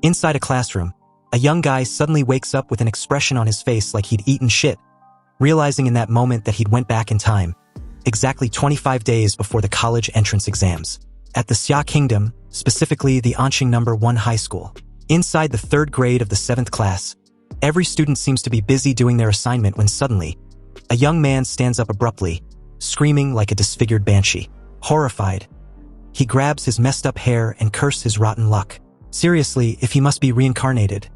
Inside a classroom, a young guy suddenly wakes up with an expression on his face like he'd eaten shit, realizing in that moment that he'd went back in time, exactly 25 days before the college entrance exams, at the Xia Kingdom, specifically the Anqing No. 1 high school. Inside the 3rd grade of the 7th class, every student seems to be busy doing their assignment when suddenly, a young man stands up abruptly, screaming like a disfigured banshee. Horrified, he grabs his messed up hair and curses his rotten luck. Seriously, if he must be reincarnated,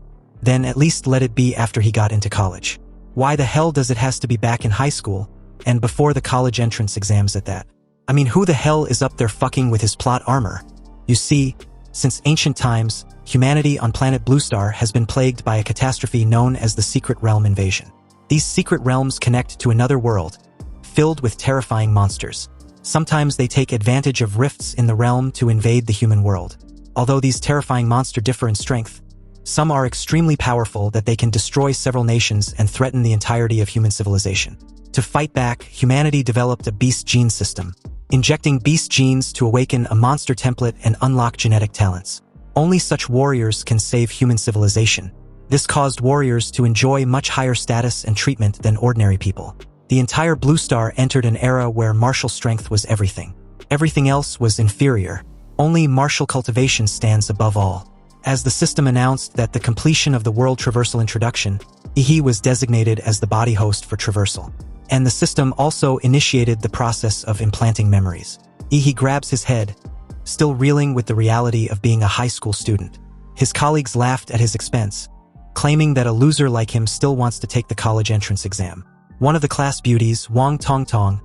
then at least let it be after he got into college. Why the hell does it has to be back in high school, and before the college entrance exams at that? I mean, who the hell is up there fucking with his plot armor? You see, since ancient times, humanity on planet Bluestar has been plagued by a catastrophe known as the Secret Realm invasion. These secret realms connect to another world, filled with terrifying monsters. Sometimes they take advantage of rifts in the realm to invade the human world. Although these terrifying monsters differ in strength, some are extremely powerful that they can destroy several nations and threaten the entirety of human civilization. To fight back, humanity developed a beast gene system, injecting beast genes to awaken a monster template and unlock genetic talents. Only such warriors can save human civilization. This caused warriors to enjoy much higher status and treatment than ordinary people. The entire Bluestar entered an era where martial strength was everything. Everything else was inferior. Only martial cultivation stands above all. As the system announced that the completion of the world traversal introduction, he was designated as the body host for traversal. And the system also initiated the process of implanting memories. He grabs his head, still reeling with the reality of being a high school student. His colleagues laughed at his expense, claiming that a loser like him still wants to take the college entrance exam. One of the class beauties, Wang Tongtong,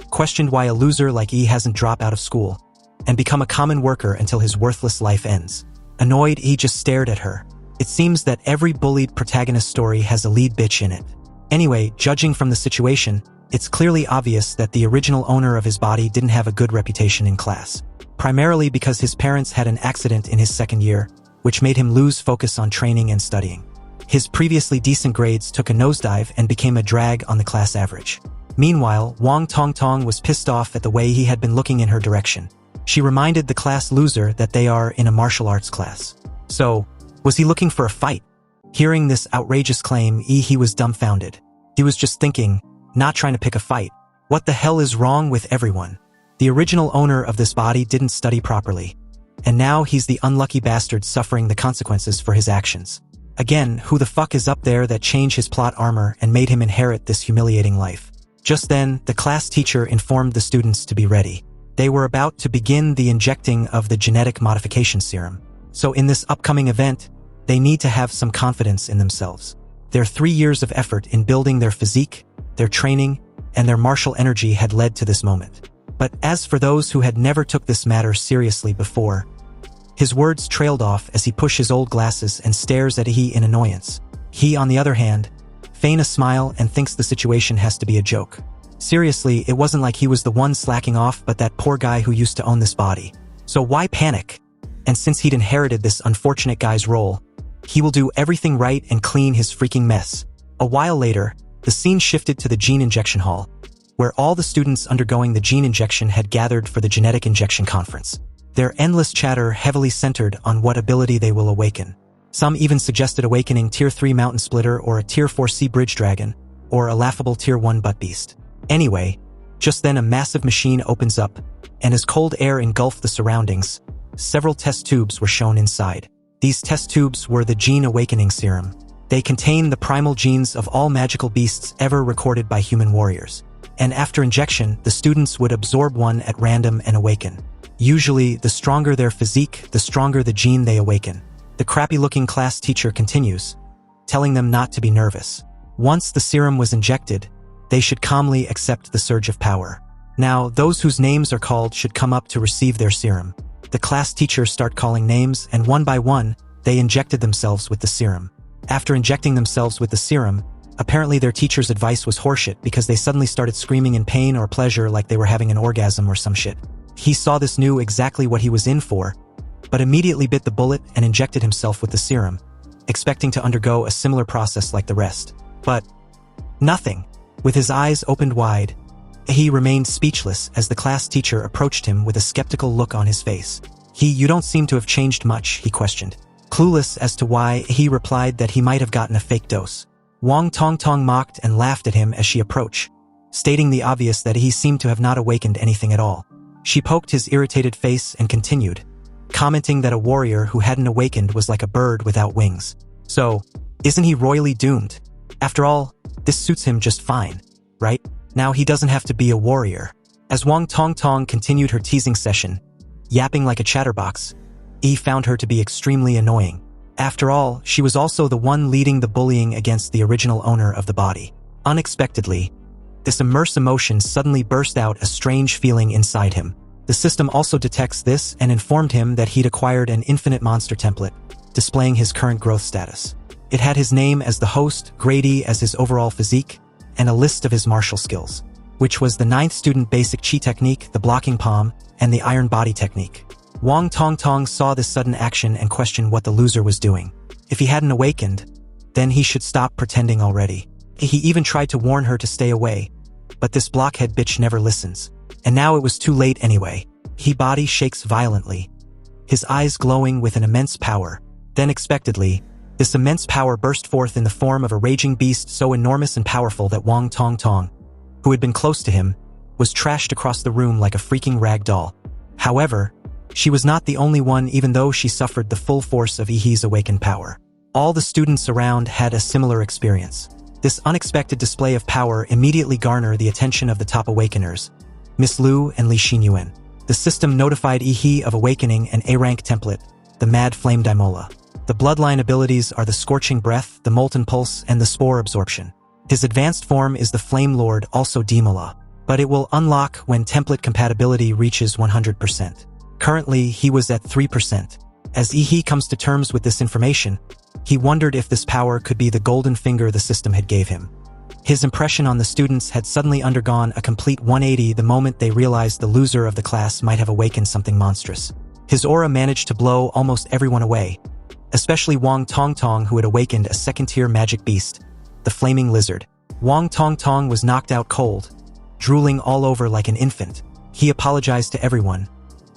questioned why a loser like he hasn't dropped out of school and become a common worker until his worthless life ends. Annoyed, he just stared at her. It seems that every bullied protagonist story has a lead bitch in it. Anyway, judging from the situation, it's clearly obvious that the original owner of his body didn't have a good reputation in class. Primarily because his parents had an accident in his 2nd year, which made him lose focus on training and studying. His previously decent grades took a nosedive and became a drag on the class average. Meanwhile, Wang Tongtong was pissed off at the way he had been looking in her direction. She reminded the class loser that they are in a martial arts class. So, was he looking for a fight? Hearing this outrageous claim, he was dumbfounded. He was just thinking, not trying to pick a fight. What the hell is wrong with everyone? The original owner of this body didn't study properly, and now he's the unlucky bastard suffering the consequences for his actions. Again, who the fuck is up there that changed his plot armor and made him inherit this humiliating life? Just then, the class teacher informed the students to be ready. They were about to begin the injecting of the genetic modification serum. So in this upcoming event, they need to have some confidence in themselves. Their 3 years of effort in building their physique, their training, and their martial energy had led to this moment. But as for those who had never took this matter seriously before, his words trailed off as he pushed his old glasses and stares at he in annoyance. He, on the other hand, feigns a smile and thinks the situation has to be a joke. Seriously, it wasn't like he was the one slacking off but that poor guy who used to own this body. So why panic? And since he'd inherited this unfortunate guy's role, he will do everything right and clean his freaking mess. A while later, the scene shifted to the gene injection hall, where all the students undergoing the gene injection had gathered for the genetic injection conference. Their endless chatter heavily centered on what ability they will awaken. Some even suggested awakening Tier 3 Mountain Splitter or a Tier 4 Sea Bridge Dragon, or a laughable Tier 1 Butt Beast. Anyway, just then a massive machine opens up, and as cold air engulfed the surroundings, several test tubes were shown inside. These test tubes were the Gene Awakening Serum. They contain the primal genes of all magical beasts ever recorded by human warriors. And after injection, the students would absorb one at random and awaken. Usually, the stronger their physique, the stronger the gene they awaken. The crappy-looking class teacher continues, telling them not to be nervous. Once the serum was injected, they should calmly accept the surge of power. Now, those whose names are called should come up to receive their serum. The class teachers start calling names, and one by one, they injected themselves with the serum. After injecting themselves with the serum, apparently their teacher's advice was horseshit because they suddenly started screaming in pain or pleasure like they were having an orgasm or some shit. He saw this, knew exactly what he was in for, but immediately bit the bullet and injected himself with the serum, expecting to undergo a similar process like the rest. But nothing. With his eyes opened wide, he remained speechless as the class teacher approached him with a skeptical look on his face. You don't seem to have changed much, he questioned. Clueless as to why, he replied that he might have gotten a fake dose. Wang Tongtong mocked and laughed at him as she approached, stating the obvious that he seemed to have not awakened anything at all. She poked his irritated face and continued, commenting that a warrior who hadn't awakened was like a bird without wings. So, isn't he royally doomed? After all, this suits him just fine, right? Now he doesn't have to be a warrior. As Wang Tongtong continued her teasing session, yapping like a chatterbox, Yi found her to be extremely annoying. After all, she was also the one leading the bullying against the original owner of the body. Unexpectedly, this immense emotion suddenly burst out a strange feeling inside him. The system also detects this and informed him that he'd acquired an infinite monster template, displaying his current growth status. It had his name as the host, Grady as his overall physique, and a list of his martial skills, which was the 9th student basic chi technique, the blocking palm, and the iron body technique. Wang Tongtong saw this sudden action and questioned what the loser was doing. If he hadn't awakened, then he should stop pretending already. He even tried to warn her to stay away, but this blockhead bitch never listens. And now it was too late anyway. His body shakes violently, his eyes glowing with an immense power. Then unexpectedly, this immense power burst forth in the form of a raging beast so enormous and powerful that Wang Tongtong, who had been close to him, was trashed across the room like a freaking rag doll. However, she was not the only one, even though she suffered the full force of Yi's awakened power. All the students around had a similar experience. This unexpected display of power immediately garnered the attention of the top awakeners, Miss Lu and Li Xinyuan. The system notified Yi of awakening an A-rank template, the Mad Flame Daimola. The bloodline abilities are the Scorching Breath, the Molten Pulse, and the Spore Absorption. His advanced form is the Flame Lord, also Daimola, but it will unlock when template compatibility reaches 100%. Currently, he was at 3%. As Yi comes to terms with this information, he wondered if this power could be the golden finger the system had gave him. His impression on the students had suddenly undergone a complete 180 the moment they realized the loser of the class might have awakened something monstrous. His aura managed to blow almost everyone away, especially Wang Tongtong, who had awakened a second-tier magic beast, the Flaming Lizard. Wang Tongtong was knocked out cold, drooling all over like an infant. He apologized to everyone,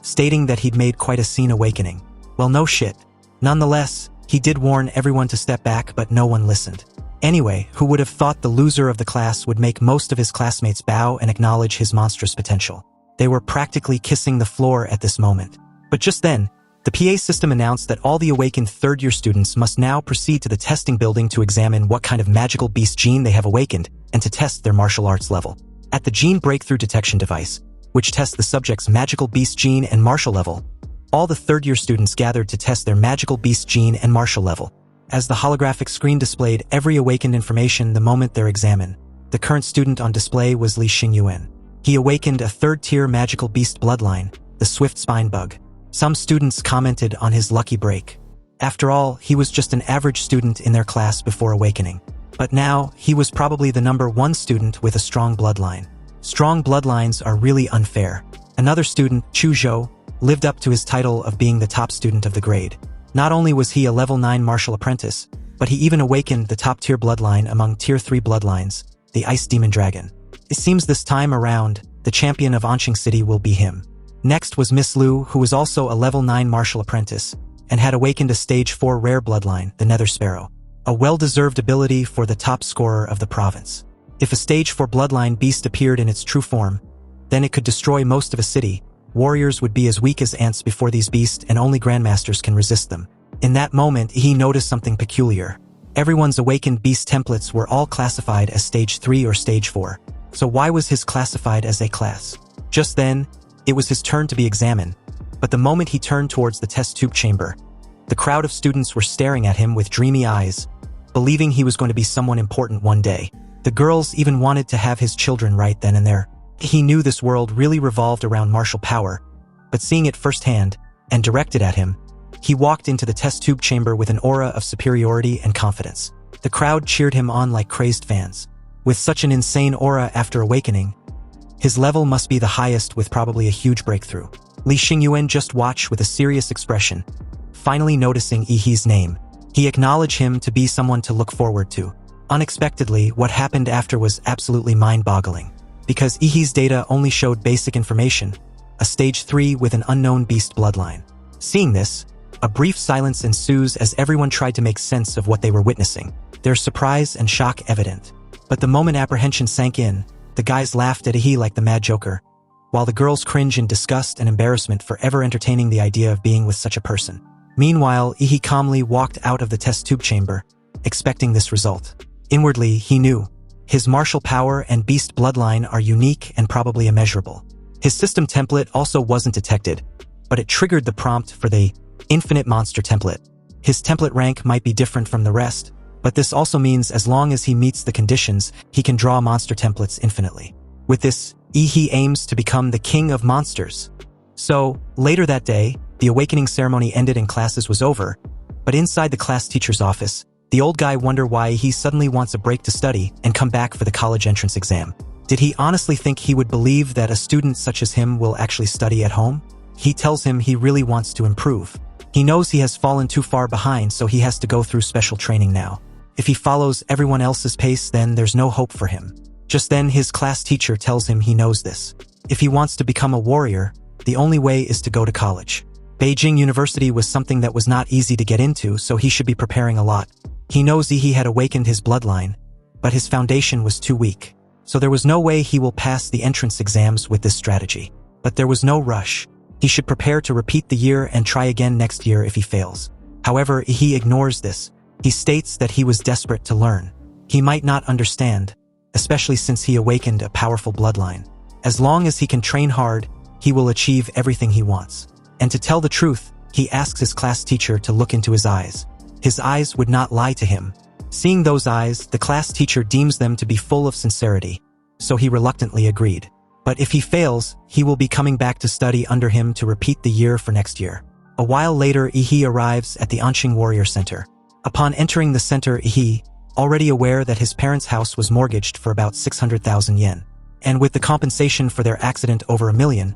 stating that he'd made quite a scene awakening. Well, no shit. Nonetheless, he did warn everyone to step back, but no one listened. Anyway, who would have thought the loser of the class would make most of his classmates bow and acknowledge his monstrous potential? They were practically kissing the floor at this moment. But just then, the PA system announced that all the awakened third-year students must now proceed to the testing building to examine what kind of magical beast gene they have awakened and to test their martial arts level. At the Gene Breakthrough Detection Device, which tests the subject's magical beast gene and martial level, all the third-year students gathered to test their magical beast gene and martial level. As the holographic screen displayed every awakened information the moment they're examined, the current student on display was Li Xinyuan. He awakened a third-tier magical beast bloodline, the Swift Spine Bug. Some students commented on his lucky break. After all, he was just an average student in their class before awakening. But now, he was probably the #1 student with a strong bloodline. Strong bloodlines are really unfair. Another student, Chu Zhou, lived up to his title of being the top student of the grade. Not only was he a level 9 martial apprentice, but he even awakened the top-tier bloodline among tier 3 bloodlines, the Ice Demon Dragon. It seems this time around, the champion of Anqing City will be him. Next was Miss Lu, who was also a level 9 martial apprentice, and had awakened a stage 4 rare bloodline, the Nether Sparrow. A well-deserved ability for the top scorer of the province. If a stage 4 bloodline beast appeared in its true form, then it could destroy most of a city. Warriors would be as weak as ants before these beasts, and only grandmasters can resist them. In that moment, he noticed something peculiar. Everyone's awakened beast templates were all classified as stage 3 or stage 4. So why was his classified as A class? Just then, it was his turn to be examined, but the moment he turned towards the test tube chamber, the crowd of students were staring at him with dreamy eyes, believing he was going to be someone important one day. The girls even wanted to have his children right then and there. He knew this world really revolved around martial power, but seeing it firsthand, and directed at him, he walked into the test tube chamber with an aura of superiority and confidence. The crowd cheered him on like crazed fans. With such an insane aura after awakening, his level must be the highest with probably a huge breakthrough. Li Xinyuan just watched with a serious expression, finally noticing Yi's name. He acknowledged him to be someone to look forward to. Unexpectedly, what happened after was absolutely mind-boggling. Because Yi's data only showed basic information, a stage 3 with an unknown beast bloodline. Seeing this, A brief silence ensues as everyone tried to make sense of what they were witnessing, their surprise and shock evident. But the moment apprehension sank in, the guys laughed at Ihi like the mad joker, while the girls cringe in disgust and embarrassment for ever entertaining the idea of being with such a person. Meanwhile, Ihi calmly walked out of the test tube chamber, expecting this result. Inwardly, he knew. His martial power and beast bloodline are unique and probably immeasurable. His system template also wasn't detected, but it triggered the prompt for the infinite monster template. His template rank might be different from the rest, but this also means as long as he meets the conditions, he can draw monster templates infinitely. With this, Ihi aims to become the king of monsters. So, later that day, the awakening ceremony ended and classes was over, but inside the class teacher's office, the old guy wondered why he suddenly wants a break to study and come back for the college entrance exam. Did he honestly think he would believe that a student such as him will actually study at home? He tells him he really wants to improve. He knows he has fallen too far behind, so he has to go through special training now. If he follows everyone else's pace, then there's no hope for him. Just then, his class teacher tells him he knows this. If he wants to become a warrior, the only way is to go to college. Beijing University was something that was not easy to get into, so he should be preparing a lot. He knows he had awakened his bloodline, but his foundation was too weak. So there was no way he will pass the entrance exams with this strategy. But there was no rush. He should prepare to repeat the year and try again next year if he fails. However, he ignores this. He states that he was desperate to learn. He might not understand, especially since he awakened a powerful bloodline. As long as he can train hard, he will achieve everything he wants. And to tell the truth, he asks his class teacher to look into his eyes. His eyes would not lie to him. Seeing those eyes, the class teacher deems them to be full of sincerity, so he reluctantly agreed. But if he fails, he will be coming back to study under him to repeat the year for next year. A while later, Ihi arrives at the Anqing Warrior Center. Upon entering the center, Ihi, already aware that his parents' house was mortgaged for about 600,000 yen, and with the compensation for their accident over 1 million,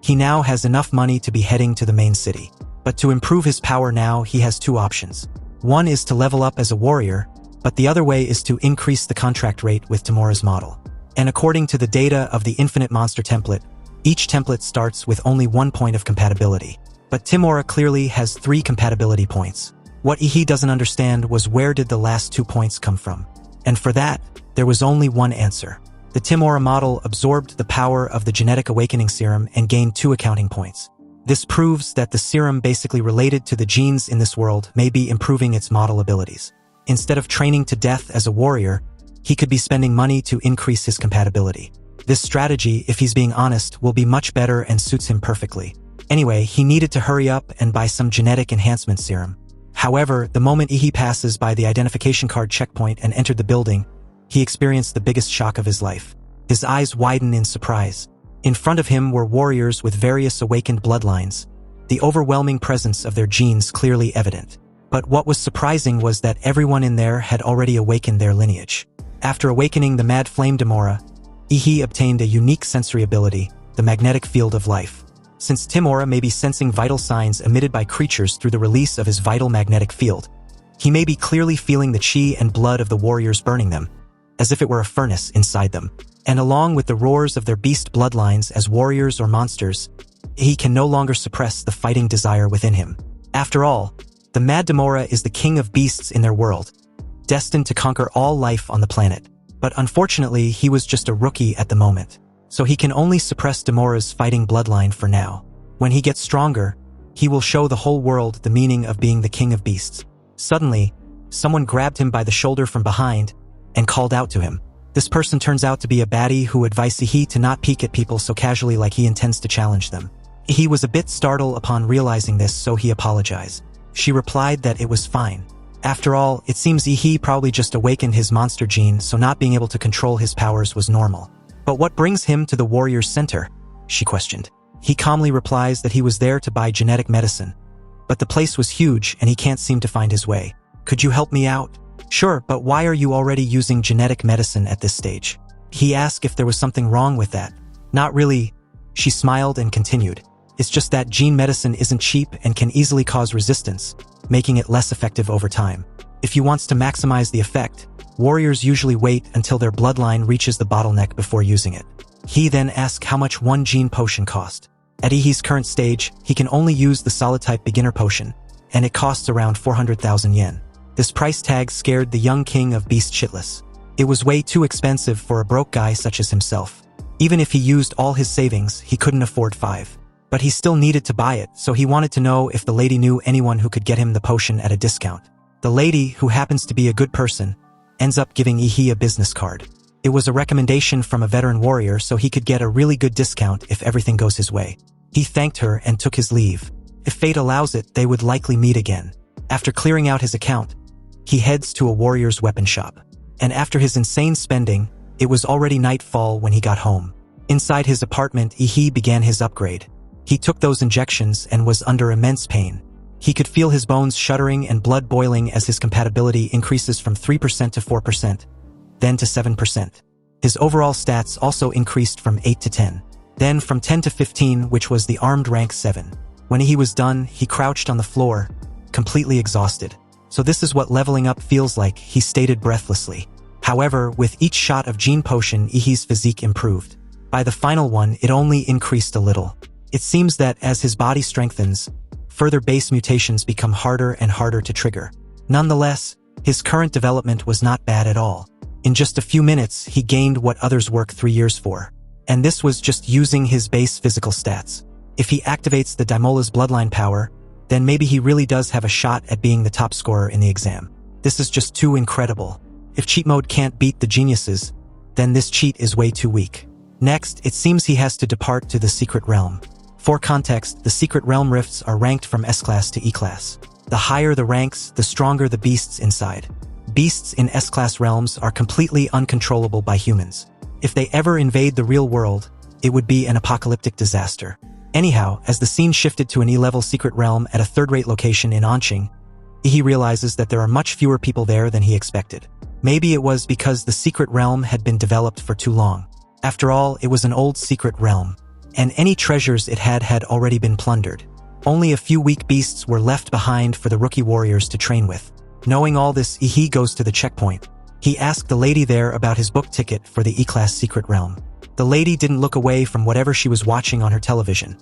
he now has enough money to be heading to the main city. But to improve his power now, he has two options. One is to level up as a warrior, but the other way is to increase the contract rate with Tamura's model. And according to the data of the Infinite Monster template, each template starts with only 1 point of compatibility. But Tamura clearly has 3 compatibility points. What Ihi doesn't understand was where did the last 2 points come from? And for that, there was only one answer. The Tamura model absorbed the power of the genetic awakening serum and gained 2 accounting points. This proves that the serum basically related to the genes in this world may be improving its model abilities. Instead of training to death as a warrior, he could be spending money to increase his compatibility. This strategy, if he's being honest, will be much better and suits him perfectly. Anyway, he needed to hurry up and buy some genetic enhancement serum. However, the moment Ihi passes by the identification card checkpoint and entered the building, he experienced the biggest shock of his life. His eyes widened in surprise. In front of him were warriors with various awakened bloodlines, the overwhelming presence of their genes clearly evident. But what was surprising was that everyone in there had already awakened their lineage. After awakening the Mad Flame Tamura, Ihi obtained a unique sensory ability, the magnetic field of life. Since Tamura may be sensing vital signs emitted by creatures through the release of his vital magnetic field, he may be clearly feeling the chi and blood of the warriors burning them, as if it were a furnace inside them. And along with the roars of their beast bloodlines as warriors or monsters, he can no longer suppress the fighting desire within him. After all, the Mad Tamura is the king of beasts in their world, destined to conquer all life on the planet. But unfortunately, he was just a rookie at the moment, so he can only suppress Tamura's fighting bloodline for now. When he gets stronger, he will show the whole world the meaning of being the king of beasts. Suddenly, someone grabbed him by the shoulder from behind and called out to him. This person turns out to be a baddie who advised Ihi to not peek at people so casually like he intends to challenge them. He was a bit startled upon realizing this, so he apologized. She replied that it was fine. After all, it seems Ihi probably just awakened his monster gene, so not being able to control his powers was normal. But what brings him to the warrior's center? She questioned. He calmly replies that he was there to buy genetic medicine. But the place was huge and he can't seem to find his way. Could you help me out? Sure, but why are you already using genetic medicine at this stage? He asked if there was something wrong with that. Not really. She smiled and continued. It's just that gene medicine isn't cheap and can easily cause resistance, making it less effective over time. If you want to maximize the effect, warriors usually wait until their bloodline reaches the bottleneck before using it. He then asked how much one gene potion cost. At Ihi's current stage, he can only use the solid-type beginner potion, and it costs around 400,000 yen. This price tag scared the young king of beasts shitless. It was way too expensive for a broke guy such as himself. Even if he used all his savings, he couldn't afford 5. But he still needed to buy it, so he wanted to know if the lady knew anyone who could get him the potion at a discount. The lady, who happens to be a good person, ends up giving Ihi a business card. It was a recommendation from a veteran warrior so he could get a really good discount if everything goes his way. He thanked her and took his leave. If fate allows it, they would likely meet again. After clearing out his account, he heads to a warrior's weapon shop. And after his insane spending, it was already nightfall when he got home. Inside his apartment, Ihi began his upgrade. He took those injections and was under immense pain. He could feel his bones shuddering and blood boiling as his compatibility increases from 3% to 4%, then to 7%. His overall stats also increased from 8 to 10, then from 10 to 15, which was the armed rank 7. When he was done, he crouched on the floor, completely exhausted. So this is what leveling up feels like, he stated breathlessly. However, with each shot of gene potion, Ihi's physique improved. By the final one, it only increased a little. It seems that as his body strengthens, further base mutations become harder and harder to trigger. Nonetheless, his current development was not bad at all. In just a few minutes, he gained what others work 3 years for. And this was just using his base physical stats. If he activates the Daimola's bloodline power, then maybe he really does have a shot at being the top scorer in the exam. This is just too incredible. If cheat mode can't beat the geniuses, then this cheat is way too weak. Next, it seems he has to depart to the secret realm. For context, the secret realm rifts are ranked from S-class to E-class. The higher the ranks, the stronger the beasts inside. Beasts in S-class realms are completely uncontrollable by humans. If they ever invade the real world, it would be an apocalyptic disaster. Anyhow, as the scene shifted to an E-level secret realm at a third-rate location in Anqing, he realizes that there are much fewer people there than he expected. Maybe it was because the secret realm had been developed for too long. After all, it was an old secret realm, and any treasures it had already been plundered. Only a few weak beasts were left behind for the rookie warriors to train with. Knowing all this, Ihi goes to the checkpoint. He asked the lady there about his book ticket for the E-class secret realm. The lady didn't look away from whatever she was watching on her television,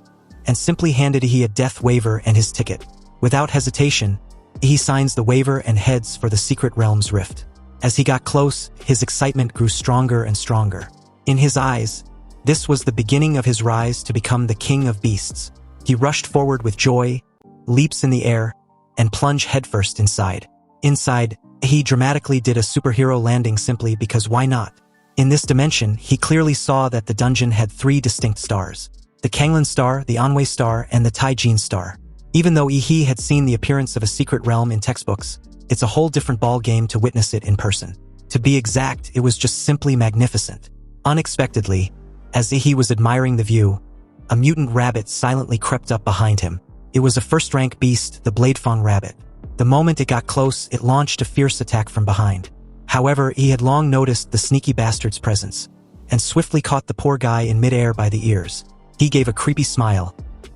and simply handed Ihi a death waiver and his ticket. Without hesitation, Ihi signs the waiver and heads for the secret realm's rift. As he got close, his excitement grew stronger and stronger. In his eyes, this was the beginning of his rise to become the king of beasts. He rushed forward with joy, leaps in the air, and plunged headfirst inside. Inside, he dramatically did a superhero landing simply because why not? In this dimension, he clearly saw that the dungeon had 3 distinct stars. The Kanglan star, the Anwei star, and the Taijin star. Even though Ihi had seen the appearance of a secret realm in textbooks, it's a whole different ball game to witness it in person. To be exact, it was just simply magnificent. Unexpectedly, as Ihi was admiring the view, a mutant rabbit silently crept up behind him. It was a first-rank beast, the Bladefang rabbit. The moment it got close, it launched a fierce attack from behind. However, he had long noticed the sneaky bastard's presence, and swiftly caught the poor guy in midair by the ears. He gave a creepy smile,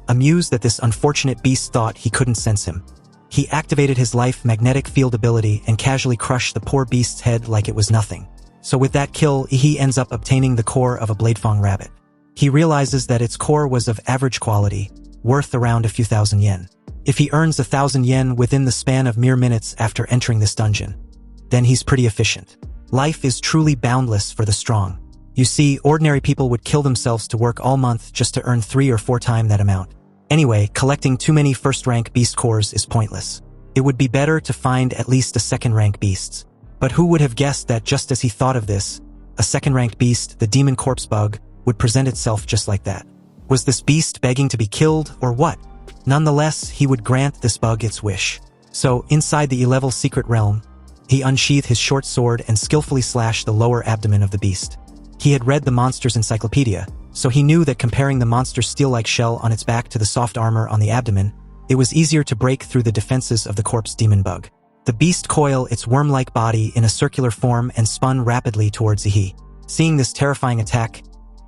amused that this unfortunate beast thought he couldn't sense him. He activated his life magnetic field ability and casually crushed the poor beast's head like it was nothing. So with that kill, he ends up obtaining the core of a Bladefang rabbit. He realizes that its core was of average quality, worth around a few thousand yen. If he earns 1,000 yen within the span of mere minutes after entering this dungeon, then he's pretty efficient. Life is truly boundless for the strong. You see, ordinary people would kill themselves to work all month just to earn 3 or 4 times that amount. Anyway, collecting too many first-rank beast cores is pointless. It would be better to find at least a second-rank beasts. But who would have guessed that just as he thought of this, a second-ranked beast, the demon corpse bug, would present itself just like that? Was this beast begging to be killed, or what? Nonetheless, he would grant this bug its wish. So, inside the E-level secret realm, he unsheathed his short sword and skillfully slashed the lower abdomen of the beast. He had read the monster's encyclopedia, so he knew that comparing the monster's steel-like shell on its back to the soft armor on the abdomen, it was easier to break through the defenses of the corpse demon bug. The beast coiled its worm-like body in a circular form and spun rapidly towards Ihi. Seeing this terrifying attack,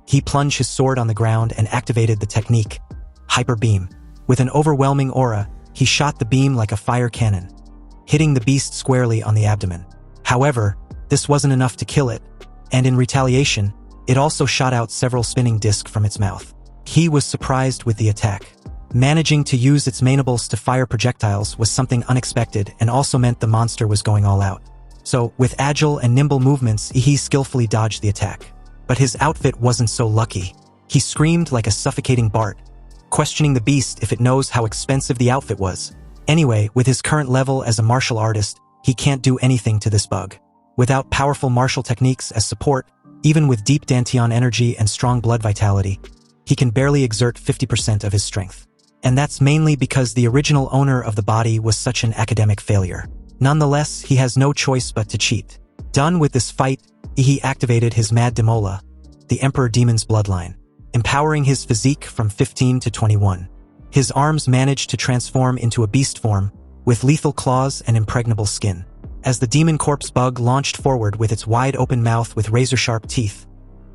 he plunged his sword on the ground and activated the technique, Hyper Beam. With an overwhelming aura, he shot the beam like a fire cannon, hitting the beast squarely on the abdomen. However, this wasn't enough to kill it, and in retaliation, it also shot out several spinning discs from its mouth. He was surprised with the attack. Managing to use its mandibles to fire projectiles was something unexpected and also meant the monster was going all out. So, with agile and nimble movements, he skillfully dodged the attack. But his outfit wasn't so lucky. He screamed like a suffocating Bart, questioning the beast if it knows how expensive the outfit was. Anyway, with his current level as a martial artist, he can't do anything to this bug. Without powerful martial techniques as support, even with deep Dantian energy and strong blood vitality, he can barely exert 50% of his strength. And that's mainly because the original owner of the body was such an academic failure. Nonetheless, he has no choice but to cheat. Done with this fight, he activated his Mad Demola, the Emperor Demon's bloodline, empowering his physique from 15 to 21. His arms managed to transform into a beast form, with lethal claws and impregnable skin. As the demon corpse bug launched forward with its wide-open mouth with razor-sharp teeth,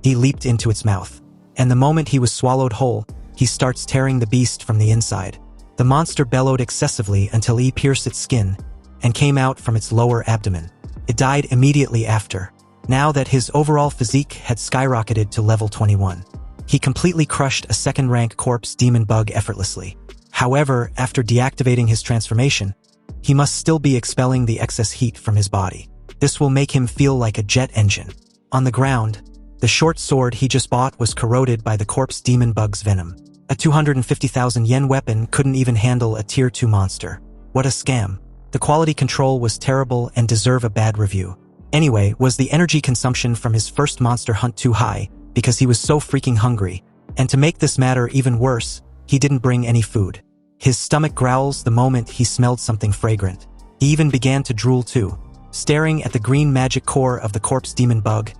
he leaped into its mouth. And the moment he was swallowed whole, he starts tearing the beast from the inside. The monster bellowed excessively until he pierced its skin and came out from its lower abdomen. It died immediately after. Now that his overall physique had skyrocketed to level 21, he completely crushed a second-rank corpse demon bug effortlessly. However, after deactivating his transformation, he must still be expelling the excess heat from his body. This will make him feel like a jet engine. On the ground, the short sword he just bought was corroded by the corpse demon bug's venom. A 250,000 yen weapon couldn't even handle a tier 2 monster. What a scam. The quality control was terrible and deserve a bad review. Anyway, was the energy consumption from his first monster hunt too high because he was so freaking hungry? And to make this matter even worse, he didn't bring any food. His stomach growls the moment he smelled something fragrant. He even began to drool too. Staring at the green magic core of the corpse demon bug,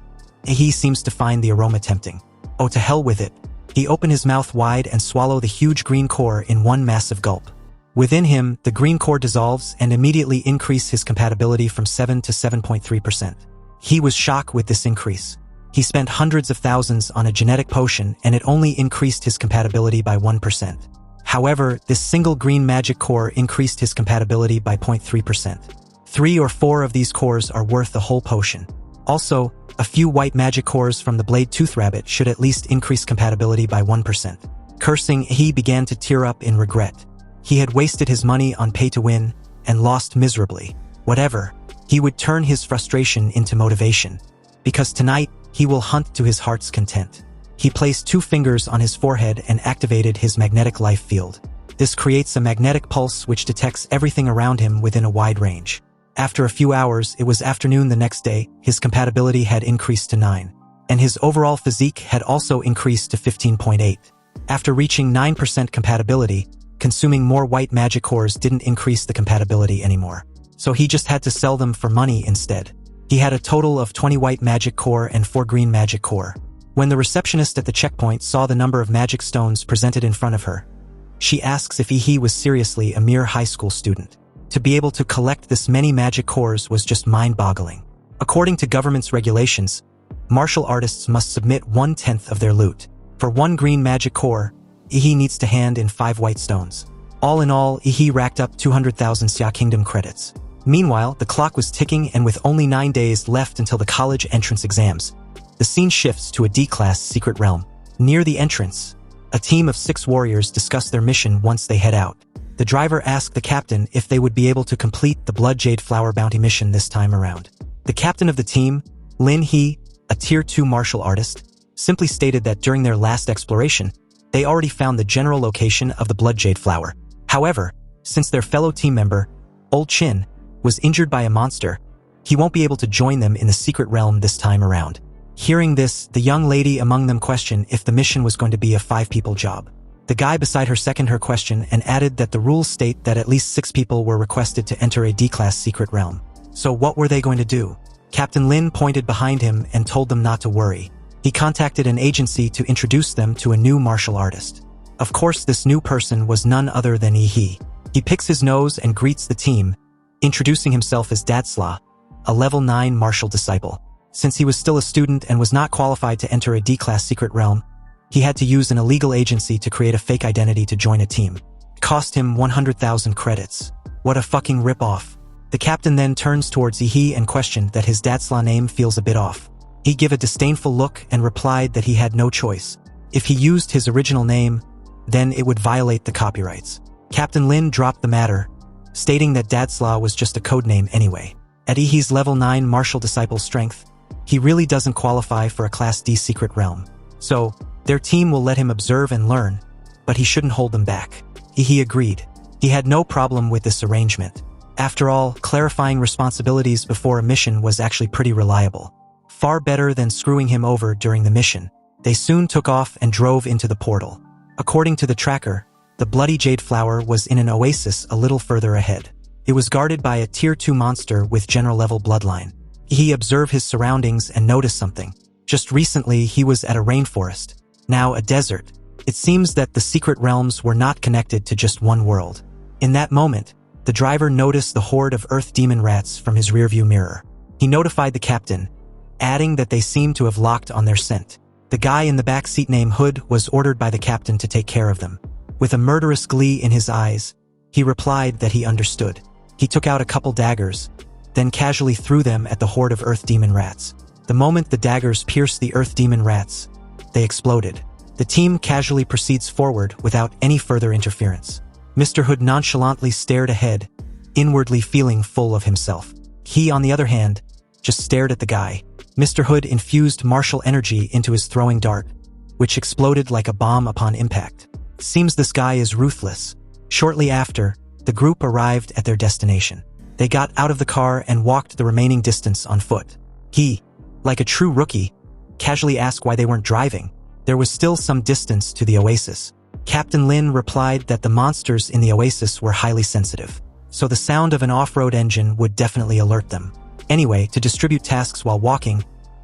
he seems to find the aroma tempting. Oh, to hell with it. He opened his mouth wide and swallowed the huge green core in one massive gulp. Within him, the green core dissolves and immediately increased his compatibility from 7 to 7.3%. He was shocked with this increase. He spent hundreds of thousands on a genetic potion and it only increased his compatibility by 1%. However, this single green magic core increased his compatibility by 0.3%. 3 or 4 of these cores are worth the whole potion. Also, a few white magic cores from the Blade Tooth Rabbit should at least increase compatibility by 1%. Cursing, he began to tear up in regret. He had wasted his money on pay-to-win and lost miserably. Whatever, he would turn his frustration into motivation. Because tonight, he will hunt to his heart's content. He placed 2 fingers on his forehead and activated his magnetic life field. This creates a magnetic pulse which detects everything around him within a wide range. After a few hours, it was afternoon the next day, his compatibility had increased to 9. And his overall physique had also increased to 15.8. After reaching 9% compatibility, consuming more white magic cores didn't increase the compatibility anymore. So he just had to sell them for money instead. He had a total of 20 white magic core and 4 green magic core. When the receptionist at the checkpoint saw the number of magic stones presented in front of her, she asks if he was seriously a mere high school student. To be able to collect this many magic cores was just mind-boggling. According to government's regulations, martial artists must submit 1/10 of their loot. For 1 green magic core, he needs to hand in 5 white stones. All in all, he racked up 200,000 Xia Kingdom credits. Meanwhile, the clock was ticking and with only 9 days left until the college entrance exams, the scene shifts to a D-class secret realm. Near the entrance, a team of 6 warriors discuss their mission once they head out. The driver asked the captain if they would be able to complete the Blood Jade Flower bounty mission this time around. The captain of the team, Lin He, a tier 2 martial artist, simply stated that during their last exploration, they already found the general location of the Blood Jade Flower. However, since their fellow team member, Old Chin, was injured by a monster, he won't be able to join them in the secret realm this time around. Hearing this, the young lady among them questioned if the mission was going to be a 5-people job. The guy beside her seconded her question and added that the rules state that at least 6 people were requested to enter a D-class secret realm. So what were they going to do? Captain Lin pointed behind him and told them not to worry. He contacted an agency to introduce them to a new martial artist. Of course, this new person was none other than He. He picks his nose and greets the team, introducing himself as Dadsla, a level 9 martial disciple. Since he was still a student and was not qualified to enter a D-class secret realm, he had to use an illegal agency to create a fake identity to join a team. It cost him 100,000 credits. What a fucking rip-off. The captain then turns towards He and questioned that his Dadsla name feels a bit off. He gave a disdainful look and replied that he had no choice. If he used his original name, then it would violate the copyrights. Captain Lin dropped the matter, stating that Godzilla was just a codename anyway. At Ihi's level 9 martial disciple strength, he really doesn't qualify for a Class D secret realm. So, their team will let him observe and learn, but he shouldn't hold them back. Ihi agreed. He had no problem with this arrangement. After all, clarifying responsibilities before a mission was actually pretty reliable. Far better than screwing him over during the mission. They soon took off and drove into the portal. According to the tracker, the bloody jade flower was in an oasis a little further ahead. It was guarded by a Tier 2 monster with general-level bloodline. He observed his surroundings and noticed something. Just recently, he was at a rainforest, now a desert. It seems that the secret realms were not connected to just one world. In that moment, the driver noticed the horde of earth demon rats from his rearview mirror. He notified the captain, adding that they seemed to have locked on their scent. The guy in the back seat named Hood was ordered by the captain to take care of them. With a murderous glee in his eyes, he replied that he understood. He took out a couple daggers, then casually threw them at the horde of earth demon rats. The moment the daggers pierced the earth demon rats, they exploded. The team casually proceeds forward without any further interference. Mr. Hood nonchalantly stared ahead, inwardly feeling full of himself. He, on the other hand, just stared at the guy. Mr. Hood infused martial energy into his throwing dart, which exploded like a bomb upon impact. Seems this guy is ruthless. Shortly after, the group arrived at their destination. They got out of the car and walked the remaining distance on foot. He, like a true rookie, casually asked why they weren't driving. There was still some distance to the oasis. Captain Lin replied that the monsters in the oasis were highly sensitive, so the sound of an off-road engine would definitely alert them. Anyway, to distribute tasks while walking,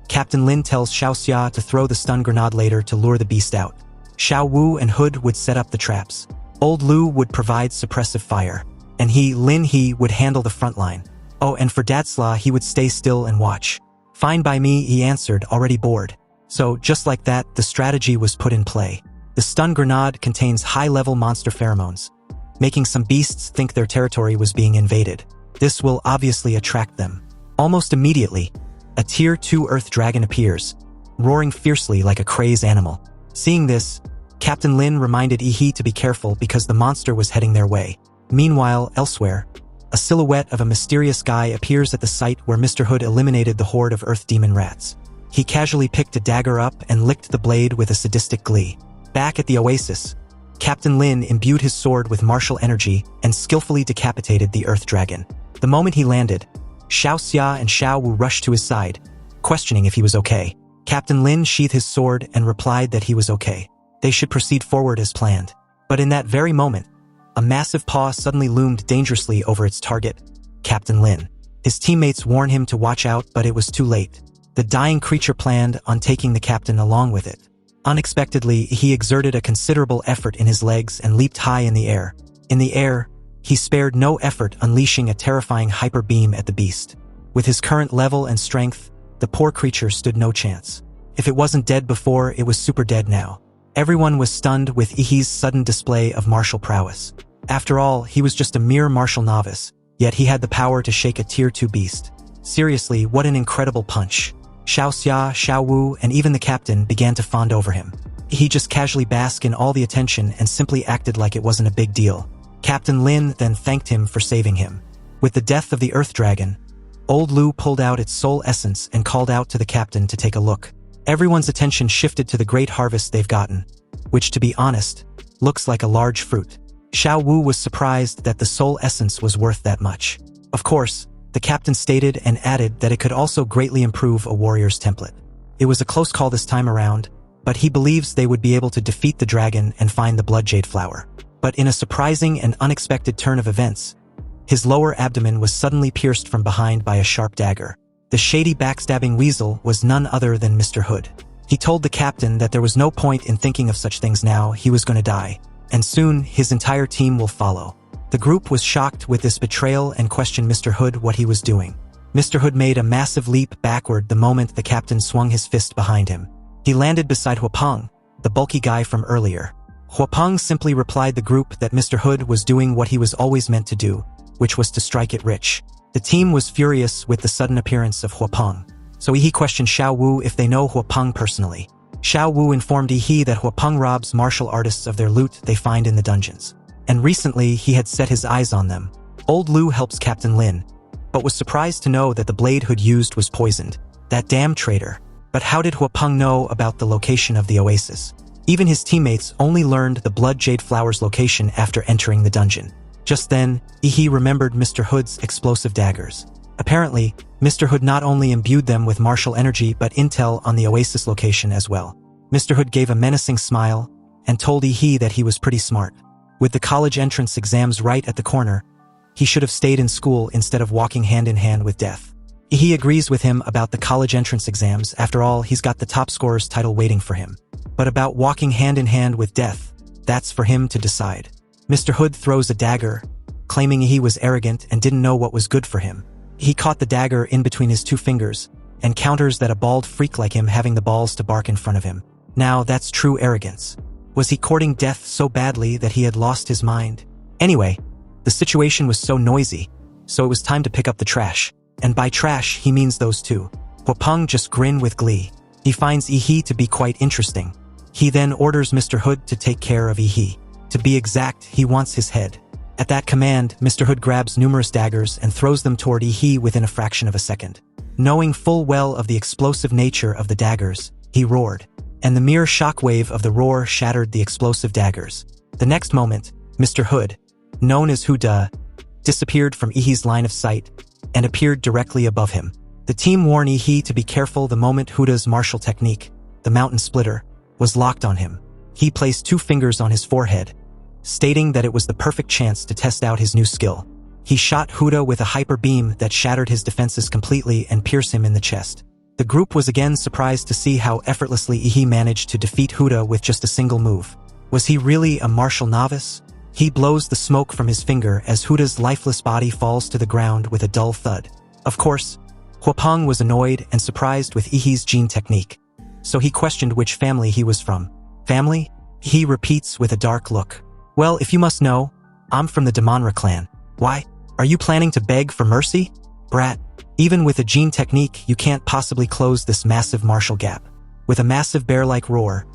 Captain Lin tells Xiao Xia to throw the stun grenade later to lure the beast out. Xiao Wu and Hood would set up the traps. Old Lu would provide suppressive fire, and Lin He would handle the front line. Oh, and for Godzilla, he would stay still and watch. Fine by me, he answered, already bored. So, just like that, the strategy was put in play. The stun grenade contains high-level monster pheromones, making some beasts think their territory was being invaded. This will obviously attract them. Almost immediately, a Tier 2 Earth Dragon appears, roaring fiercely like a crazed animal. Seeing this, Captain Lin reminded Ihi to be careful because the monster was heading their way. Meanwhile, elsewhere, a silhouette of a mysterious guy appears at the site where Mr. Hood eliminated the horde of earth demon rats. He casually picked a dagger up and licked the blade with a sadistic glee. Back at the oasis, Captain Lin imbued his sword with martial energy and skillfully decapitated the earth dragon. The moment he landed, Xiao Xia and Xiao Wu rushed to his side, questioning if he was okay. Captain Lin sheathed his sword and replied that he was okay. They should proceed forward as planned. But in that very moment, a massive paw suddenly loomed dangerously over its target, Captain Lin. His teammates warned him to watch out, but it was too late. The dying creature planned on taking the captain along with it. Unexpectedly, he exerted a considerable effort in his legs and leaped high in the air. In the air, he spared no effort, unleashing a terrifying hyper beam at the beast. With his current level and strength, the poor creature stood no chance. If it wasn't dead before, it was super dead now. Everyone was stunned with Ihi's sudden display of martial prowess. After all, he was just a mere martial novice, yet he had the power to shake a Tier 2 beast. Seriously, what an incredible punch. Xiao Xia, Xiao Wu, and even the captain began to fawn over him. He just casually basked in all the attention and simply acted like it wasn't a big deal. Captain Lin then thanked him for saving him. With the death of the Earth Dragon, Old Lu pulled out its soul essence and called out to the captain to take a look. Everyone's attention shifted to the great harvest they've gotten, which, to be honest, looks like a large fruit. Xiao Wu was surprised that the soul essence was worth that much. Of course, the captain stated and added that it could also greatly improve a warrior's template. It was a close call this time around, but he believes they would be able to defeat the dragon and find the blood jade flower. But in a surprising and unexpected turn of events, his lower abdomen was suddenly pierced from behind by a sharp dagger. The shady backstabbing weasel was none other than Mr. Hood. He told the captain that there was no point in thinking of such things now, he was going to die, and soon his entire team will follow. The group was shocked with this betrayal and questioned Mr. Hood what he was doing. Mr. Hood made a massive leap backward the moment the captain swung his fist behind him. He landed beside Huapeng, the bulky guy from earlier. Huapeng simply replied the group that Mr. Hood was doing what he was always meant to do, which was to strike it rich. The team was furious with the sudden appearance of Huapeng, so he questioned Xiao Wu if they know Huapeng personally. Xiao Wu informed Yi that Huapeng robs martial artists of their loot they find in the dungeons. And recently, he had set his eyes on them. Old Lu helps Captain Lin, but was surprised to know that the blade Hood used was poisoned. That damn traitor. But how did Huapeng know about the location of the oasis? Even his teammates only learned the blood jade flower's location after entering the dungeon. Just then, Yi remembered Mr. Hood's explosive daggers. Apparently, Mr. Hood not only imbued them with martial energy but intel on the oasis location as well. Mr. Hood gave a menacing smile and told Yi that he was pretty smart. With the college entrance exams right at the corner, he should have stayed in school instead of walking hand in hand with death. Yi agrees with him about the college entrance exams. After all, he's got the top scorer's title waiting for him. But about walking hand in hand with death, that's for him to decide. Mr. Hood throws a dagger, claiming he was arrogant and didn't know what was good for him. He caught the dagger in between his two fingers and counters that a bald freak like him having the balls to bark in front of him. Now that's true arrogance. Was he courting death so badly that he had lost his mind? Anyway, the situation was so noisy, so it was time to pick up the trash. And by trash, he means those two. Huapeng just grinned with glee. He finds Yi to be quite interesting. He then orders Mr. Hood to take care of Yi. To be exact, he wants his head. At that command, Mr. Hood grabs numerous daggers and throws them toward Yi within a fraction of a second. Knowing full well of the explosive nature of the daggers, he roared, and the mere shockwave of the roar shattered the explosive daggers. The next moment, Mr. Hood, known as Huda, disappeared from Yi's line of sight and appeared directly above him. The team warned Yi to be careful the moment Huda's martial technique, the mountain splitter, was locked on him. He placed 2 fingers on his forehead, stating that it was the perfect chance to test out his new skill. He shot Huda with a hyper beam that shattered his defenses completely and pierced him in the chest. The group was again surprised to see how effortlessly Yi managed to defeat Huda with just a single move. Was he really a martial novice? He blows the smoke from his finger as Huda's lifeless body falls to the ground with a dull thud. Of course, Huapeng was annoyed and surprised with Yi's gene technique, so he questioned which family he was from. Family? He repeats with a dark look. Well, if you must know, I'm from the Damanra clan. Why? Are you planning to beg for mercy? Brat, even with a gene technique, you can't possibly close this massive martial gap. With a massive bear-like roar,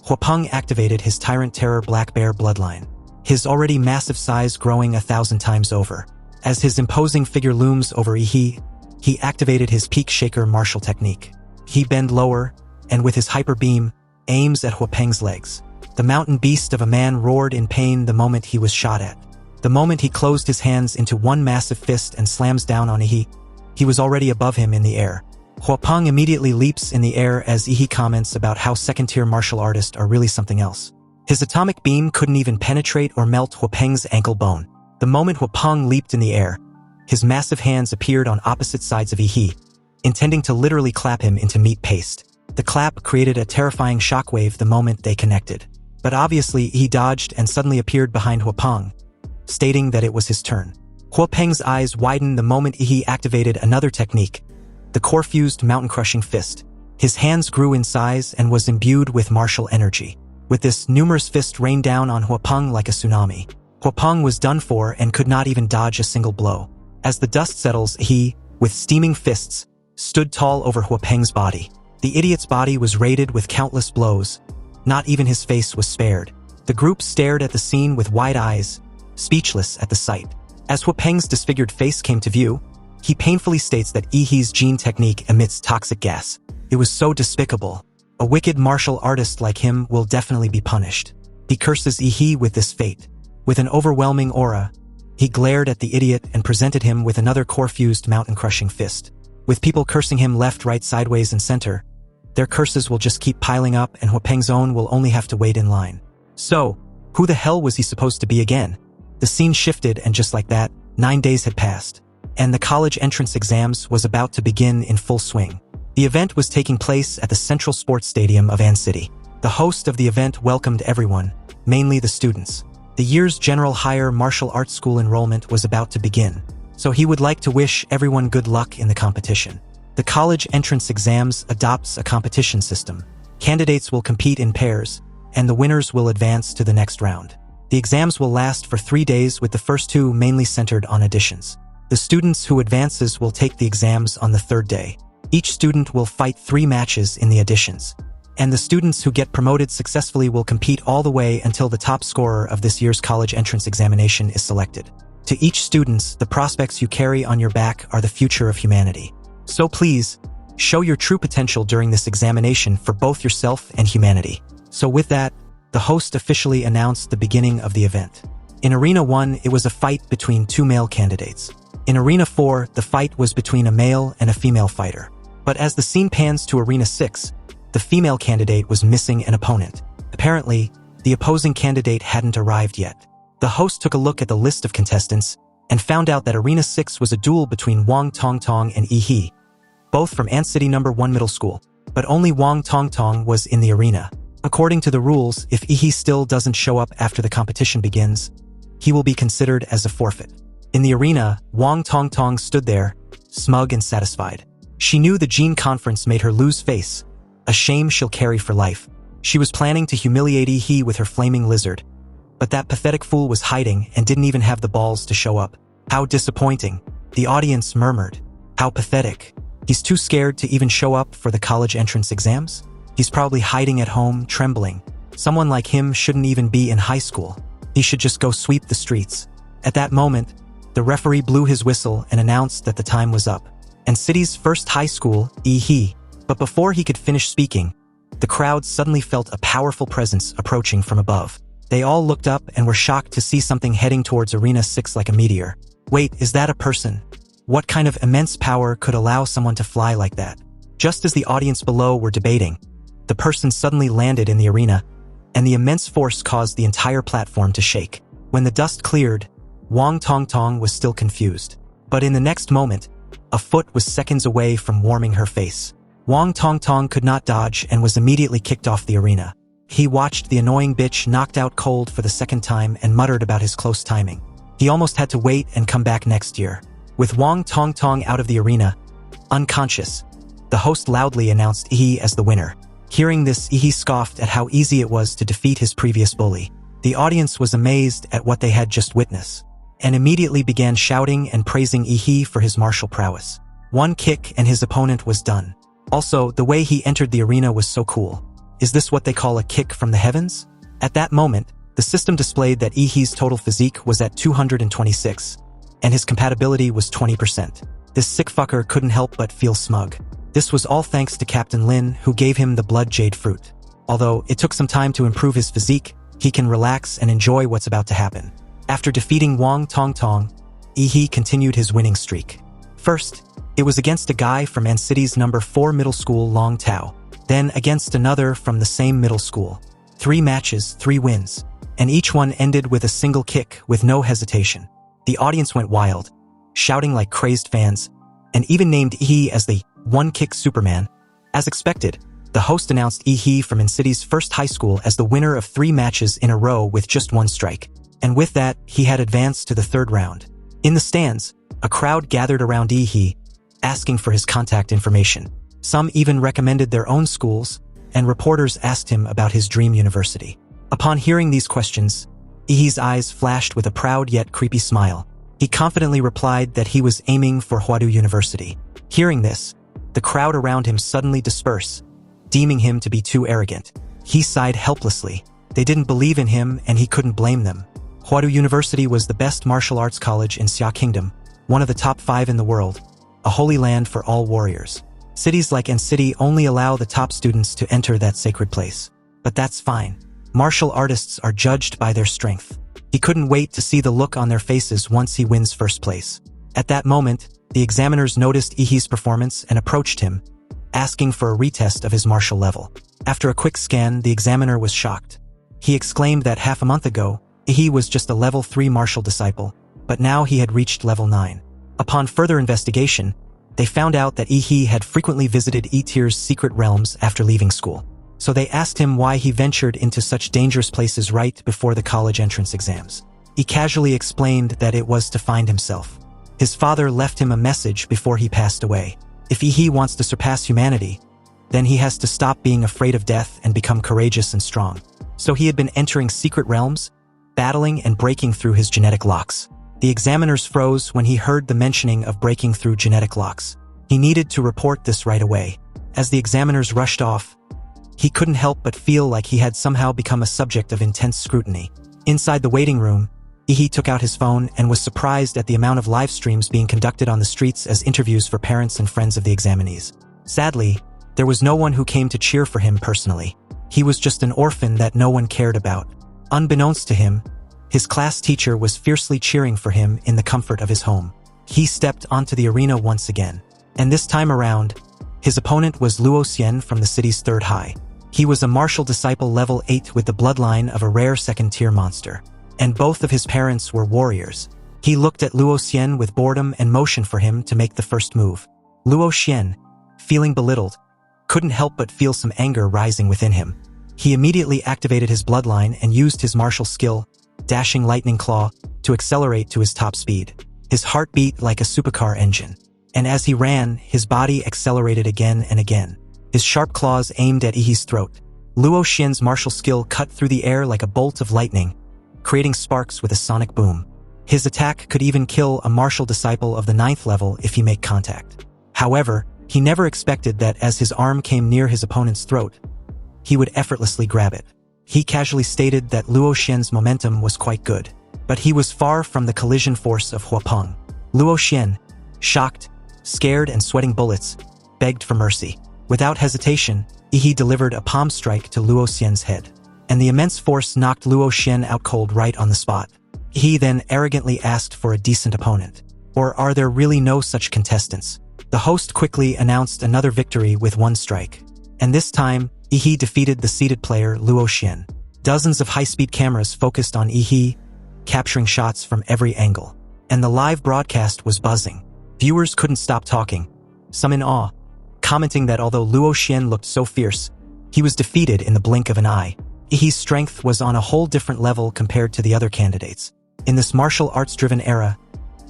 Huapeng activated his Tyrant Terror Black Bear bloodline, his already massive size growing 1,000 times over. As his imposing figure looms over Yi, he activated his Peak Shaker martial technique. He bend lower, and with his hyper beam, aims at Huapeng's legs. The mountain beast of a man roared in pain the moment he was shot at. The moment he closed his hands into one massive fist and slams down on Yi, he was already above him in the air. Huapeng immediately leaps in the air as Yi comments about how second-tier martial artists are really something else. His atomic beam couldn't even penetrate or melt Huapeng's ankle bone. The moment Huapeng leaped in the air, his massive hands appeared on opposite sides of Yi, intending to literally clap him into meat paste. The clap created a terrifying shockwave the moment they connected. But obviously, he dodged and suddenly appeared behind Huapeng, stating that it was his turn. Huapeng's eyes widened the moment Yi activated another technique, the core-fused mountain-crushing fist. His hands grew in size and was imbued with martial energy. With this, numerous fists rained down on Huapeng like a tsunami. Huapeng was done for and could not even dodge a single blow. As the dust settles, he, with steaming fists, stood tall over Huapeng's body. The idiot's body was raided with countless blows. Not even his face was spared. The group stared at the scene with wide eyes, speechless at the sight. As Huapeng's disfigured face came to view, he painfully states that Yi's gene technique emits toxic gas. It was so despicable. A wicked martial artist like him will definitely be punished. He curses Yi with this fate. With an overwhelming aura, he glared at the idiot and presented him with another core-fused mountain-crushing fist. With people cursing him left, right, sideways, and center, their curses will just keep piling up and Huapeng's own will only have to wait in line. So, who the hell was he supposed to be again? The scene shifted and just like that, 9 days had passed, and the college entrance exams was about to begin in full swing. The event was taking place at the Central Sports Stadium of An City. The host of the event welcomed everyone, mainly the students. The year's General Higher Martial Arts School enrollment was about to begin, so he would like to wish everyone good luck in the competition. The college entrance exams adopts a competition system. Candidates will compete in pairs, and the winners will advance to the next round. The exams will last for 3 days with the first 2 mainly centered on additions. The students who advances will take the exams on the 3rd day. Each student will fight 3 matches in the additions, and the students who get promoted successfully will compete all the way until the top scorer of this year's college entrance examination is selected. To each student, the prospects you carry on your back are the future of humanity. So please, show your true potential during this examination for both yourself and humanity. So with that, the host officially announced the beginning of the event. In Arena 1, it was a fight between two male candidates. In Arena 4, the fight was between a male and a female fighter. But as the scene pans to Arena 6, the female candidate was missing an opponent. Apparently, the opposing candidate hadn't arrived yet. The host took a look at the list of contestants and found out that Arena 6 was a duel between Wang Tongtong and Yi He, both from Ant City No. 1 Middle School. But only Wang Tongtong was in the arena. According to the rules, if Yi He still doesn't show up after the competition begins, he will be considered as a forfeit. In the arena, Wang Tongtong stood there, smug and satisfied. She knew the Gene Conference made her lose face, a shame she'll carry for life. She was planning to humiliate Yi He with her flaming lizard, but that pathetic fool was hiding and didn't even have the balls to show up. How disappointing, the audience murmured. How pathetic. He's too scared to even show up for the college entrance exams? He's probably hiding at home, trembling. Someone like him shouldn't even be in high school. He should just go sweep the streets. At that moment, the referee blew his whistle and announced that the time was up. And City's first high school, Yi He. But before he could finish speaking, the crowd suddenly felt a powerful presence approaching from above. They all looked up and were shocked to see something heading towards Arena 6 like a meteor. Wait, is that a person? What kind of immense power could allow someone to fly like that? Just as the audience below were debating, the person suddenly landed in the arena, and the immense force caused the entire platform to shake. When the dust cleared, Wang Tongtong was still confused. But in the next moment, a foot was seconds away from warming her face. Wang Tongtong could not dodge and was immediately kicked off the arena. He watched the annoying bitch knocked out cold for the second time and muttered about his close timing. He almost had to wait and come back next year. With Wang Tongtong out of the arena, unconscious, the host loudly announced Yi He as the winner. Hearing this, Yi He scoffed at how easy it was to defeat his previous bully. The audience was amazed at what they had just witnessed, and immediately began shouting and praising Yi He for his martial prowess. One kick and his opponent was done. Also, the way he entered the arena was so cool. Is this what they call a kick from the heavens? At that moment, the system displayed that Yi He's total physique was at 226, and his compatibility was 20%. This sick fucker couldn't help but feel smug. This was all thanks to Captain Lin, who gave him the blood jade fruit. Although it took some time to improve his physique, he can relax and enjoy what's about to happen. After defeating Wang Tongtong, Yi He continued his winning streak. First, it was against a guy from Ant City's No. 4 Middle School, Long Tao. Then against another from the same middle school. 3 matches, 3 wins. And each one ended with a single kick with no hesitation. The audience went wild, shouting like crazed fans, and even named Yi He as the one-kick Superman. As expected, the host announced Yi He from Ant City's first high school as the winner of 3 matches in a row with just 1 strike. And with that, he had advanced to the 3rd round. In the stands, a crowd gathered around Yi He, asking for his contact information. Some even recommended their own schools, and reporters asked him about his dream university. Upon hearing these questions, Yi He's eyes flashed with a proud yet creepy smile. He confidently replied that he was aiming for Huadu University. Hearing this, the crowd around him suddenly dispersed, deeming him to be too arrogant. He sighed helplessly. They didn't believe in him, and he couldn't blame them. Huadu University was the best martial arts college in Xia Kingdom, one of the top 5 in the world, a holy land for all warriors. Cities like Ant City only allow the top students to enter that sacred place. But that's fine. Martial artists are judged by their strength. He couldn't wait to see the look on their faces once he wins first place. At that moment, the examiners noticed Yi He's performance and approached him, asking for a retest of his martial level. After a quick scan, the examiner was shocked. He exclaimed that half a month ago, Yi He was just a level 3 martial disciple, but now he had reached level 9. Upon further investigation, they found out that Yi He had frequently visited E-Tier's secret realms after leaving school. So they asked him why he ventured into such dangerous places right before the college entrance exams. He casually explained that it was to find himself. His father left him a message before he passed away. If Yi He wants to surpass humanity, then he has to stop being afraid of death and become courageous and strong. So he had been entering secret realms, battling and breaking through his genetic locks. The examiners froze when he heard the mentioning of breaking through genetic locks. He needed to report this right away. As the examiners rushed off, he couldn't help but feel like he had somehow become a subject of intense scrutiny. Inside the waiting room, Ihi took out his phone and was surprised at the amount of live streams being conducted on the streets as interviews for parents and friends of the examinees. Sadly, there was no one who came to cheer for him personally. He was just an orphan that no one cared about. Unbeknownst to him, his class teacher was fiercely cheering for him in the comfort of his home. He stepped onto the arena once again, and this time around, his opponent was Luo Xian from the city's third high. He was a martial disciple level 8 with the bloodline of a rare second-tier monster, and both of his parents were warriors. He looked at Luo Xian with boredom and motioned for him to make the first move. Luo Xian, feeling belittled, couldn't help but feel some anger rising within him. He immediately activated his bloodline and used his martial skill, Dashing Lightning Claw, to accelerate to his top speed. His heart beat like a supercar engine, and as he ran, his body accelerated again and again. His sharp claws aimed at Ihi's throat. Luo Xian's martial skill cut through the air like a bolt of lightning, creating sparks with a sonic boom. His attack could even kill a martial disciple of the 9th level if he made contact. However, he never expected that as his arm came near his opponent's throat, he would effortlessly grab it. He casually stated that Luo Xian's momentum was quite good, but he was far from the collision force of Huapeng. Luo Xian, shocked, scared and sweating bullets, begged for mercy. Without hesitation, Ihi delivered a palm strike to Luo Xian's head, and the immense force knocked Luo Xian out cold right on the spot. He then arrogantly asked for a decent opponent. Or are there really no such contestants? The host quickly announced another victory with one strike, and this time, Ihi defeated the seated player Luo Xian. Dozens of high-speed cameras focused on Ihi, capturing shots from every angle, and the live broadcast was buzzing. Viewers couldn't stop talking, some in awe, commenting that although Luo Xian looked so fierce, he was defeated in the blink of an eye. Ihi's strength was on a whole different level compared to the other candidates. In this martial arts-driven era,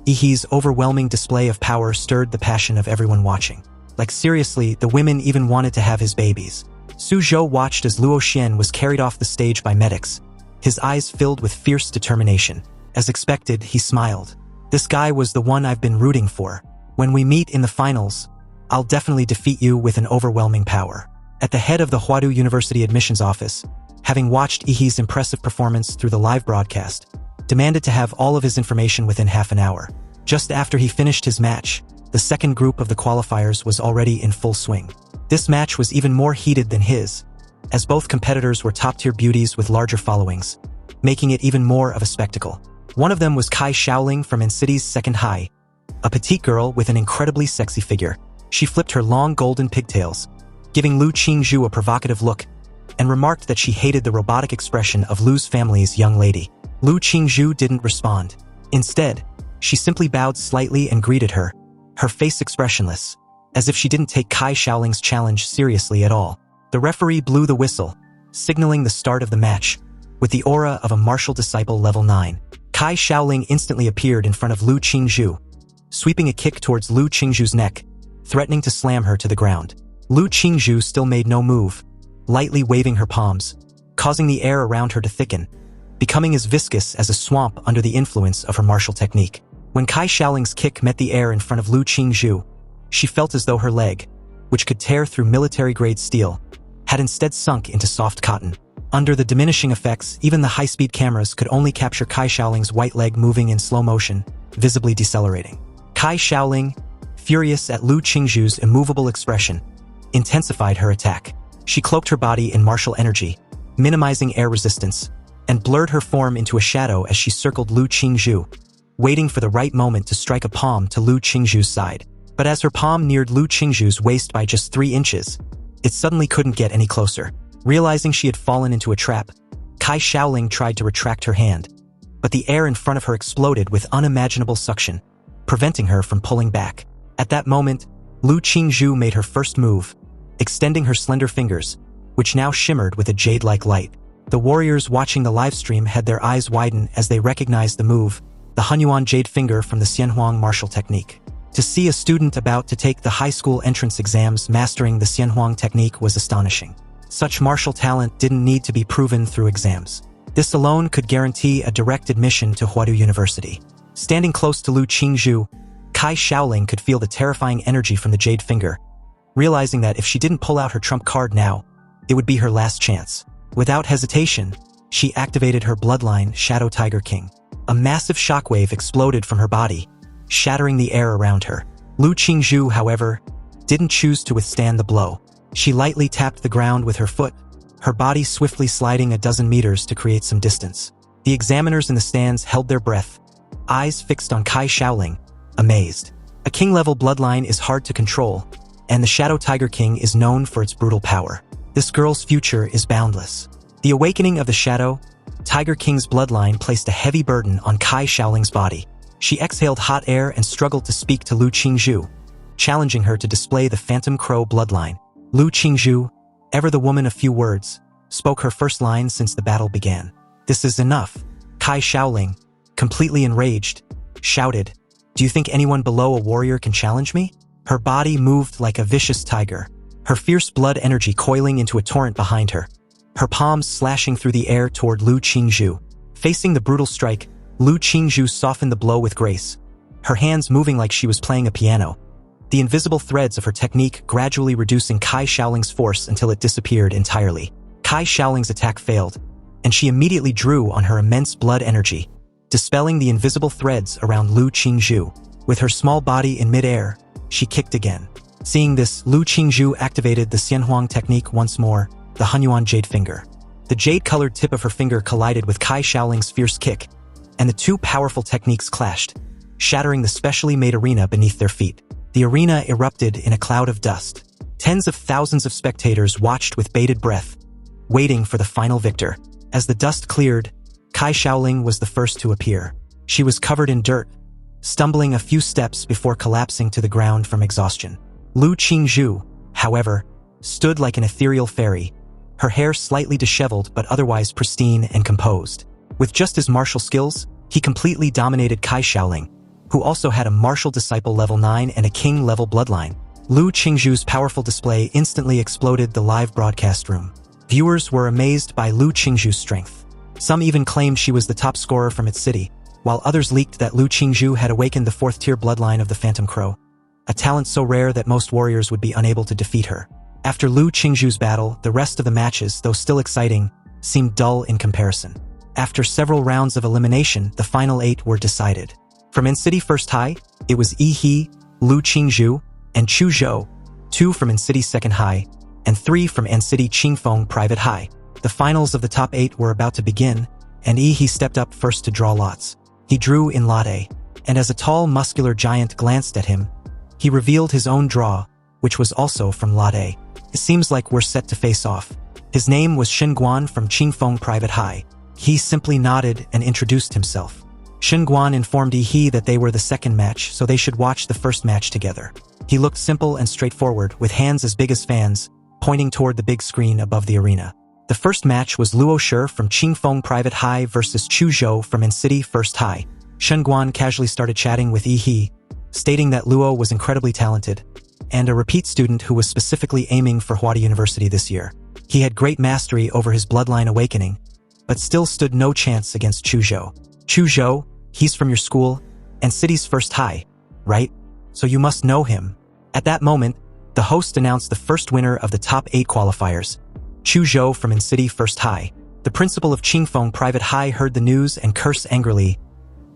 Ihi's overwhelming display of power stirred the passion of everyone watching. Like seriously, the women even wanted to have his babies. Su Zhou watched as Luo Xian was carried off the stage by medics, his eyes filled with fierce determination. As expected, he smiled. This guy was the one I've been rooting for. When we meet in the finals, I'll definitely defeat you with an overwhelming power. At the head of the Huadu University admissions office, having watched Ihi's impressive performance through the live broadcast, demanded to have all of his information within half an hour. Just after he finished his match, the second group of the qualifiers was already in full swing. This match was even more heated than his, as both competitors were top-tier beauties with larger followings, making it even more of a spectacle. One of them was Kai Shaoling from N-City's second high, a petite girl with an incredibly sexy figure. She flipped her long golden pigtails, giving Lu Qingzhu a provocative look, and remarked that she hated the robotic expression of Lu's family's young lady. Lu Qingzhu didn't respond. Instead, she simply bowed slightly and greeted her, her face expressionless, as if she didn't take Kai Shaoling's challenge seriously at all. The referee blew the whistle, signaling the start of the match. With the aura of a martial disciple level 9, Kai Shaoling instantly appeared in front of Lu Qingzhu, sweeping a kick towards Lu Qingzhu's neck, threatening to slam her to the ground. Lu Qingzhu still made no move, lightly waving her palms, causing the air around her to thicken, becoming as viscous as a swamp under the influence of her martial technique. When Kai Shaoling's kick met the air in front of Lu Qingzhu, she felt as though her leg, which could tear through military-grade steel, had instead sunk into soft cotton. Under the diminishing effects, even the high-speed cameras could only capture Kai Shaoling's white leg moving in slow motion, visibly decelerating. Kai Shaoling, furious at Lu Qingzhu's immovable expression, intensified her attack. She cloaked her body in martial energy, minimizing air resistance, and blurred her form into a shadow as she circled Lu Qingzhu, waiting for the right moment to strike a palm to Lu Qingzhu's side. But as her palm neared Lu Qingzhu's waist by just 3 inches, it suddenly couldn't get any closer. Realizing she had fallen into a trap, Kai Shaoling tried to retract her hand, but the air in front of her exploded with unimaginable suction, preventing her from pulling back. At that moment, Lu Qingzhu made her first move, extending her slender fingers, which now shimmered with a jade-like light. The warriors watching the livestream had their eyes widen as they recognized the move, the Hunyuan jade finger from the Xianhuang martial technique. To see a student about to take the high school entrance exams mastering the Xianhuang technique was astonishing. Such martial talent didn't need to be proven through exams. This alone could guarantee a direct admission to Huadu University. Standing close to Lu Qingzhu, Kai Shaoling could feel the terrifying energy from the jade finger, realizing that if she didn't pull out her trump card now, it would be her last chance. Without hesitation, she activated her bloodline, Shadow Tiger King. A massive shockwave exploded from her body, shattering the air around her. Lu Qingzhu, however, didn't choose to withstand the blow. She lightly tapped the ground with her foot, her body swiftly sliding a dozen meters to create some distance. The examiners in the stands held their breath, eyes fixed on Kai Shaoling, amazed. A king-level bloodline is hard to control, and the Shadow Tiger King is known for its brutal power. This girl's future is boundless. The awakening of the Shadow Tiger King's bloodline placed a heavy burden on Kai Shaoling's body. She exhaled hot air and struggled to speak to Lu Qingzhu, challenging her to display the Phantom Crow bloodline. Lu Qingzhu, ever the woman of few words, spoke her first line since the battle began. "This is enough." Kai Shaoling, completely enraged, shouted, "Do you think anyone below a warrior can challenge me?" Her body moved like a vicious tiger, her fierce blood energy coiling into a torrent behind her, her palms slashing through the air toward Lu Qingzhu. Facing the brutal strike, Lu Qingzhu softened the blow with grace, her hands moving like she was playing a piano, the invisible threads of her technique gradually reducing Kai Shaoling's force until it disappeared entirely. Kai Shaoling's attack failed, and she immediately drew on her immense blood energy, dispelling the invisible threads around Lu Qingzhu. With her small body in midair, she kicked again. Seeing this, Lu Qingzhu activated the Xianhuang technique once more, the Hunyuan Jade Finger. The jade-colored tip of her finger collided with Kai Shaoling's fierce kick, and the two powerful techniques clashed, shattering the specially made arena beneath their feet. The arena erupted in a cloud of dust. Tens of thousands of spectators watched with bated breath, waiting for the final victor. As the dust cleared, Kai Shaoling was the first to appear. She was covered in dirt, stumbling a few steps before collapsing to the ground from exhaustion. Lu Qingzhu, however, stood like an ethereal fairy, her hair slightly disheveled but otherwise pristine and composed. With just his martial skills, he completely dominated Kai Shaoling, who also had a martial disciple level 9 and a king level bloodline. Lu Qingzhu's powerful display instantly exploded the live broadcast room. Viewers were amazed by Lu Qingzhu's strength. Some even claimed she was the top scorer from its city, while others leaked that Lu Qingzhu had awakened the 4th-tier bloodline of the Phantom Crow, a talent so rare that most warriors would be unable to defeat her. After Lu Qingzhu's battle, the rest of the matches, though still exciting, seemed dull in comparison. After several rounds of elimination, the final 8 were decided. From N-City First High, it was Yi He, Lu Qingzhu, and Chu Zhou, 2 from N-City Second High, and 3 from N-City Qingfeng Private High. The finals of the top 8 were about to begin, and Yi He stepped up first to draw lots. He drew in Lot A, and as a tall, muscular giant glanced at him, he revealed his own draw, which was also from Lot A. "It seems like we're set to face off." His name was Shen Guan from Qingfeng Private High. He simply nodded and introduced himself. Shen Guan informed Yi He that they were the second match, so they should watch the first match together. He looked simple and straightforward, with hands as big as fans, pointing toward the big screen above the arena. The first match was Luo Shi from Qingfeng Private High versus Chu Zhou from N-City First High. Shen Guan casually started chatting with Yi He, stating that Luo was incredibly talented, and a repeat student who was specifically aiming for Huadi University this year. He had great mastery over his bloodline awakening, but still stood no chance against Chu Zhou. "Chu Zhou, he's from your school, and city's First High, right? So you must know him." At that moment, the host announced the first winner of the top 8 qualifiers, Chu Zhou from N-City First High. The principal of Qingfeng Private High heard the news and cursed angrily,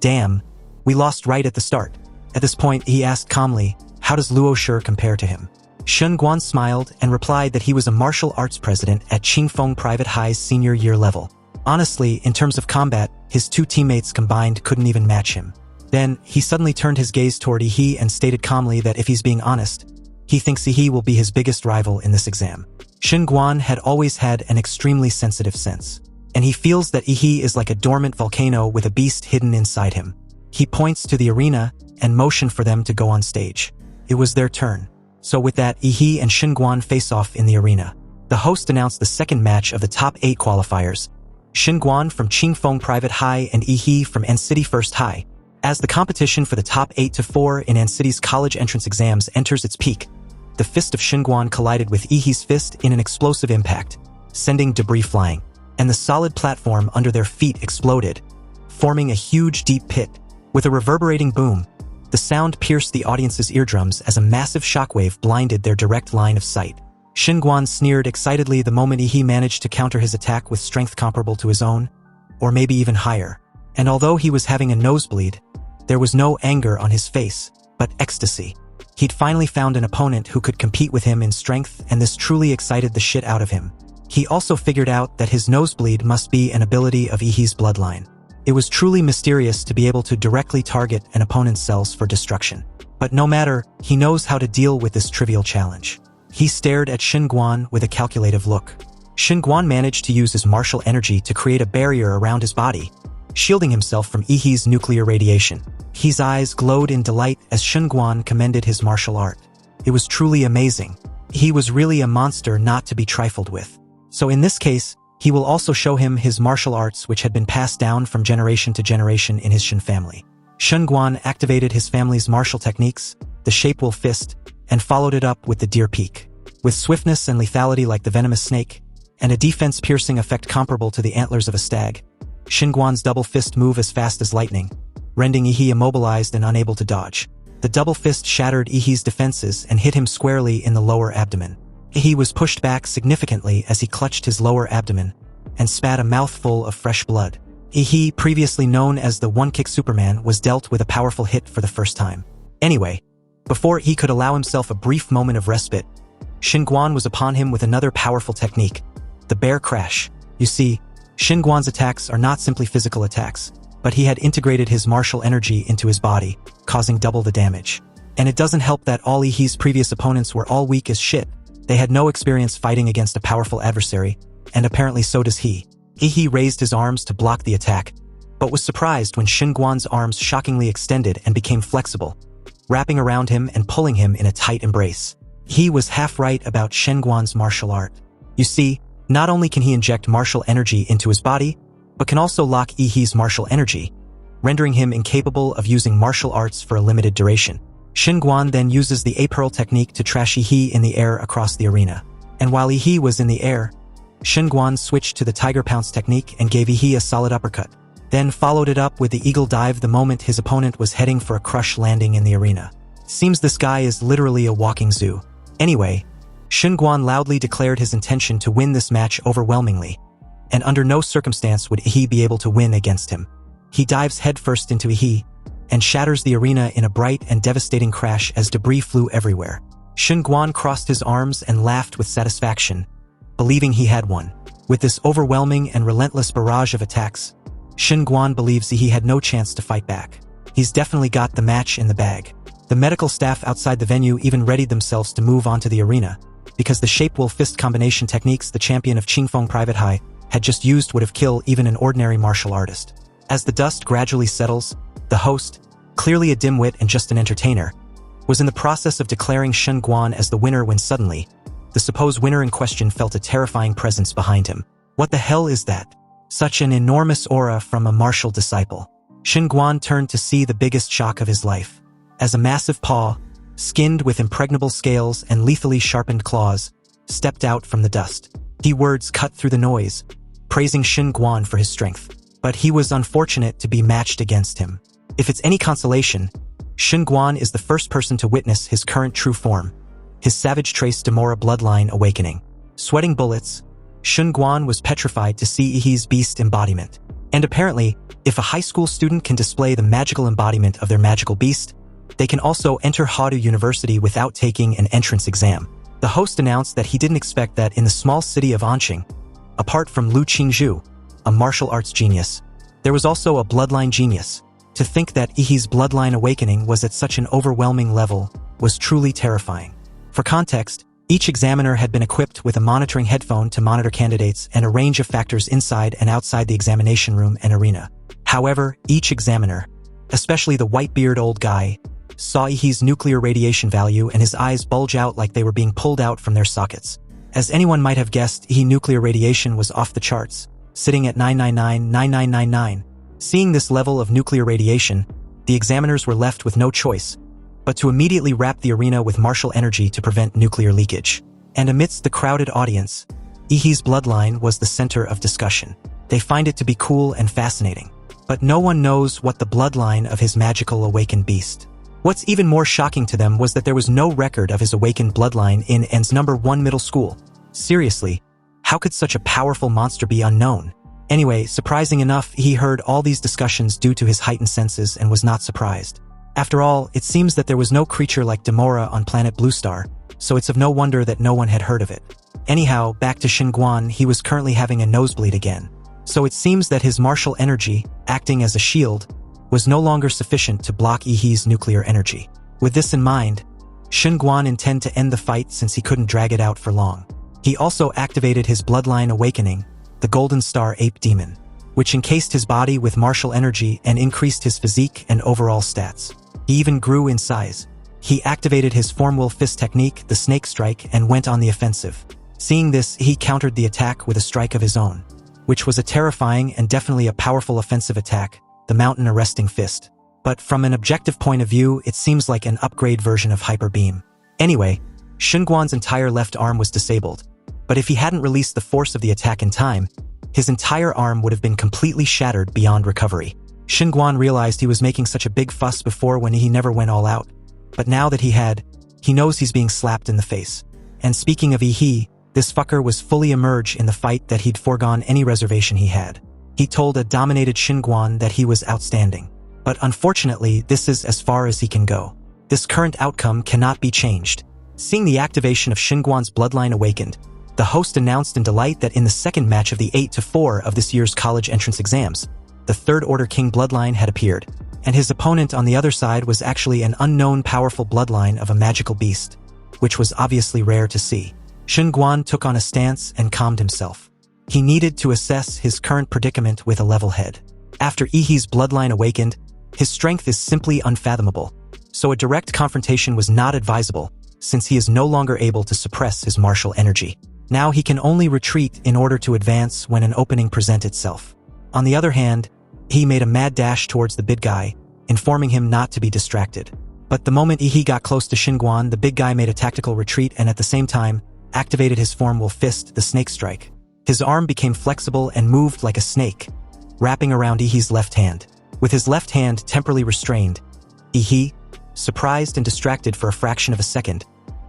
"Damn, we lost right at the start." At this point, he asked calmly, "How does Luo Shi compare to him?" Shen Guan smiled and replied that he was a martial arts president at Qingfeng Private High's senior year level. Honestly, in terms of combat, his 2 teammates combined couldn't even match him. Then, he suddenly turned his gaze toward Yi He and stated calmly that if he's being honest, he thinks Yi He will be his biggest rival in this exam. Shen Guan had always had an extremely sensitive sense, and he feels that Yi He is like a dormant volcano with a beast hidden inside him. He points to the arena and motioned for them to go on stage. It was their turn. So with that, Yi He and Shen Guan face off in the arena. The host announced the second match of the top 8 qualifiers, Shen Guan from Qingfeng Private High and Yi He from N-City First High. As the competition for the top 8 to 4 in N-City's college entrance exams enters its peak, the fist of Shen Guan collided with Yi He's fist in an explosive impact, sending debris flying, and the solid platform under their feet exploded, forming a huge deep pit. With a reverberating boom, the sound pierced the audience's eardrums as a massive shockwave blinded their direct line of sight. Guan sneered excitedly the moment he managed to counter his attack with strength comparable to his own, or maybe even higher. And although he was having a nosebleed, there was no anger on his face, but ecstasy. He'd finally found an opponent who could compete with him in strength, and this truly excited the shit out of him. He also figured out that his nosebleed must be an ability of Ihi's bloodline. It was truly mysterious to be able to directly target an opponent's cells for destruction. But no matter, he knows how to deal with this trivial challenge. He stared at Guan with a calculative look. Guan managed to use his martial energy to create a barrier around his body, shielding himself from Ihi's nuclear radiation. His eyes glowed in delight as Guan commended his martial art. It was truly amazing. He was really a monster not to be trifled with. So in this case, he will also show him his martial arts which had been passed down from generation to generation in his Shin family. Guan activated his family's martial techniques, the Shape Wolf Fist, and followed it up with the Deer Peak. With swiftness and lethality like the venomous snake, and a defense-piercing effect comparable to the antlers of a stag, Guan's double fist moved as fast as lightning, rendering Ihi immobilized and unable to dodge. The double fist shattered Ihi's defenses and hit him squarely in the lower abdomen. Ihi was pushed back significantly as he clutched his lower abdomen and spat a mouthful of fresh blood. Ihi, previously known as the One-Kick Superman, was dealt with a powerful hit for the first time. Anyway, before he could allow himself a brief moment of respite, Guan was upon him with another powerful technique, the Bear Crash. You see, Guan's attacks are not simply physical attacks, but he had integrated his martial energy into his body, causing double the damage. And it doesn't help that all Ihi's previous opponents were all weak as shit. They had no experience fighting against a powerful adversary, and apparently so does he. Ihi raised his arms to block the attack, but was surprised when Guan's arms shockingly extended and became flexible, wrapping around him and pulling him in a tight embrace. He was half right about Guan's martial art. You see, not only can he inject martial energy into his body, but can also lock Ihi's martial energy, rendering him incapable of using martial arts for a limited duration. Guan then uses the A-Pearl technique to trash Ihi in the air across the arena. And while Ihi was in the air, Guan switched to the Tiger Pounce technique and gave Ihi a solid uppercut, then followed it up with the Eagle Dive the moment his opponent was heading for a crush landing in the arena. Seems this guy is literally a walking zoo. Anyway, Guan loudly declared his intention to win this match overwhelmingly, and under no circumstance would Ihi be able to win against him. He dives headfirst into Ihi, and shatters the arena in a bright and devastating crash as debris flew everywhere. Guan crossed his arms and laughed with satisfaction, believing he had won. With this overwhelming and relentless barrage of attacks, Guan believes he had no chance to fight back. He's definitely got the match in the bag. The medical staff outside the venue even readied themselves to move onto the arena, because the Shape Wolf Fist combination techniques the champion of Qingfeng Private High had just used would have killed even an ordinary martial artist. As the dust gradually settles, the host, clearly a dimwit and just an entertainer, was in the process of declaring Guan as the winner when suddenly, the supposed winner in question felt a terrifying presence behind him. What the hell is that? Such an enormous aura from a martial disciple. Guan turned to see the biggest shock of his life, as a massive paw, skinned with impregnable scales and lethally sharpened claws, stepped out from the dust. The words cut through the noise, praising Guan for his strength. But he was unfortunate to be matched against him. If it's any consolation, Guan is the first person to witness his current true form, his savage trace Demora bloodline awakening. Sweating bullets, Guan was petrified to see Ihi's beast embodiment. And apparently, if a high school student can display the magical embodiment of their magical beast, they can also enter Hadu University without taking an entrance exam. The host announced that he didn't expect that in the small city of Anqing, apart from Lu Qingzhu, a martial arts genius, there was also a bloodline genius. To think that Ihi's bloodline awakening was at such an overwhelming level was truly terrifying. For context, each examiner had been equipped with a monitoring headphone to monitor candidates and a range of factors inside and outside the examination room and arena. However, each examiner, especially the white-beard old guy, saw Ihi's nuclear radiation value and his eyes bulge out like they were being pulled out from their sockets. As anyone might have guessed, Ihi nuclear radiation was off the charts, sitting at 9999999. Seeing this level of nuclear radiation, the examiners were left with no choice but to immediately wrap the arena with martial energy to prevent nuclear leakage. And amidst the crowded audience, Ihi's bloodline was the center of discussion. They find it to be cool and fascinating, but no one knows what the bloodline of his magical awakened beast. What's even more shocking to them was that there was no record of his awakened bloodline in N's #1 middle school. Seriously, how could such a powerful monster be unknown? Anyway, surprising enough, he heard all these discussions due to his heightened senses and was not surprised. After all, it seems that there was no creature like Demora on planet Bluestar, so it's of no wonder that no one had heard of it. Anyhow, back to Xinguan, he was currently having a nosebleed again. So it seems that his martial energy, acting as a shield, was no longer sufficient to block Yihee's nuclear energy. With this in mind, Xinguan intended to end the fight since he couldn't drag it out for long. He also activated his bloodline awakening, the Golden Star Ape Demon, which encased his body with martial energy and increased his physique and overall stats. He even grew in size. He activated his Formwill Fist technique, the Snake Strike, and went on the offensive. Seeing this, he countered the attack with a strike of his own, which was a terrifying and definitely a powerful offensive attack, the Mountain Arresting Fist. But from an objective point of view, it seems like an upgrade version of Hyper Beam. Anyway, Xinguan's entire left arm was disabled, but if he hadn't released the force of the attack in time, his entire arm would have been completely shattered beyond recovery. Xinguan realized he was making such a big fuss before when he never went all out, but now that he knows he's being slapped in the face. And speaking of Yihee, this fucker was fully immersed in the fight that he'd foregone any reservation he had. He told a dominated Xinguan that he was outstanding. But unfortunately, this is as far as he can go. This current outcome cannot be changed. Seeing the activation of Xinguan's bloodline awakened, the host announced in delight that in the second match of the 8-4 of this year's college entrance exams, the Third Order King bloodline had appeared, and his opponent on the other side was actually an unknown powerful bloodline of a magical beast, which was obviously rare to see. Xinguan took on a stance and calmed himself. He needed to assess his current predicament with a level head. After Yihee's bloodline awakened, his strength is simply unfathomable, so a direct confrontation was not advisable, since he is no longer able to suppress his martial energy. Now he can only retreat in order to advance when an opening presents itself. On the other hand, he made a mad dash towards the big guy, informing him not to be distracted. But the moment Yihee got close to Xinguan, the big guy made a tactical retreat and at the same time, activated his Formwill Fist, the Snake Strike. His arm became flexible and moved like a snake, wrapping around Yihee's left hand. With his left hand temporarily restrained, Yihee, surprised and distracted for a fraction of a second,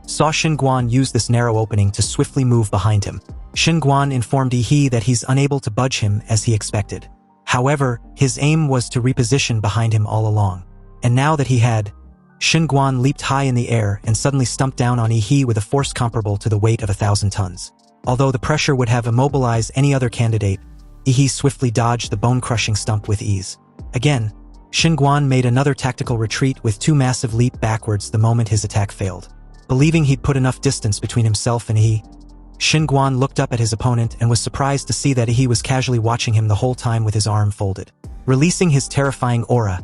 saw Xinguan use this narrow opening to swiftly move behind him. Xinguan informed Yihee that he's unable to budge him as he expected. However, his aim was to reposition behind him all along. And now that he had, Xinguan leaped high in the air and suddenly stumped down on Yihee with a force comparable to the weight of 1,000 tons. Although the pressure would have immobilized any other candidate, Yihee swiftly dodged the bone-crushing stump with ease. Again, Xinguan made another tactical retreat with two massive leaps backwards the moment his attack failed. Believing he'd put enough distance between himself and Yihee, Xinguan looked up at his opponent and was surprised to see that Yihee was casually watching him the whole time with his arm folded. Releasing his terrifying aura,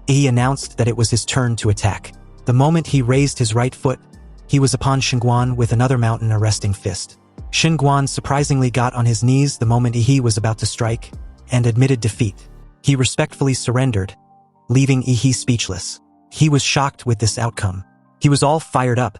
Yihee announced that it was his turn to attack. The moment he raised his right foot, he was upon Xinguan with another Mountain Arresting Fist. Xinguan surprisingly got on his knees the moment Yihee was about to strike, and admitted defeat. He respectfully surrendered, leaving Yihee speechless. He was shocked with this outcome. He was all fired up,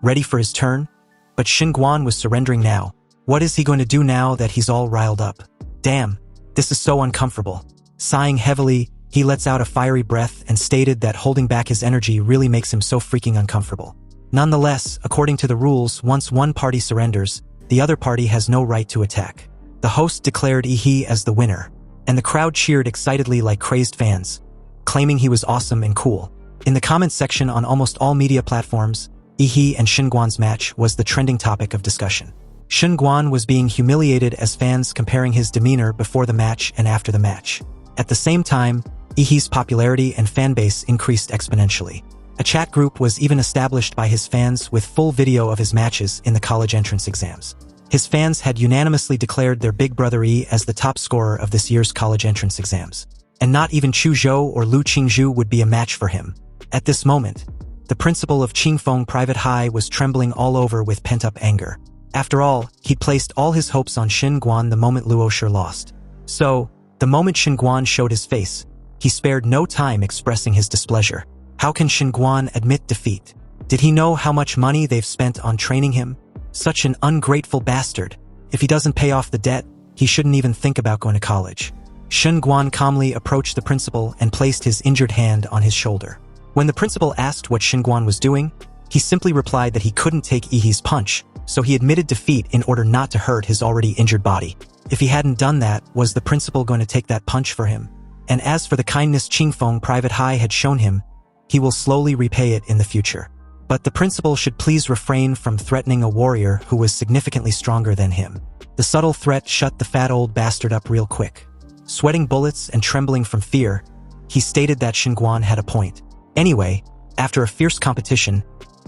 ready for his turn, but Xinguan was surrendering now. What is he going to do now that he's all riled up? Damn, this is so uncomfortable. Sighing heavily, he lets out a fiery breath and stated that holding back his energy really makes him so freaking uncomfortable. Nonetheless, according to the rules, once one party surrenders, the other party has no right to attack. The host declared Yihee as the winner, and the crowd cheered excitedly like crazed fans, claiming he was awesome and cool. In the comments section on almost all media platforms, Yihee and Xinguan's match was the trending topic of discussion. Xinguan was being humiliated as fans comparing his demeanor before the match and after the match. At the same time, Yihee's popularity and fanbase increased exponentially. A chat group was even established by his fans with full video of his matches in the college entrance exams. His fans had unanimously declared their big brother Yi as the top scorer of this year's college entrance exams. And not even Chu Zhou or Lu Qingzhu would be a match for him. At this moment, the principal of Qingfeng Private High was trembling all over with pent-up anger. After all, he'd placed all his hopes on Xinguan the moment Luo Shi lost. So, the moment Xinguan showed his face, he spared no time expressing his displeasure. How can Xinguan admit defeat? Did he know how much money they've spent on training him? Such an ungrateful bastard. If he doesn't pay off the debt, he shouldn't even think about going to college. Xinguan calmly approached the principal and placed his injured hand on his shoulder. When the principal asked what Xinguan was doing, he simply replied that he couldn't take Yihee's punch, so he admitted defeat in order not to hurt his already injured body. If he hadn't done that, was the principal going to take that punch for him? And as for the kindness Qingfeng Private High had shown him, he will slowly repay it in the future. But the principal should please refrain from threatening a warrior who was significantly stronger than him. The subtle threat shut the fat old bastard up real quick. Sweating bullets and trembling from fear, he stated that Xinguan had a point. Anyway, after a fierce competition,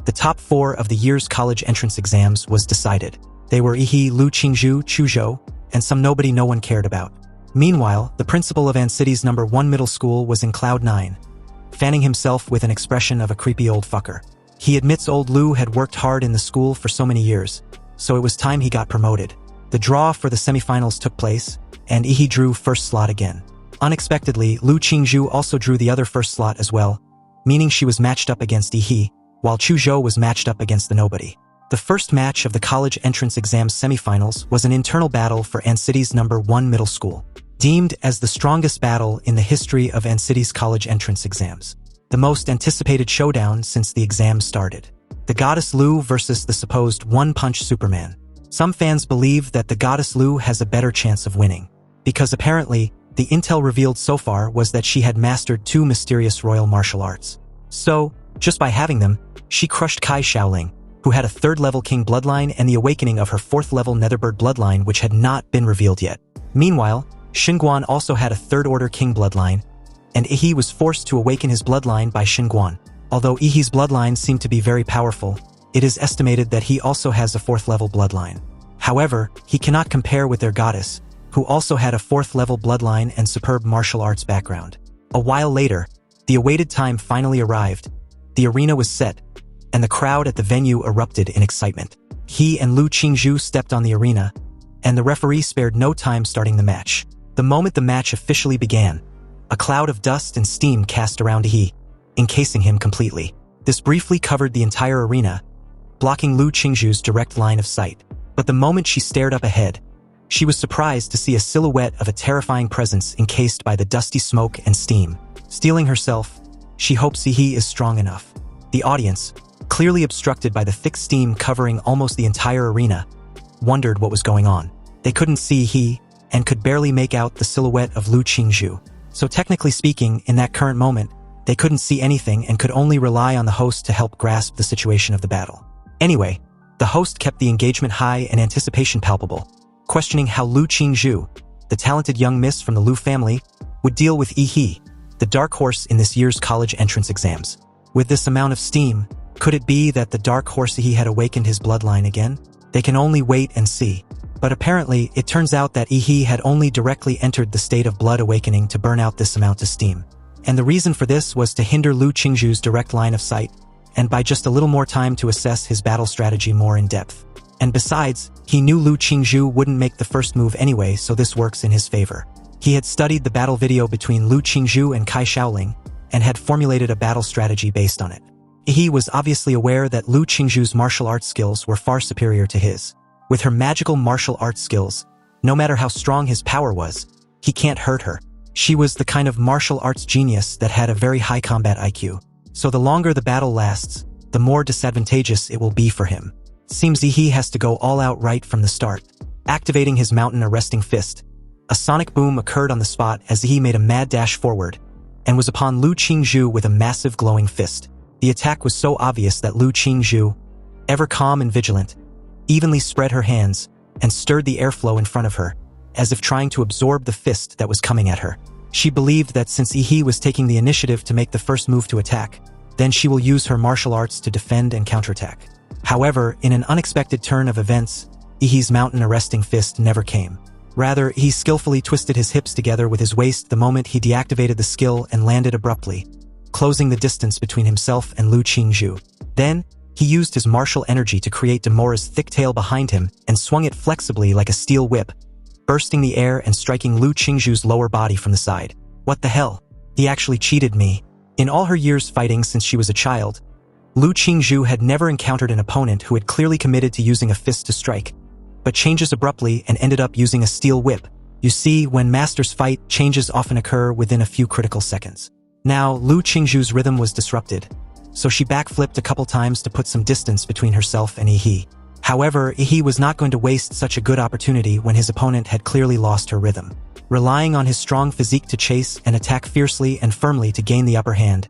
the top 4 of the year's college entrance exams was decided. They were Yihee, Lu Qingzhu, Chuzhou, and some nobody no one cared about. Meanwhile, the principal of An City's number 1 middle school was in Cloud 9, fanning himself with an expression of a creepy old fucker. He admits old Lu had worked hard in the school for so many years, so it was time he got promoted. The draw for the semifinals took place, and Yihee drew first slot again. Unexpectedly, Lu Qingzhu also drew the other first slot as well, meaning she was matched up against Yihee, while Chuzhou was matched up against the nobody. The first match of the college entrance exams semifinals was an internal battle for An City's number 1 middle school, deemed as the strongest battle in the history of An City's college entrance exams. The most anticipated showdown since the exams started. The goddess Lu versus the supposed one-punch Superman. Some fans believe that the goddess Lu has a better chance of winning, because apparently, the intel revealed so far was that she had mastered 2 mysterious royal martial arts. So, just by having them, she crushed Kai Shaoling, who had a 3rd-level king bloodline and the awakening of her 4th-level Netherbird bloodline which had not been revealed yet. Meanwhile, Xinguan also had a 3rd-order king bloodline, and Yihee was forced to awaken his bloodline by Xinguan. Although Yihee's bloodline seemed to be very powerful, it is estimated that he also has a 4th-level bloodline. However, he cannot compare with their goddess, who also had a 4th-level bloodline and superb martial arts background. A while later, the awaited time finally arrived. The arena was set, and the crowd at the venue erupted in excitement. He and Lu Qingzhu stepped on the arena, and the referee spared no time starting the match. The moment the match officially began, a cloud of dust and steam cast around Yihee, encasing him completely. This briefly covered the entire arena, blocking Lu Qingzhu's direct line of sight. But the moment she stared up ahead, she was surprised to see a silhouette of a terrifying presence encased by the dusty smoke and steam. Steeling herself, she hopes Yihee is strong enough. The audience, clearly obstructed by the thick steam covering almost the entire arena, wondered what was going on. They couldn't see Yihee, and could barely make out the silhouette of Lu Qingzhu. So technically speaking, in that current moment, they couldn't see anything and could only rely on the host to help grasp the situation of the battle. Anyway, the host kept the engagement high and anticipation palpable, questioning how Lu Qingzhu, the talented young miss from the Lu family, would deal with Yihee, the dark horse in this year's college entrance exams. With this amount of steam, could it be that the dark horse Yihee had awakened his bloodline again? They can only wait and see. But apparently, it turns out that Yihee had only directly entered the state of blood awakening to burn out this amount of steam. And the reason for this was to hinder Lu Qingzhu's direct line of sight, and by just a little more time to assess his battle strategy more in depth. And besides, he knew Lu Qingzhu wouldn't make the first move anyway, so this works in his favor. He had studied the battle video between Lu Qingzhu and Kai Shaoling, and had formulated a battle strategy based on it. He was obviously aware that Lu Qingzhu's martial arts skills were far superior to his. With her magical martial arts skills, no matter how strong his power was, he can't hurt her. She was the kind of martial arts genius that had a very high combat IQ. So the longer the battle lasts, the more disadvantageous it will be for him. Seems Yihee has to go all out right from the start. Activating his mountain-arresting fist, a sonic boom occurred on the spot as Yihee made a mad dash forward, and was upon Lu Qingzhu with a massive glowing fist. The attack was so obvious that Lu Qingzhu, ever calm and vigilant, evenly spread her hands and stirred the airflow in front of her, as if trying to absorb the fist that was coming at her. She believed that since Yihee was taking the initiative to make the first move to attack, then she will use her martial arts to defend and counterattack. However, in an unexpected turn of events, Yihee's mountain-arresting fist never came. Rather, he skillfully twisted his hips together with his waist the moment he deactivated the skill and landed abruptly, closing the distance between himself and Lu Qingzhu. Then, he used his martial energy to create Demora's thick tail behind him and swung it flexibly like a steel whip, bursting the air and striking Lu Qingzhu's lower body from the side. What the hell? He actually cheated me. In all her years fighting since she was a child, Lu Qingzhu had never encountered an opponent who had clearly committed to using a fist to strike, but changes abruptly and ended up using a steel whip. You see, when masters fight, changes often occur within a few critical seconds. Now, Lu Qingzhu's rhythm was disrupted, so she backflipped a couple times to put some distance between herself and Yi. However, Yi was not going to waste such a good opportunity when his opponent had clearly lost her rhythm. Relying on his strong physique to chase and attack fiercely and firmly to gain the upper hand,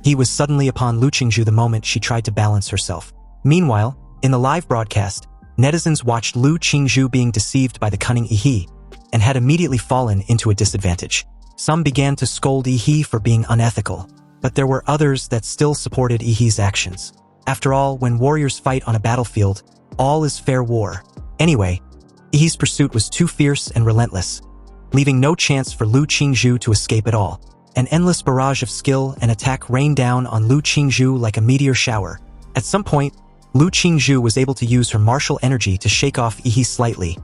he was suddenly upon Lu Qingzhu the moment she tried to balance herself. Meanwhile, in the live broadcast, netizens watched Lu Qingzhu being deceived by the cunning Yi and had immediately fallen into a disadvantage. Some began to scold Yi for being unethical, but there were others that still supported Yi's actions. After all, when warriors fight on a battlefield, all is fair war. Anyway, Yi's pursuit was too fierce and relentless, leaving no chance for Lu Qingzhu to escape at all. An endless barrage of skill and attack rained down on Lu Qingzhu like a meteor shower. At some point, Lu Qingzhu was able to use her martial energy to shake off Yi slightly,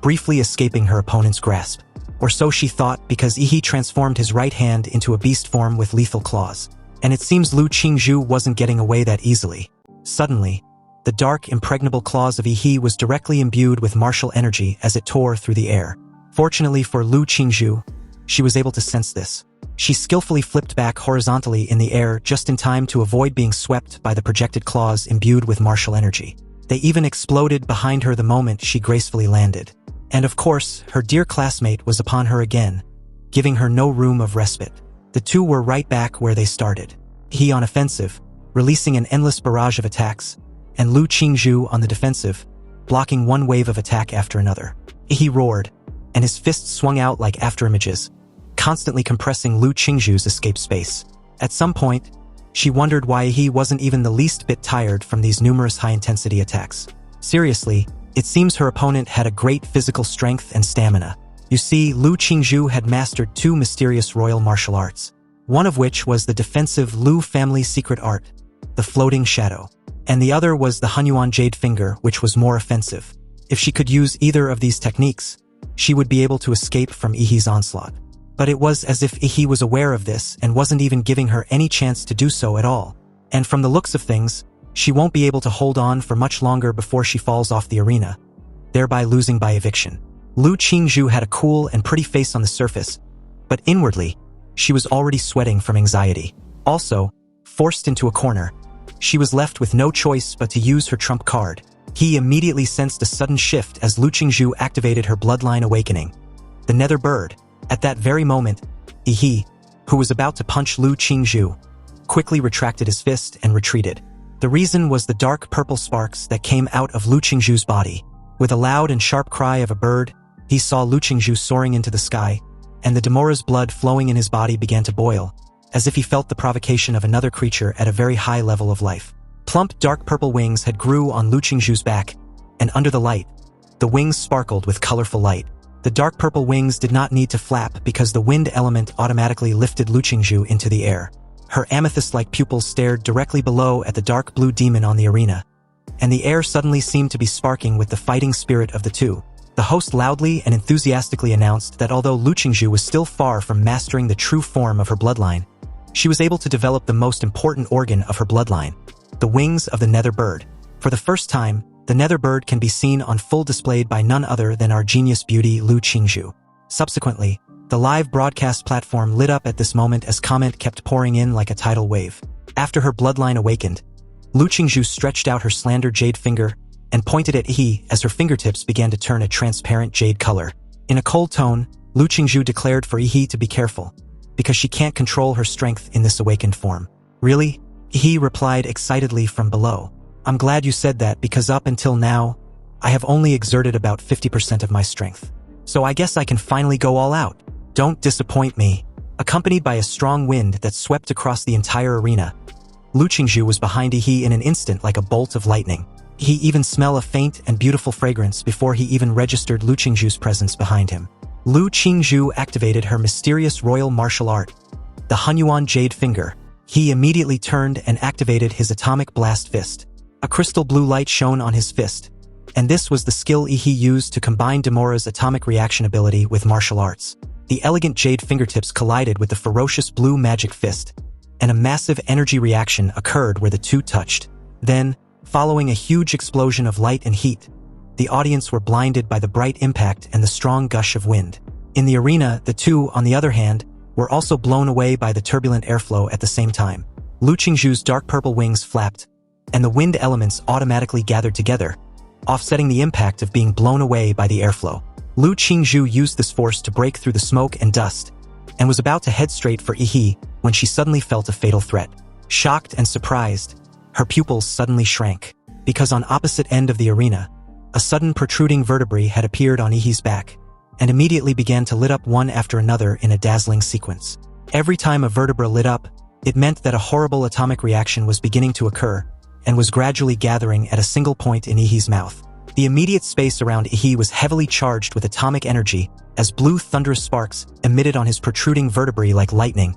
briefly escaping her opponent's grasp. Or so she thought, because Yi transformed his right hand into a beast form with lethal claws. And it seems Lu Qingzhu wasn't getting away that easily. Suddenly, the dark, impregnable claws of Yi was directly imbued with martial energy as it tore through the air. Fortunately for Lu Qingzhu, she was able to sense this. She skillfully flipped back horizontally in the air just in time to avoid being swept by the projected claws imbued with martial energy. They even exploded behind her the moment she gracefully landed. And of course, her dear classmate was upon her again, giving her no room of respite. The two were right back where they started. He on offensive, releasing an endless barrage of attacks, and Lu Qingzhu on the defensive, blocking one wave of attack after another. He roared, and his fists swung out like afterimages, constantly compressing Lu Qingzhu's escape space. At some point, she wondered why he wasn't even the least bit tired from these numerous high-intensity attacks. Seriously, it seems her opponent had a great physical strength and stamina. You see, Lu Qingzhu had mastered two mysterious royal martial arts, one of which was the defensive Lu family secret art, the floating shadow, and the other was the Hunyuan Jade Finger, which was more offensive. If she could use either of these techniques, she would be able to escape from Yi's onslaught. But it was as if Yi was aware of this and wasn't even giving her any chance to do so at all. And from the looks of things, she won't be able to hold on for much longer before she falls off the arena, thereby losing by eviction. Lu Qingzhu had a cool and pretty face on the surface, but inwardly, she was already sweating from anxiety. Also, forced into a corner, she was left with no choice but to use her trump card. He immediately sensed a sudden shift as Lu Qingzhu activated her bloodline awakening, the Nether Bird. At that very moment, Yi, who was about to punch Lu Qingzhu, quickly retracted his fist and retreated. The reason was the dark purple sparks that came out of Lu Qingzhu's body. With a loud and sharp cry of a bird, he saw Lu Qingzhu soaring into the sky, and the Demora's blood flowing in his body began to boil, as if he felt the provocation of another creature at a very high level of life. Plump dark purple wings had grew on Lu Qingzhu's back, and under the light, the wings sparkled with colorful light. The dark purple wings did not need to flap because the wind element automatically lifted Lu Qingzhu into the air. Her amethyst-like pupils stared directly below at the dark blue demon on the arena, and the air suddenly seemed to be sparking with the fighting spirit of the two. The host loudly and enthusiastically announced that although Lu Qingzhu was still far from mastering the true form of her bloodline, she was able to develop the most important organ of her bloodline, the wings of the Nether Bird. For the first time, the Nether Bird can be seen on full display by none other than our genius beauty Lu Qingzhu. Subsequently, the live broadcast platform lit up at this moment as comment kept pouring in like a tidal wave. After her bloodline awakened, Lu Qingzhu stretched out her slender jade finger and pointed at Yi as her fingertips began to turn a transparent jade color. In a cold tone, Lu Qingzhu declared for Yi to be careful, because she can't control her strength in this awakened form. Really? Yi replied excitedly from below. I'm glad you said that because up until now, I have only exerted about 50% of my strength. So I guess I can finally go all out. Don't disappoint me. Accompanied by a strong wind that swept across the entire arena, Lu Qingzhu was behind Yi in an instant like a bolt of lightning. He even smelled a faint and beautiful fragrance before he even registered Lu Qingzhu's presence behind him. Lu Qingzhu activated her mysterious royal martial art, the Hunyuan Jade Finger. He immediately turned and activated his atomic blast fist. A crystal blue light shone on his fist, and this was the skill Yi used to combine Demora's atomic reaction ability with martial arts. The elegant jade fingertips collided with the ferocious blue magic fist, and a massive energy reaction occurred where the two touched. Then, following a huge explosion of light and heat, the audience were blinded by the bright impact and the strong gush of wind. In the arena, the two, on the other hand, were also blown away by the turbulent airflow at the same time. Lu Qingzhu's dark purple wings flapped, and the wind elements automatically gathered together, offsetting the impact of being blown away by the airflow. Lu Qingzhu used this force to break through the smoke and dust, and was about to head straight for Yi when she suddenly felt a fatal threat. Shocked and surprised, her pupils suddenly shrank, because on opposite end of the arena, a sudden protruding vertebrae had appeared on Yi's back, and immediately began to lit up one after another in a dazzling sequence. Every time a vertebra lit up, it meant that a horrible atomic reaction was beginning to occur, and was gradually gathering at a single point in Yi's mouth. The immediate space around Yi was heavily charged with atomic energy, as blue thunderous sparks emitted on his protruding vertebrae like lightning,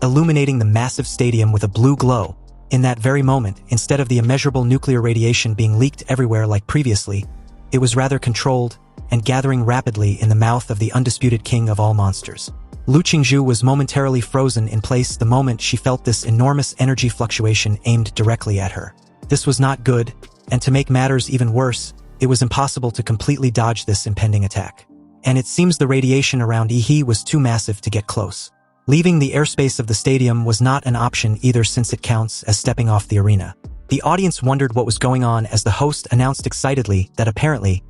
illuminating the massive stadium with a blue glow. In that very moment, instead of the immeasurable nuclear radiation being leaked everywhere like previously, it was rather controlled and gathering rapidly in the mouth of the undisputed king of all monsters. Lu Qingzhu was momentarily frozen in place the moment she felt this enormous energy fluctuation aimed directly at her. This was not good, and to make matters even worse, it was impossible to completely dodge this impending attack. And it seems the radiation around Yi was too massive to get close. Leaving the airspace of the stadium was not an option either, since it counts as stepping off the arena. The audience wondered what was going on as the host announced excitedly that apparently,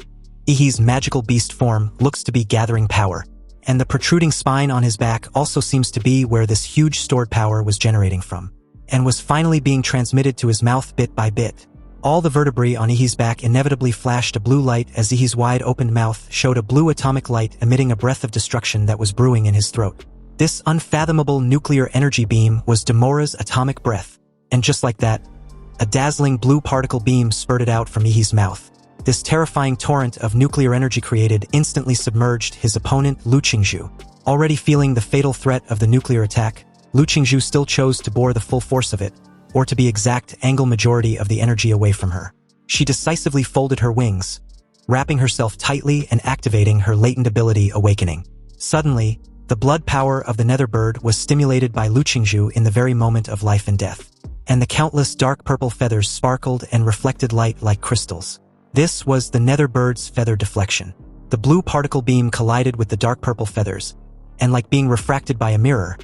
Yi's magical beast form looks to be gathering power, and the protruding spine on his back also seems to be where this huge stored power was generating from, and was finally being transmitted to his mouth bit by bit. All the vertebrae on Yi's back inevitably flashed a blue light as Yi's wide-opened mouth showed a blue atomic light emitting a breath of destruction that was brewing in his throat. This unfathomable nuclear energy beam was Demora's atomic breath, and just like that, a dazzling blue particle beam spurted out from Yi's mouth. This terrifying torrent of nuclear energy created instantly submerged his opponent Lu Qingzhu. Already feeling the fatal threat of the nuclear attack, Lu Qingzhu still chose to bore the full force of it, or to be exact, angle majority of the energy away from her. She decisively folded her wings, wrapping herself tightly and activating her latent ability Awakening. Suddenly, the blood power of the nether bird was stimulated by Lu Qingzhu in the very moment of life and death, and the countless dark purple feathers sparkled and reflected light like crystals. This was the nether bird's feather deflection. The blue particle beam collided with the dark purple feathers, and like being refracted by a mirror,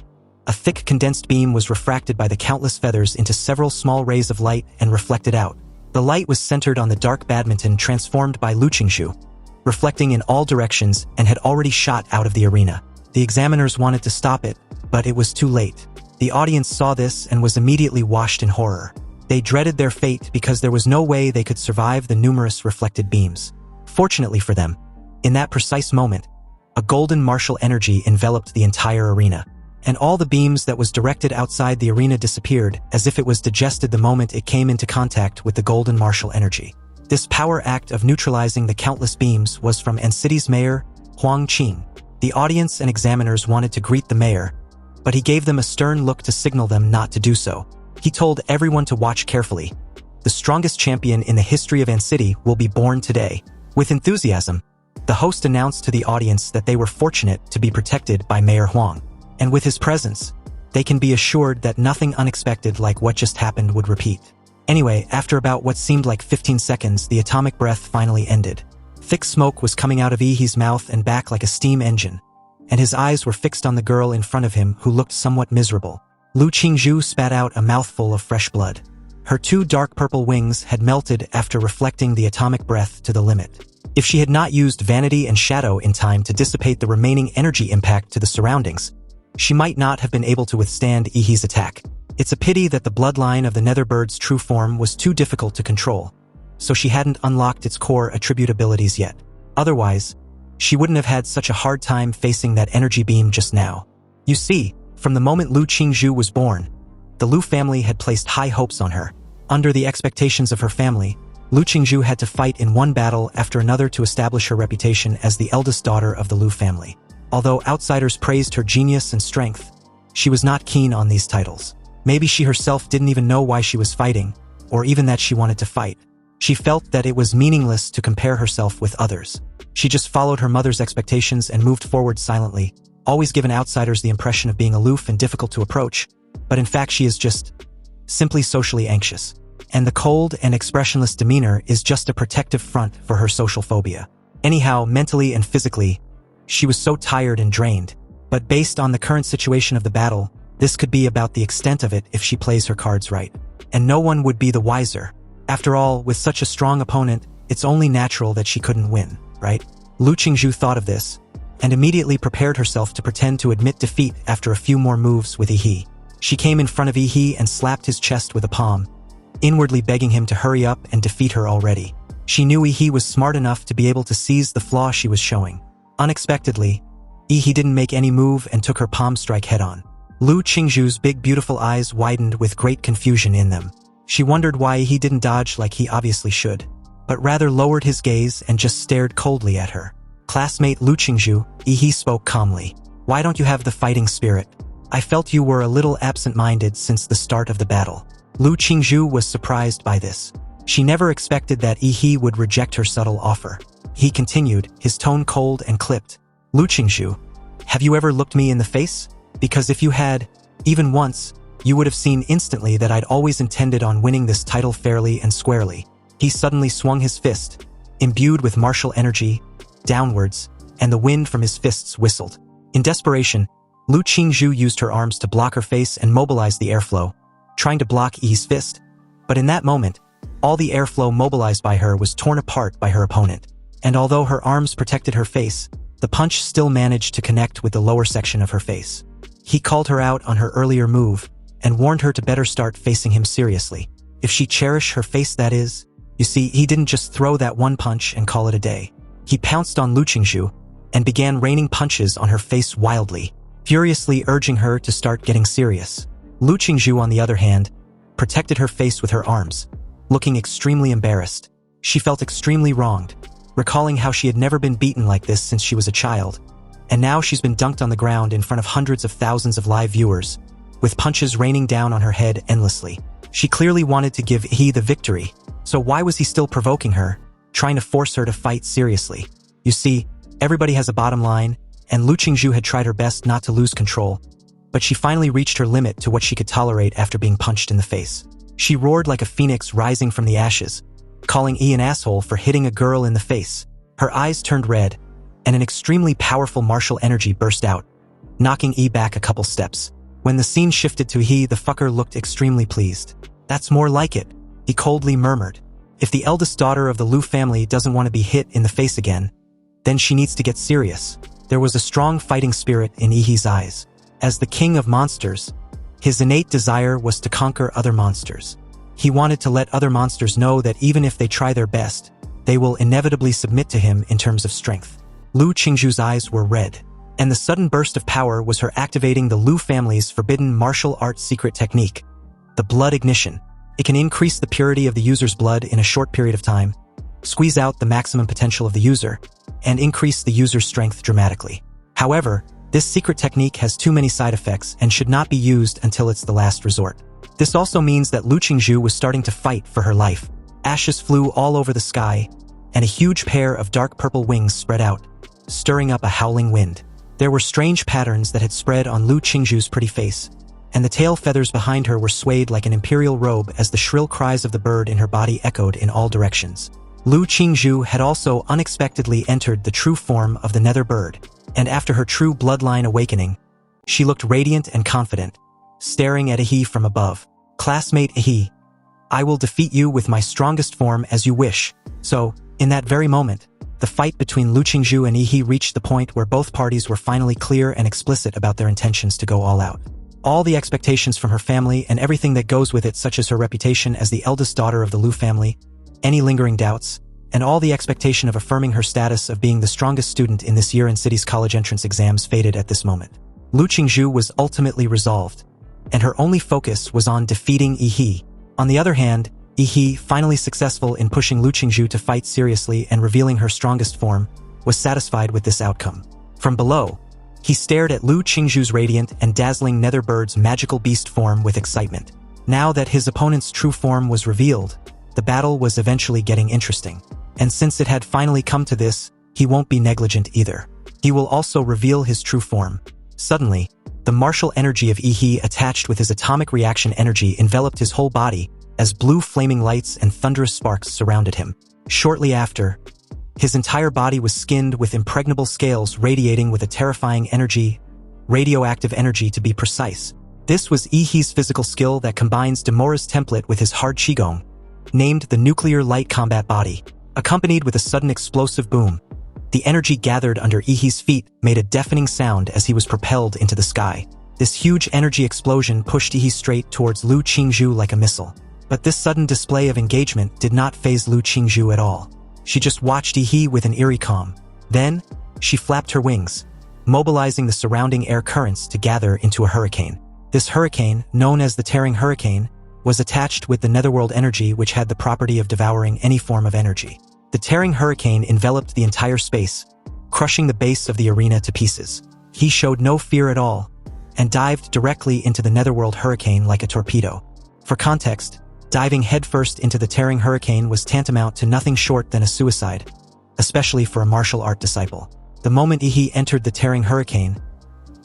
a thick condensed beam was refracted by the countless feathers into several small rays of light and reflected out. The light was centered on the dark badminton transformed by Lu Qingzhu, reflecting in all directions, and had already shot out of the arena. The examiners wanted to stop it, but it was too late. The audience saw this and was immediately washed in horror. They dreaded their fate because there was no way they could survive the numerous reflected beams. Fortunately for them, in that precise moment, a golden martial energy enveloped the entire arena, and all the beams that was directed outside the arena disappeared as if it was digested the moment it came into contact with the golden martial energy. This power act of neutralizing the countless beams was from City's mayor, Huang Qing. The audience and examiners wanted to greet the mayor, but he gave them a stern look to signal them not to do so. He told everyone to watch carefully. The strongest champion in the history of City will be born today. With enthusiasm, the host announced to the audience that they were fortunate to be protected by Mayor Huang, and with his presence, they can be assured that nothing unexpected like what just happened would repeat. Anyway, after about what seemed like 15 seconds, the atomic breath finally ended. Thick smoke was coming out of Yi's mouth and back like a steam engine, and his eyes were fixed on the girl in front of him who looked somewhat miserable. Lu Qingzhu spat out a mouthful of fresh blood. Her two dark purple wings had melted after reflecting the atomic breath to the limit. If she had not used Vanity and Shadow in time to dissipate the remaining energy impact to the surroundings, she might not have been able to withstand Yi's attack. It's a pity that the bloodline of the Netherbird's true form was too difficult to control, so she hadn't unlocked its core attribute abilities yet. Otherwise, she wouldn't have had such a hard time facing that energy beam just now. You see, from the moment Lu Qingzhu was born, the Lu family had placed high hopes on her. Under the expectations of her family, Lu Qingzhu had to fight in one battle after another to establish her reputation as the eldest daughter of the Lu family. Although outsiders praised her genius and strength, she was not keen on these titles. Maybe she herself didn't even know why she was fighting, or even that she wanted to fight. She felt that it was meaningless to compare herself with others. She just followed her mother's expectations and moved forward silently, always giving outsiders the impression of being aloof and difficult to approach, but in fact she is just simply socially anxious. And the cold and expressionless demeanor is just a protective front for her social phobia. Anyhow, mentally and physically, she was so tired and drained, But based on the current situation of the battle, this could be about the extent of it if she plays her cards right. And no one would be the wiser. After all, with such a strong opponent, it's only natural that she couldn't win, right? Lu Qingzhu thought of this, and immediately prepared herself to pretend to admit defeat after a few more moves with Yi. She came in front of Yi and slapped his chest with a palm, inwardly begging him to hurry up and defeat her already. She knew Yi was smart enough to be able to seize the flaw she was showing. Unexpectedly, Yi didn't make any move and took her palm strike head-on. Lu Qingzhu's big beautiful eyes widened with great confusion in them. She wondered why he didn't dodge like he obviously should, but rather lowered his gaze and just stared coldly at her. Classmate Lu Qingzhu, Yi spoke calmly. Why don't you have the fighting spirit? I felt you were a little absent-minded since the start of the battle. Lu Qingzhu was surprised by this. She never expected that Yi would reject her subtle offer. He continued, his tone cold and clipped. Lu Qingzhu, have you ever looked me in the face? Because if you had, even once, you would have seen instantly that I'd always intended on winning this title fairly and squarely. He suddenly swung his fist, imbued with martial energy, downwards, and the wind from his fists whistled. In desperation, Lu Qingzhu used her arms to block her face and mobilize the airflow, trying to block Yi's fist. But in that moment, all the airflow mobilized by her was torn apart by her opponent. And although her arms protected her face, the punch still managed to connect with the lower section of her face. He called her out on her earlier move and warned her to better start facing him seriously. If she cherished her face, that is. You see, he didn't just throw that one punch and call it a day. He pounced on Lu Qingzhu and began raining punches on her face wildly, furiously urging her to start getting serious. Lu Qingzhu, on the other hand, protected her face with her arms, looking extremely embarrassed. She felt extremely wronged, recalling how she had never been beaten like this since she was a child. And now she's been dunked on the ground in front of hundreds of thousands of live viewers, with punches raining down on her head endlessly. She clearly wanted to give Yi the victory, so why was he still provoking her, trying to force her to fight seriously? You see, everybody has a bottom line, and Lu Qingzhu had tried her best not to lose control, but she finally reached her limit to what she could tolerate after being punched in the face. She roared like a phoenix rising from the ashes, calling Yi an asshole for hitting a girl in the face. Her eyes turned red, and an extremely powerful martial energy burst out, knocking Yi back a couple steps. When the scene shifted to Yi, the fucker looked extremely pleased. That's more like it, he coldly murmured. If the eldest daughter of the Lu family doesn't want to be hit in the face again, then she needs to get serious. There was a strong fighting spirit in Yi's eyes. As the king of monsters, his innate desire was to conquer other monsters. He wanted to let other monsters know that even if they try their best, they will inevitably submit to him in terms of strength. Lu Qingzhu's eyes were red, and the sudden burst of power was her activating the Lu family's forbidden martial arts secret technique, the blood ignition. It can increase the purity of the user's blood in a short period of time, squeeze out the maximum potential of the user, and increase the user's strength dramatically. However, this secret technique has too many side effects and should not be used until it's the last resort. This also means that Lu Qingzhu was starting to fight for her life. Ashes flew all over the sky, and a huge pair of dark purple wings spread out, stirring up a howling wind. There were strange patterns that had spread on Lu Qingzhu's pretty face, and the tail feathers behind her were swayed like an imperial robe as the shrill cries of the bird in her body echoed in all directions. Lu Qingzhu had also unexpectedly entered the true form of the nether bird, and after her true bloodline awakening, she looked radiant and confident, staring at Yi from above. Classmate Yi, I will defeat you with my strongest form as you wish. So, in that very moment, the fight between Lu Qingzhu and Yi reached the point where both parties were finally clear and explicit about their intentions to go all out. All the expectations from her family and everything that goes with it, such as her reputation as the eldest daughter of the Lu family, any lingering doubts, and all the expectation of affirming her status of being the strongest student in this year in city's college entrance exams faded at this moment. Lu Qingzhu was ultimately resolved, and her only focus was on defeating Yi. On the other hand, Yi, finally successful in pushing Lu Qingzhu to fight seriously and revealing her strongest form, was satisfied with this outcome. From below, he stared at Lu Qingzhu's radiant and dazzling nether bird's magical beast form with excitement. Now that his opponent's true form was revealed, the battle was eventually getting interesting. And since it had finally come to this, he won't be negligent either. He will also reveal his true form. Suddenly, the martial energy of Yi attached with his atomic reaction energy enveloped his whole body as blue flaming lights and thunderous sparks surrounded him. Shortly after, his entire body was skinned with impregnable scales radiating with a terrifying energy, radioactive energy to be precise. This was Ihi's physical skill that combines Demora's template with his hard qigong, named the Nuclear Light Combat Body. Accompanied with a sudden explosive boom, the energy gathered under Ihi's feet made a deafening sound as he was propelled into the sky. This huge energy explosion pushed Ihi straight towards Lu Qingzhu like a missile. But this sudden display of engagement did not faze Lu Qingzhu at all. She just watched Ihi with an eerie calm. Then, she flapped her wings, mobilizing the surrounding air currents to gather into a hurricane. This hurricane, known as the Tearing Hurricane, was attached with the netherworld energy which had the property of devouring any form of energy. The Tearing Hurricane enveloped the entire space, crushing the base of the arena to pieces. He showed no fear at all, and dived directly into the netherworld hurricane like a torpedo. For context, diving headfirst into the Tearing Hurricane was tantamount to nothing short than a suicide, especially for a martial art disciple. The moment Ihi entered the Tearing Hurricane,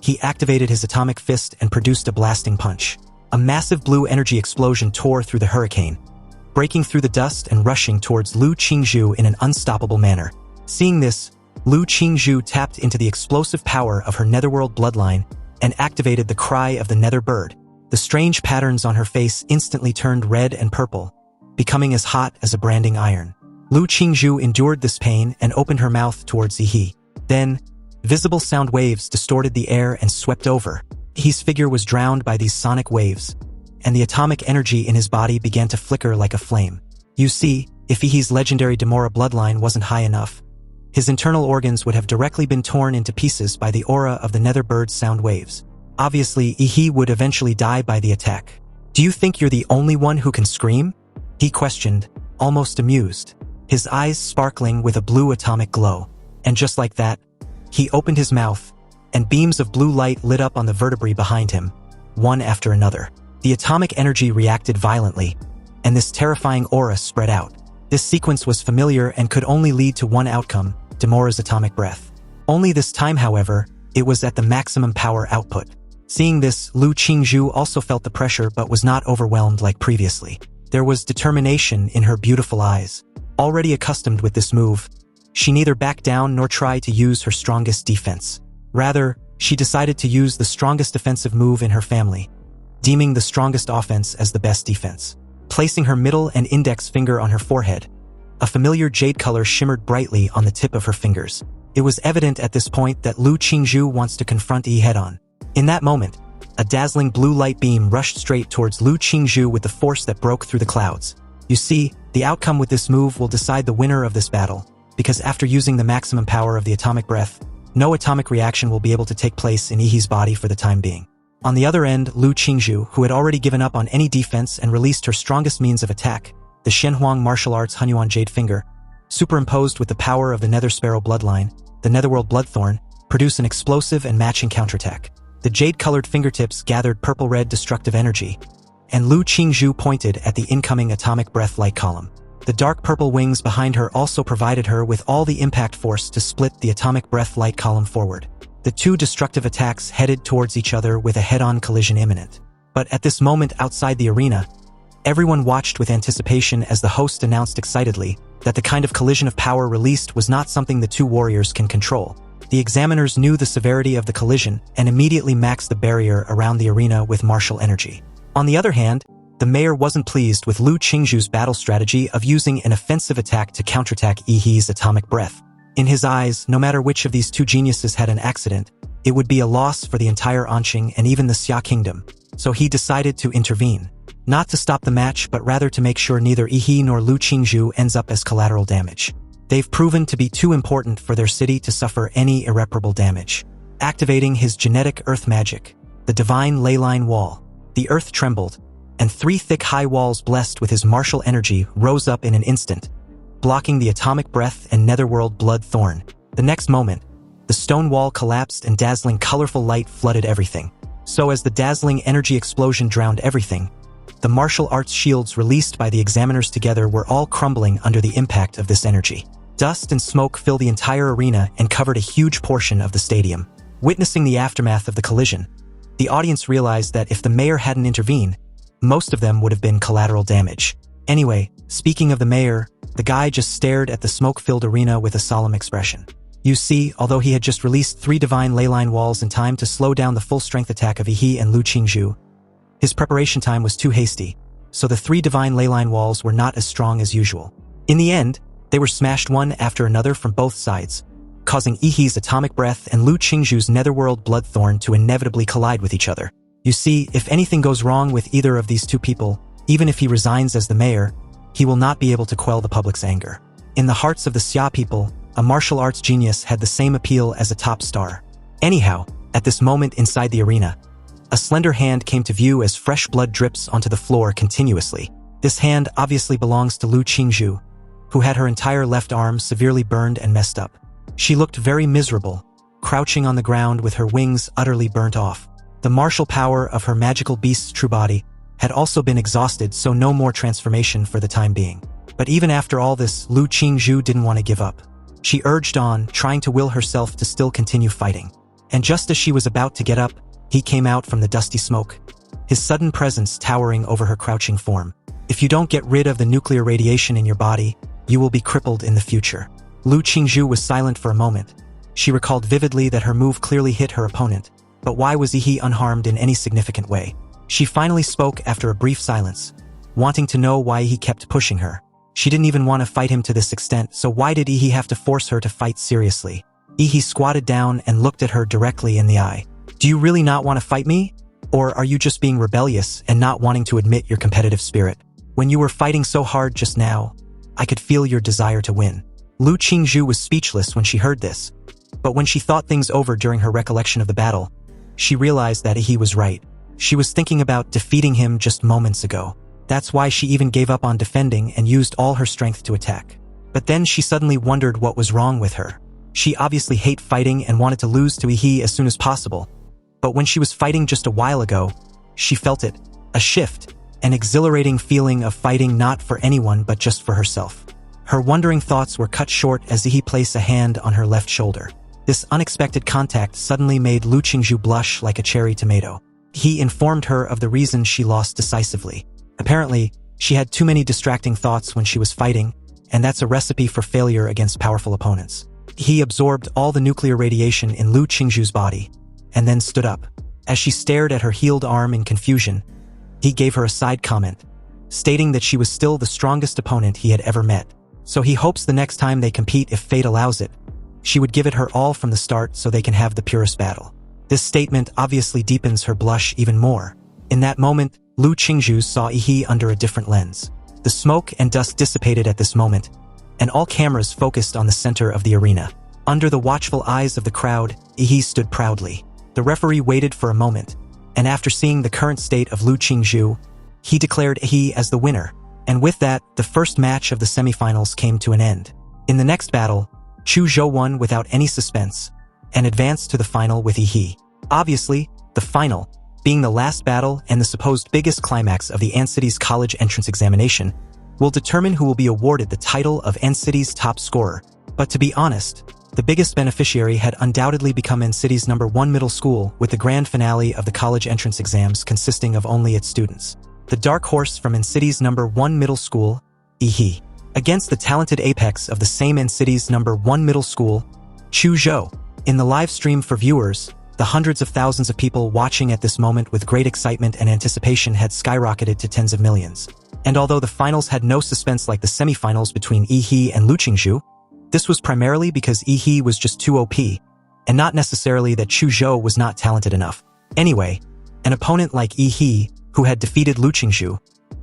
he activated his atomic fist and produced a blasting punch. A massive blue energy explosion tore through the hurricane, breaking through the dust and rushing towards Lu Qingzhu in an unstoppable manner. Seeing this, Lu Qingzhu tapped into the explosive power of her netherworld bloodline and activated the cry of the nether bird. The strange patterns on her face instantly turned red and purple, becoming as hot as a branding iron. Lu Qingzhu endured this pain and opened her mouth towards Ihi. Then, visible sound waves distorted the air and swept over. Ihi's figure was drowned by these sonic waves, and the atomic energy in his body began to flicker like a flame. You see, if Ihi's legendary Demora bloodline wasn't high enough, his internal organs would have directly been torn into pieces by the aura of the nether bird's sound waves. Obviously, Ihi would eventually die by the attack. "Do you think you're the only one who can scream?" he questioned, almost amused, his eyes sparkling with a blue atomic glow. And just like that, he opened his mouth, and beams of blue light lit up on the vertebrae behind him, one after another. The atomic energy reacted violently, and this terrifying aura spread out. This sequence was familiar and could only lead to one outcome, Demora's atomic breath. Only this time, however, it was at the maximum power output. Seeing this, Lu Qingzhu also felt the pressure but was not overwhelmed like previously. There was determination in her beautiful eyes. Already accustomed with this move, she neither backed down nor tried to use her strongest defense. Rather, she decided to use the strongest defensive move in her family, deeming the strongest offense as the best defense. Placing her middle and index finger on her forehead, a familiar jade color shimmered brightly on the tip of her fingers. It was evident at this point that Lu Qingzhu wants to confront Yi head-on. In that moment, a dazzling blue light beam rushed straight towards Lu Qingzhu with the force that broke through the clouds. You see, the outcome with this move will decide the winner of this battle, because after using the maximum power of the atomic breath, no atomic reaction will be able to take place in Ihi's body for the time being. On the other end, Lu Qingzhu, who had already given up on any defense and released her strongest means of attack, the Shenhuang martial arts Hunyuan Jade Finger, superimposed with the power of the Nether Sparrow bloodline, the Netherworld Bloodthorn, produced an explosive and matching counterattack. The jade-colored fingertips gathered purple-red destructive energy, and Lu Qingzhu pointed at the incoming atomic breath light column. The dark purple wings behind her also provided her with all the impact force to split the atomic breath light column forward. The two destructive attacks headed towards each other with a head-on collision imminent. But at this moment outside the arena, everyone watched with anticipation as the host announced excitedly that the kind of collision of power released was not something the two warriors can control. The examiners knew the severity of the collision and immediately maxed the barrier around the arena with martial energy. On the other hand, the mayor wasn't pleased with Lu Qingzhu's battle strategy of using an offensive attack to counterattack Yihi's atomic breath. In his eyes, no matter which of these two geniuses had an accident, it would be a loss for the entire Anqing and even the Xia Kingdom, so he decided to intervene. Not to stop the match, but rather to make sure neither Yihi nor Lu Qingzhu ends up as collateral damage. They've proven to be too important for their city to suffer any irreparable damage. Activating his genetic earth magic, the divine leyline wall, the earth trembled, and three thick high walls blessed with his martial energy rose up in an instant, blocking the atomic breath and netherworld blood thorn. The next moment, the stone wall collapsed and dazzling colorful light flooded everything. So as the dazzling energy explosion drowned everything, the martial arts shields released by the examiners together were all crumbling under the impact of this energy. Dust and smoke filled the entire arena and covered a huge portion of the stadium. Witnessing the aftermath of the collision, the audience realized that if the mayor hadn't intervened, most of them would have been collateral damage. Anyway, speaking of the mayor, the guy just stared at the smoke-filled arena with a solemn expression. You see, although he had just released 3 divine leyline walls in time to slow down the full-strength attack of Yi and Lu Qingzhu, his preparation time was too hasty, so the 3 divine leyline walls were not as strong as usual. In the end, they were smashed one after another from both sides, causing Yi's atomic breath and Lu Qingzhu's netherworld bloodthorn to inevitably collide with each other. You see, if anything goes wrong with either of these 2 people, even if he resigns as the mayor, he will not be able to quell the public's anger. In the hearts of the Xia people, a martial arts genius had the same appeal as a top star. Anyhow, at this moment inside the arena, a slender hand came to view as fresh blood drips onto the floor continuously. This hand obviously belongs to Lu Qingzhu, who had her entire left arm severely burned and messed up. She looked very miserable, crouching on the ground with her wings utterly burnt off. The martial power of her magical beast's true body had also been exhausted, so no more transformation for the time being. But even after all this, Lu Qingzhu didn't want to give up. She urged on, trying to will herself to still continue fighting. And just as she was about to get up, he came out from the dusty smoke, his sudden presence towering over her crouching form. If you don't get rid of the nuclear radiation in your body, you will be crippled in the future. Lu Qingzhu was silent for a moment. She recalled vividly that her move clearly hit her opponent, but why was Yi unharmed in any significant way? She finally spoke after a brief silence, wanting to know why he kept pushing her. She didn't even want to fight him to this extent, so why did Yi have to force her to fight seriously? Yi squatted down and looked at her directly in the eye. Do you really not want to fight me? Or are you just being rebellious and not wanting to admit your competitive spirit? When you were fighting so hard just now, I could feel your desire to win. Lu Qingzhu was speechless when she heard this, but when she thought things over during her recollection of the battle, she realized that Yi was right. She was thinking about defeating him just moments ago. That's why she even gave up on defending and used all her strength to attack. But then she suddenly wondered what was wrong with her. She obviously hated fighting and wanted to lose to Yi as soon as possible. But when she was fighting just a while ago, she felt it, a shift, an exhilarating feeling of fighting not for anyone but just for herself. Her wondering thoughts were cut short as Yi placed a hand on her left shoulder. This unexpected contact suddenly made Lu Qingzhu blush like a cherry tomato. He informed her of the reason she lost decisively. Apparently, she had too many distracting thoughts when she was fighting, and that's a recipe for failure against powerful opponents. He absorbed all the nuclear radiation in Lu Qingzhu's body, and then stood up. As she stared at her healed arm in confusion, he gave her a side comment, stating that she was still the strongest opponent he had ever met. So he hopes the next time they compete, if fate allows it, she would give it her all from the start so they can have the purest battle. This statement obviously deepens her blush even more. In that moment, Lu Qingzhu saw Yi under a different lens. The smoke and dust dissipated at this moment, and all cameras focused on the center of the arena. Under the watchful eyes of the crowd, Yi stood proudly. The referee waited for a moment, and after seeing the current state of Lu Qingzhu, he declared Yi as the winner. And with that, the first match of the semifinals came to an end. In the next battle, Chu Zhou won without any suspense, and advanced to the final with Yi. Obviously, the final, being the last battle and the supposed biggest climax of the N-City's college entrance examination, will determine who will be awarded the title of N-City's top scorer. But to be honest, the biggest beneficiary had undoubtedly become N-City's #1 middle school, with the grand finale of the college entrance exams consisting of only its students. The dark horse from N-City's #1 middle school, Yi, against the talented apex of the same N-City's #1 middle school, Chu Zhou. In the live stream for viewers, the hundreds of thousands of people watching at this moment with great excitement and anticipation had skyrocketed to tens of millions. And although the finals had no suspense like the semifinals between Yi and Lu Qingzhu, this was primarily because Yi was just too OP, and not necessarily that Chu Zhou was not talented enough. Anyway, an opponent like Yi, who had defeated Lu Qingzhu,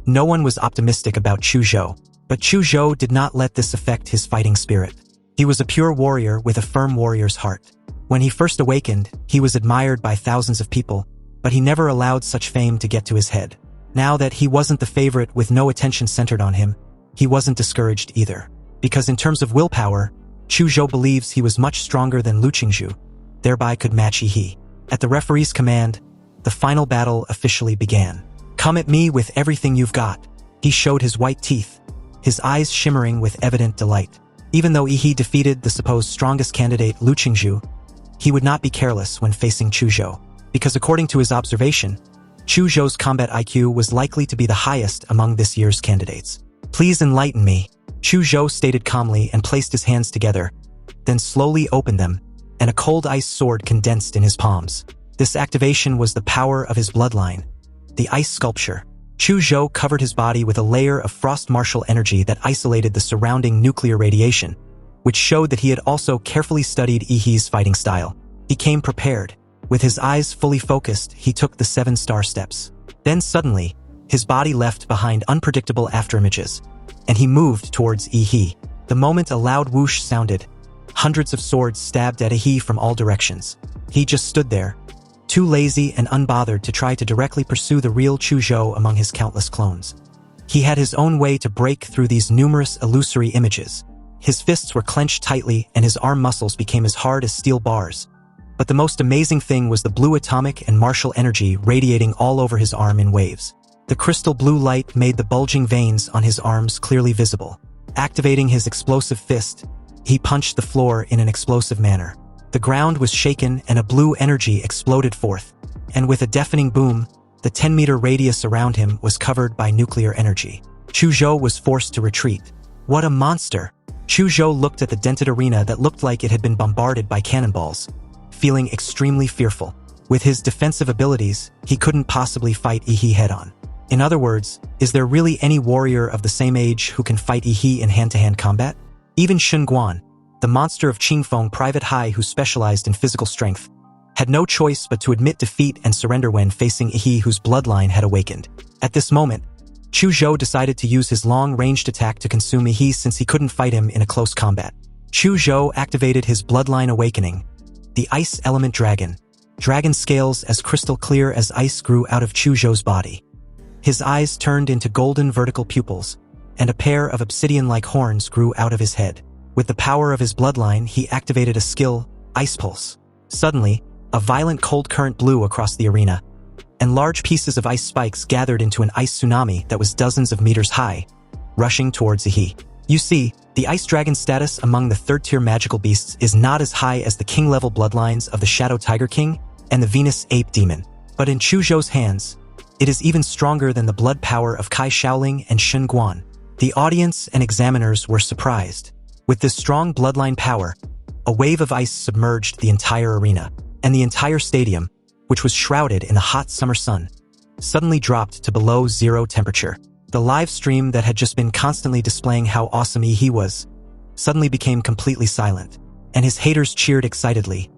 no one was optimistic about Chu Zhou. But Chu Zhou did not let this affect his fighting spirit. He was a pure warrior with a firm warrior's heart. When he first awakened, he was admired by thousands of people, but he never allowed such fame to get to his head. Now that he wasn't the favorite with no attention centered on him, he wasn't discouraged either. Because in terms of willpower, Chu Zhou believes he was much stronger than Lu Qingzhu, thereby could match Yi. At the referee's command, the final battle officially began. "Come at me with everything you've got." He showed his white teeth, his eyes shimmering with evident delight. Even though Yi defeated the supposed strongest candidate, Lu Qingzhu, he would not be careless when facing Chu Zhou, because according to his observation, Chu Zhou's combat IQ was likely to be the highest among this year's candidates. "Please enlighten me," Chu Zhou stated calmly and placed his hands together, then slowly opened them, and a cold ice sword condensed in his palms. This activation was the power of his bloodline, the ice sculpture. Chu Zhou covered his body with a layer of frost martial energy that isolated the surrounding nuclear radiation, which showed that he had also carefully studied Yihee's fighting style. He came prepared. With his eyes fully focused, he took the 7-star steps. Then suddenly, his body left behind unpredictable afterimages, and he moved towards Yihee. The moment a loud whoosh sounded, hundreds of swords stabbed at Yihee from all directions. He just stood there, too lazy and unbothered to try to directly pursue the real Chu Zhou among his countless clones. He had his own way to break through these numerous illusory images. His fists were clenched tightly and his arm muscles became as hard as steel bars. But the most amazing thing was the blue atomic and martial energy radiating all over his arm in waves. The crystal blue light made the bulging veins on his arms clearly visible. Activating his explosive fist, he punched the floor in an explosive manner. The ground was shaken and a blue energy exploded forth, and with a deafening boom, the 10-meter radius around him was covered by nuclear energy. Chu Zhou was forced to retreat. What a monster! Chu Zhou looked at the dented arena that looked like it had been bombarded by cannonballs, feeling extremely fearful. With his defensive abilities, he couldn't possibly fight Yihee head-on. In other words, is there really any warrior of the same age who can fight Yihee in hand-to-hand combat? Even Shen Guan, the monster of Qingfeng Private High who specialized in physical strength, had no choice but to admit defeat and surrender when facing Yihee whose bloodline had awakened. At this moment, Chu Zhou decided to use his long-ranged attack to consume Yihee since he couldn't fight him in a close combat. Chu Zhou activated his bloodline awakening, the Ice Element Dragon. Dragon scales as crystal clear as ice grew out of Chu Zhou's body. His eyes turned into golden vertical pupils, and a pair of obsidian-like horns grew out of his head. With the power of his bloodline, he activated a skill, Ice Pulse. Suddenly, a violent cold current blew across the arena, and large pieces of ice spikes gathered into an ice tsunami that was dozens of meters high, rushing towards Yihee. You see, the Ice Dragon status among the third-tier magical beasts is not as high as the king-level bloodlines of the Shadow Tiger King and the Venus Ape Demon. But in Chu Zhou's hands, it is even stronger than the blood power of Kai Shaoling and Shen Guan. The audience and examiners were surprised. With this strong bloodline power, a wave of ice submerged the entire arena, and the entire stadium, which was shrouded in the hot summer sun, suddenly dropped to below zero temperature. The live stream that had just been constantly displaying how awesome Yihee was, suddenly became completely silent, and his haters cheered excitedly,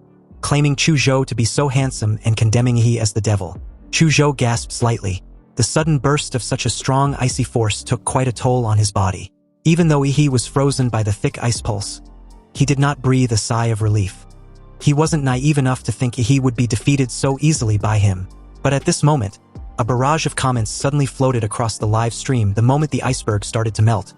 claiming Chu Zhou to be so handsome and condemning Yihee as the devil. Chu Zhou gasped slightly. The sudden burst of such a strong icy force took quite a toll on his body. Even though Yihee was frozen by the thick ice pulse, he did not breathe a sigh of relief. He wasn't naive enough to think Yihee would be defeated so easily by him. But at this moment, a barrage of comments suddenly floated across the live stream the moment the iceberg started to melt,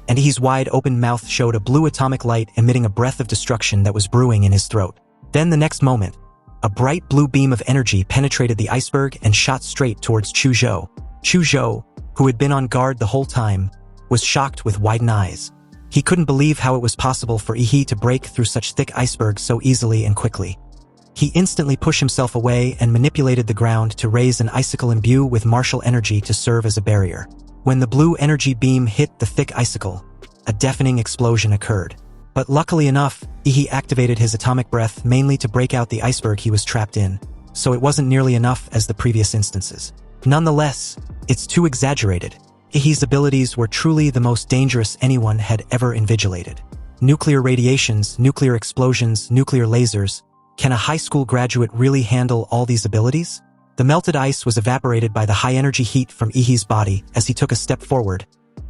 and Yihee's wide-open mouth showed a blue atomic light emitting a breath of destruction that was brewing in his throat. Then the next moment, a bright blue beam of energy penetrated the iceberg and shot straight towards Chu Zhou. Chu Zhou, who had been on guard the whole time, was shocked with widened eyes. He couldn't believe how it was possible for Yihee to break through such thick icebergs so easily and quickly. He instantly pushed himself away and manipulated the ground to raise an icicle imbue with martial energy to serve as a barrier. When the blue energy beam hit the thick icicle, a deafening explosion occurred. But luckily enough, Yihee activated his atomic breath mainly to break out the iceberg he was trapped in, so it wasn't nearly enough as the previous instances. Nonetheless, it's too exaggerated. Yihee's abilities were truly the most dangerous anyone had ever invigilated. Nuclear radiations, nuclear explosions, nuclear lasers. Can a high school graduate really handle all these abilities? The melted ice was evaporated by the high-energy heat from Yihee's body as he took a step forward,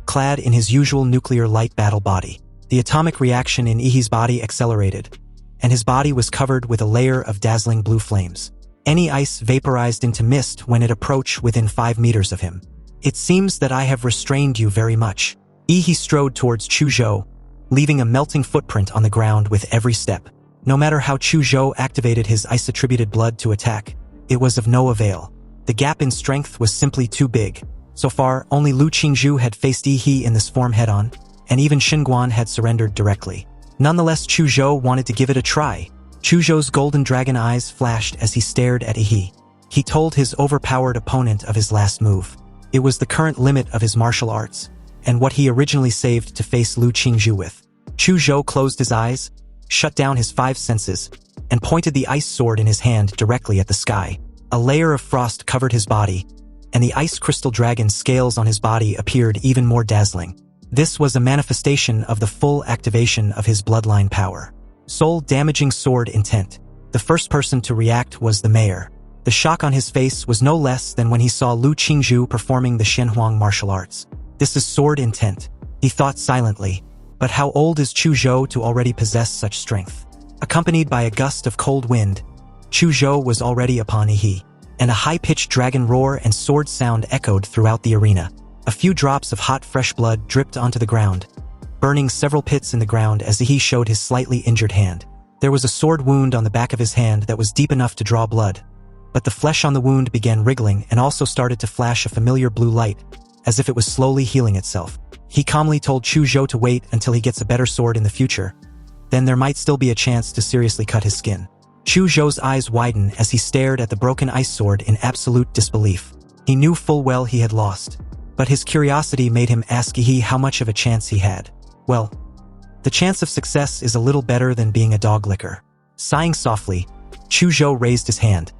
clad in his usual nuclear light battle body. The atomic reaction in Yihee's body accelerated, and his body was covered with a layer of dazzling blue flames. Any ice vaporized into mist when it approached within 5 meters of him. It seems that I have restrained you very much. Yihee strode towards Chu Zhou, leaving a melting footprint on the ground with every step. No matter how Chu Zhou activated his ice-attributed blood to attack, it was of no avail. The gap in strength was simply too big. So far, only Lu Qingzhu had faced Yihee in this form head-on, and even Shen Guan had surrendered directly. Nonetheless, Chu Zhou wanted to give it a try. Chu Zhou's golden dragon eyes flashed as he stared at Yihee. He told his overpowered opponent of his last move. It was the current limit of his martial arts, and what he originally saved to face Lu Qingzhu with. Chu Zhou closed his eyes, shut down his 5 senses, and pointed the ice sword in his hand directly at the sky. A layer of frost covered his body, and the ice crystal dragon scales on his body appeared even more dazzling. This was a manifestation of the full activation of his bloodline power. Soul-damaging sword intent. The first person to react was the mayor. The shock on his face was no less than when he saw Lu Qingzhu performing the Shenhuang martial arts. This is sword intent, he thought silently. But how old is Chu Zhou to already possess such strength? Accompanied by a gust of cold wind, Chu Zhou was already upon Yi, and a high-pitched dragon roar and sword sound echoed throughout the arena. A few drops of hot fresh blood dripped onto the ground, burning several pits in the ground as Yi showed his slightly injured hand. There was a sword wound on the back of his hand that was deep enough to draw blood, but the flesh on the wound began wriggling and also started to flash a familiar blue light, as if it was slowly healing itself. He calmly told Chu Zhou to wait until he gets a better sword in the future. Then there might still be a chance to seriously cut his skin. Chu Zhou's eyes widened as he stared at the broken ice sword in absolute disbelief. He knew full well he had lost, but his curiosity made him ask Yi how much of a chance he had. Well, the chance of success is a little better than being a dog licker. Sighing softly, Chu Zhou raised his hand,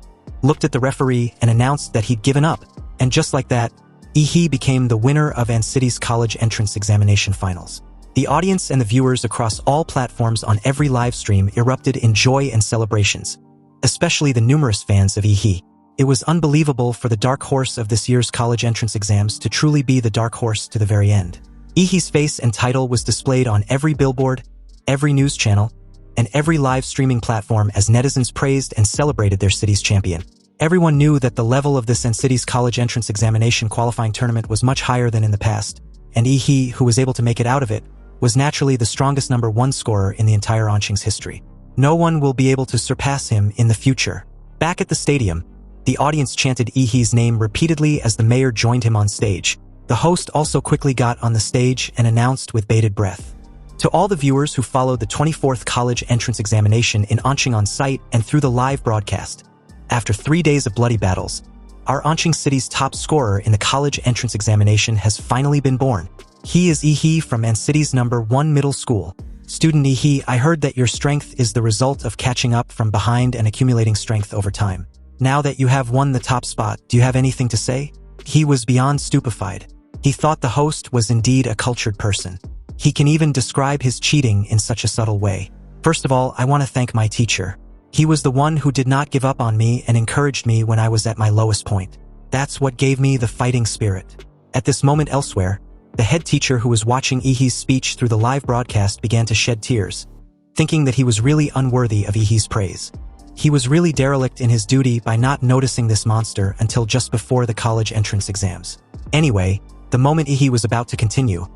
looked at the referee, and announced that he'd given up. And just like that, Yi became the winner of An City's college entrance examination finals. The audience and the viewers across all platforms on every live stream erupted in joy and celebrations, especially the numerous fans of Yi. It was unbelievable for the dark horse of this year's college entrance exams to truly be the dark horse to the very end. Yi's face and title was displayed on every billboard, every news channel, and every live streaming platform as netizens praised and celebrated their city's champion. Everyone knew that the level of this An City's college entrance examination qualifying tournament was much higher than in the past, and Yi, who was able to make it out of it, was naturally the strongest number 1 scorer in the entire Anqing's history. No one will be able to surpass him in the future. Back at the stadium, the audience chanted Yi's name repeatedly as the mayor joined him on stage. The host also quickly got on the stage and announced with bated breath. To all the viewers who followed the 24th college entrance examination in Anqing on site and through the live broadcast, after 3 days of bloody battles, our Anqing city's top scorer in the college entrance examination has finally been born. He is Yi from An City's number 1 middle school. Student Yi, I heard that your strength is the result of catching up from behind and accumulating strength over time. Now that you have won the top spot, do you have anything to say? He was beyond stupefied. He thought the host was indeed a cultured person. He can even describe his cheating in such a subtle way. First of all, I want to thank my teacher. He was the one who did not give up on me and encouraged me when I was at my lowest point. That's what gave me the fighting spirit. At this moment elsewhere, the head teacher who was watching Yi's speech through the live broadcast began to shed tears, thinking that he was really unworthy of Yi's praise. He was really derelict in his duty by not noticing this monster until just before the college entrance exams. Anyway, the moment Yi was about to continue,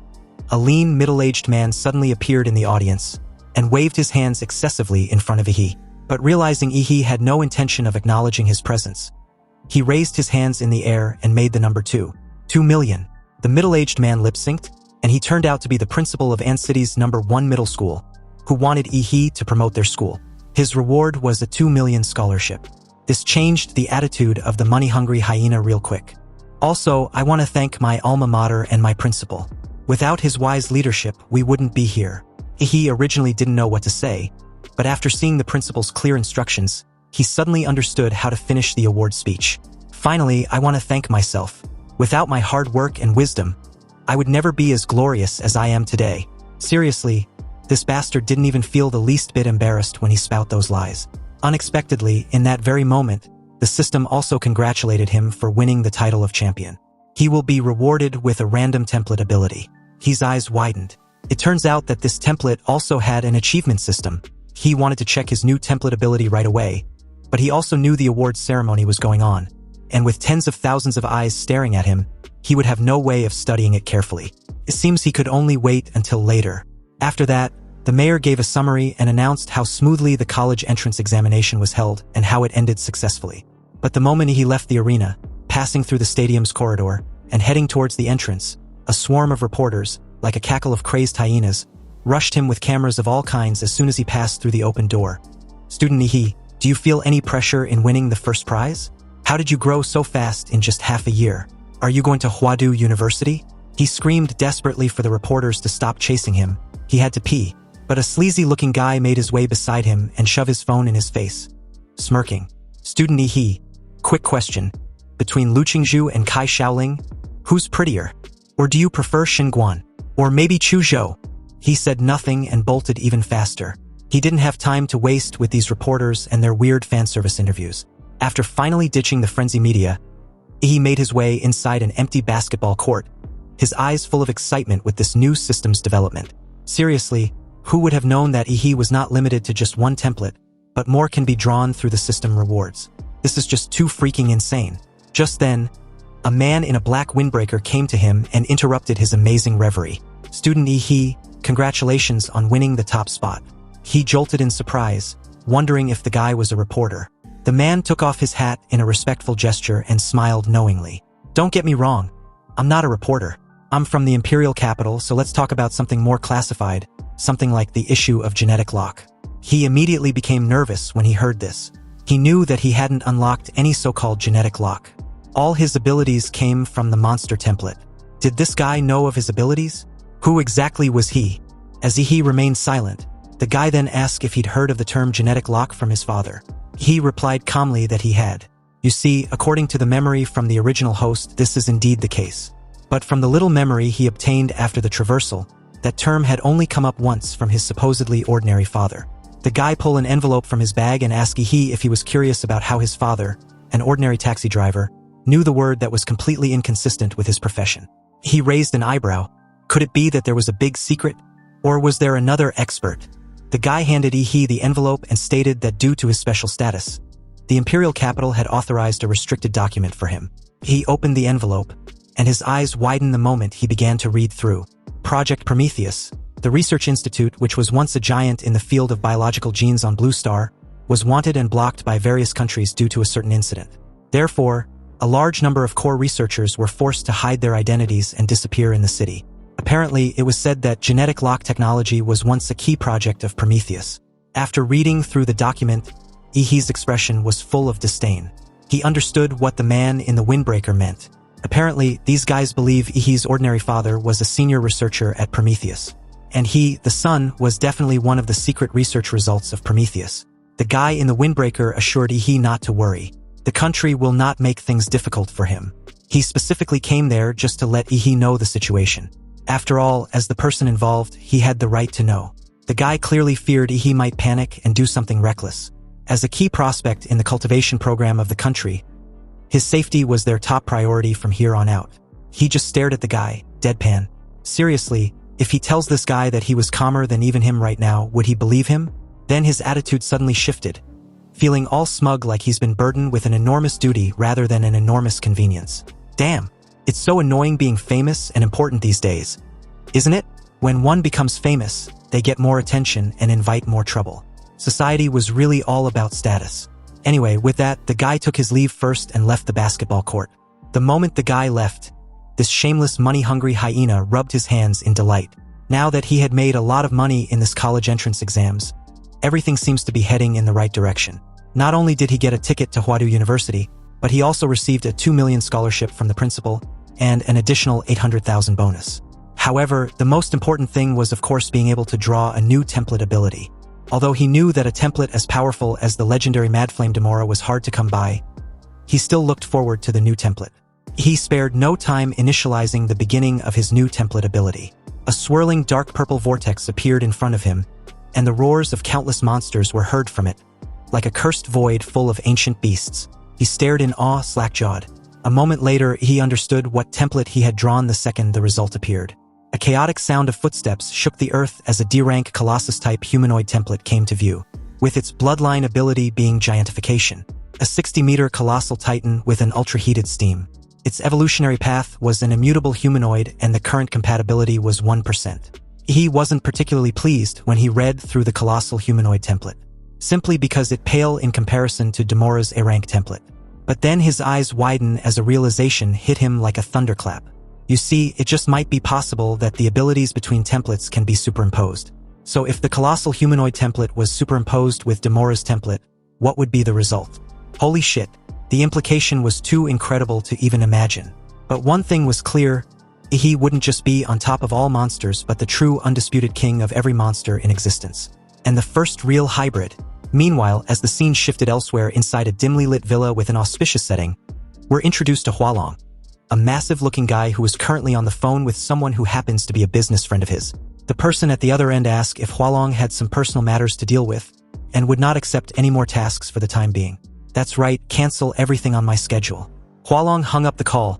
a lean, middle-aged man suddenly appeared in the audience and waved his hands excessively in front of Yi. But realizing Yi had no intention of acknowledging his presence, he raised his hands in the air and made the number 2 million. The middle-aged man lip-synced, and he turned out to be the principal of An City's number 1 middle school, who wanted Yi to promote their school. His reward was a 2 million scholarship. This changed the attitude of the money-hungry hyena real quick. Also, I want to thank my alma mater and my principal. Without his wise leadership, we wouldn't be here. Yi originally didn't know what to say, but after seeing the principal's clear instructions, he suddenly understood how to finish the award speech. Finally, I want to thank myself. Without my hard work and wisdom, I would never be as glorious as I am today. Seriously, this bastard didn't even feel the least bit embarrassed when he spout those lies. Unexpectedly, in that very moment, the system also congratulated him for winning the title of champion. He will be rewarded with a random template ability. His eyes widened. It turns out that this template also had an achievement system. He wanted to check his new template ability right away, but he also knew the awards ceremony was going on, and with tens of thousands of eyes staring at him, he would have no way of studying it carefully. It seems he could only wait until later. After that, the mayor gave a summary and announced how smoothly the college entrance examination was held and how it ended successfully. But the moment he left the arena, passing through the stadium's corridor and heading towards the entrance, a swarm of reporters, like a cackle of crazed hyenas, rushed him with cameras of all kinds as soon as he passed through the open door. Student Yi, do you feel any pressure in winning the first prize? How did you grow so fast in just half a year? Are you going to Huadu University? He screamed desperately for the reporters to stop chasing him. He had to pee. But a sleazy-looking guy made his way beside him and shoved his phone in his face. Smirking. Student Yi, quick question. Between Lu Qingzhu and Kai Shaoling, who's prettier? Or do you prefer Xinguan? Or maybe Chu Zhou? He said nothing and bolted even faster. He didn't have time to waste with these reporters and their weird fan service interviews. After finally ditching the frenzy media, he made his way inside an empty basketball court, his eyes full of excitement with this new system's development. Seriously, who would have known that Yi was not limited to just one template, but more can be drawn through the system rewards? This is just too freaking insane. Just then, a man in a black windbreaker came to him and interrupted his amazing reverie. Student Yi, congratulations on winning the top spot. He jolted in surprise, wondering if the guy was a reporter. The man took off his hat in a respectful gesture and smiled knowingly. Don't get me wrong, I'm not a reporter. I'm from the imperial capital, so let's talk about something more classified, something like the issue of genetic lock. He immediately became nervous when he heard this. He knew that he hadn't unlocked any so-called genetic lock. All his abilities came from the monster template. Did this guy know of his abilities? Who exactly was he? As Yi remained silent, the guy then asked if he'd heard of the term genetic lock from his father. He replied calmly that he had. You see, according to the memory from the original host, this is indeed the case. But from the little memory he obtained after the traversal, that term had only come up once from his supposedly ordinary father. The guy pulled an envelope from his bag and asked Yi if he was curious about how his father, an ordinary taxi driver, knew the word that was completely inconsistent with his profession. He raised an eyebrow. Could it be that there was a big secret? Or was there another expert? The guy handed Yi the envelope and stated that due to his special status, the imperial capital had authorized a restricted document for him. He opened the envelope, and his eyes widened the moment he began to read through. Project Prometheus, the research institute which was once a giant in the field of biological genes on Blue Star, was wanted and blocked by various countries due to a certain incident. Therefore, a large number of core researchers were forced to hide their identities and disappear in the city. Apparently, it was said that genetic lock technology was once a key project of Prometheus. After reading through the document, Yi's expression was full of disdain. He understood what the man in the windbreaker meant. Apparently, these guys believe Yi's ordinary father was a senior researcher at Prometheus. And he, the son, was definitely one of the secret research results of Prometheus. The guy in the windbreaker assured Yi not to worry. The country will not make things difficult for him. He specifically came there just to let Yi know the situation. After all, as the person involved, he had the right to know. The guy clearly feared Yi might panic and do something reckless. As a key prospect in the cultivation program of the country, his safety was their top priority from here on out. He just stared at the guy, deadpan. Seriously, if he tells this guy that he was calmer than even him right now, would he believe him? Then his attitude suddenly shifted, feeling all smug like he's been burdened with an enormous duty rather than an enormous convenience. Damn, it's so annoying being famous and important these days, isn't it? When one becomes famous, they get more attention and invite more trouble. Society was really all about status. Anyway, with that, the guy took his leave first and left the basketball court. The moment the guy left, this shameless money-hungry hyena rubbed his hands in delight. Now that he had made a lot of money in this college entrance exams, everything seems to be heading in the right direction. Not only did he get a ticket to Huadu University, but he also received a $2 million scholarship from the principal and an additional $800,000 bonus. However, the most important thing was of course being able to draw a new template ability. Although he knew that a template as powerful as the legendary Madflame Demora was hard to come by, he still looked forward to the new template. He spared no time initializing the beginning of his new template ability. A swirling dark purple vortex appeared in front of him, and the roars of countless monsters were heard from it, like a cursed void full of ancient beasts. He stared in awe, slack-jawed. A moment later, he understood what template he had drawn the second the result appeared. A chaotic sound of footsteps shook the earth as a D-rank Colossus-type humanoid template came to view, with its bloodline ability being giantification. A 60-meter colossal titan with an ultra-heated steam. Its evolutionary path was an immutable humanoid and the current compatibility was 1%. He wasn't particularly pleased when he read through the colossal humanoid template, simply because it paled in comparison to Demora's A-rank template. But then his eyes widened as a realization hit him like a thunderclap. You see, it just might be possible that the abilities between templates can be superimposed. So if the colossal humanoid template was superimposed with Demora's template, what would be the result? Holy shit, the implication was too incredible to even imagine. But one thing was clear, he wouldn't just be on top of all monsters but the true undisputed king of every monster in existence. And the first real hybrid. Meanwhile, as the scene shifted elsewhere inside a dimly lit villa with an auspicious setting, we're introduced to Hualong, a massive-looking guy who is currently on the phone with someone who happens to be a business friend of his. The person at the other end asks if Hualong had some personal matters to deal with and would not accept any more tasks for the time being. That's right, cancel everything on my schedule. Hualong hung up the call,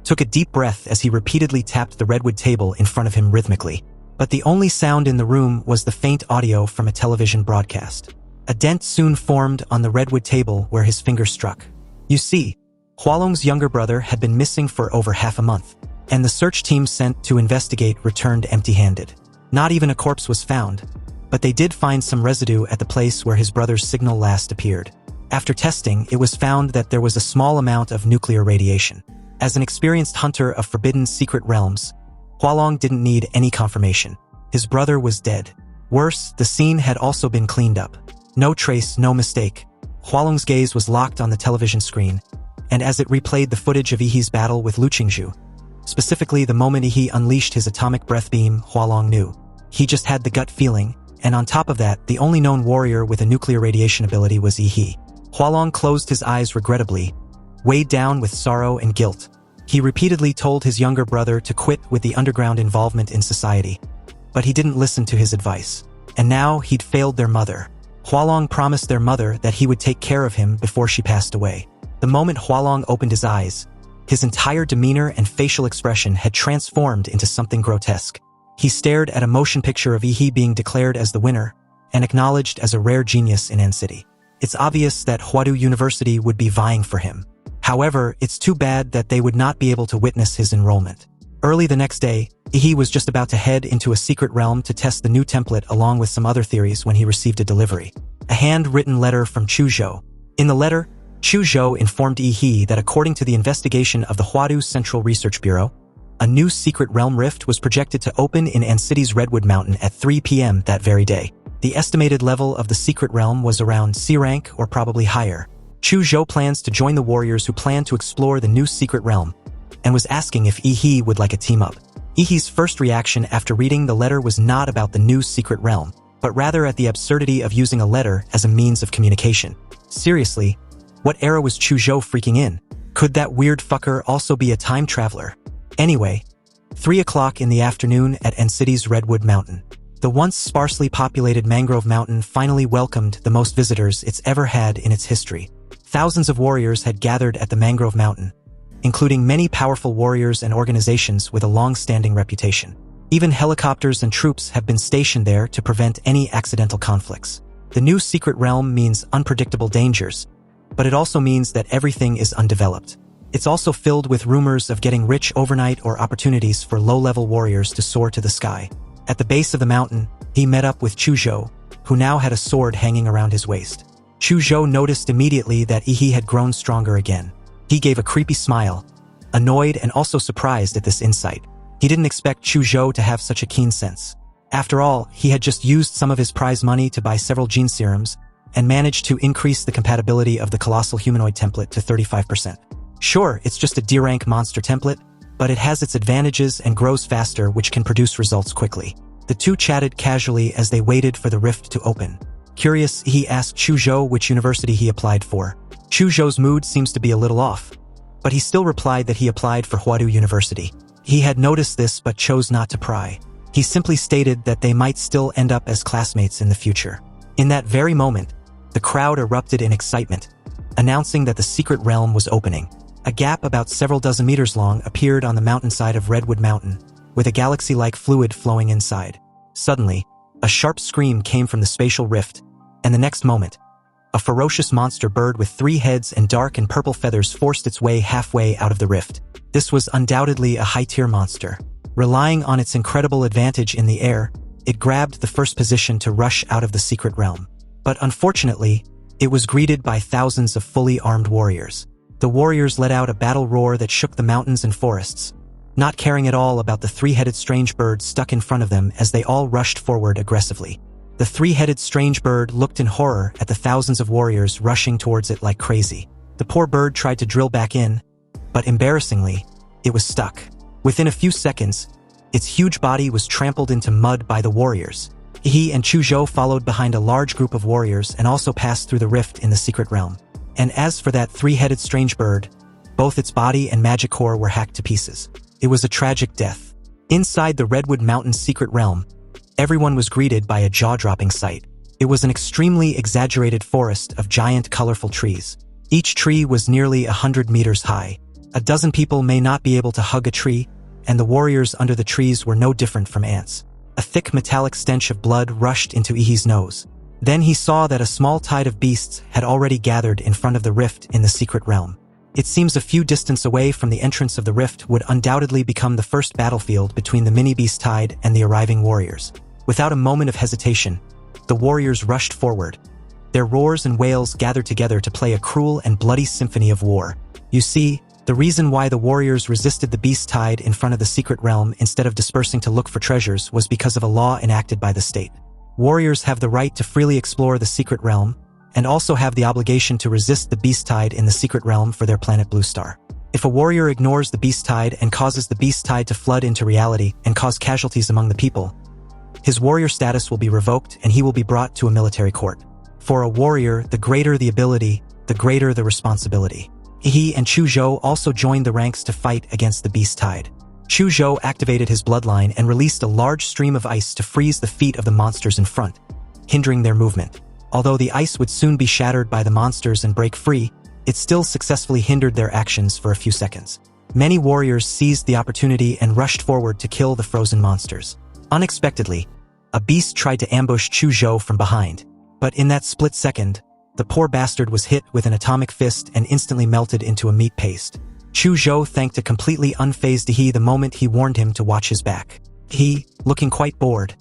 took a deep breath as he repeatedly tapped the redwood table in front of him rhythmically. But the only sound in the room was the faint audio from a television broadcast. A dent soon formed on the redwood table where his finger struck. You see, Hualong's younger brother had been missing for over half a month, and the search team sent to investigate returned empty-handed. Not even a corpse was found, but they did find some residue at the place where his brother's signal last appeared. After testing, it was found that there was a small amount of nuclear radiation. As an experienced hunter of forbidden secret realms, Hualong didn't need any confirmation. His brother was dead. Worse, the scene had also been cleaned up. No trace, no mistake. Hualong's gaze was locked on the television screen, and as it replayed the footage of Yihee's battle with Lu Qingzhu, specifically the moment Yihee unleashed his atomic breath beam, Hualong knew. He just had the gut feeling, and on top of that, the only known warrior with a nuclear radiation ability was Yihee. Hualong closed his eyes regrettably, weighed down with sorrow and guilt. He repeatedly told his younger brother to quit with the underground involvement in society, but he didn't listen to his advice. And now he'd failed their mother. Hualong promised their mother that he would take care of him before she passed away. The moment Hualong opened his eyes, his entire demeanor and facial expression had transformed into something grotesque. He stared at a motion picture of Yihee being declared as the winner and acknowledged as a rare genius in An City. It's obvious that Huadu University would be vying for him. However, it's too bad that they would not be able to witness his enrollment. Early the next day, Yihee was just about to head into a secret realm to test the new template along with some other theories when he received a delivery. A handwritten letter from Chu Zhou. In the letter, Chu Zhou informed Yihee that according to the investigation of the Huadu Central Research Bureau, a new secret realm rift was projected to open in An City's Redwood Mountain at 3 p.m. that very day. The estimated level of the secret realm was around C rank or probably higher. Chu Zhou plans to join the warriors who plan to explore the new secret realm, and was asking if Yihee would like a team-up. Yihee's first reaction after reading the letter was not about the new secret realm, but rather at the absurdity of using a letter as a means of communication. Seriously, what era was Chu Zhou freaking in? Could that weird fucker also be a time traveler? Anyway, 3 o'clock in the afternoon at An City's Redwood Mountain. The once sparsely populated Mangrove Mountain finally welcomed the most visitors it's ever had in its history. Thousands of warriors had gathered at the Mangrove Mountain, including many powerful warriors and organizations with a long-standing reputation. Even helicopters and troops have been stationed there to prevent any accidental conflicts. The new secret realm means unpredictable dangers, but it also means that everything is undeveloped. It's also filled with rumors of getting rich overnight or opportunities for low-level warriors to soar to the sky. At the base of the mountain, he met up with Chu Zhou, who now had a sword hanging around his waist. Chu Zhou noticed immediately that Yihee had grown stronger again. He gave a creepy smile, annoyed and also surprised at this insight. He didn't expect Chu Zhou to have such a keen sense. After all, he had just used some of his prize money to buy several gene serums and managed to increase the compatibility of the colossal humanoid template to 35%. Sure, it's just a D-rank monster template, but it has its advantages and grows faster, which can produce results quickly. The two chatted casually as they waited for the rift to open. Curious, he asked Chu Zhou which university he applied for. Chu Zhou's mood seems to be a little off, but he still replied that he applied for Huadu University. He had noticed this but chose not to pry. He simply stated that they might still end up as classmates in the future. In that very moment, the crowd erupted in excitement, announcing that the secret realm was opening. A gap about several dozen meters long appeared on the mountainside of Redwood Mountain, with a galaxy-like fluid flowing inside. Suddenly, a sharp scream came from the spatial rift, and the next moment, a ferocious monster bird with 3 heads and dark and purple feathers forced its way halfway out of the rift. This was undoubtedly a high-tier monster. Relying on its incredible advantage in the air, it grabbed the first position to rush out of the secret realm. But unfortunately, it was greeted by thousands of fully armed warriors. The warriors let out a battle roar that shook the mountains and forests, not caring at all about the 3-headed strange bird stuck in front of them as they all rushed forward aggressively. The 3-headed strange bird looked in horror at the thousands of warriors rushing towards it like crazy. The poor bird tried to drill back in, but embarrassingly, it was stuck. Within a few seconds, its huge body was trampled into mud by the warriors. He and Chuzhou followed behind a large group of warriors and also passed through the rift in the secret realm. And as for that three-headed strange bird, both its body and magic core were hacked to pieces. It was a tragic death. Inside the Redwood Mountains secret realm, everyone was greeted by a jaw-dropping sight. It was an extremely exaggerated forest of giant colorful trees. Each tree was nearly 100 meters high. A dozen people may not be able to hug a tree, and the warriors under the trees were no different from ants. A thick metallic stench of blood rushed into Ihi's nose. Then he saw that a small tide of beasts had already gathered in front of the rift in the secret realm. It seems a few distance away from the entrance of the rift would undoubtedly become the first battlefield between the mini-beast tide and the arriving warriors. Without a moment of hesitation, the warriors rushed forward. Their roars and wails gathered together to play a cruel and bloody symphony of war. You see, the reason why the warriors resisted the beast tide in front of the secret realm instead of dispersing to look for treasures was because of a law enacted by the state. Warriors have the right to freely explore the secret realm, and also have the obligation to resist the beast tide in the secret realm for their planet Blue Star. If a warrior ignores the beast tide and causes the beast tide to flood into reality and cause casualties among the people, his warrior status will be revoked and he will be brought to a military court. For a warrior, the greater the ability, the greater the responsibility. He and Chuzhou also joined the ranks to fight against the beast tide. Chuzhou activated his bloodline and released a large stream of ice to freeze the feet of the monsters in front, hindering their movement. Although the ice would soon be shattered by the monsters and break free, it still successfully hindered their actions for a few seconds. Many warriors seized the opportunity and rushed forward to kill the frozen monsters. Unexpectedly, a beast tried to ambush Chuzhou from behind, but in that split second, the poor bastard was hit with an atomic fist and instantly melted into a meat paste. Chuzhou thanked a completely unfazed He the moment he warned him to watch his back. He, looking quite bored,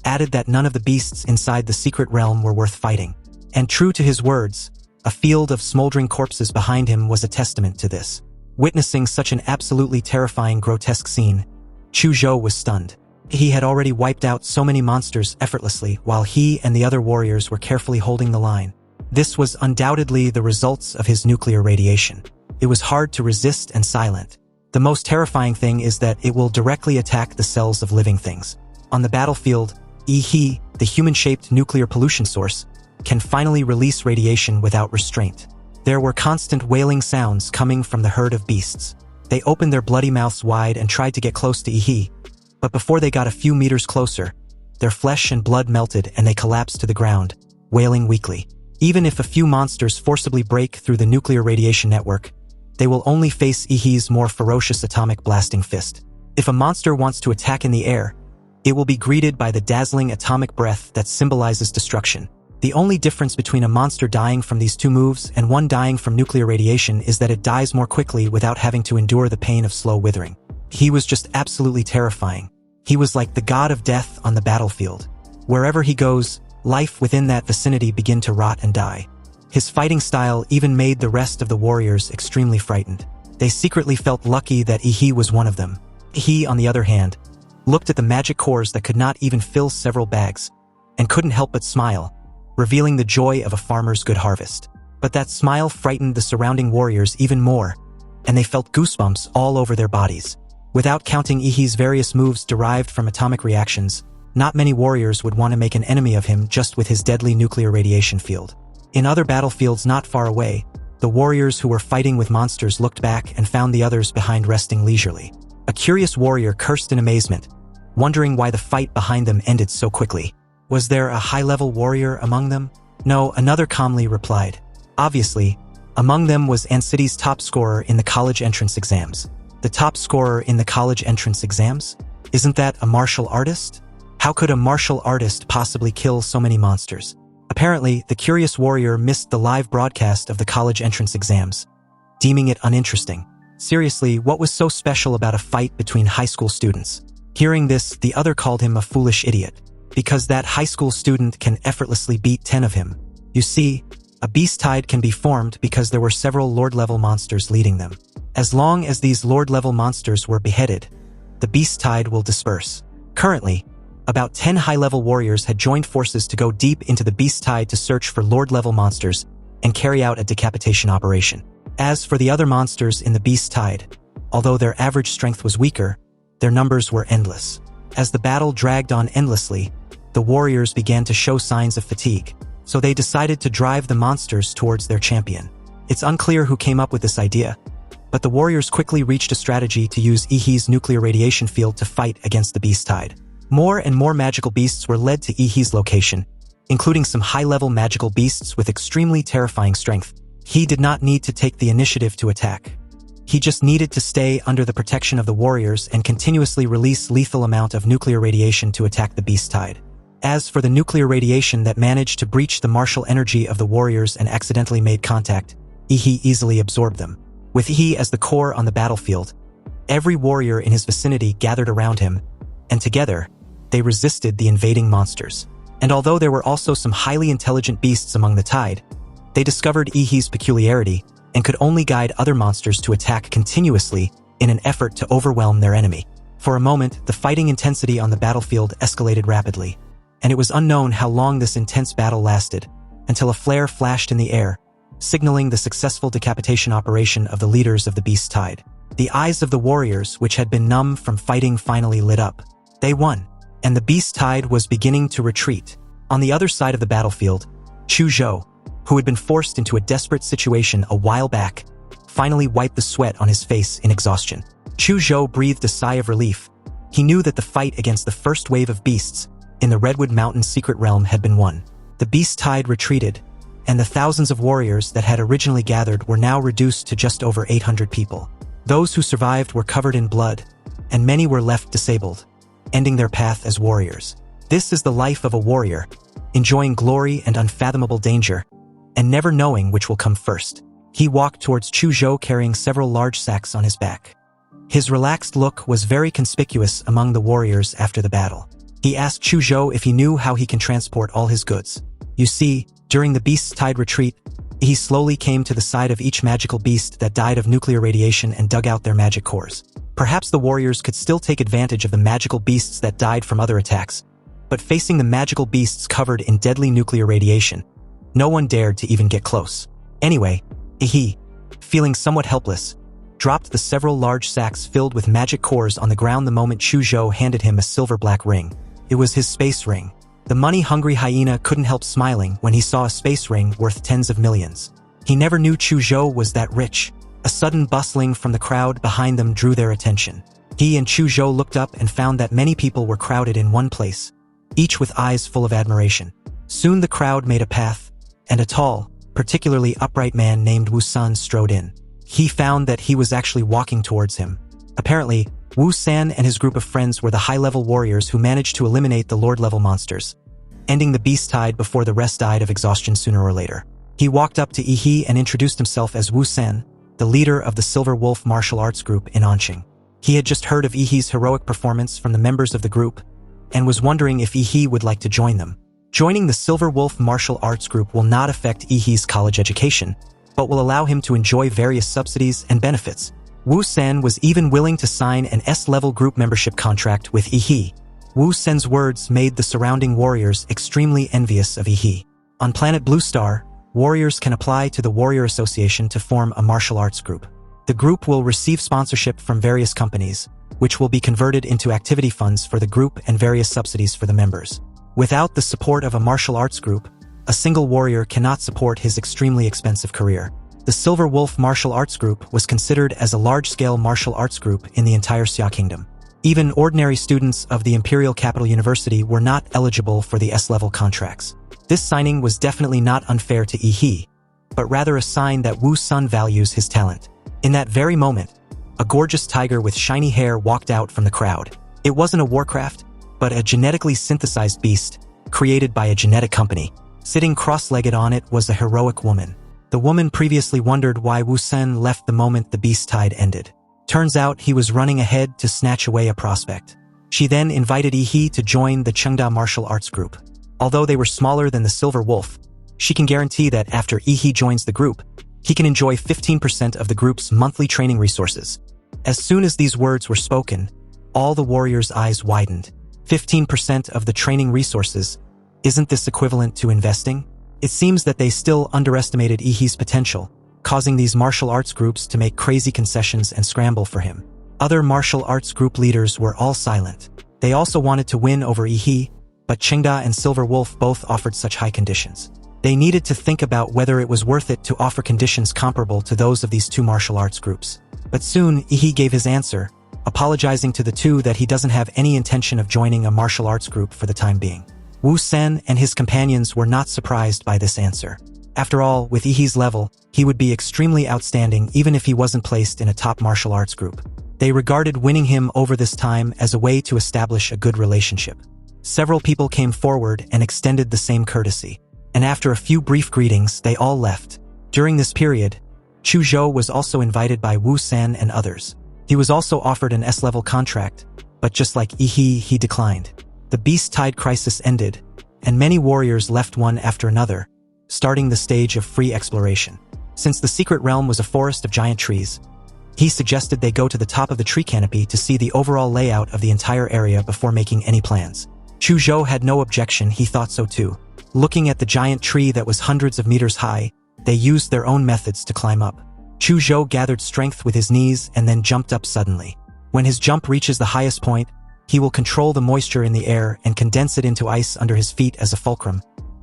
added that none of the beasts inside the secret realm were worth fighting. And true to his words, a field of smoldering corpses behind him was a testament to this. Witnessing such an absolutely terrifying, grotesque scene, Chuzhou was stunned. He had already wiped out so many monsters effortlessly while he and the other warriors were carefully holding the line. This was undoubtedly the results of his nuclear radiation. It was hard to resist and silent. The most terrifying thing is that it will directly attack the cells of living things. On the battlefield, He, the human-shaped nuclear pollution source, can finally release radiation without restraint. There were constant wailing sounds coming from the herd of beasts. They opened their bloody mouths wide and tried to get close to He, but before they got a few meters closer, their flesh and blood melted and they collapsed to the ground, wailing weakly. Even if a few monsters forcibly break through the nuclear radiation network, they will only face Ihi's more ferocious atomic blasting fist. If a monster wants to attack in the air, it will be greeted by the dazzling atomic breath that symbolizes destruction. The only difference between a monster dying from these two moves and one dying from nuclear radiation is that it dies more quickly without having to endure the pain of slow withering. He was just absolutely terrifying. He was like the god of death on the battlefield. Wherever he goes, life within that vicinity begin to rot and die. His fighting style even made the rest of the warriors extremely frightened. They secretly felt lucky that Ihi was one of them. He, on the other hand, looked at the magic cores that could not even fill several bags, and couldn't help but smile, revealing the joy of a farmer's good harvest. But that smile frightened the surrounding warriors even more, and they felt goosebumps all over their bodies. Without counting Ihi's various moves derived from atomic reactions, not many warriors would want to make an enemy of him just with his deadly nuclear radiation field. In other battlefields not far away, the warriors who were fighting with monsters looked back and found the others behind resting leisurely. A curious warrior cursed in amazement, wondering why the fight behind them ended so quickly. Was there a high-level warrior among them? No, another calmly replied. Obviously, among them was Ancity's top scorer in the college entrance exams. The top scorer in the college entrance exams? Isn't that a martial artist? How could a martial artist possibly kill so many monsters? Apparently, the curious warrior missed the live broadcast of the college entrance exams, deeming it uninteresting. Seriously, what was so special about a fight between high school students? Hearing this, the other called him a foolish idiot, because that high school student can effortlessly beat 10 of him. You see, a beast tide can be formed because there were several lord-level monsters leading them. As long as these lord-level monsters were beheaded, the beast tide will disperse. Currently, about 10 high-level warriors had joined forces to go deep into the beast tide to search for lord-level monsters and carry out a decapitation operation. As for the other monsters in the beast tide, although their average strength was weaker, Their numbers were endless. As the battle dragged on endlessly, the warriors began to show signs of fatigue, so they decided to drive the monsters towards their champion. It's unclear who came up with this idea, but the warriors quickly reached a strategy to use Ihi's nuclear radiation field to fight against the beast tide. More and more magical beasts were led to Ihi's location, including some high-level magical beasts with extremely terrifying strength. He did not need to take the initiative to attack. He just needed to stay under the protection of the warriors and continuously release lethal amount of nuclear radiation to attack the beast tide. As for the nuclear radiation that managed to breach the martial energy of the warriors and accidentally made contact, Ihi easily absorbed them. With Ihi as the core on the battlefield, every warrior in his vicinity gathered around him, and together, they resisted the invading monsters. And although there were also some highly intelligent beasts among the tide, they discovered Ihi's peculiarity and could only guide other monsters to attack continuously in an effort to overwhelm their enemy. For a moment, the fighting intensity on the battlefield escalated rapidly, and it was unknown how long this intense battle lasted, until a flare flashed in the air, signaling the successful decapitation operation of the leaders of the beast tide. The eyes of the warriors, which had been numb from fighting, finally lit up. They won, and the beast tide was beginning to retreat. On the other side of the battlefield, Chu Zhou, who had been forced into a desperate situation a while back, finally wiped the sweat on his face in exhaustion. Chu Zhou breathed a sigh of relief. He knew that the fight against the first wave of beasts in the Redwood Mountain secret realm had been won. The beast tide retreated, and the thousands of warriors that had originally gathered were now reduced to just over 800 people. Those who survived were covered in blood, and many were left disabled, ending their path as warriors. This is the life of a warrior, enjoying glory and unfathomable danger, and never knowing which will come first. He walked towards Chu Zhou carrying several large sacks on his back. His relaxed look was very conspicuous among the warriors after the battle. He asked Chu Zhou if he knew how he can transport all his goods. You see, during the beast's tide retreat, he slowly came to the side of each magical beast that died of nuclear radiation and dug out their magic cores. Perhaps the warriors could still take advantage of the magical beasts that died from other attacks, but facing the magical beasts covered in deadly nuclear radiation, no one dared to even get close. Anyway, Ihi, feeling somewhat helpless, dropped the several large sacks filled with magic cores on the ground the moment Chu Zhou handed him a silver-black ring. It was his space ring. The money-hungry hyena couldn't help smiling when he saw a space ring worth tens of millions. He never knew Chu Zhou was that rich. A sudden bustling from the crowd behind them drew their attention. He and Chu Zhou looked up and found that many people were crowded in one place, each with eyes full of admiration. Soon the crowd made a path, and a tall, particularly upright man named Wu San strode in. He found that he was actually walking towards him. Apparently, Wu San and his group of friends were the high-level warriors who managed to eliminate the Lord-level monsters, ending the beast tide before the rest died of exhaustion sooner or later. He walked up to Ihi and introduced himself as Wu San, the leader of the Silver Wolf martial arts group in Anqing. He had just heard of Ihi's heroic performance from the members of the group, and was wondering if Ihi would like to join them. Joining the Silver Wolf martial arts group will not affect Ihi's college education, but will allow him to enjoy various subsidies and benefits. Wu San was even willing to sign an S-level group membership contract with Ihi. Wu San's words made the surrounding warriors extremely envious of Ihi. On planet Blue Star, warriors can apply to the Warrior Association to form a martial arts group. The group will receive sponsorship from various companies, which will be converted into activity funds for the group and various subsidies for the members. Without the support of a martial arts group, a single warrior cannot support his extremely expensive career. The Silver Wolf martial arts group was considered as a large-scale martial arts group in the entire Xia Kingdom. Even ordinary students of the Imperial Capital University were not eligible for the S-level contracts. This signing was definitely not unfair to Ihi, but rather a sign that Wu San values his talent. In that very moment, a gorgeous tiger with shiny hair walked out from the crowd. It wasn't a warcraft, but a genetically synthesized beast, created by a genetic company. Sitting cross-legged on it was a heroic woman. The woman previously wondered why Wu San left the moment the beast tide ended. Turns out he was running ahead to snatch away a prospect. She then invited Ihi to join the Chengda martial arts group. Although they were smaller than the Silver Wolf, she can guarantee that after Ihi joins the group, he can enjoy 15% of the group's monthly training resources. As soon as these words were spoken, all the warriors' eyes widened. 15% of the training resources? Isn't this equivalent to investing? It seems that they still underestimated Ihi's potential, causing these martial arts groups to make crazy concessions and scramble for him. Other martial arts group leaders were all silent. They also wanted to win over Yi, but Chengda and Silver Wolf both offered such high conditions. They needed to think about whether it was worth it to offer conditions comparable to those of these two martial arts groups. But soon, Yi gave his answer, apologizing to the two that he doesn't have any intention of joining a martial arts group for the time being. Wu Sen and his companions were not surprised by this answer. After all, with Yi's level, he would be extremely outstanding even if he wasn't placed in a top martial arts group. They regarded winning him over this time as a way to establish a good relationship. Several people came forward and extended the same courtesy. And after a few brief greetings, they all left. During this period, Chu Zhou was also invited by Wu San and others. He was also offered an S-level contract, but just like Yi, he declined. The Beast Tide crisis ended, and many warriors left one after another, starting the stage of free exploration. Since the secret realm was a forest of giant trees, he suggested they go to the top of the tree canopy to see the overall layout of the entire area before making any plans. Chu Zhou had no objection, he thought so too. Looking at the giant tree that was hundreds of meters high, they used their own methods to climb up. Chu Zhou gathered strength with his knees and then jumped up suddenly. When his jump reaches the highest point, he will control the moisture in the air and condense it into ice under his feet as a fulcrum,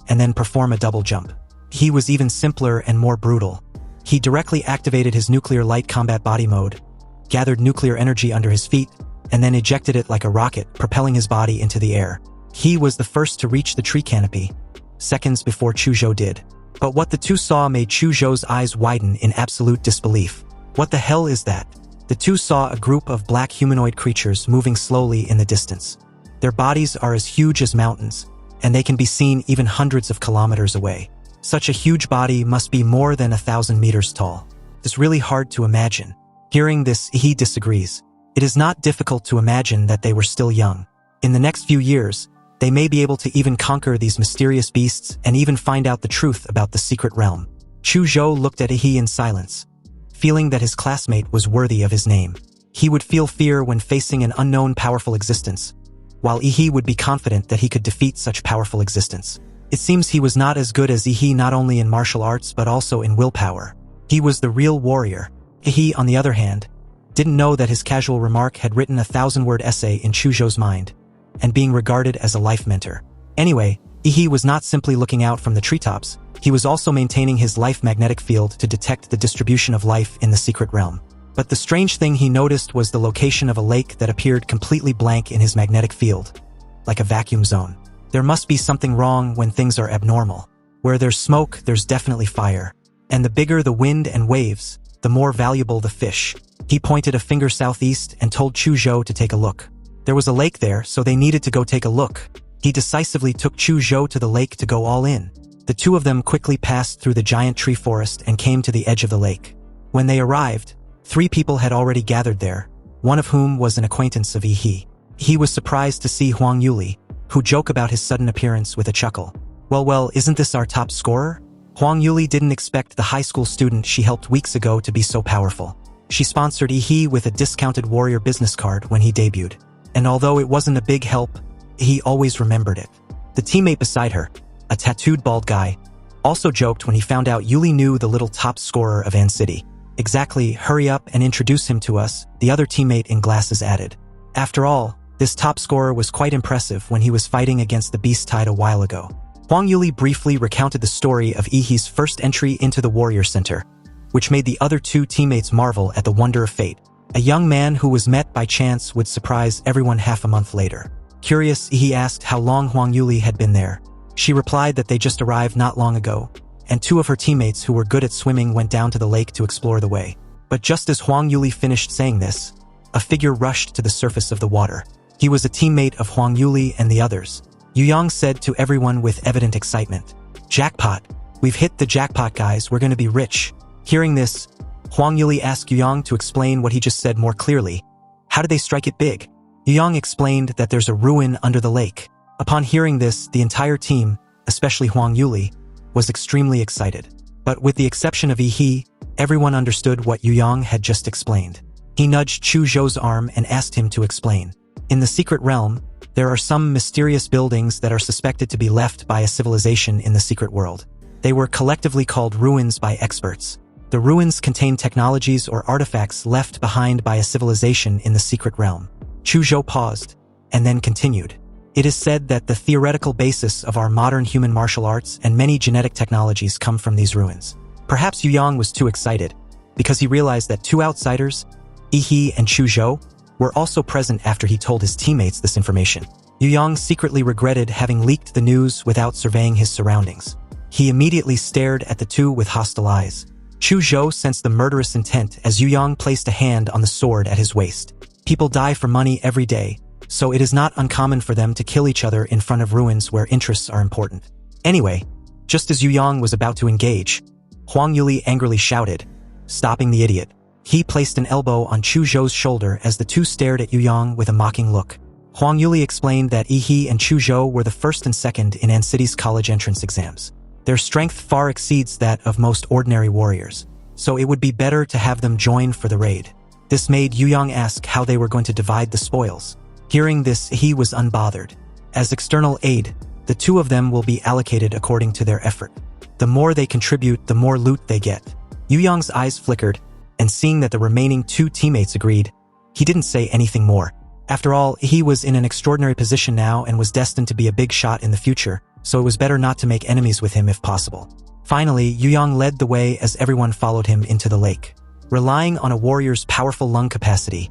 and then perform a double jump. He was even simpler and more brutal. He directly activated his nuclear light combat body mode, gathered nuclear energy under his feet, and then ejected it like a rocket, propelling his body into the air. He was the first to reach the tree canopy, seconds before Chu Zhou did. But what the two saw made Chu Zhou's eyes widen in absolute disbelief. What the hell is that? The two saw a group of black humanoid creatures moving slowly in the distance. Their bodies are as huge as mountains, and they can be seen even hundreds of kilometers away. Such a huge body must be more than 1,000 meters tall. It's really hard to imagine. Hearing this, he disagrees. It is not difficult to imagine that they were still young. In the next few years, they may be able to even conquer these mysterious beasts and even find out the truth about the secret realm. Chu Zhou looked at Yi in silence, feeling that his classmate was worthy of his name. He would feel fear when facing an unknown powerful existence, while Yi would be confident that he could defeat such powerful existence. It seems he was not as good as Yi not only in martial arts but also in willpower. He was the real warrior. Yi, on the other hand, didn't know that his casual remark had written a 1,000-word essay in Chu Zhou's mind, and being regarded as a life mentor. Anyway, Yi was not simply looking out from the treetops, he was also maintaining his life magnetic field to detect the distribution of life in the secret realm. But the strange thing he noticed was the location of a lake that appeared completely blank in his magnetic field, like a vacuum zone. There must be something wrong when things are abnormal. Where there's smoke, there's definitely fire. And the bigger the wind and waves, the more valuable the fish. He pointed a finger southeast and told Chu Zhou to take a look. There was a lake there, so they needed to go take a look. He decisively took Chu Zhou to the lake to go all in. The two of them quickly passed through the giant tree forest and came to the edge of the lake. When they arrived, 3 people had already gathered there, one of whom was an acquaintance of Yi. He was surprised to see Huang Yuli, who joked about his sudden appearance with a chuckle. Well, isn't this our top scorer? Huang Yuli didn't expect the high school student she helped weeks ago to be so powerful. She sponsored Yi with a discounted warrior business card when he debuted. And although it wasn't a big help, he always remembered it. The teammate beside her, a tattooed bald guy, also joked when he found out Yuli knew the little top scorer of An City. Exactly, hurry up and introduce him to us, the other teammate in glasses added. After all, this top scorer was quite impressive when he was fighting against the Beast Tide a while ago. Huang Yuli briefly recounted the story of Yi's first entry into the Warrior Center, which made the other 2 teammates marvel at the wonder of fate. A young man who was met by chance would surprise everyone half a month later. Curious, Yi asked how long Huang Yuli had been there. She replied that they just arrived not long ago, and 2 of her teammates who were good at swimming went down to the lake to explore the way. But just as Huang Yuli finished saying this, a figure rushed to the surface of the water. He was a teammate of Huang Yuli and the others. Yu Yang said to everyone with evident excitement, "Jackpot! We've hit the jackpot, guys, we're gonna be rich." Hearing this, Huang Yuli asked Yu Yang to explain what he just said more clearly. How did they strike it big? Yu Yang explained that there's a ruin under the lake. Upon hearing this, the entire team, especially Huang Yuli, was extremely excited. But with the exception of Yi, everyone understood what Yu Yang had just explained. He nudged Chu Zhou's arm and asked him to explain. In the secret realm, there are some mysterious buildings that are suspected to be left by a civilization in the secret world. They were collectively called ruins by experts. The ruins contain technologies or artifacts left behind by a civilization in the secret realm. Chu Zhou paused, and then continued. It is said that the theoretical basis of our modern human martial arts and many genetic technologies come from these ruins. Perhaps Yu Yang was too excited, because he realized that two outsiders, Yi and Chu Zhou, were also present after he told his teammates this information. Yu Yang secretly regretted having leaked the news without surveying his surroundings. He immediately stared at the two with hostile eyes. Chu Zhou sensed the murderous intent as Yu Yang placed a hand on the sword at his waist. People die for money every day, so it is not uncommon for them to kill each other in front of ruins where interests are important. Anyway, just as Yu Yang was about to engage, Huang Yuli angrily shouted, stopping the idiot. He placed an elbow on Chu Zhou's shoulder as the two stared at Yu Yang with a mocking look. Huang Yuli explained that Yi and Chu Zhou were the first and second in City's college entrance exams. Their strength far exceeds that of most ordinary warriors, so it would be better to have them join for the raid. This made Yu Yang ask how they were going to divide the spoils. Hearing this, he was unbothered. As external aid, the two of them will be allocated according to their effort. The more they contribute, the more loot they get. Yu Yang's eyes flickered, and seeing that the remaining two teammates agreed, he didn't say anything more. After all, he was in an extraordinary position now and was destined to be a big shot in the future, so it was better not to make enemies with him if possible. Finally, Yu Yang led the way as everyone followed him into the lake. Relying on a warrior's powerful lung capacity,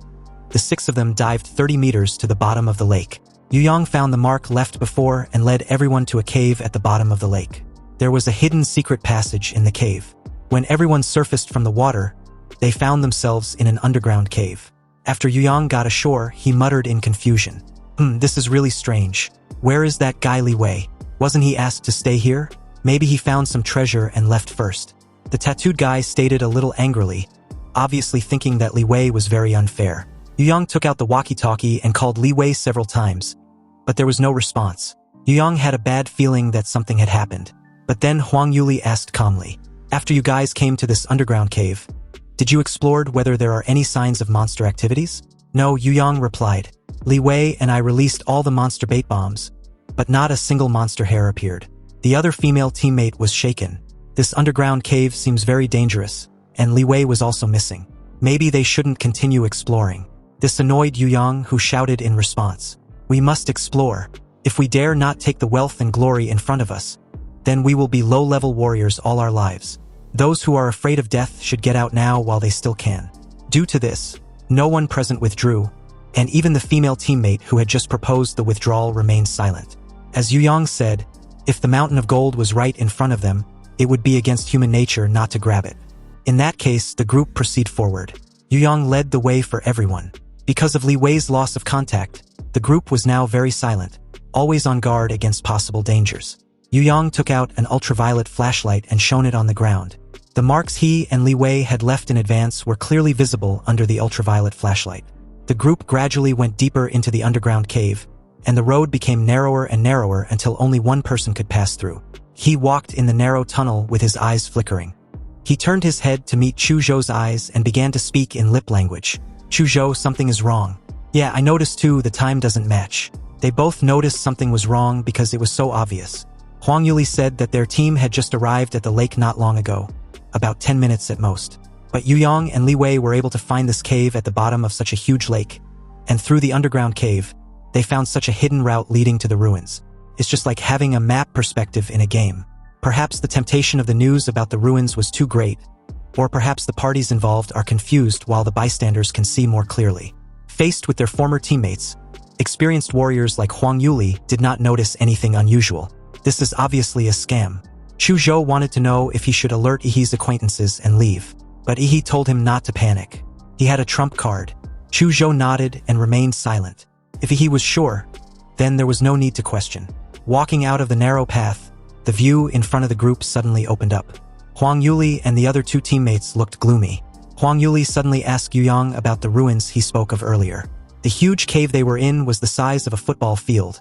the six of them dived 30 meters to the bottom of the lake. Yu Yang found the mark left before and led everyone to a cave at the bottom of the lake. There was a hidden secret passage in the cave. When everyone surfaced from the water, they found themselves in an underground cave. After Yu Yang got ashore, he muttered in confusion. This is really strange. Where is that guy Li Wei? Wasn't he asked to stay here? Maybe he found some treasure and left first. The tattooed guy stated a little angrily, obviously thinking that Li Wei was very unfair. Yu Yang took out the walkie-talkie and called Li Wei several times, but there was no response. Yu Yang had a bad feeling that something had happened. But then Huang Yuli asked calmly, after you guys came to this underground cave, did you explore whether there are any signs of monster activities? No, Yu Yang replied. Li Wei and I released all the monster bait bombs, but not a single monster hair appeared. The other female teammate was shaken. This underground cave seems very dangerous, and Li Wei was also missing. Maybe they shouldn't continue exploring. This annoyed Yu Yang, who shouted in response. We must explore. If we dare not take the wealth and glory in front of us, then we will be low-level warriors all our lives. Those who are afraid of death should get out now while they still can. Due to this, no one present withdrew, and even the female teammate who had just proposed the withdrawal remained silent. As Yu Yang said, if the mountain of gold was right in front of them, it would be against human nature not to grab it. In that case, the group proceed forward. Yu Yang led the way for everyone. Because of Li Wei's loss of contact, the group was now very silent, always on guard against possible dangers. Yu Yang took out an ultraviolet flashlight and shone it on the ground. The marks he and Li Wei had left in advance were clearly visible under the ultraviolet flashlight. The group gradually went deeper into the underground cave, and the road became narrower and narrower until only one person could pass through. He walked in the narrow tunnel with his eyes flickering. He turned his head to meet Chu Zhou's eyes and began to speak in lip language. Chu Zhou, something is wrong. Yeah, I noticed too, the time doesn't match. They both noticed something was wrong because it was so obvious. Huang Yuli said that their team had just arrived at the lake not long ago, about 10 minutes at most. But Yu Yang and Li Wei were able to find this cave at the bottom of such a huge lake, and through the underground cave, they found such a hidden route leading to the ruins. It's just like having a map perspective in a game. Perhaps the temptation of the news about the ruins was too great, or perhaps the parties involved are confused while the bystanders can see more clearly. Faced with their former teammates, experienced warriors like Huang Yuli did not notice anything unusual. This is obviously a scam. Chu Zhou wanted to know if he should alert Yi's acquaintances and leave, but Yi told him not to panic. He had a trump card. Chu Zhou nodded and remained silent. If Yi was sure, then there was no need to question. Walking out of the narrow path, the view in front of the group suddenly opened up. Huang Yuli and the other two teammates looked gloomy. Huang Yuli suddenly asked Yu Yang about the ruins he spoke of earlier. The huge cave they were in was the size of a football field,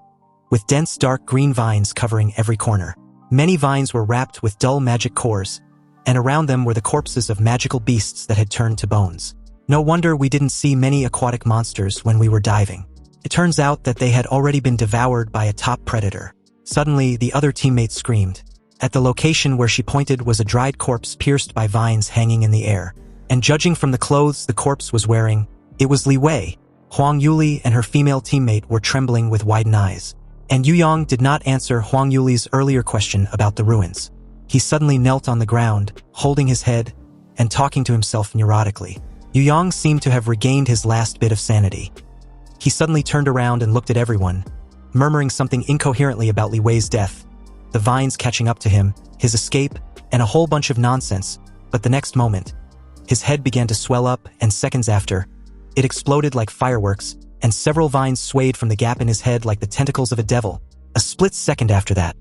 with dense dark green vines covering every corner. Many vines were wrapped with dull magic cores, and around them were the corpses of magical beasts that had turned to bones. No wonder we didn't see many aquatic monsters when we were diving. It turns out that they had already been devoured by a top predator. Suddenly, the other teammate screamed. At the location where she pointed was a dried corpse pierced by vines hanging in the air. And judging from the clothes the corpse was wearing, it was Li Wei. Huang Yuli and her female teammate were trembling with widened eyes. And Yu Yang did not answer Huang Yuli's earlier question about the ruins. He suddenly knelt on the ground, holding his head, and talking to himself neurotically. Yu Yang seemed to have regained his last bit of sanity. He suddenly turned around and looked at everyone, murmuring something incoherently about Li Wei's death, the vines catching up to him, his escape, and a whole bunch of nonsense. But the next moment, his head began to swell up, and seconds after, it exploded like fireworks, and several vines swayed from the gap in his head like the tentacles of a devil. A split second after that,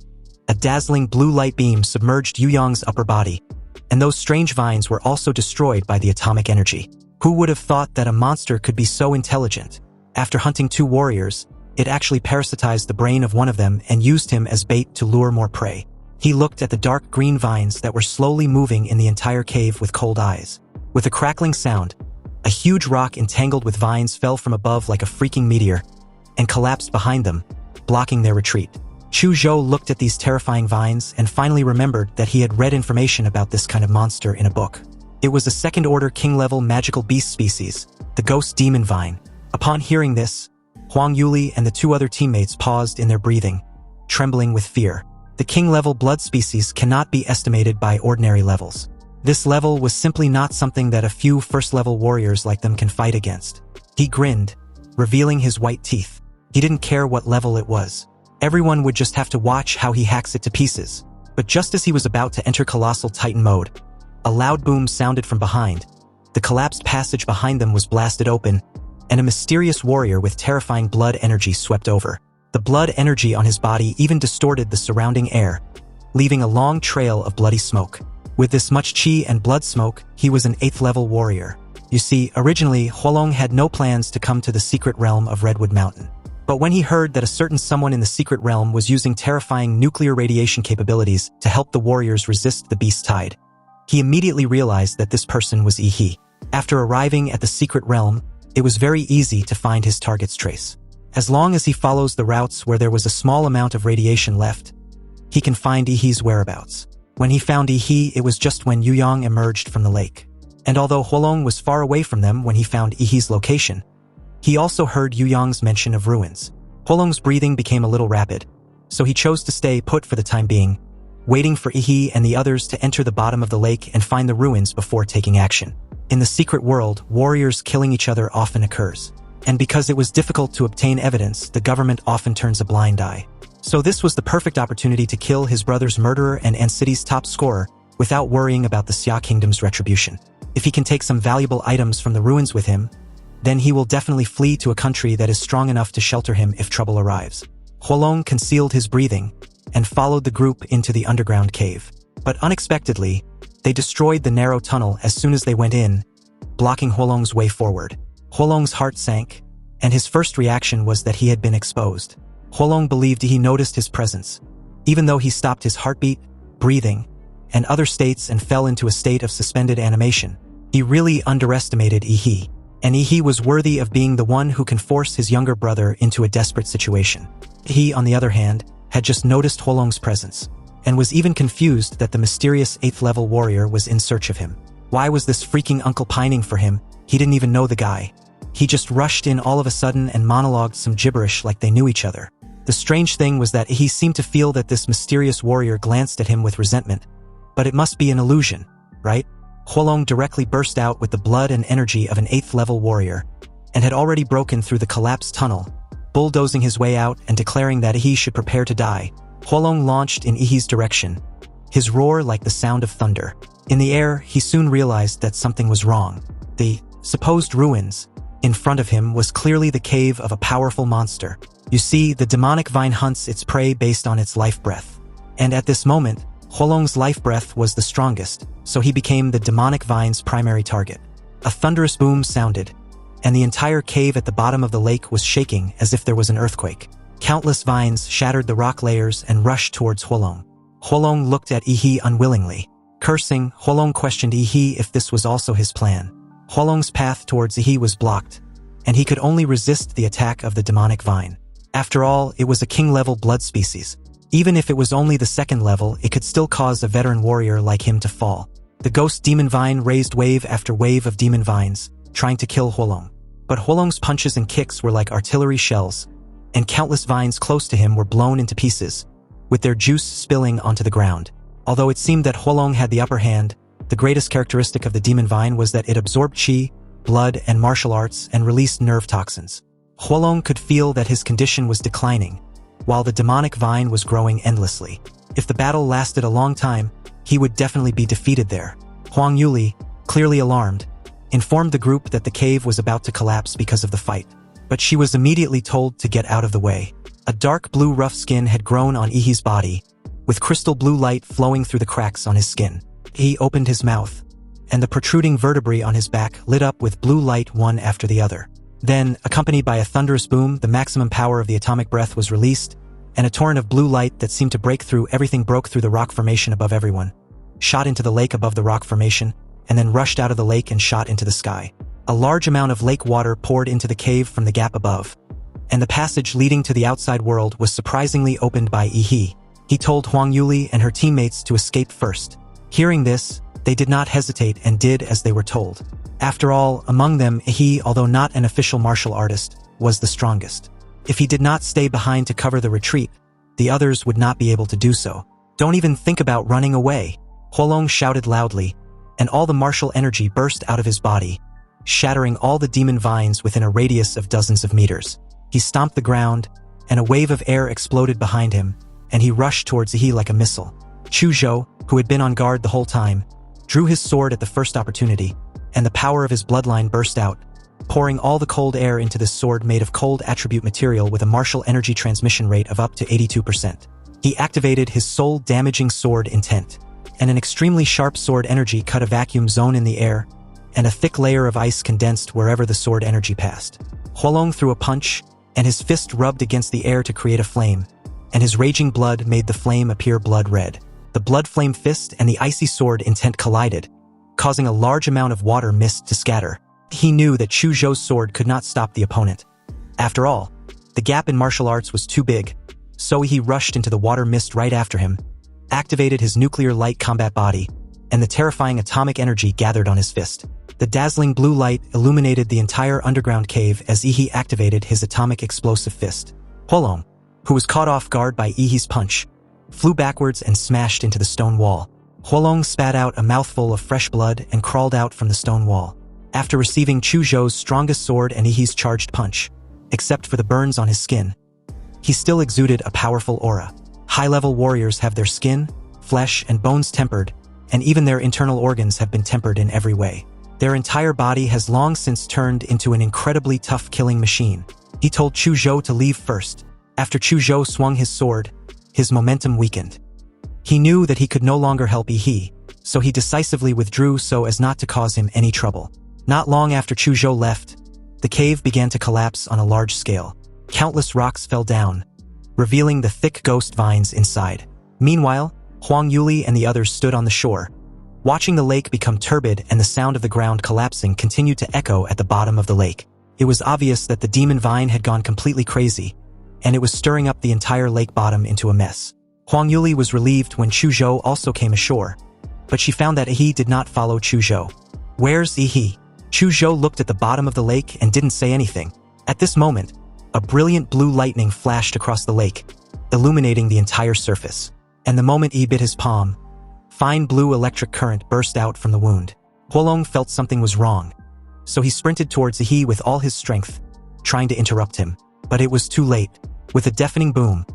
a dazzling blue light beam submerged Yu Yang's upper body, and those strange vines were also destroyed by the atomic energy. Who would have thought that a monster could be so intelligent? After hunting two warriors, it actually parasitized the brain of one of them and used him as bait to lure more prey. He looked at the dark green vines that were slowly moving in the entire cave with cold eyes. With a crackling sound, a huge rock entangled with vines fell from above like a freaking meteor and collapsed behind them, blocking their retreat. Chu Zhou looked at these terrifying vines and finally remembered that he had read information about this kind of monster in a book. It was a second-order king-level magical beast species, the ghost demon vine. Upon hearing this, Huang Yuli and the two other teammates paused in their breathing, trembling with fear. The king-level blood species cannot be estimated by ordinary levels. This level was simply not something that a few first-level warriors like them can fight against. He grinned, revealing his white teeth. He didn't care what level it was. Everyone would just have to watch how he hacks it to pieces. But just as he was about to enter Colossal Titan mode, a loud boom sounded from behind. The collapsed passage behind them was blasted open, and a mysterious warrior with terrifying blood energy swept over. The blood energy on his body even distorted the surrounding air, leaving a long trail of bloody smoke. With this much chi and blood smoke, he was an 8th-level warrior. You see, originally, Huolong had no plans to come to the secret realm of Redwood Mountain. But when he heard that a certain someone in the secret realm was using terrifying nuclear radiation capabilities to help the warriors resist the beast tide, he immediately realized that this person was Yi. After arriving at the secret realm, it was very easy to find his target's trace. As long as he follows the routes where there was a small amount of radiation left, he can find Yi's whereabouts. When he found Yi, it was just when Yu Yang emerged from the lake. And although Huolong was far away from them when he found Yi's location, he also heard Yu Yang's mention of ruins. Huolong's breathing became a little rapid, so he chose to stay put for the time being, waiting for Yi and the others to enter the bottom of the lake and find the ruins before taking action. In the secret world, warriors killing each other often occurs. And because it was difficult to obtain evidence, the government often turns a blind eye. So this was the perfect opportunity to kill his brother's murderer and City's top scorer without worrying about the Xia Kingdom's retribution. If he can take some valuable items from the ruins with him, then he will definitely flee to a country that is strong enough to shelter him if trouble arrives. Huolong concealed his breathing and followed the group into the underground cave. But unexpectedly, they destroyed the narrow tunnel as soon as they went in, blocking Huolong's way forward. Huolong's heart sank, and his first reaction was that he had been exposed. Huolong believed he noticed his presence, even though he stopped his heartbeat, breathing, and other states and fell into a state of suspended animation. He really underestimated Yi, and Yi was worthy of being the one who can force his younger brother into a desperate situation. He, on the other hand, had just noticed Huolong's presence, and was even confused that the mysterious 8th-level warrior was in search of him. Why was this freaking uncle pining for him? He didn't even know the guy. He just rushed in all of a sudden and monologued some gibberish like they knew each other. The strange thing was that he seemed to feel that this mysterious warrior glanced at him with resentment. But it must be an illusion, right? Huolong directly burst out with the blood and energy of an 8th-level warrior, and had already broken through the collapsed tunnel, bulldozing his way out and declaring that he should prepare to die. Huolong launched in Yi's direction, his roar like the sound of thunder. In the air, he soon realized that something was wrong. The supposed ruins in front of him was clearly the cave of a powerful monster. You see, the demonic vine hunts its prey based on its life breath. And at this moment, Huolong's life breath was the strongest, so he became the demonic vine's primary target. A thunderous boom sounded, and the entire cave at the bottom of the lake was shaking as if there was an earthquake. Countless vines shattered the rock layers and rushed towards Huolong. Huolong looked at Yi unwillingly. Cursing, Huolong questioned Yi if this was also his plan. Huolong's path towards Yi was blocked, and he could only resist the attack of the demonic vine. After all, it was a king-level blood species, Even if it was only the second level, it could still cause a veteran warrior like him to fall. The ghost demon vine raised wave after wave of demon vines, trying to kill Huolong. But Huolong's punches and kicks were like artillery shells, and countless vines close to him were blown into pieces, with their juice spilling onto the ground. Although it seemed that Huolong had the upper hand, the greatest characteristic of the demon vine was that it absorbed qi, blood, and martial arts and released nerve toxins. Huolong could feel that his condition was declining, while the demonic vine was growing endlessly. If the battle lasted a long time, he would definitely be defeated there. Huang Yuli, clearly alarmed, informed the group that the cave was about to collapse because of the fight. But she was immediately told to get out of the way. A dark blue rough skin had grown on Ihi's body, with crystal blue light flowing through the cracks on his skin. He opened his mouth, and the protruding vertebrae on his back lit up with blue light one after the other. Then, accompanied by a thunderous boom, the maximum power of the atomic breath was released, and a torrent of blue light that seemed to break through everything broke through the rock formation above everyone, shot into the lake above the rock formation, and then rushed out of the lake and shot into the sky. A large amount of lake water poured into the cave from the gap above, and the passage leading to the outside world was surprisingly opened by Ihi. He told Huang Yuli and her teammates to escape first. Hearing this, they did not hesitate and did as they were told. After all, among them, Ihi, although not an official martial artist, was the strongest. If he did not stay behind to cover the retreat, the others would not be able to do so. "Don't even think about running away," Huolong shouted loudly, and all the martial energy burst out of his body, shattering all the demon vines within a radius of dozens of meters. He stomped the ground, and a wave of air exploded behind him, and he rushed towards Ihi like a missile. Chuzhou, who had been on guard the whole time, drew his sword at the first opportunity, and the power of his bloodline burst out, pouring all the cold air into this sword made of cold attribute material with a martial energy transmission rate of up to 82%. He activated his soul-damaging sword intent, and an extremely sharp sword energy cut a vacuum zone in the air, and a thick layer of ice condensed wherever the sword energy passed. Huolong threw a punch, and his fist rubbed against the air to create a flame, and his raging blood made the flame appear blood red. The blood flame fist and the icy sword intent collided, causing a large amount of water mist to scatter. He knew that Chuzhou's sword could not stop the opponent. After all, the gap in martial arts was too big, so he rushed into the water mist right after him, activated his nuclear light combat body, and the terrifying atomic energy gathered on his fist. The dazzling blue light illuminated the entire underground cave as Ihi activated his atomic explosive fist. Huolong, who was caught off guard by Ihi's punch, flew backwards and smashed into the stone wall. Huolong spat out a mouthful of fresh blood and crawled out from the stone wall. After receiving Chuzhou's strongest sword and Ihi's charged punch, except for the burns on his skin, he still exuded a powerful aura. High-level warriors have their skin, flesh, and bones tempered, and even their internal organs have been tempered in every way. Their entire body has long since turned into an incredibly tough killing machine. He told Chuzhou to leave first. After Chuzhou swung his sword, his momentum weakened. He knew that he could no longer help Ihi, so he decisively withdrew so as not to cause him any trouble. Not long after Chuzhou left, the cave began to collapse on a large scale. Countless rocks fell down, revealing the thick ghost vines inside. Meanwhile, Huang Yuli and the others stood on the shore, watching the lake become turbid, and the sound of the ground collapsing continued to echo at the bottom of the lake. It was obvious that the demon vine had gone completely crazy, and it was stirring up the entire lake bottom into a mess. Huang Yuli was relieved when Chuzhou also came ashore, but she found that Ihi did not follow Chuzhou. "Where's Ihi?" Chuzhou looked at the bottom of the lake and didn't say anything. At this moment, a brilliant blue lightning flashed across the lake, illuminating the entire surface. And the moment Ihi bit his palm, fine blue electric current burst out from the wound. Huolong felt something was wrong, so he sprinted towards Ihi with all his strength, trying to interrupt him. But it was too late. With a deafening boom,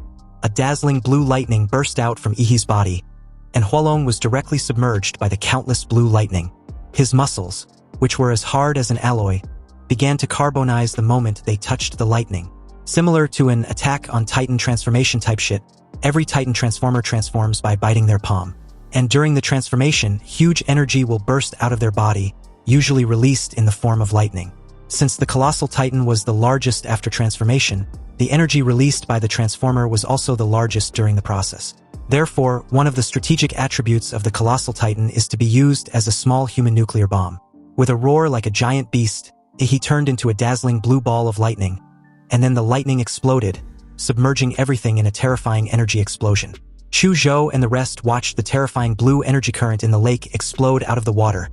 a dazzling blue lightning burst out from Ihi's body, and Huolong was directly submerged by the countless blue lightning. His muscles, which were as hard as an alloy, began to carbonize the moment they touched the lightning. Similar to an Attack on Titan transformation type shit, every Titan transformer transforms by biting their palm. And during the transformation, huge energy will burst out of their body, usually released in the form of lightning. Since the Colossal Titan was the largest after transformation, the energy released by the transformer was also the largest during the process. Therefore, one of the strategic attributes of the Colossal Titan is to be used as a small human nuclear bomb. With a roar like a giant beast, he turned into a dazzling blue ball of lightning, and then the lightning exploded, submerging everything in a terrifying energy explosion. Chu Zhou and the rest watched the terrifying blue energy current in the lake explode out of the water,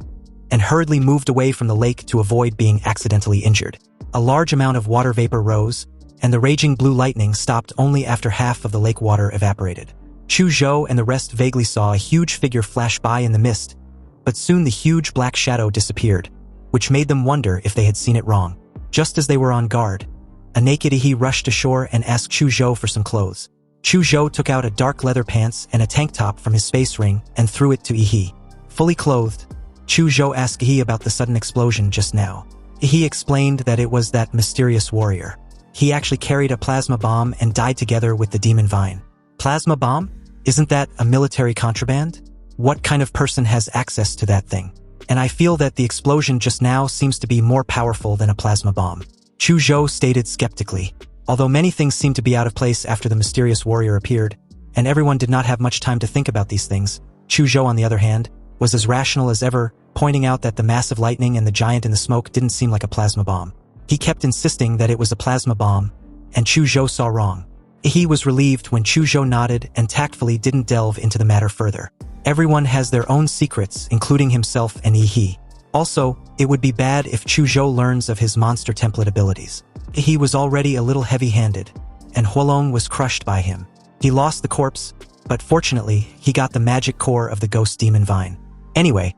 and hurriedly moved away from the lake to avoid being accidentally injured. A large amount of water vapor rose, and the raging blue lightning stopped only after half of the lake water evaporated. Chu Zhou and the rest vaguely saw a huge figure flash by in the mist, but soon the huge black shadow disappeared, which made them wonder if they had seen it wrong. Just as they were on guard, a naked Yi rushed ashore and asked Chu Zhou for some clothes. Chu Zhou took out a dark leather pants and a tank top from his space ring and threw it to Yi. Fully clothed, Chu Zhou asked Yi about the sudden explosion just now. Yi explained that it was that mysterious warrior. He actually carried a plasma bomb and died together with the demon vine. Plasma bomb? Isn't that a military contraband? What kind of person has access to that thing? And I feel that the explosion just now seems to be more powerful than a plasma bomb. Chu Zhou stated skeptically. Although many things seemed to be out of place after the mysterious warrior appeared, and everyone did not have much time to think about these things, Chu Zhou, on the other hand, was as rational as ever, pointing out that the massive lightning and the giant in the smoke didn't seem like a plasma bomb. He kept insisting that it was a plasma bomb, and Chu Zhou saw wrong. He was relieved when Chu Zhou nodded and tactfully didn't delve into the matter further. Everyone has their own secrets, including himself and Yi. Also, it would be bad if Chu Zhou learns of his monster template abilities. He was already a little heavy-handed, and Huolong was crushed by him. He lost the corpse, but fortunately, he got the magic core of the ghost demon vine. Anyway,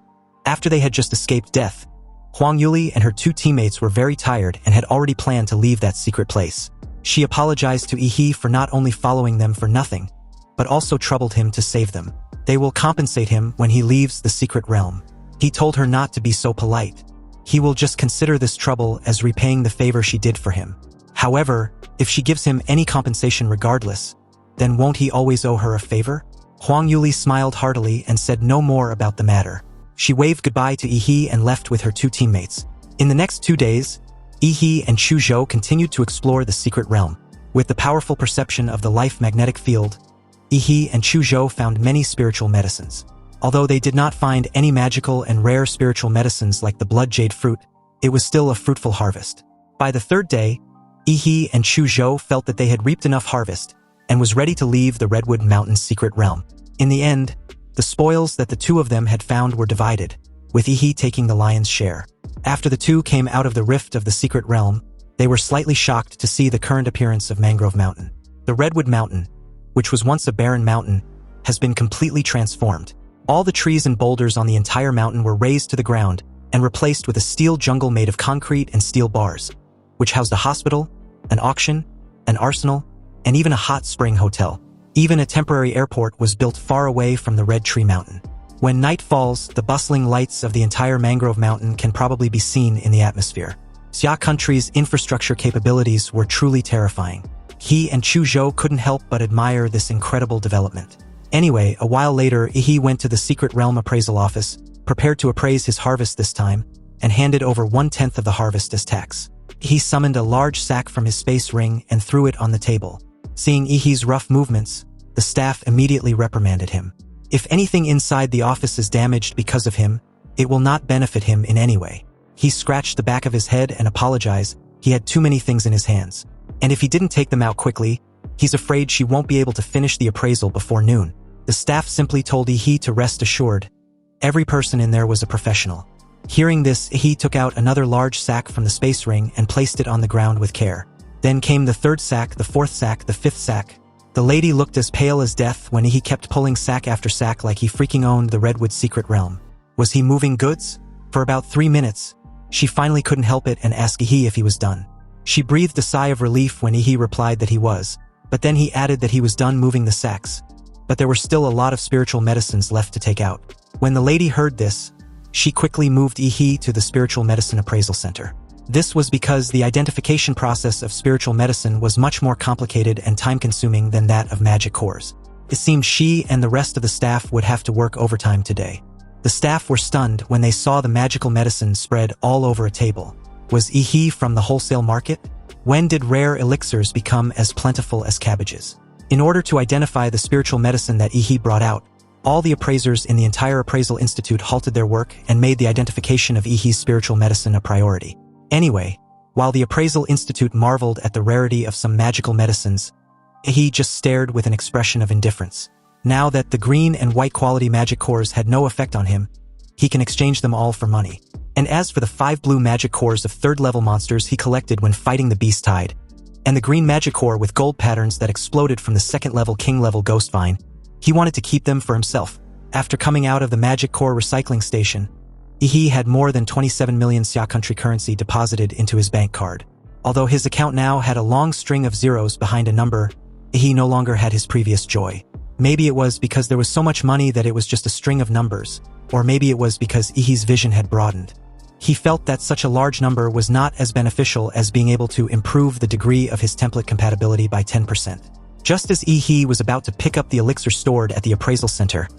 after they had just escaped death, Huang Yuli and her two teammates were very tired and had already planned to leave that secret place. She apologized to Yi for not only following them for nothing, but also troubled him to save them. They will compensate him when he leaves the secret realm. He told her not to be so polite. He will just consider this trouble as repaying the favor she did for him. However, if she gives him any compensation regardless, then won't he always owe her a favor? Huang Yuli smiled heartily and said no more about the matter. She waved goodbye to Yi and left with her two teammates. In the next 2 days, Yi and Chu Zhou continued to explore the secret realm. With the powerful perception of the life magnetic field, Yi and Chu Zhou found many spiritual medicines. Although they did not find any magical and rare spiritual medicines like the blood jade fruit, it was still a fruitful harvest. By the 3rd day, Yi and Chu Zhou felt that they had reaped enough harvest and was ready to leave the Redwood Mountains secret realm. In the end, the spoils that the two of them had found were divided, with Yi taking the lion's share. After the two came out of the rift of the secret realm, they were slightly shocked to see the current appearance of Mangrove Mountain. The Redwood Mountain, which was once a barren mountain, has been completely transformed. All the trees and boulders on the entire mountain were razed to the ground and replaced with a steel jungle made of concrete and steel bars, which housed a hospital, an auction, an arsenal, and even a hot spring hotel. Even a temporary airport was built far away from the Red Tree Mountain. When night falls, the bustling lights of the entire Mangrove Mountain can probably be seen in the atmosphere. Xia country's infrastructure capabilities were truly terrifying. He and Chu Zhou couldn't help but admire this incredible development. Anyway, a while later, Yi went to the Secret Realm Appraisal Office, prepared to appraise his harvest this time, and handed over 1/10 of the harvest as tax. He summoned a large sack from his space ring and threw it on the table. Seeing Yi's rough movements, the staff immediately reprimanded him. If anything inside the office is damaged because of him, it will not benefit him in any way. He scratched the back of his head and apologized. He had too many things in his hands. And if he didn't take them out quickly, he's afraid she won't be able to finish the appraisal before noon. The staff simply told Yi to rest assured. Every person in there was a professional. Hearing this, Yi took out another large sack from the space ring and placed it on the ground with care. Then came the 3rd sack, the 4th sack, the 5th sack. The lady looked as pale as death when Yi kept pulling sack after sack like he freaking owned the Redwood secret realm. Was he moving goods? For about 3 minutes, she finally couldn't help it and asked Yi if he was done. She breathed a sigh of relief when Yi replied that he was, but then he added that he was done moving the sacks. But there were still a lot of spiritual medicines left to take out. When the lady heard this, she quickly moved Yi to the Spiritual Medicine Appraisal Center. This was because the identification process of spiritual medicine was much more complicated and time-consuming than that of magic cores. It seemed she and the rest of the staff would have to work overtime today. The staff were stunned when they saw the magical medicine spread all over a table. Was Yi from the wholesale market? When did rare elixirs become as plentiful as cabbages? In order to identify the spiritual medicine that Yi brought out, all the appraisers in the entire appraisal institute halted their work and made the identification of Yi's spiritual medicine a priority. Anyway, while the appraisal institute marveled at the rarity of some magical medicines, He just stared with an expression of indifference. Now that the green and white quality magic cores had no effect on him, he can exchange them all for money. And as for the 5 blue magic cores of 3rd level monsters he collected when fighting the Beast Tide, and the green magic core with gold patterns that exploded from the 2nd level king level ghost vine, he wanted to keep them for himself. After coming out of the magic core recycling station, he had more than 27 million Xia country currency deposited into his bank card. Although his account now had a long string of zeros behind a number, he no longer had his previous joy. Maybe it was because there was so much money that it was just a string of numbers, or maybe it was because Ihi's vision had broadened. He felt that such a large number was not as beneficial as being able to improve the degree of his template compatibility by 10%. Just as Ihi was about to pick up the elixir stored at the appraisal center,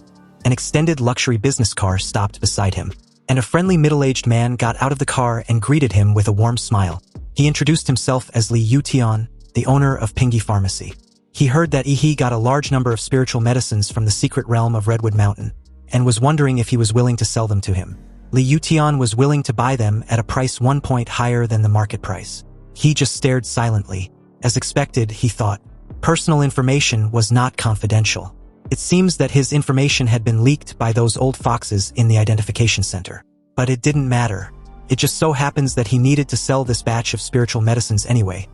an extended luxury business car stopped beside him, and a friendly middle-aged man got out of the car and greeted him with a warm smile. He introduced himself as Li Yutian, the owner of Pingy Pharmacy. He heard that Ihi got a large number of spiritual medicines from the secret realm of Redwood Mountain, and was wondering if he was willing to sell them to him. Li Yutian was willing to buy them at a price 1 point higher than the market price. He just stared silently. As expected, he thought. Personal information was not confidential. It seems that his information had been leaked by those old foxes in the identification center. But it didn't matter. It just so happens that he needed to sell this batch of spiritual medicines anyway.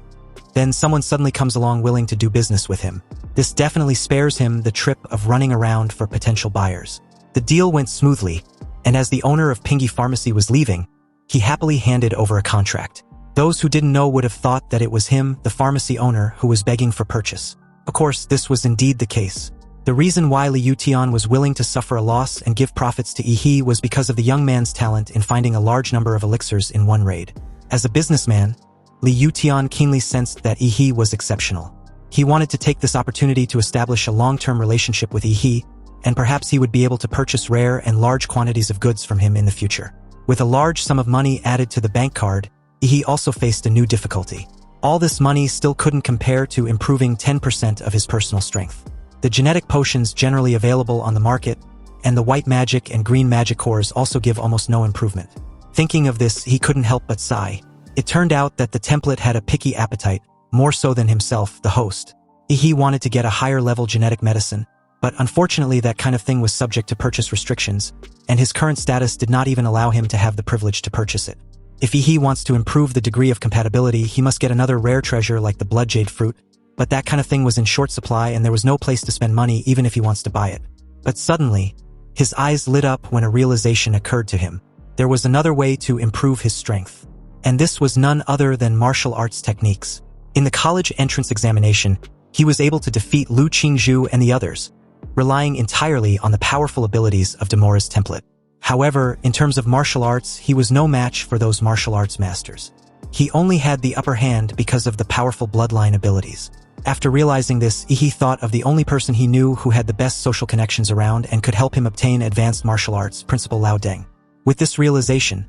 Then someone suddenly comes along willing to do business with him. This definitely spares him the trip of running around for potential buyers. The deal went smoothly, and as the owner of Pingy Pharmacy was leaving, he happily handed over a contract. Those who didn't know would have thought that it was him, the pharmacy owner, who was begging for purchase. Of course, this was indeed the case. The reason why Li Yutian was willing to suffer a loss and give profits to Ihi was because of the young man's talent in finding a large number of elixirs in one raid. As a businessman, Li Yutian keenly sensed that Ihi was exceptional. He wanted to take this opportunity to establish a long-term relationship with Ihi, and perhaps he would be able to purchase rare and large quantities of goods from him in the future. With a large sum of money added to the bank card, Ihi also faced a new difficulty. All this money still couldn't compare to improving 10% of his personal strength. The genetic potions generally available on the market, and the white magic and green magic cores also give almost no improvement. Thinking of this, he couldn't help but sigh. It turned out that the template had a picky appetite, more so than himself, the host. Ihi wanted to get a higher-level genetic medicine, but unfortunately that kind of thing was subject to purchase restrictions, and his current status did not even allow him to have the privilege to purchase it. If Ihi wants to improve the degree of compatibility, he must get another rare treasure like the blood jade fruit, but that kind of thing was in short supply and there was no place to spend money even if he wants to buy it. But suddenly, his eyes lit up when a realization occurred to him. There was another way to improve his strength. And this was none other than martial arts techniques. In the college entrance examination, he was able to defeat Lu Qingzhu and the others, relying entirely on the powerful abilities of Demora's template. However, in terms of martial arts, he was no match for those martial arts masters. He only had the upper hand because of the powerful bloodline abilities. After realizing this, Ihi thought of the only person he knew who had the best social connections around and could help him obtain advanced martial arts, Principal Lao Deng. With this realization,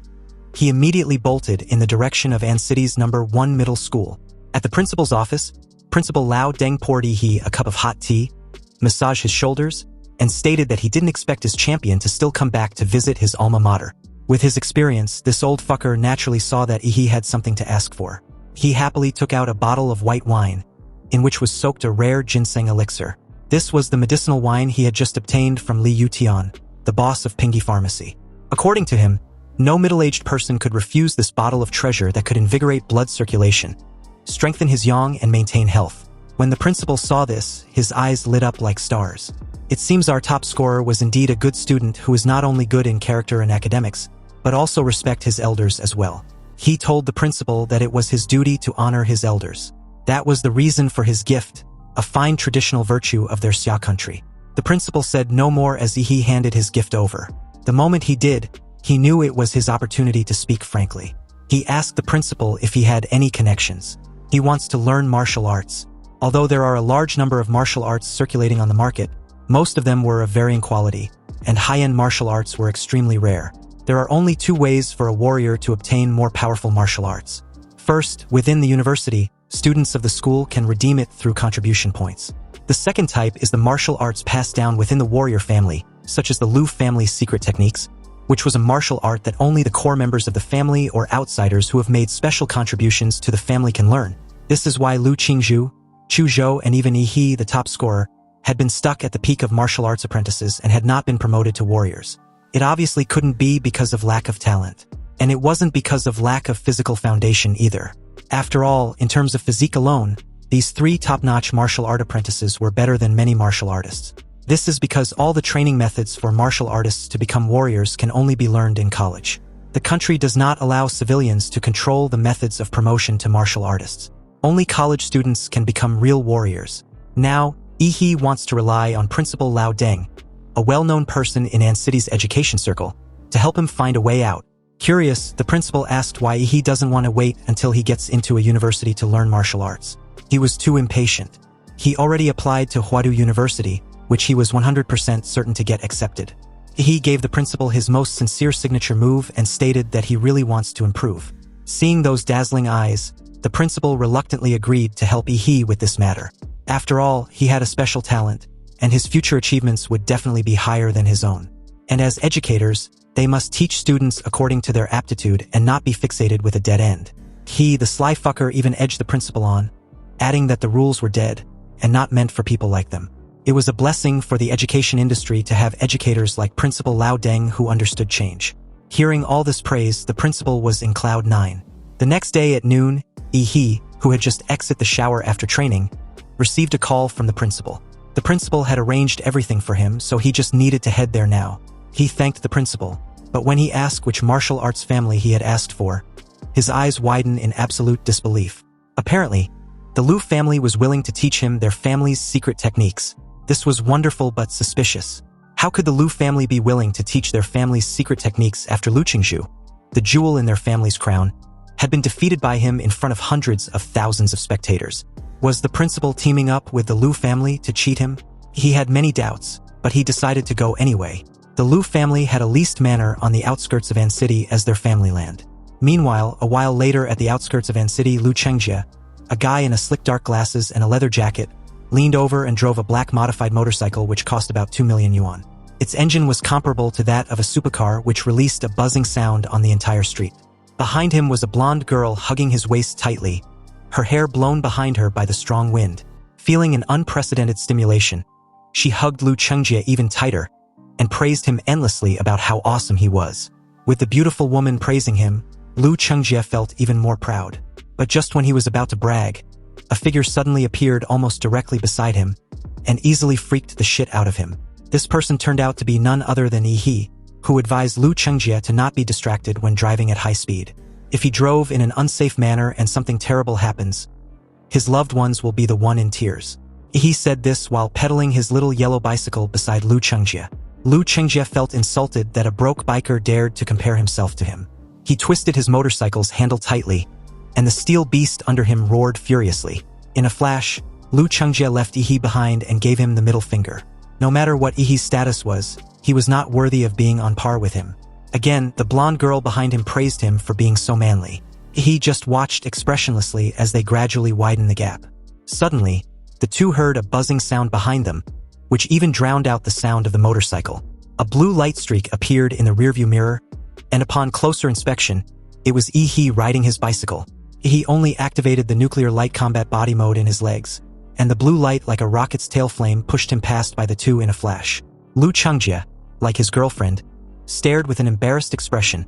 he immediately bolted in the direction of An City's number 1 middle school. At the principal's office, Principal Lao Deng poured Ihi a cup of hot tea, massaged his shoulders, and stated that he didn't expect his champion to still come back to visit his alma mater. With his experience, this old fucker naturally saw that Ihi had something to ask for. He happily took out a bottle of white wine, in which was soaked a rare ginseng elixir. This was the medicinal wine he had just obtained from Li Yutian, the boss of Pingy Pharmacy. According to him, no middle-aged person could refuse this bottle of treasure that could invigorate blood circulation, strengthen his yang, and maintain health. When the principal saw this, his eyes lit up like stars. It seems our top scorer was indeed a good student who is not only good in character and academics, but also respect his elders as well. He told the principal that it was his duty to honor his elders. That was the reason for his gift, a fine traditional virtue of their Xia country. The principal said no more as Ihi handed his gift over. The moment he did, he knew it was his opportunity to speak frankly. He asked the principal if he had any connections. He wants to learn martial arts. Although there are a large number of martial arts circulating on the market, most of them were of varying quality, and high-end martial arts were extremely rare. There are only 2 ways for a warrior to obtain more powerful martial arts. First, within the university, students of the school can redeem it through contribution points. The second type is the martial arts passed down within the warrior family, such as the Lu family's secret techniques, which was a martial art that only the core members of the family or outsiders who have made special contributions to the family can learn. This is why Lu Qingzhu, Chu Zhou and even Yi He, the top scorer, had been stuck at the peak of martial arts apprentices and had not been promoted to warriors. It obviously couldn't be because of lack of talent. And it wasn't because of lack of physical foundation either. After all, in terms of physique alone, these 3 top-notch martial art apprentices were better than many martial artists. This is because all the training methods for martial artists to become warriors can only be learned in college. The country does not allow civilians to control the methods of promotion to martial artists. Only college students can become real warriors. Now, Yi He wants to rely on Principal Lao Deng, a well-known person in An City's education circle, to help him find a way out. Curious, the principal asked why Yi He doesn't want to wait until he gets into a university to learn martial arts. He was too impatient. He already applied to Huadu University, which he was 100% certain to get accepted. He gave the principal his most sincere signature move and stated that he really wants to improve. Seeing those dazzling eyes, the principal reluctantly agreed to help Yi He with this matter. After all, he had a special talent, and his future achievements would definitely be higher than his own. And as educators, they must teach students according to their aptitude and not be fixated with a dead end. He, the sly fucker, even edged the principal on, adding that the rules were dead and not meant for people like them. It was a blessing for the education industry to have educators like Principal Lao Deng who understood change. Hearing all this praise, the principal was in cloud 9. The next day at noon, Yi He, who had just exited the shower after training, received a call from the principal. The principal had arranged everything for him, so he just needed to head there now. He thanked the principal, but when he asked which martial arts family he had asked for, his eyes widened in absolute disbelief. Apparently, the Lu family was willing to teach him their family's secret techniques. This was wonderful but suspicious. How could the Lu family be willing to teach their family's secret techniques after Lu Qingzhu, the jewel in their family's crown, had been defeated by him in front of hundreds of thousands of spectators? Was the principal teaming up with the Lu family to cheat him? He had many doubts, but he decided to go anyway. The Lu family had a leased manor on the outskirts of An City as their family land. Meanwhile, a while later at the outskirts of An City, Lu Chengjie, a guy in a slick dark glasses and a leather jacket, leaned over and drove a black modified motorcycle which cost about 2 million yuan. Its engine was comparable to that of a supercar which released a buzzing sound on the entire street. Behind him was a blonde girl hugging his waist tightly, her hair blown behind her by the strong wind. Feeling an unprecedented stimulation, she hugged Lu Chengjie even tighter and praised him endlessly about how awesome he was. With the beautiful woman praising him, Lu Chengjie felt even more proud. But just when he was about to brag, a figure suddenly appeared almost directly beside him and easily freaked the shit out of him. This person turned out to be none other than Yi He, who advised Lu Chengjie to not be distracted when driving at high speed. If he drove in an unsafe manner and something terrible happens, his loved ones will be the one in tears. He said this while pedaling his little yellow bicycle beside Lu Chengjie. Lu Chengjie felt insulted that a broke biker dared to compare himself to him. He twisted his motorcycle's handle tightly, and the steel beast under him roared furiously. In a flash, Lu Chengjie left Yi He behind and gave him the middle finger. No matter what Yi He's status was, he was not worthy of being on par with him. Again, the blonde girl behind him praised him for being so manly. He just watched expressionlessly as they gradually widened the gap. Suddenly, the two heard a buzzing sound behind them, which even drowned out the sound of the motorcycle. A blue light streak appeared in the rearview mirror, and upon closer inspection, it was Yi He riding his bicycle. He only activated the nuclear light combat body mode in his legs, and the blue light like a rocket's tail flame pushed him past by the two in a flash. Lu Chengjie, like his girlfriend, stared with an embarrassed expression,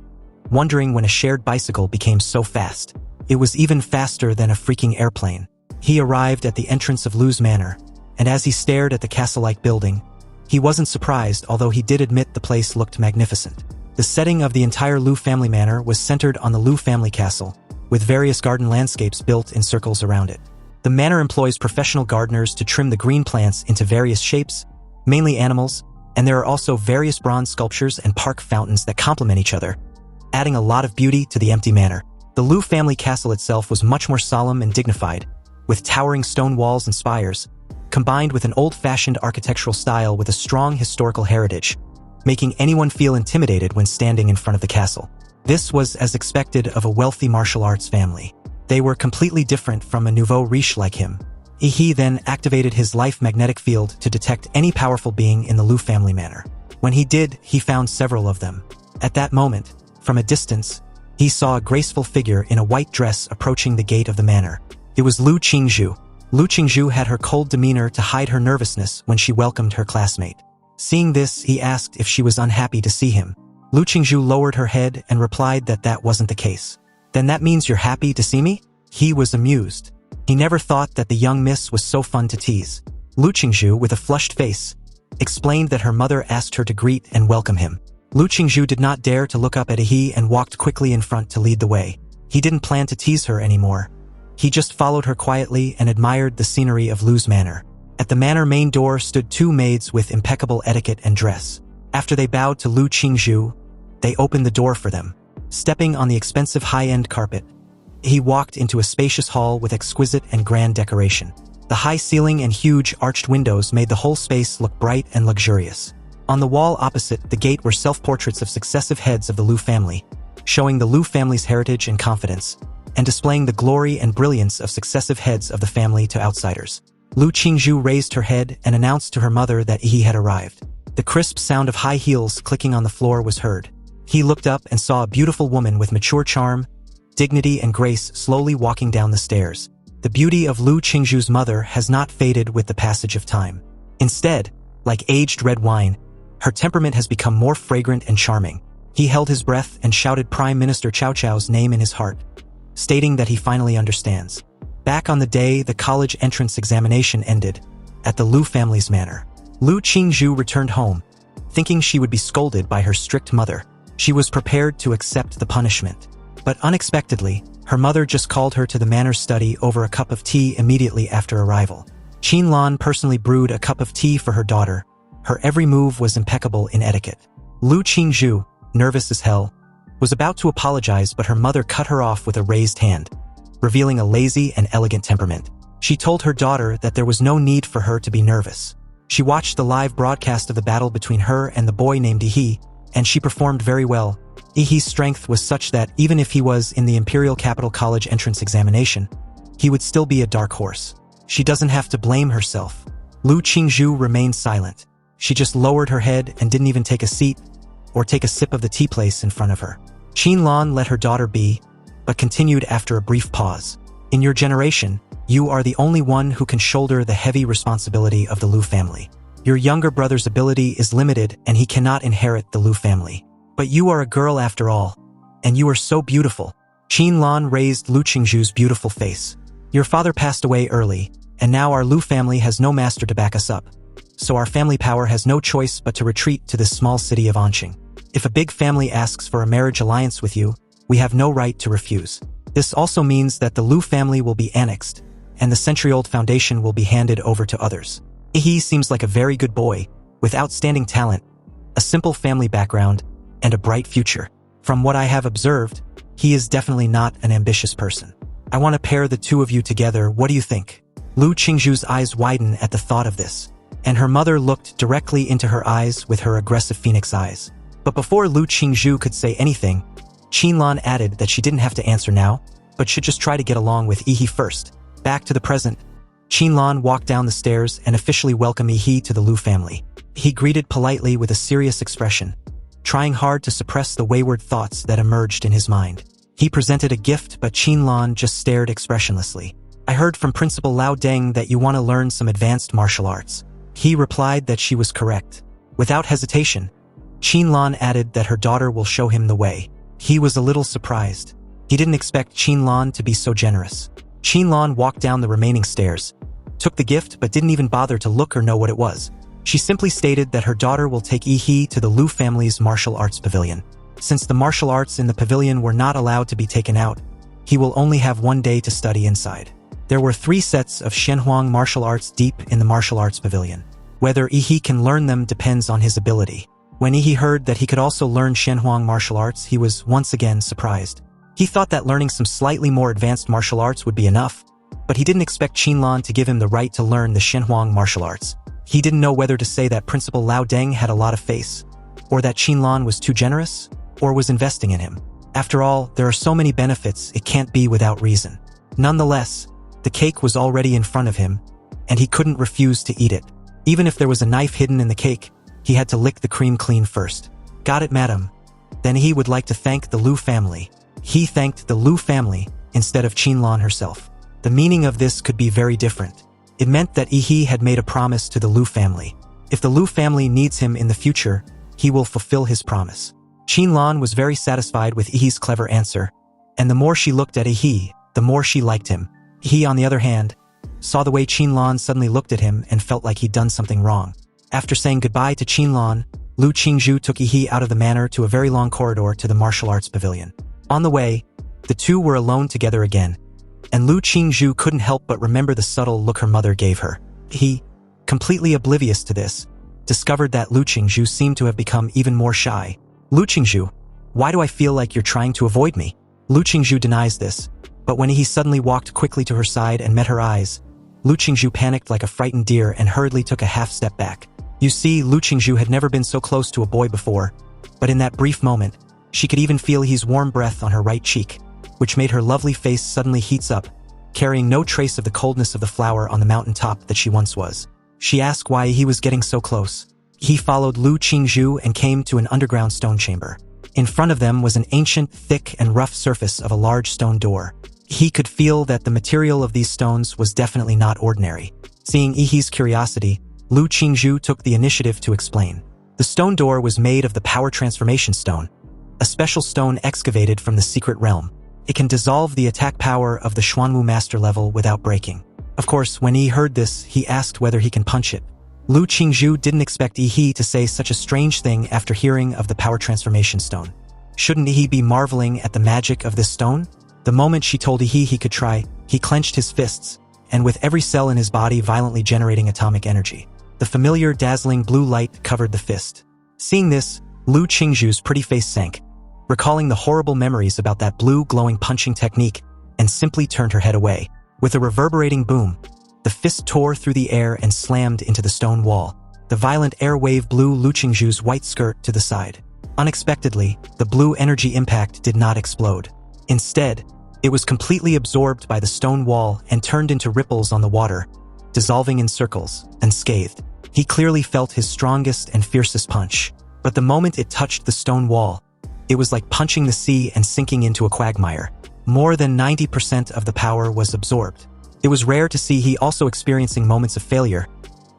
wondering when a shared bicycle became so fast. It was even faster than a freaking airplane. He arrived at the entrance of Lu's manor, and as he stared at the castle-like building, he wasn't surprised, although he did admit the place looked magnificent. The setting of the entire Lu family manor was centered on the Lu family castle, with various garden landscapes built in circles around it. The manor employs professional gardeners to trim the green plants into various shapes, mainly animals, and there are also various bronze sculptures and park fountains that complement each other, adding a lot of beauty to the empty manor. The Lu family castle itself was much more solemn and dignified, with towering stone walls and spires, combined with an old-fashioned architectural style with a strong historical heritage, making anyone feel intimidated when standing in front of the castle. This was as expected of a wealthy martial arts family. They were completely different from a nouveau riche like him. He then activated his life magnetic field to detect any powerful being in the Lu family manor. When he did, he found several of them. At that moment, from a distance, he saw a graceful figure in a white dress approaching the gate of the manor. It was Lu Qingzhu, Lu Qingzhu had her cold demeanor to hide her nervousness when she welcomed her classmate. Seeing this, he asked if she was unhappy to see him. Lu Qingzhu lowered her head and replied that that wasn't the case. "Then that means you're happy to see me?" He was amused. He never thought that the young miss was so fun to tease. Lu Qingzhu, with a flushed face, explained that her mother asked her to greet and welcome him. Lu Qingzhu did not dare to look up at he and walked quickly in front to lead the way. He didn't plan to tease her anymore. He just followed her quietly and admired the scenery of Lu's manor. At the manor main door stood two maids with impeccable etiquette and dress. After they bowed to Lu Qingzhu, they opened the door for them. Stepping on the expensive high-end carpet, he walked into a spacious hall with exquisite and grand decoration. The high ceiling and huge arched windows made the whole space look bright and luxurious. On the wall opposite the gate were self-portraits of successive heads of the Lu family, showing the Lu family's heritage and confidence, and displaying the glory and brilliance of successive heads of the family to outsiders. Lu Qingzhu raised her head and announced to her mother that he had arrived. The crisp sound of high heels clicking on the floor was heard. He looked up and saw a beautiful woman with mature charm, dignity and grace slowly walking down the stairs. The beauty of Lu Qingzhu's mother has not faded with the passage of time. Instead, like aged red wine, her temperament has become more fragrant and charming. He held his breath and shouted Prime Minister Cao Cao's name in his heart, stating that he finally understands. Back on the day the college entrance examination ended, at the Lu family's manor, Lu Qingzhu returned home, thinking she would be scolded by her strict mother. She was prepared to accept the punishment. But unexpectedly, her mother just called her to the manor's study over a cup of tea immediately after arrival. Qin Lan personally brewed a cup of tea for her daughter. Her every move was impeccable in etiquette. Lu Qingzhu, nervous as hell, was about to apologize, but her mother cut her off with a raised hand, revealing a lazy and elegant temperament. She told her daughter that there was no need for her to be nervous. She watched the live broadcast of the battle between her and the boy named Yi, and she performed very well. Yi's strength was such that even if he was in the Imperial Capital College entrance examination, he would still be a dark horse. She doesn't have to blame herself. Lu Qingzhu remained silent. She just lowered her head and didn't even take a seat or take a sip of the tea place in front of her. Qin Lan let her daughter be, but continued after a brief pause. "In your generation, you are the only one who can shoulder the heavy responsibility of the Lu family. Your younger brother's ability is limited and he cannot inherit the Lu family. But you are a girl after all, and you are so beautiful." Qin Lan raised Lu Qingzhu's beautiful face. "Your father passed away early, and now our Lu family has no master to back us up. So our family power has no choice but to retreat to this small city of Anqing. If a big family asks for a marriage alliance with you, we have no right to refuse. This also means that the Lu family will be annexed, and the century-old foundation will be handed over to others. He seems like a very good boy, with outstanding talent, a simple family background, and a bright future. From what I have observed, he is definitely not an ambitious person. I want to pair the two of you together. What do you think?" Lu Qingzhu's eyes widened at the thought of this, and her mother looked directly into her eyes with her aggressive phoenix eyes. But before Lu Qingzhu could say anything, Qin Lan added that she didn't have to answer now, but should just try to get along with Yi first. Back to the present, Qin Lan walked down the stairs and officially welcomed Yi to the Lu family. He greeted politely with a serious expression, trying hard to suppress the wayward thoughts that emerged in his mind. He presented a gift, but Qin Lan just stared expressionlessly. "I heard from Principal Lao Deng that you want to learn some advanced martial arts." He replied that she was correct. Without hesitation, Qin Lan added that her daughter will show him the way. He was a little surprised. He didn't expect Qin Lan to be so generous. Qin Lan walked down the remaining stairs, took the gift but didn't even bother to look or know what it was. She simply stated that her daughter will take Yi to the Lu family's martial arts pavilion. Since the martial arts in the pavilion were not allowed to be taken out, he will only have one day to study inside. There were 3 sets of Shenhuang martial arts deep in the martial arts pavilion. Whether Yi can learn them depends on his ability. When Yi heard that he could also learn Shenhuang martial arts, he was once again surprised. He thought that learning some slightly more advanced martial arts would be enough, but he didn't expect Qin Lan to give him the right to learn the Shenhuang martial arts. He didn't know whether to say that Principal Lao Deng had a lot of face, or that Qin Lan was too generous, or was investing in him. After all, there are so many benefits, it can't be without reason. Nonetheless, the cake was already in front of him, and he couldn't refuse to eat it. Even if there was a knife hidden in the cake, he had to lick the cream clean first. "Got it, madam." Then he would like to thank the Lu family. He thanked the Lu family instead of Qin Lan herself. The meaning of this could be very different. It meant that Yi had made a promise to the Lu family. If the Lu family needs him in the future, he will fulfill his promise. Qinlan was very satisfied with Yi's clever answer, and the more she looked at Yi, the more she liked him. Yi, on the other hand, saw the way Qinlan suddenly looked at him and felt like he'd done something wrong. After saying goodbye to Qinlan, Lu Qingzhu took Yi out of the manor to a very long corridor to the martial arts pavilion. On the way, the two were alone together again, and Lu Qingzhu couldn't help but remember the subtle look her mother gave her. He, completely oblivious to this, discovered that Lu Qingzhu seemed to have become even more shy. Lu Qingzhu, why do I feel like you're trying to avoid me? Lu Qingzhu denies this, but when he suddenly walked quickly to her side and met her eyes, Lu Qingzhu panicked like a frightened deer and hurriedly took a half step back. You see, Lu Qingzhu had never been so close to a boy before, but in that brief moment, she could even feel his warm breath on her right cheek, which made her lovely face suddenly heats up, carrying no trace of the coldness of the flower on the mountain top that she once was. She asked why he was getting so close. He followed Lu Qingzhu and came to an underground stone chamber. In front of them was an ancient, thick, and rough surface of a large stone door. He could feel that the material of these stones was definitely not ordinary. Seeing Yi's curiosity, Lu Qingzhu took the initiative to explain. The stone door was made of the power transformation stone, a special stone excavated from the secret realm. It can dissolve the attack power of the Xuanwu master level without breaking. Of course, when Yi heard this, he asked whether he can punch it. Lu Qingzhu didn't expect Yi to say such a strange thing after hearing of the power transformation stone. Shouldn't Yi be marveling at the magic of this stone? The moment she told Yi he could try, he clenched his fists, and with every cell in his body violently generating atomic energy. The familiar dazzling blue light covered the fist. Seeing this, Lu Qingzhu's pretty face sank, recalling the horrible memories about that blue glowing punching technique, and simply turned her head away. With a reverberating boom, the fist tore through the air and slammed into the stone wall. The violent air wave blew Lu Qingzhu's white skirt to the side. Unexpectedly, the blue energy impact did not explode. Instead, it was completely absorbed by the stone wall and turned into ripples on the water, dissolving in circles, unscathed. He clearly felt his strongest and fiercest punch. But the moment it touched the stone wall, it was like punching the sea and sinking into a quagmire. More than 90% of the power was absorbed. It was rare to see he also experiencing moments of failure,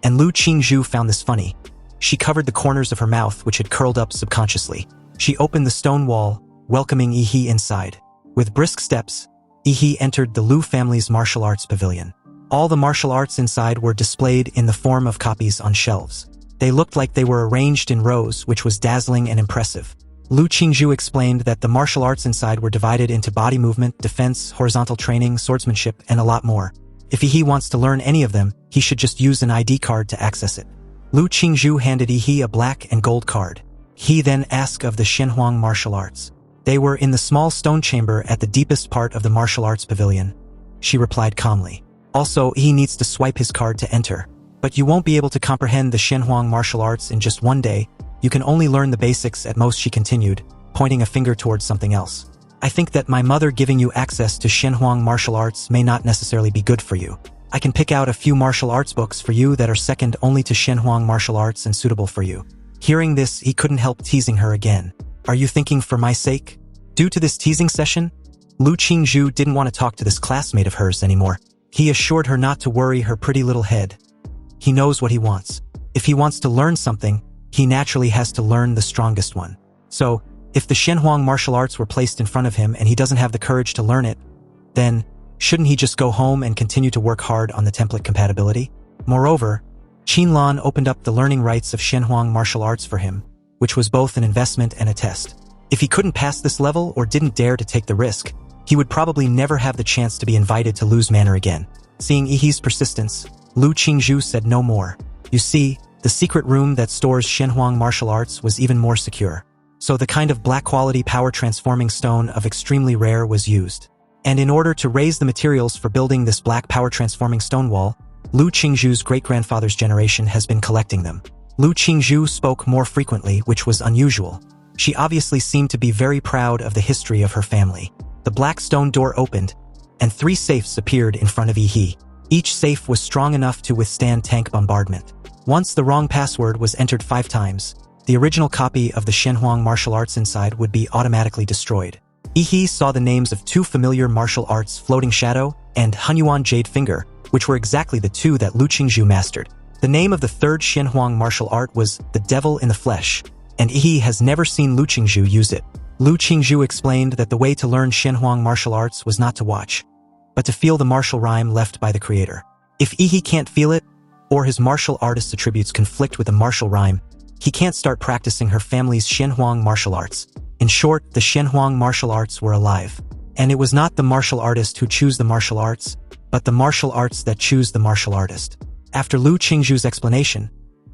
and Lu Qingzhu found this funny. She covered the corners of her mouth, which had curled up subconsciously. She opened the stone wall, welcoming Yi inside. With brisk steps, Yi entered the Lu family's martial arts pavilion. All the martial arts inside were displayed in the form of copies on shelves. They looked like they were arranged in rows, which was dazzling and impressive. Lu Qingzhu explained that the martial arts inside were divided into body movement, defense, horizontal training, swordsmanship, and a lot more. If Yi wants to learn any of them, he should just use an ID card to access it. Lu Qingzhu handed Yi a black and gold card. He then asked of the Shenhuang martial arts. They were in the small stone chamber at the deepest part of the martial arts pavilion. She replied calmly. Also, he needs to swipe his card to enter. But you won't be able to comprehend the Shenhuang martial arts in just one day. You can only learn the basics at most, she continued, pointing a finger towards something else. I think that my mother giving you access to Shenhuang martial arts may not necessarily be good for you. I can pick out a few martial arts books for you that are second only to Shenhuang martial arts and suitable for you. Hearing this, he couldn't help teasing her again. Are you thinking for my sake? Due to this teasing session, Lu Qingzhu didn't want to talk to this classmate of hers anymore. He assured her not to worry her pretty little head. He knows what he wants. If he wants to learn something, he naturally has to learn the strongest one. So, if the Shenhuang martial arts were placed in front of him and he doesn't have the courage to learn it, then shouldn't he just go home and continue to work hard on the template compatibility? Moreover, Qinlan opened up the learning rights of Shenhuang martial arts for him, which was both an investment and a test. If he couldn't pass this level or didn't dare to take the risk, he would probably never have the chance to be invited to Lu's manor again. Seeing Yi's persistence, Lu Qingzhu said no more. You see, the secret room that stores Shenhuang martial arts was even more secure. So the kind of black-quality power-transforming stone of extremely rare was used. And in order to raise the materials for building this black power-transforming stone wall, Lu Qingzhu's great-grandfather's generation has been collecting them. Lu Qingzhu spoke more frequently, which was unusual. She obviously seemed to be very proud of the history of her family. The black stone door opened, and 3 safes appeared in front of Yi. Each safe was strong enough to withstand tank bombardment. Once the wrong password was entered 5 times, the original copy of the Shenhuang martial arts inside would be automatically destroyed. Yi saw the names of two familiar martial arts, Floating Shadow and Hunyuan Jade Finger, which were exactly the two that Lu Qingzhu mastered. The name of the third Xianhuang martial art was the Devil in the Flesh, and Yi has never seen Lu Qingzhu use it. Lu Qingzhu explained that the way to learn Xianhuang martial arts was not to watch, but to feel the martial rhyme left by the creator. If Yi can't feel it, or his martial artist's attributes conflict with the martial rhyme, he can't start practicing her family's Xianhuang martial arts. In short, the Xianhuang martial arts were alive. And it was not the martial artist who chose the martial arts, but the martial arts that choose the martial artist. After Lu Qingzhu's explanation,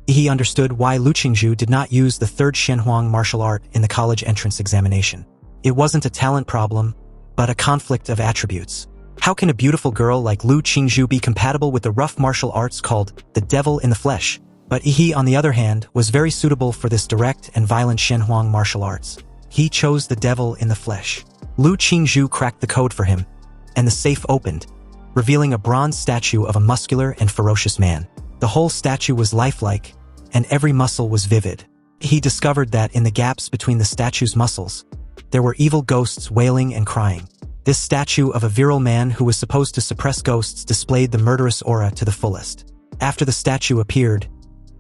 he understood why Lu Qingzhu did not use the third Xianhuang martial art in the college entrance examination. It wasn't a talent problem, but a conflict of attributes. How can a beautiful girl like Lu Qingzhu be compatible with the rough martial arts called the Devil in the Flesh? But Yi, on the other hand, was very suitable for this direct and violent Xianhuang martial arts. He chose the Devil in the Flesh. Lu Qingzhu cracked the code for him, and the safe opened, revealing a bronze statue of a muscular and ferocious man. The whole statue was lifelike, and every muscle was vivid. He discovered that in the gaps between the statue's muscles, there were evil ghosts wailing and crying. This statue of a virile man who was supposed to suppress ghosts displayed the murderous aura to the fullest. After the statue appeared,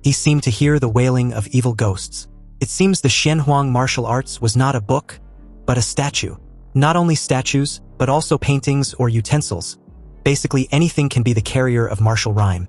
he seemed to hear the wailing of evil ghosts. It seems the Xianhuang martial arts was not a book, but a statue. Not only statues, but also paintings or utensils. Basically anything can be the carrier of martial rhyme.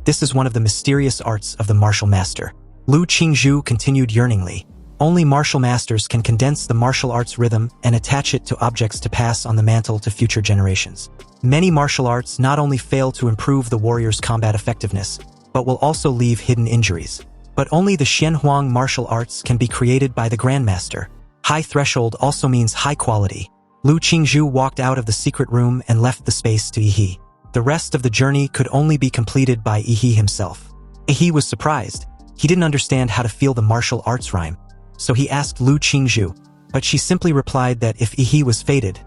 This is one of the mysterious arts of the martial master. Lu Qingzhu continued yearningly. Only martial masters can condense the martial arts rhythm and attach it to objects to pass on the mantle to future generations. Many martial arts not only fail to improve the warrior's combat effectiveness, but will also leave hidden injuries. But only the Xianhuang martial arts can be created by the Grandmaster. High threshold also means high quality. Lu Qingzhu walked out of the secret room and left the space to Yi. The rest of the journey could only be completed by Yi himself. Yi was surprised. He didn't understand how to feel the martial arts rhyme. So he asked Lu Qingzhu, but she simply replied that if Yi was fated,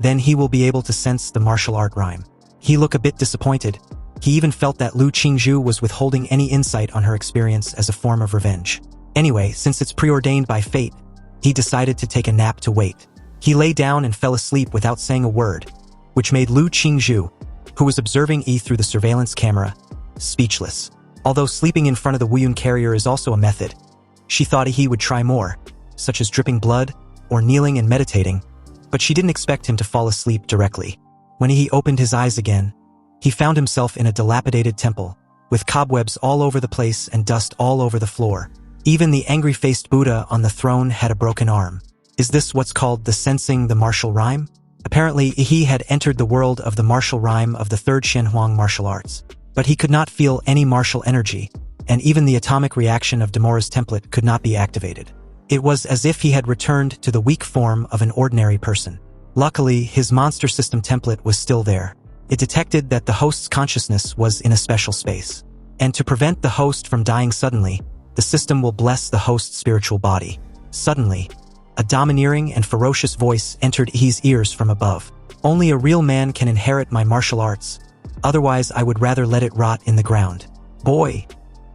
then he will be able to sense the martial art rhyme. He looked a bit disappointed. He even felt that Lu Qingzhu was withholding any insight on her experience as a form of revenge. Anyway, since it's preordained by fate, he decided to take a nap to wait. He lay down and fell asleep without saying a word, which made Lu Qingzhu, who was observing Yi through the surveillance camera, speechless. Although sleeping in front of the Wuyun carrier is also a method, she thought he would try more, such as dripping blood or kneeling and meditating, but she didn't expect him to fall asleep directly. When he opened his eyes again, he found himself in a dilapidated temple, with cobwebs all over the place and dust all over the floor. Even the angry-faced Buddha on the throne had a broken arm. Is this what's called the sensing the martial rhyme? Apparently, he had entered the world of the martial rhyme of the third Xianhuang martial arts, but he could not feel any martial energy, and even the atomic reaction of Demora's template could not be activated. It was as if he had returned to the weak form of an ordinary person. Luckily, his monster system template was still there. It detected that the host's consciousness was in a special space. And to prevent the host from dying suddenly, the system will bless the host's spiritual body. Suddenly, a domineering and ferocious voice entered Yi's ears from above. Only a real man can inherit my martial arts. Otherwise, I would rather let it rot in the ground. Boy,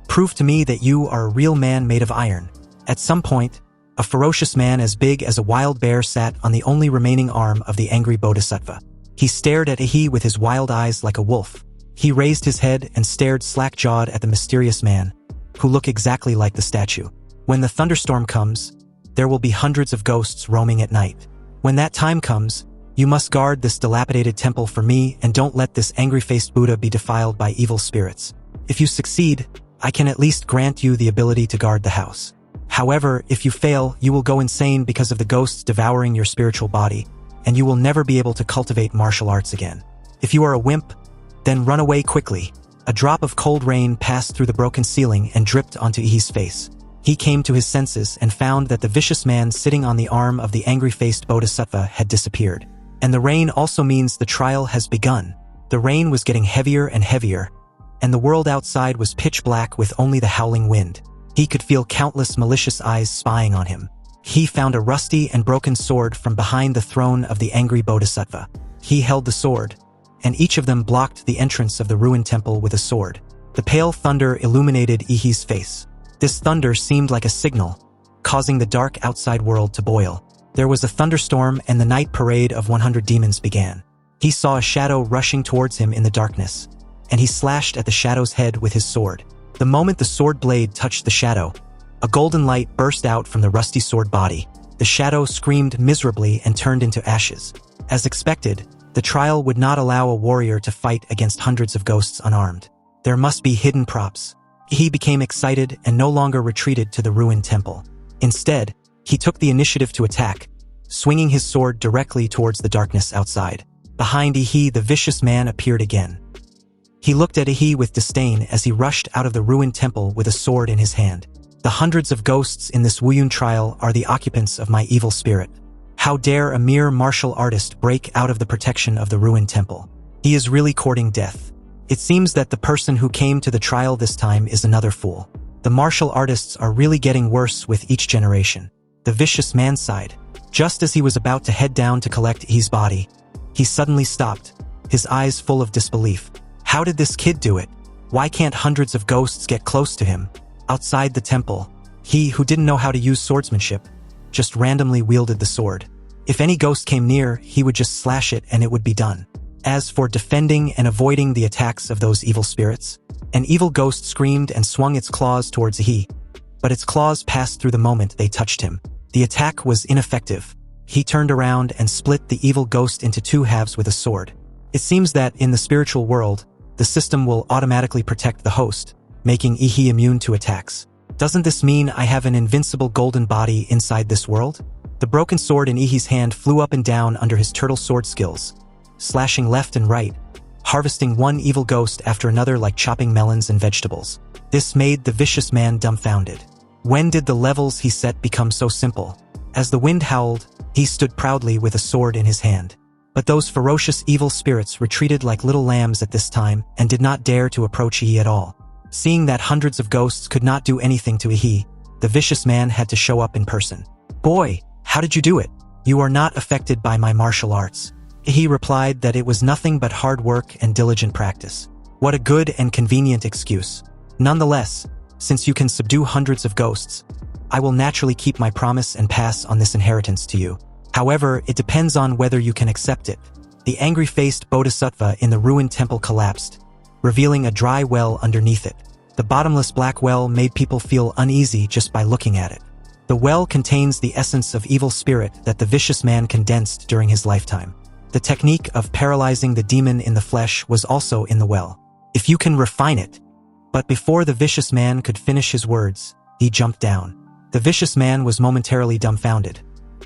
prove to me that you are a real man made of iron. At some point, a ferocious man as big as a wild bear sat on the only remaining arm of the angry bodhisattva. He stared at Yi with his wild eyes like a wolf. He raised his head and stared slack-jawed at the mysterious man, who looked exactly like the statue. When the thunderstorm comes, there will be hundreds of ghosts roaming at night. When that time comes, you must guard this dilapidated temple for me and don't let this angry-faced Buddha be defiled by evil spirits. If you succeed, I can at least grant you the ability to guard the house. However, if you fail, you will go insane because of the ghosts devouring your spiritual body, and you will never be able to cultivate martial arts again. If you are a wimp, then run away quickly. A drop of cold rain passed through the broken ceiling and dripped onto Yi's face. He came to his senses and found that the vicious man sitting on the arm of the angry-faced bodhisattva had disappeared. And the rain also means the trial has begun. The rain was getting heavier and heavier, and the world outside was pitch black with only the howling wind. He could feel countless malicious eyes spying on him. He found a rusty and broken sword from behind the throne of the angry bodhisattva. He held the sword, and each of them blocked the entrance of the ruined temple with a sword. The pale thunder illuminated Yi's face. This thunder seemed like a signal, causing the dark outside world to boil. There was a thunderstorm and the night parade of 100 demons began. He saw a shadow rushing towards him in the darkness, and he slashed at the shadow's head with his sword. The moment the sword blade touched the shadow, a golden light burst out from the rusty sword body. The shadow screamed miserably and turned into ashes. As expected, the trial would not allow a warrior to fight against hundreds of ghosts unarmed. There must be hidden props. He became excited and no longer retreated to the ruined temple. Instead, he took the initiative to attack, swinging his sword directly towards the darkness outside. Behind Ihi, the vicious man appeared again. He looked at Ihi with disdain as he rushed out of the ruined temple with a sword in his hand. The hundreds of ghosts in this Wuyun trial are the occupants of my evil spirit. How dare a mere martial artist break out of the protection of the ruined temple? He is really courting death. It seems that the person who came to the trial this time is another fool. The martial artists are really getting worse with each generation. The vicious man sighed. Just as he was about to head down to collect Ihi's body, he suddenly stopped, his eyes full of disbelief. How did this kid do it? Why can't hundreds of ghosts get close to him? Outside the temple, he, who didn't know how to use swordsmanship, just randomly wielded the sword. If any ghost came near, he would just slash it and it would be done. As for defending and avoiding the attacks of those evil spirits, an evil ghost screamed and swung its claws towards Ihi, but its claws passed through the moment they touched him. The attack was ineffective. He turned around and split the evil ghost into two halves with a sword. It seems that in the spiritual world, the system will automatically protect the host, making Ihi immune to attacks. Doesn't this mean I have an invincible golden body inside this world? The broken sword in Ihi's hand flew up and down under his turtle sword skills, slashing left and right, harvesting one evil ghost after another like chopping melons and vegetables. This made the vicious man dumbfounded. When did the levels he set become so simple? As the wind howled, he stood proudly with a sword in his hand. But those ferocious evil spirits retreated like little lambs at this time and did not dare to approach Ihi at all. Seeing that hundreds of ghosts could not do anything to Ihi, the vicious man had to show up in person. "Boy, how did you do it? You are not affected by my martial arts." Ihi replied that it was nothing but hard work and diligent practice. What a good and convenient excuse. Nonetheless, since you can subdue hundreds of ghosts, I will naturally keep my promise and pass on this inheritance to you. However, it depends on whether you can accept it. The angry-faced bodhisattva in the ruined temple collapsed, revealing a dry well underneath it. The bottomless black well made people feel uneasy just by looking at it. The well contains the essence of evil spirit that the vicious man condensed during his lifetime. The technique of paralyzing the demon in the flesh was also in the well. If you can refine it. But before the vicious man could finish his words, he jumped down. The vicious man was momentarily dumbfounded,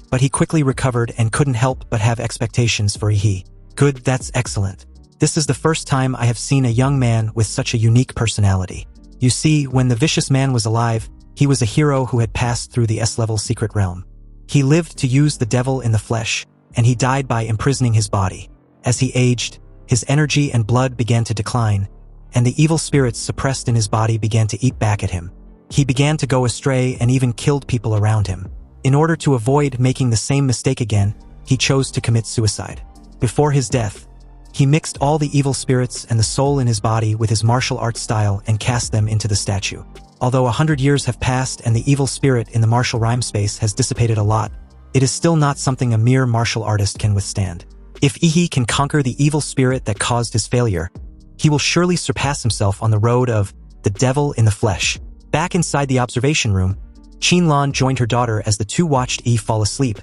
but he quickly recovered and couldn't help but have expectations for Ihi. Good, that's excellent. This is the first time I have seen a young man with such a unique personality. You see, when the vicious man was alive, he was a hero who had passed through the S-level secret realm. He lived to use the devil in the flesh, and he died by imprisoning his body. As he aged, his energy and blood began to decline, and the evil spirits suppressed in his body began to eat back at him. He began to go astray and even killed people around him. In order to avoid making the same mistake again, he chose to commit suicide. Before his death, he mixed all the evil spirits and the soul in his body with his martial arts style and cast them into the statue. Although 100 years have passed and the evil spirit in the martial rhyme space has dissipated a lot, it is still not something a mere martial artist can withstand. If Ihi can conquer the evil spirit that caused his failure, he will surely surpass himself on the road of the devil in the flesh. Back inside the observation room, Qinlan joined her daughter as the two watched Yi fall asleep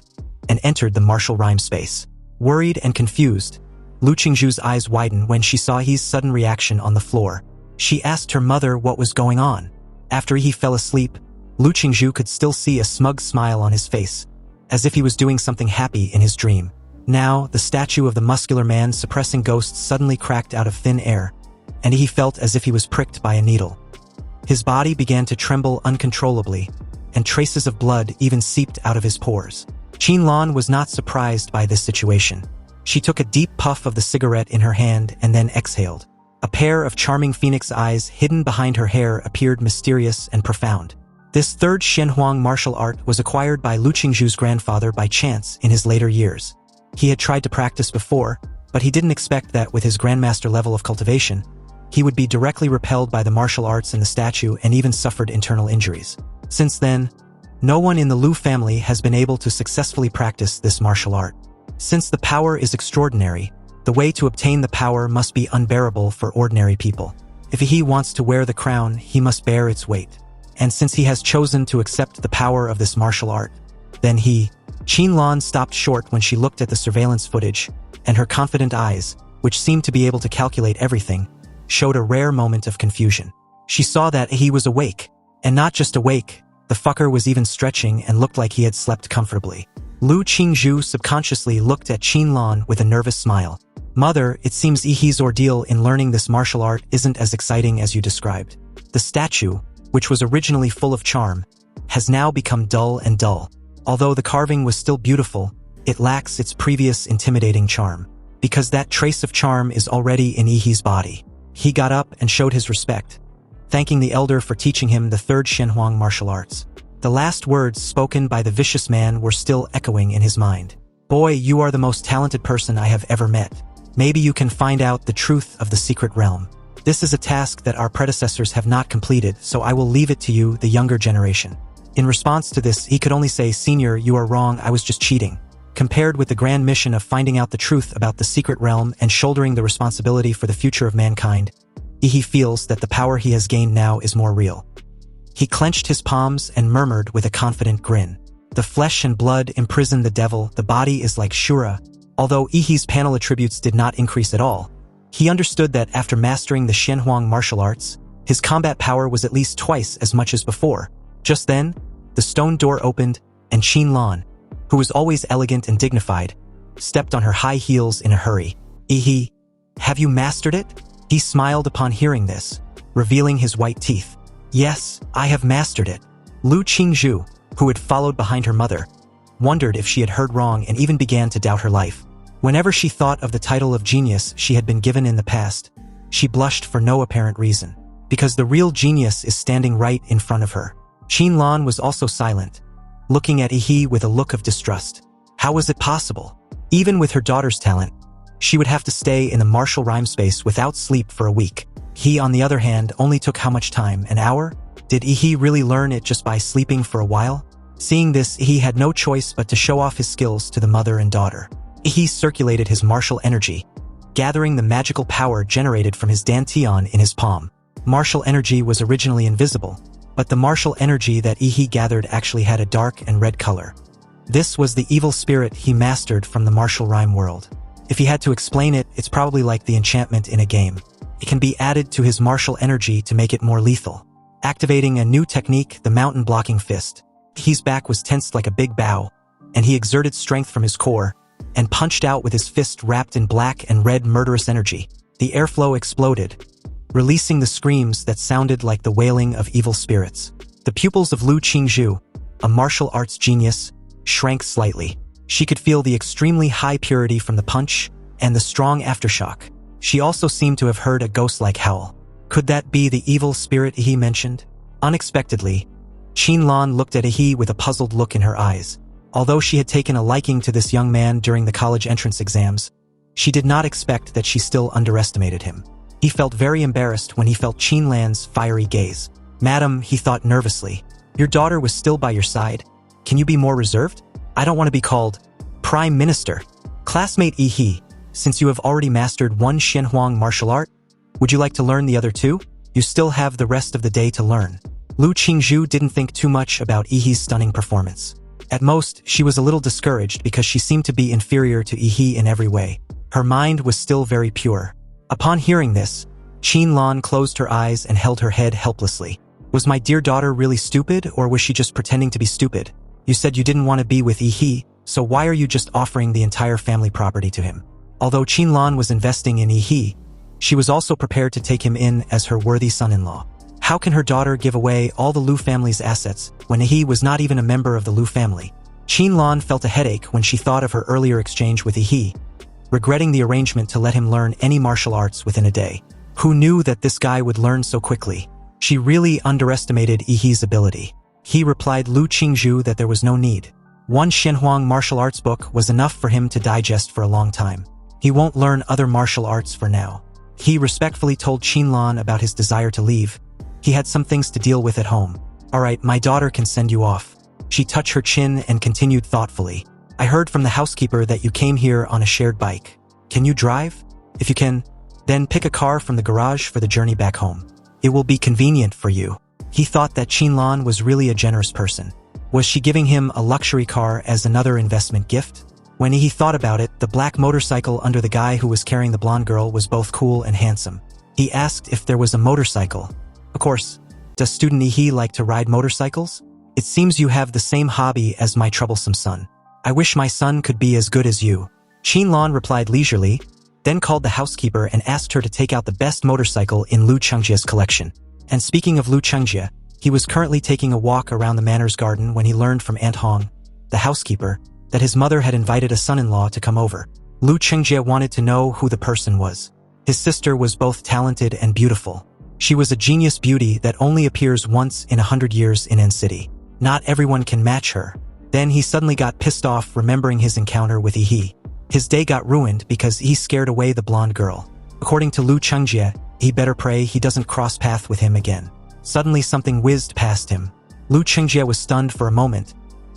and entered the martial rhyme space. Worried and confused, Lu Qingzhu's eyes widened when she saw Yi's sudden reaction on the floor. She asked her mother what was going on. After Yi fell asleep, Lu Qingzhu could still see a smug smile on his face, as if he was doing something happy in his dream. Now, the statue of the muscular man suppressing ghosts suddenly cracked out of thin air, and he felt as if he was pricked by a needle. His body began to tremble uncontrollably, and traces of blood even seeped out of his pores. Qinlan was not surprised by this situation. She took a deep puff of the cigarette in her hand and then exhaled. A pair of charming phoenix eyes hidden behind her hair appeared mysterious and profound. This third Shenhuang martial art was acquired by Lu Qingzhu's grandfather by chance in his later years. He had tried to practice before, but he didn't expect that with his grandmaster level of cultivation, he would be directly repelled by the martial arts in the statue and even suffered internal injuries. Since then, No one in the Lu family has been able to successfully practice this martial art. Since the power is extraordinary, the way to obtain the power must be unbearable for ordinary people. If he wants to wear the crown, he must bear its weight. And since he has chosen to accept the power of this martial art, then Qinlan stopped short when she looked at the surveillance footage, and her confident eyes, which seemed to be able to calculate everything, showed a rare moment of confusion. She saw that he was awake, and not just awake, the fucker was even stretching and looked like he had slept comfortably. Lu Qingzhu subconsciously looked at Qinlan with a nervous smile. Mother, it seems Yi's ordeal in learning this martial art isn't as exciting as you described. The statue, which was originally full of charm, has now become dull and dull. Although the carving was still beautiful, it lacks its previous intimidating charm. Because that trace of charm is already in Yi's body. He got up and showed his respect, thanking the elder for teaching him the third Shenhuang martial arts. The last words spoken by the vicious man were still echoing in his mind. Boy, you are the most talented person I have ever met. Maybe you can find out the truth of the secret realm. This is a task that our predecessors have not completed, so I will leave it to you, the younger generation. In response to this, he could only say, Senior, you are wrong, I was just cheating. Compared with the grand mission of finding out the truth about the secret realm and shouldering the responsibility for the future of mankind, he feels that the power he has gained now is more real. He clenched his palms and murmured with a confident grin. The flesh and blood imprison the devil, the body is like Shura. Although Yi's panel attributes did not increase at all, he understood that after mastering the Shenhuang martial arts, his combat power was at least twice as much as before. Just then, the stone door opened, and Qinlan, who was always elegant and dignified, stepped on her high heels in a hurry. Yi, have you mastered it? He smiled upon hearing this, revealing his white teeth. Yes, I have mastered it. Lu Qingzhu, who had followed behind her mother, wondered if she had heard wrong and even began to doubt her life. Whenever she thought of the title of genius she had been given in the past, she blushed for no apparent reason, because the real genius is standing right in front of her. Qinlan was also silent, looking at Yi with a look of distrust. How was it possible? Even with her daughter's talent, she would have to stay in the martial rhyme space without sleep for a week. He, on the other hand, only took how much time? An hour? Did Yi really learn it just by sleeping for a while? Seeing this, he had no choice but to show off his skills to the mother and daughter. He circulated his martial energy, gathering the magical power generated from his dantian in his palm. Martial energy was originally invisible, but the martial energy that Yi gathered actually had a dark and red color. This was the evil spirit he mastered from the martial rhyme world. If he had to explain it, it's probably like the enchantment in a game. It can be added to his martial energy to make it more lethal. Activating a new technique, the mountain blocking fist. Yi's back was tensed like a big bow, and he exerted strength from his core, and punched out with his fist wrapped in black and red murderous energy. The airflow exploded, releasing the screams that sounded like the wailing of evil spirits. The pupils of Lu Qingzhu, a martial arts genius, shrank slightly. She could feel the extremely high purity from the punch and the strong aftershock. She also seemed to have heard a ghost-like howl. Could that be the evil spirit Yi mentioned? Unexpectedly, Qinlan looked at Yi with a puzzled look in her eyes. Although she had taken a liking to this young man during the college entrance exams, she did not expect that she still underestimated him. He felt very embarrassed when he felt Qinlan's fiery gaze. Madam, he thought nervously, your daughter was still by your side. Can you be more reserved? I don't want to be called Prime Minister. Classmate Yi, since you have already mastered one Shenhuang martial art, would you like to learn the other two? You still have the rest of the day to learn. Lu Qingzhu didn't think too much about Yi's stunning performance. At most, she was a little discouraged because she seemed to be inferior to Yi in every way. Her mind was still very pure. Upon hearing this, Qinlan closed her eyes and held her head helplessly. Was my dear daughter really stupid, or was she just pretending to be stupid? You said you didn't want to be with Yi, so why are you just offering the entire family property to him? Although Qinlan was investing in Yi, she was also prepared to take him in as her worthy son-in-law. How can her daughter give away all the Lu family's assets when Yi was not even a member of the Lu family? Qinlan felt a headache when she thought of her earlier exchange with Yi, regretting the arrangement to let him learn any martial arts within a day. Who knew that this guy would learn so quickly? She really underestimated Yi's ability. He replied Lu Qingzhu that there was no need. One Shenhuang martial arts book was enough for him to digest for a long time. He won't learn other martial arts for now. He respectfully told Qinlan about his desire to leave. He had some things to deal with at home. Alright, my daughter can send you off. She touched her chin and continued thoughtfully. I heard from the housekeeper that you came here on a shared bike. Can you drive? If you can, then pick a car from the garage for the journey back home. It will be convenient for you. He thought that Qinlan was really a generous person. Was she giving him a luxury car as another investment gift? When he thought about it, the black motorcycle under the guy who was carrying the blonde girl was both cool and handsome. He asked if there was a motorcycle. Of course. Does student He like to ride motorcycles? It seems you have the same hobby as my troublesome son. I wish my son could be as good as you. Qinlan replied leisurely, then called the housekeeper and asked her to take out the best motorcycle in Lu Chengjia's collection. And speaking of Lu Chengjia, he was currently taking a walk around the manor's garden when he learned from Aunt Hong, the housekeeper, that his mother had invited a son-in-law to come over. Lu Chengjia wanted to know who the person was. His sister was both talented and beautiful. She was a genius beauty that only appears once in 100 years in N City. Not everyone can match her. Then he suddenly got pissed off remembering his encounter with Yi. His day got ruined because he scared away the blonde girl. According to Lu Chengjia, he better pray he doesn't cross path with him again. Suddenly something whizzed past him. Lu Chengjia was stunned for a moment,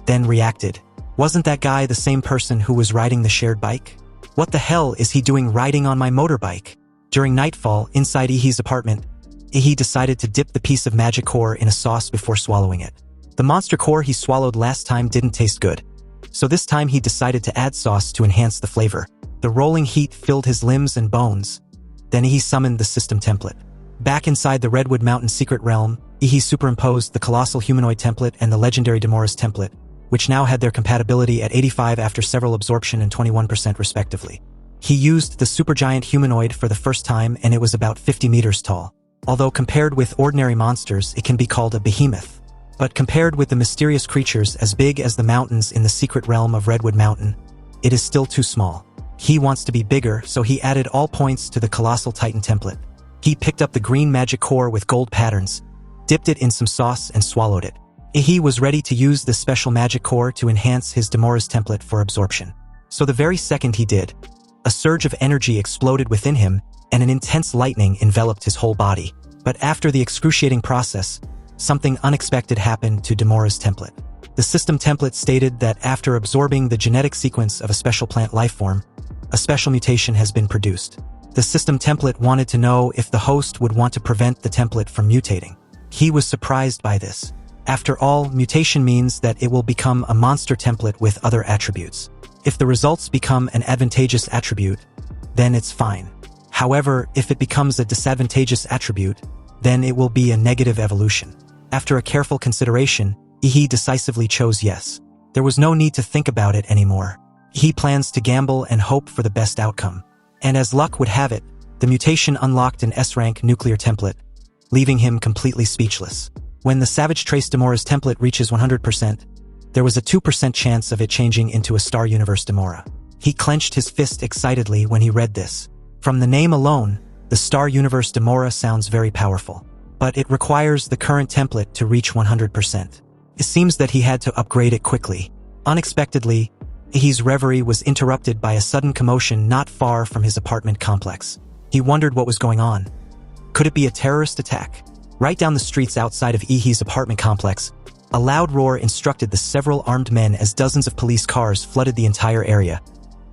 then reacted. Wasn't that guy the same person who was riding the shared bike? What the hell is he doing riding on my motorbike? During nightfall, inside Yi's apartment, Yi decided to dip the piece of magic core in a sauce before swallowing it. The monster core he swallowed last time didn't taste good, so this time he decided to add sauce to enhance the flavor. The rolling heat filled his limbs and bones. Then Yi summoned the system template. Back inside the Redwood Mountain secret realm, Yi superimposed the colossal humanoid template and the legendary Demoris template, which now had their compatibility at 85 after several absorption and 21% respectively. He used the supergiant humanoid for the first time and it was about 50 meters tall. Although compared with ordinary monsters, it can be called a behemoth. But compared with the mysterious creatures as big as the mountains in the secret realm of Redwood Mountain, it is still too small. He wants to be bigger, so he added all points to the colossal titan template. He picked up the green magic core with gold patterns, dipped it in some sauce and swallowed it. He was ready to use this special magic core to enhance his Demoris template for absorption. So the very second he did, a surge of energy exploded within him and an intense lightning enveloped his whole body. But after the excruciating process, something unexpected happened to Demoris template. The system template stated that after absorbing the genetic sequence of a special plant lifeform, a special mutation has been produced. The system template wanted to know if the host would want to prevent the template from mutating. He was surprised by this. After all, mutation means that it will become a monster template with other attributes. If the results become an advantageous attribute, then it's fine. However, if it becomes a disadvantageous attribute, then it will be a negative evolution. After a careful consideration, Yi decisively chose yes. There was no need to think about it anymore. He plans to gamble and hope for the best outcome. And as luck would have it, the mutation unlocked an S-rank nuclear template, leaving him completely speechless. When the Savage Trace Demora's template reaches 100%, there was a 2% chance of it changing into a Star Universe Demora. He clenched his fist excitedly when he read this. From the name alone, the Star Universe Demora sounds very powerful. But it requires the current template to reach 100%. It seems that he had to upgrade it quickly. Unexpectedly, Yi's reverie was interrupted by a sudden commotion not far from his apartment complex. He wondered what was going on. Could it be a terrorist attack? Right down the streets outside of Yi's apartment complex, a loud roar instructed the several armed men as dozens of police cars flooded the entire area,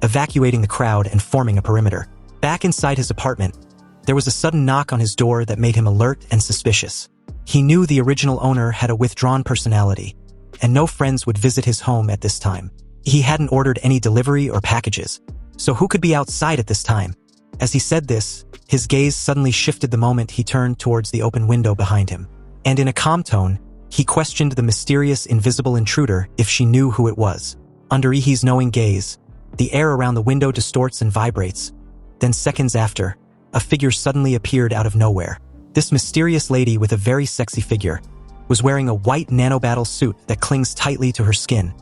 evacuating the crowd and forming a perimeter. Back inside his apartment, there was a sudden knock on his door that made him alert and suspicious. He knew the original owner had a withdrawn personality, and no friends would visit his home at this time. He hadn't ordered any delivery or packages, so who could be outside at this time? As he said this, his gaze suddenly shifted the moment he turned towards the open window behind him. And in a calm tone, he questioned the mysterious invisible intruder if she knew who it was. Under Yi's knowing gaze, the air around the window distorts and vibrates. Then seconds after, a figure suddenly appeared out of nowhere. This mysterious lady with a very sexy figure was wearing a white nanobattle suit that clings tightly to her skin,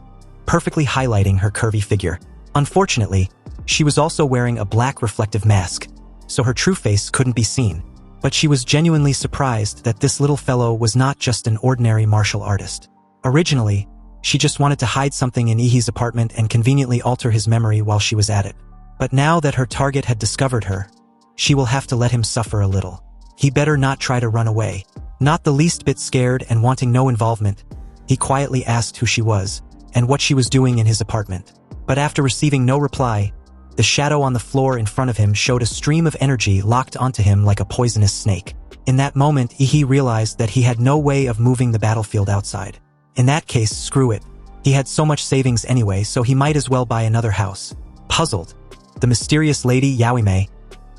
perfectly highlighting her curvy figure. Unfortunately, she was also wearing a black reflective mask, so her true face couldn't be seen. But she was genuinely surprised that this little fellow was not just an ordinary martial artist. Originally, she just wanted to hide something in Yi's apartment and conveniently alter his memory while she was at it. But now that her target had discovered her, she will have to let him suffer a little. He better not try to run away. Not the least bit scared and wanting no involvement, He quietly asked who she was and what she was doing in his apartment. But after receiving no reply, the shadow on the floor in front of him showed a stream of energy locked onto him like a poisonous snake. In that moment, he realized that he had no way of moving the battlefield outside. In that case, screw it. He had so much savings anyway, so he might as well buy another house. Puzzled, the mysterious lady Yaoime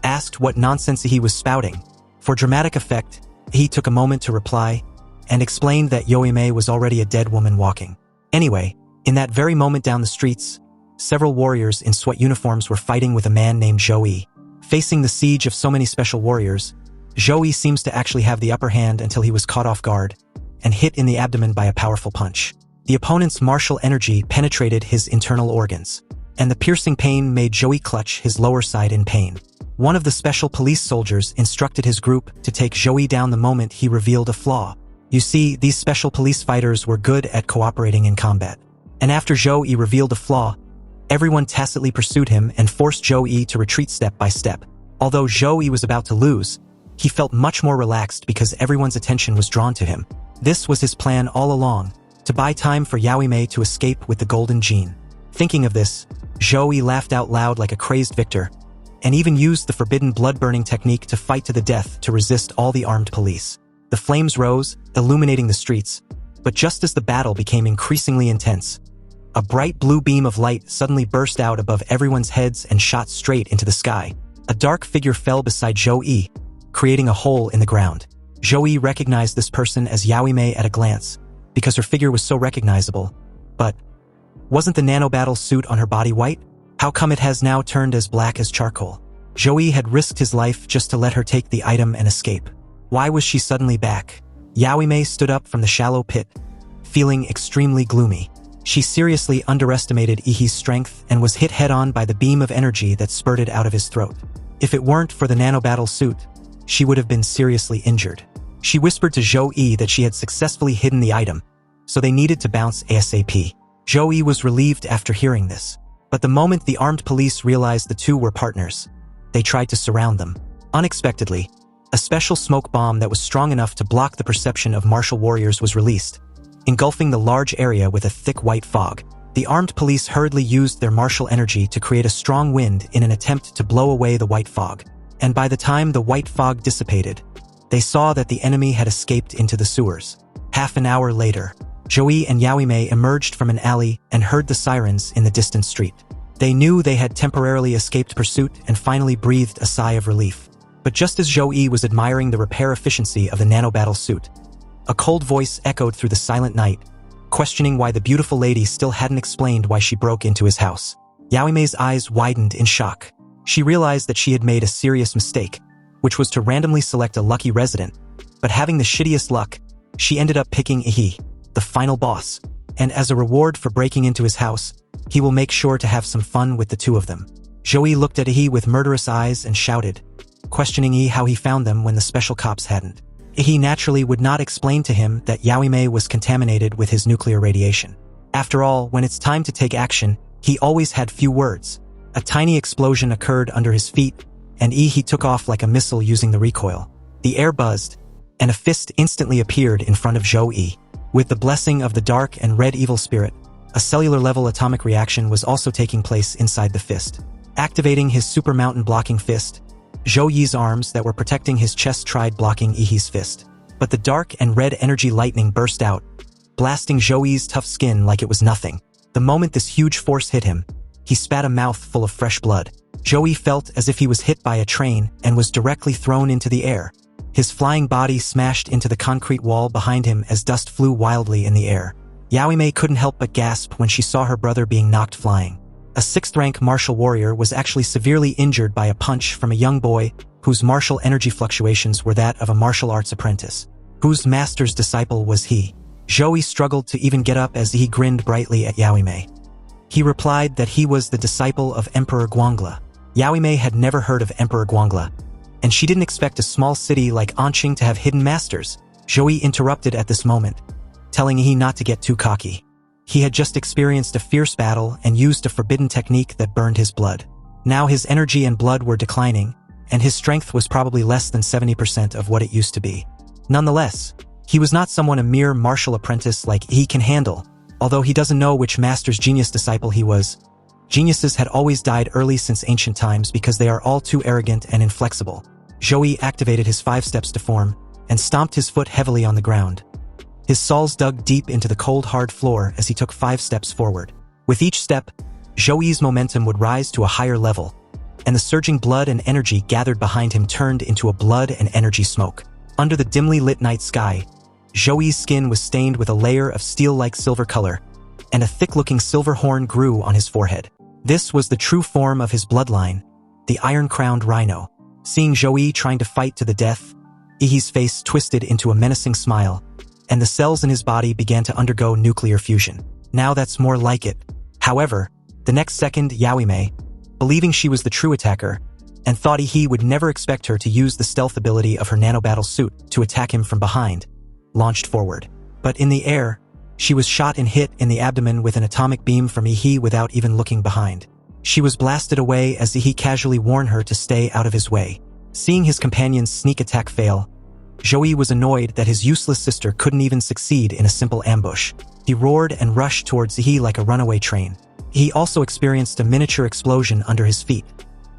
asked what nonsense he was spouting. For dramatic effect, he took a moment to reply and explained that Yaoime was already a dead woman walking. Anyway, in that very moment down the streets, several warriors in sweat uniforms were fighting with a man named Zhou. Facing the siege of so many special warriors, Zhou seems to actually have the upper hand until he was caught off guard and hit in the abdomen by a powerful punch. The opponent's martial energy penetrated his internal organs, and the piercing pain made Zhou clutch his lower side in pain. One of the special police soldiers instructed his group to take Zhou down the moment he revealed a flaw. You see, these special police fighters were good at cooperating in combat. And after Zhou revealed a flaw, everyone tacitly pursued him and forced Zhou to retreat step by step. Although Zhou was about to lose, he felt much more relaxed because everyone's attention was drawn to him. This was his plan all along, to buy time for Yaoime to escape with the golden gene. Thinking of this, Zhou laughed out loud like a crazed victor, and even used the forbidden blood-burning technique to fight to the death to resist all the armed police. The flames rose, illuminating the streets, but just as the battle became increasingly intense, a bright blue beam of light suddenly burst out above everyone's heads and shot straight into the sky. A dark figure fell beside Zhou, creating a hole in the ground. Zhou recognized this person as Yaoime at a glance, because her figure was so recognizable. But wasn't the nanobattle suit on her body white? How come it has now turned as black as charcoal? Zhou had risked his life just to let her take the item and escape. Why was she suddenly back? Yaoime stood up from the shallow pit, feeling extremely gloomy. She seriously underestimated Ihi's strength and was hit head-on by the beam of energy that spurted out of his throat. If it weren't for the nanobattle suit, she would have been seriously injured. She whispered to Zhou that she had successfully hidden the item, so they needed to bounce ASAP. Zhou was relieved after hearing this. But the moment the armed police realized the two were partners, they tried to surround them. Unexpectedly, a special smoke bomb that was strong enough to block the perception of martial warriors was released, engulfing the large area with a thick white fog. The armed police hurriedly used their martial energy to create a strong wind in an attempt to blow away the white fog. And by the time the white fog dissipated, they saw that the enemy had escaped into the sewers. Half an hour later, Zhou and Yaoime emerged from an alley and heard the sirens in the distant street. They knew they had temporarily escaped pursuit and finally breathed a sigh of relief. But just as Zhou was admiring the repair efficiency of the nanobattle suit, a cold voice echoed through the silent night, questioning why the beautiful lady still hadn't explained why she broke into his house. Yaoime's eyes widened in shock. She realized that she had made a serious mistake, which was to randomly select a lucky resident, but having the shittiest luck, she ended up picking Ihi, the final boss, and as a reward for breaking into his house, he will make sure to have some fun with the two of them. Zhou looked at Ihi with murderous eyes and shouted, questioning Ihi how he found them when the special cops hadn't. Ihi naturally would not explain to him that Yaoime was contaminated with his nuclear radiation. After all, when it's time to take action, he always had few words. A tiny explosion occurred under his feet, and Ihi took off like a missile using the recoil. The air buzzed, and a fist instantly appeared in front of Zhou. With the blessing of the dark and red evil spirit, a cellular-level atomic reaction was also taking place inside the fist. Activating his super mountain blocking fist, Zhou's arms that were protecting his chest tried blocking Ihi's fist. But the dark and red energy lightning burst out, blasting Zhou's tough skin like it was nothing. The moment this huge force hit him, he spat a mouth full of fresh blood. Zhou felt as if he was hit by a train and was directly thrown into the air. His flying body smashed into the concrete wall behind him as dust flew wildly in the air. Yaoime couldn't help but gasp when she saw her brother being knocked flying. A 6th-rank martial warrior was actually severely injured by a punch from a young boy whose martial energy fluctuations were that of a martial arts apprentice. Whose master's disciple was he? Zhou struggled to even get up as he grinned brightly at Yaoime. He replied that he was the disciple of Emperor Guangla. Yaoime had never heard of Emperor Guangla, and she didn't expect a small city like Anqing to have hidden masters. Zhou interrupted at this moment, telling he not to get too cocky. He had just experienced a fierce battle and used a forbidden technique that burned his blood. Now his energy and blood were declining, and his strength was probably less than 70% of what it used to be. Nonetheless, He was not someone a mere martial apprentice like he can handle, although he doesn't know which master's genius disciple he was. Geniuses had always died early since ancient times because they are all too arrogant and inflexible. Joey activated his 5 steps to form and stomped his foot heavily on the ground. His soles dug deep into the cold, hard floor as he took 5 steps forward. With each step, Joey's momentum would rise to a higher level, and the surging blood and energy gathered behind him turned into a blood and energy smoke. Under the dimly lit night sky, Joey's skin was stained with a layer of steel-like silver color, and a thick-looking silver horn grew on his forehead. This was the true form of his bloodline, the iron-crowned rhino. Seeing Joey trying to fight to the death, Ihi's face twisted into a menacing smile, and the cells in his body began to undergo nuclear fusion. Now that's more like it. However, the next second, Yaoime, believing she was the true attacker, and thought Ihi would never expect her to use the stealth ability of her nanobattle suit to attack him from behind, launched forward. But in the air, she was shot and hit in the abdomen with an atomic beam from Ihi without even looking behind. She was blasted away as Ihi casually warned her to stay out of his way. Seeing his companion's sneak attack fail, Joey was annoyed that his useless sister couldn't even succeed in a simple ambush. He roared and rushed towards Ihi like a runaway train. He also experienced a miniature explosion under his feet,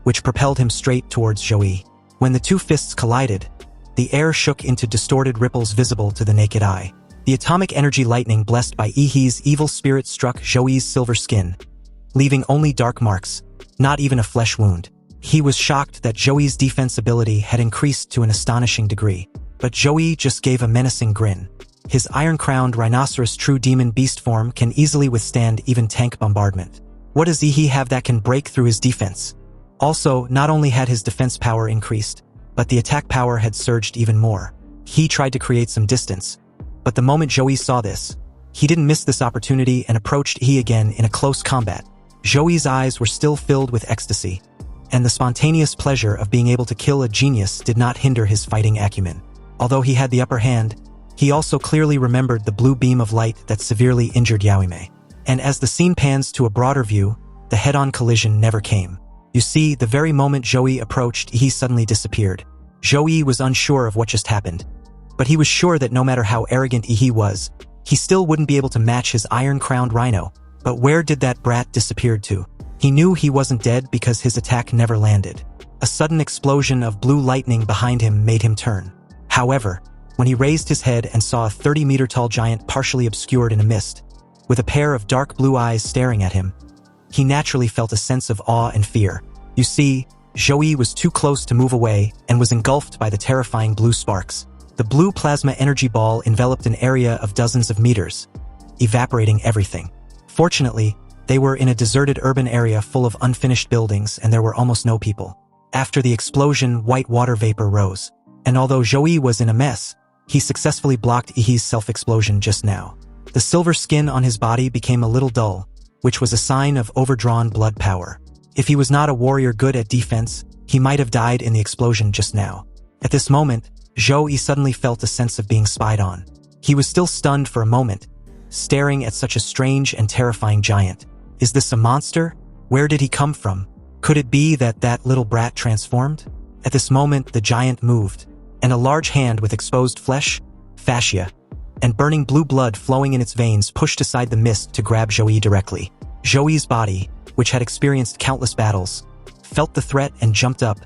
which propelled him straight towards Joey. When the two fists collided, the air shook into distorted ripples visible to the naked eye. The atomic energy lightning blessed by Ihi's evil spirit struck Joey's silver skin, leaving only dark marks, not even a flesh wound. He was shocked that Joey's defense ability had increased to an astonishing degree. But Joey just gave a menacing grin. His iron-crowned rhinoceros true demon beast form can easily withstand even tank bombardment. What does Ihi have that can break through his defense? Also, not only had his defense power increased, but the attack power had surged even more. He tried to create some distance, but the moment Joey saw this, he didn't miss this opportunity and approached Ihi again in a close combat. Joey's eyes were still filled with ecstasy, and the spontaneous pleasure of being able to kill a genius did not hinder his fighting acumen. Although he had the upper hand, he also clearly remembered the blue beam of light that severely injured Yaoime. And as the scene pans to a broader view, the head-on collision never came. You see, the very moment Joey approached, he suddenly disappeared. Joey was unsure of what just happened, but he was sure that no matter how arrogant Ihi was, he still wouldn't be able to match his iron-crowned rhino. But where did that brat disappear to? He knew he wasn't dead because his attack never landed. A sudden explosion of blue lightning behind him made him turn. However, when he raised his head and saw a 30-meter-tall giant partially obscured in a mist, with a pair of dark blue eyes staring at him, he naturally felt a sense of awe and fear. You see, Joey was too close to move away and was engulfed by the terrifying blue sparks. The blue plasma energy ball enveloped an area of dozens of meters, evaporating everything. Fortunately, they were in a deserted urban area full of unfinished buildings and there were almost no people. After the explosion, white water vapor rose. And although Joey was in a mess, he successfully blocked Ihi's self-explosion just now. The silver skin on his body became a little dull, which was a sign of overdrawn blood power. If he was not a warrior good at defense, he might have died in the explosion just now. At this moment, Joey suddenly felt a sense of being spied on. He was still stunned for a moment, staring at such a strange and terrifying giant. Is this a monster? Where did he come from? Could it be that little brat transformed? At this moment, the giant moved, and a large hand with exposed flesh, fascia, and burning blue blood flowing in its veins pushed aside the mist to grab Joey directly. Joey's body, which had experienced countless battles, felt the threat and jumped up,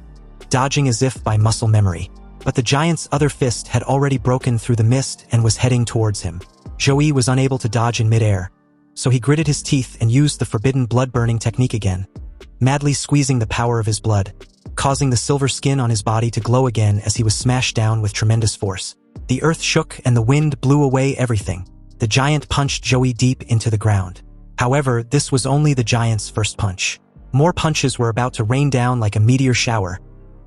dodging as if by muscle memory. But the giant's other fist had already broken through the mist and was heading towards him. Joey was unable to dodge in midair, so he gritted his teeth and used the forbidden blood-burning technique again, madly squeezing the power of his blood, causing the silver skin on his body to glow again as he was smashed down with tremendous force. The earth shook and the wind blew away everything. The giant punched Joey deep into the ground. However, this was only the giant's first punch. More punches were about to rain down like a meteor shower,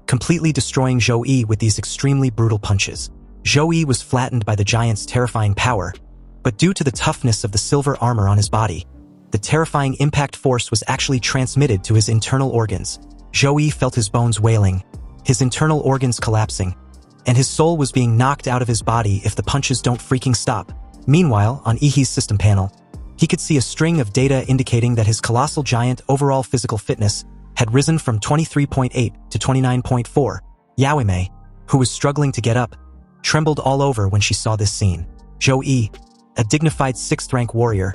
completely destroying Joey with these extremely brutal punches. Joey was flattened by the giant's terrifying power, but due to the toughness of the silver armor on his body, the terrifying impact force was actually transmitted to his internal organs. Joey felt his bones wailing, his internal organs collapsing, and his soul was being knocked out of his body if the punches don't freaking stop. Meanwhile, on Ihi's system panel, he could see a string of data indicating that his colossal giant overall physical fitness had risen from 23.8 to 29.4. Yaoime, who was struggling to get up, trembled all over when she saw this scene. Zhou, a dignified 6th-rank warrior,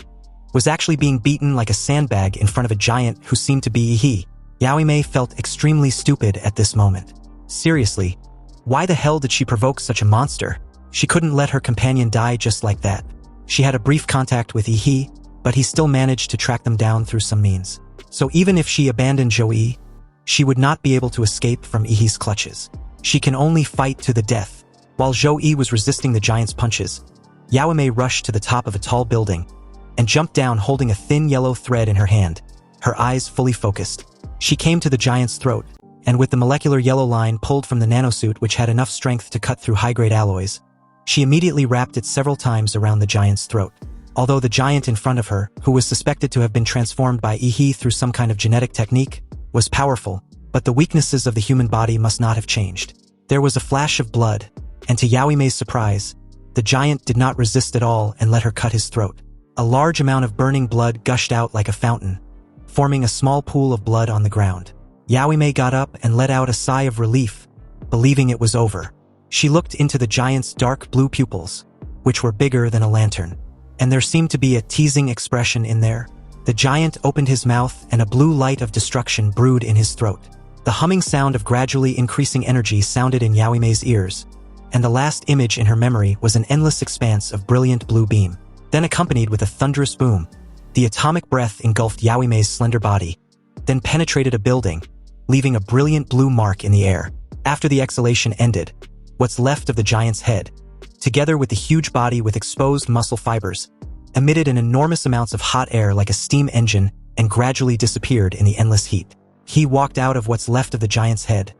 was actually being beaten like a sandbag in front of a giant who seemed to be he. Yao Mei felt extremely stupid at this moment. Seriously, why the hell did she provoke such a monster? She couldn't let her companion die just like that. She had a brief contact with Yi, but he still managed to track them down through some means. So even if she abandoned Zhou, she would not be able to escape from Yi's clutches. She can only fight to the death. While Zhou was resisting the giant's punches, Yao Mei rushed to the top of a tall building and jumped down holding a thin yellow thread in her hand, her eyes fully focused. She came to the giant's throat, and with the molecular yellow line pulled from the nanosuit which had enough strength to cut through high-grade alloys, she immediately wrapped it several times around the giant's throat. Although the giant in front of her, who was suspected to have been transformed by Yi through some kind of genetic technique, was powerful, but the weaknesses of the human body must not have changed. There was a flash of blood, and to Yao Mei's surprise, the giant did not resist at all and let her cut his throat. A large amount of burning blood gushed out like a fountain, forming a small pool of blood on the ground. Yao Mei got up and let out a sigh of relief, believing it was over. She looked into the giant's dark blue pupils, which were bigger than a lantern, and there seemed to be a teasing expression in there. The giant opened his mouth and a blue light of destruction brewed in his throat. The humming sound of gradually increasing energy sounded in Yao Mei's ears, and the last image in her memory was an endless expanse of brilliant blue beam. Then accompanied with a thunderous boom, the atomic breath engulfed Yao Mei's slender body, then penetrated a building, leaving a brilliant blue mark in the air. After the exhalation ended, what's left of the giant's head, together with the huge body with exposed muscle fibers, emitted an enormous amounts of hot air like a steam engine and gradually disappeared in the endless heat. He walked out of what's left of the giant's head.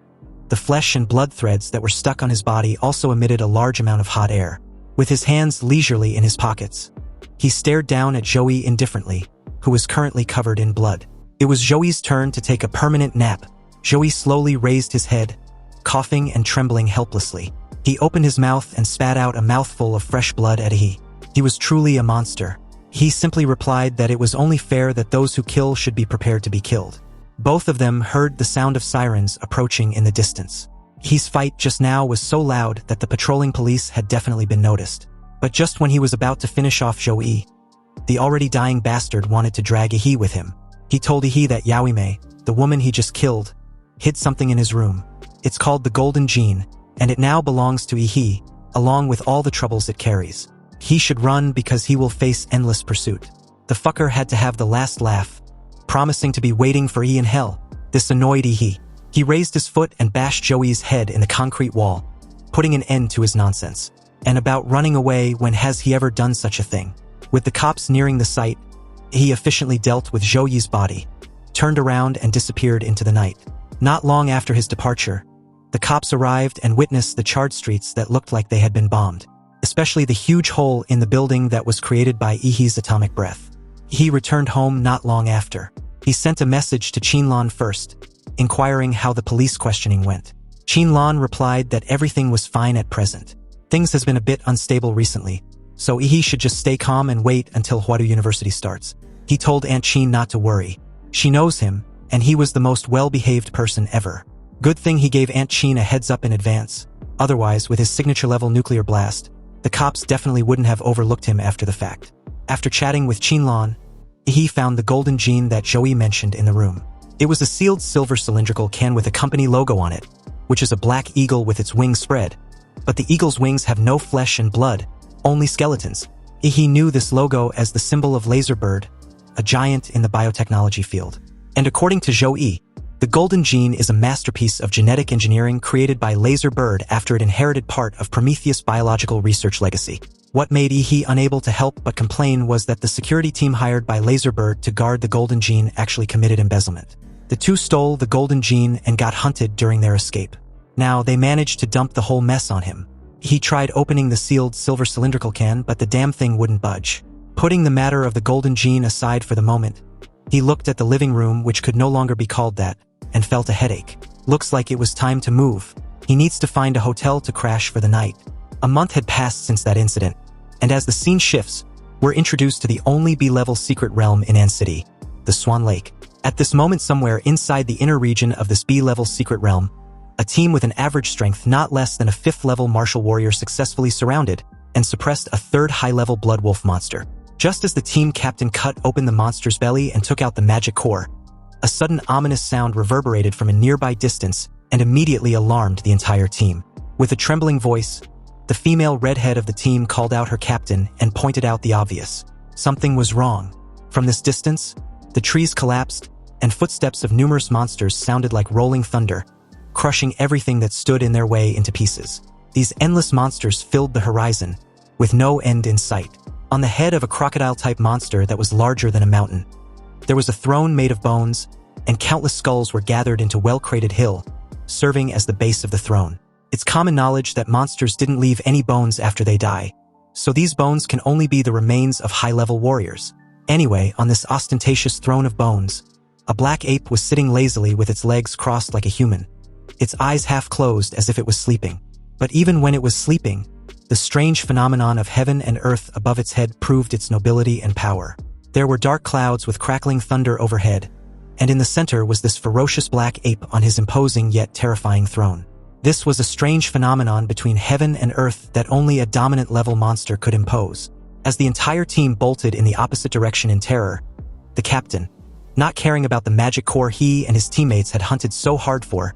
The flesh and blood threads that were stuck on his body also emitted a large amount of hot air. With his hands leisurely in his pockets, he stared down at Zhou indifferently, who was currently covered in blood. It was Zhou's turn to take a permanent nap. Zhou slowly raised his head, coughing and trembling helplessly. He opened his mouth and spat out a mouthful of fresh blood at He. He was truly a monster. He simply replied that it was only fair that those who kill should be prepared to be killed. Both of them heard the sound of sirens approaching in the distance. He's fight just now was so loud that the patrolling police had definitely been noticed. But just when he was about to finish off Zhou, the already dying bastard wanted to drag He with him. He told He that Yao Mei, the woman he just killed, hid something in his room. It's called the Golden Gene, and it now belongs to He, along with all the troubles it carries. He should run because he will face endless pursuit. The fucker had to have the last laugh, promising to be waiting for in hell. This annoyed He. He raised his foot and bashed Zhou's head in the concrete wall, putting an end to his nonsense. And about running away, when has he ever done such a thing? With the cops nearing the site, he efficiently dealt with Zhou's body, turned around and disappeared into the night. Not long after his departure, the cops arrived and witnessed the charred streets that looked like they had been bombed, especially the huge hole in the building that was created by Yi's atomic breath. He returned home not long after. He sent a message to Qinlan first, inquiring how the police questioning went. Qinlan replied that everything was fine at present. Things has been a bit unstable recently, so Yi should just stay calm and wait until Huadu University starts. He told Aunt Qin not to worry. She knows him, and he was the most well-behaved person ever. Good thing he gave Aunt Qin a heads up in advance. Otherwise, with his signature-level nuclear blast, the cops definitely wouldn't have overlooked him after the fact. After chatting with Qinlan, Yi found the golden gene that Zhou mentioned in the room. It was a sealed silver cylindrical can with a company logo on it, which is a black eagle with its wings spread. But the eagle's wings have no flesh and blood, only skeletons. He knew this logo as the symbol of Laserbird, a giant in the biotechnology field. And according to Zhou, the golden gene is a masterpiece of genetic engineering created by Laserbird after it inherited part of Prometheus' biological research legacy. What made He unable to help but complain was that the security team hired by Laserbird to guard the golden gene actually committed embezzlement. The two stole the golden gene and got hunted during their escape. Now, they managed to dump the whole mess on him. He tried opening the sealed silver cylindrical can, but the damn thing wouldn't budge. Putting the matter of the golden gene aside for the moment, he looked at the living room, which could no longer be called that, and felt a headache. Looks like it was time to move. He needs to find a hotel to crash for the night. A month had passed since that incident, and as the scene shifts, we're introduced to the only B-level secret realm in An City, the Swan Lake. At this moment, somewhere inside the inner region of this B-level secret realm, A team with an average strength not less than a 5th-level martial warrior successfully surrounded and suppressed a 3rd high-level blood wolf monster. Just as the team captain cut open the monster's belly and took out the magic core, a sudden ominous sound reverberated from a nearby distance and immediately alarmed the entire team. With a trembling voice, the female redhead of the team called out her captain and pointed out the obvious. Something was wrong. From this distance, the trees collapsed, and footsteps of numerous monsters sounded like rolling thunder, crushing everything that stood in their way into pieces. These endless monsters filled the horizon, with no end in sight. On the head of a crocodile-type monster that was larger than a mountain, there was a throne made of bones, and countless skulls were gathered into well-crated hill, serving as the base of the throne. It's common knowledge that monsters didn't leave any bones after they die, so these bones can only be the remains of high-level warriors. Anyway, on this ostentatious throne of bones, a black ape was sitting lazily with its legs crossed like a human, its eyes half closed as if it was sleeping. But even when it was sleeping, the strange phenomenon of heaven and earth above its head proved its nobility and power. There were dark clouds with crackling thunder overhead, and in the center was this ferocious black ape on his imposing yet terrifying throne. This was a strange phenomenon between heaven and earth that only a dominant-level monster could impose. As the entire team bolted in the opposite direction in terror, the captain, not caring about the magic core he and his teammates had hunted so hard for,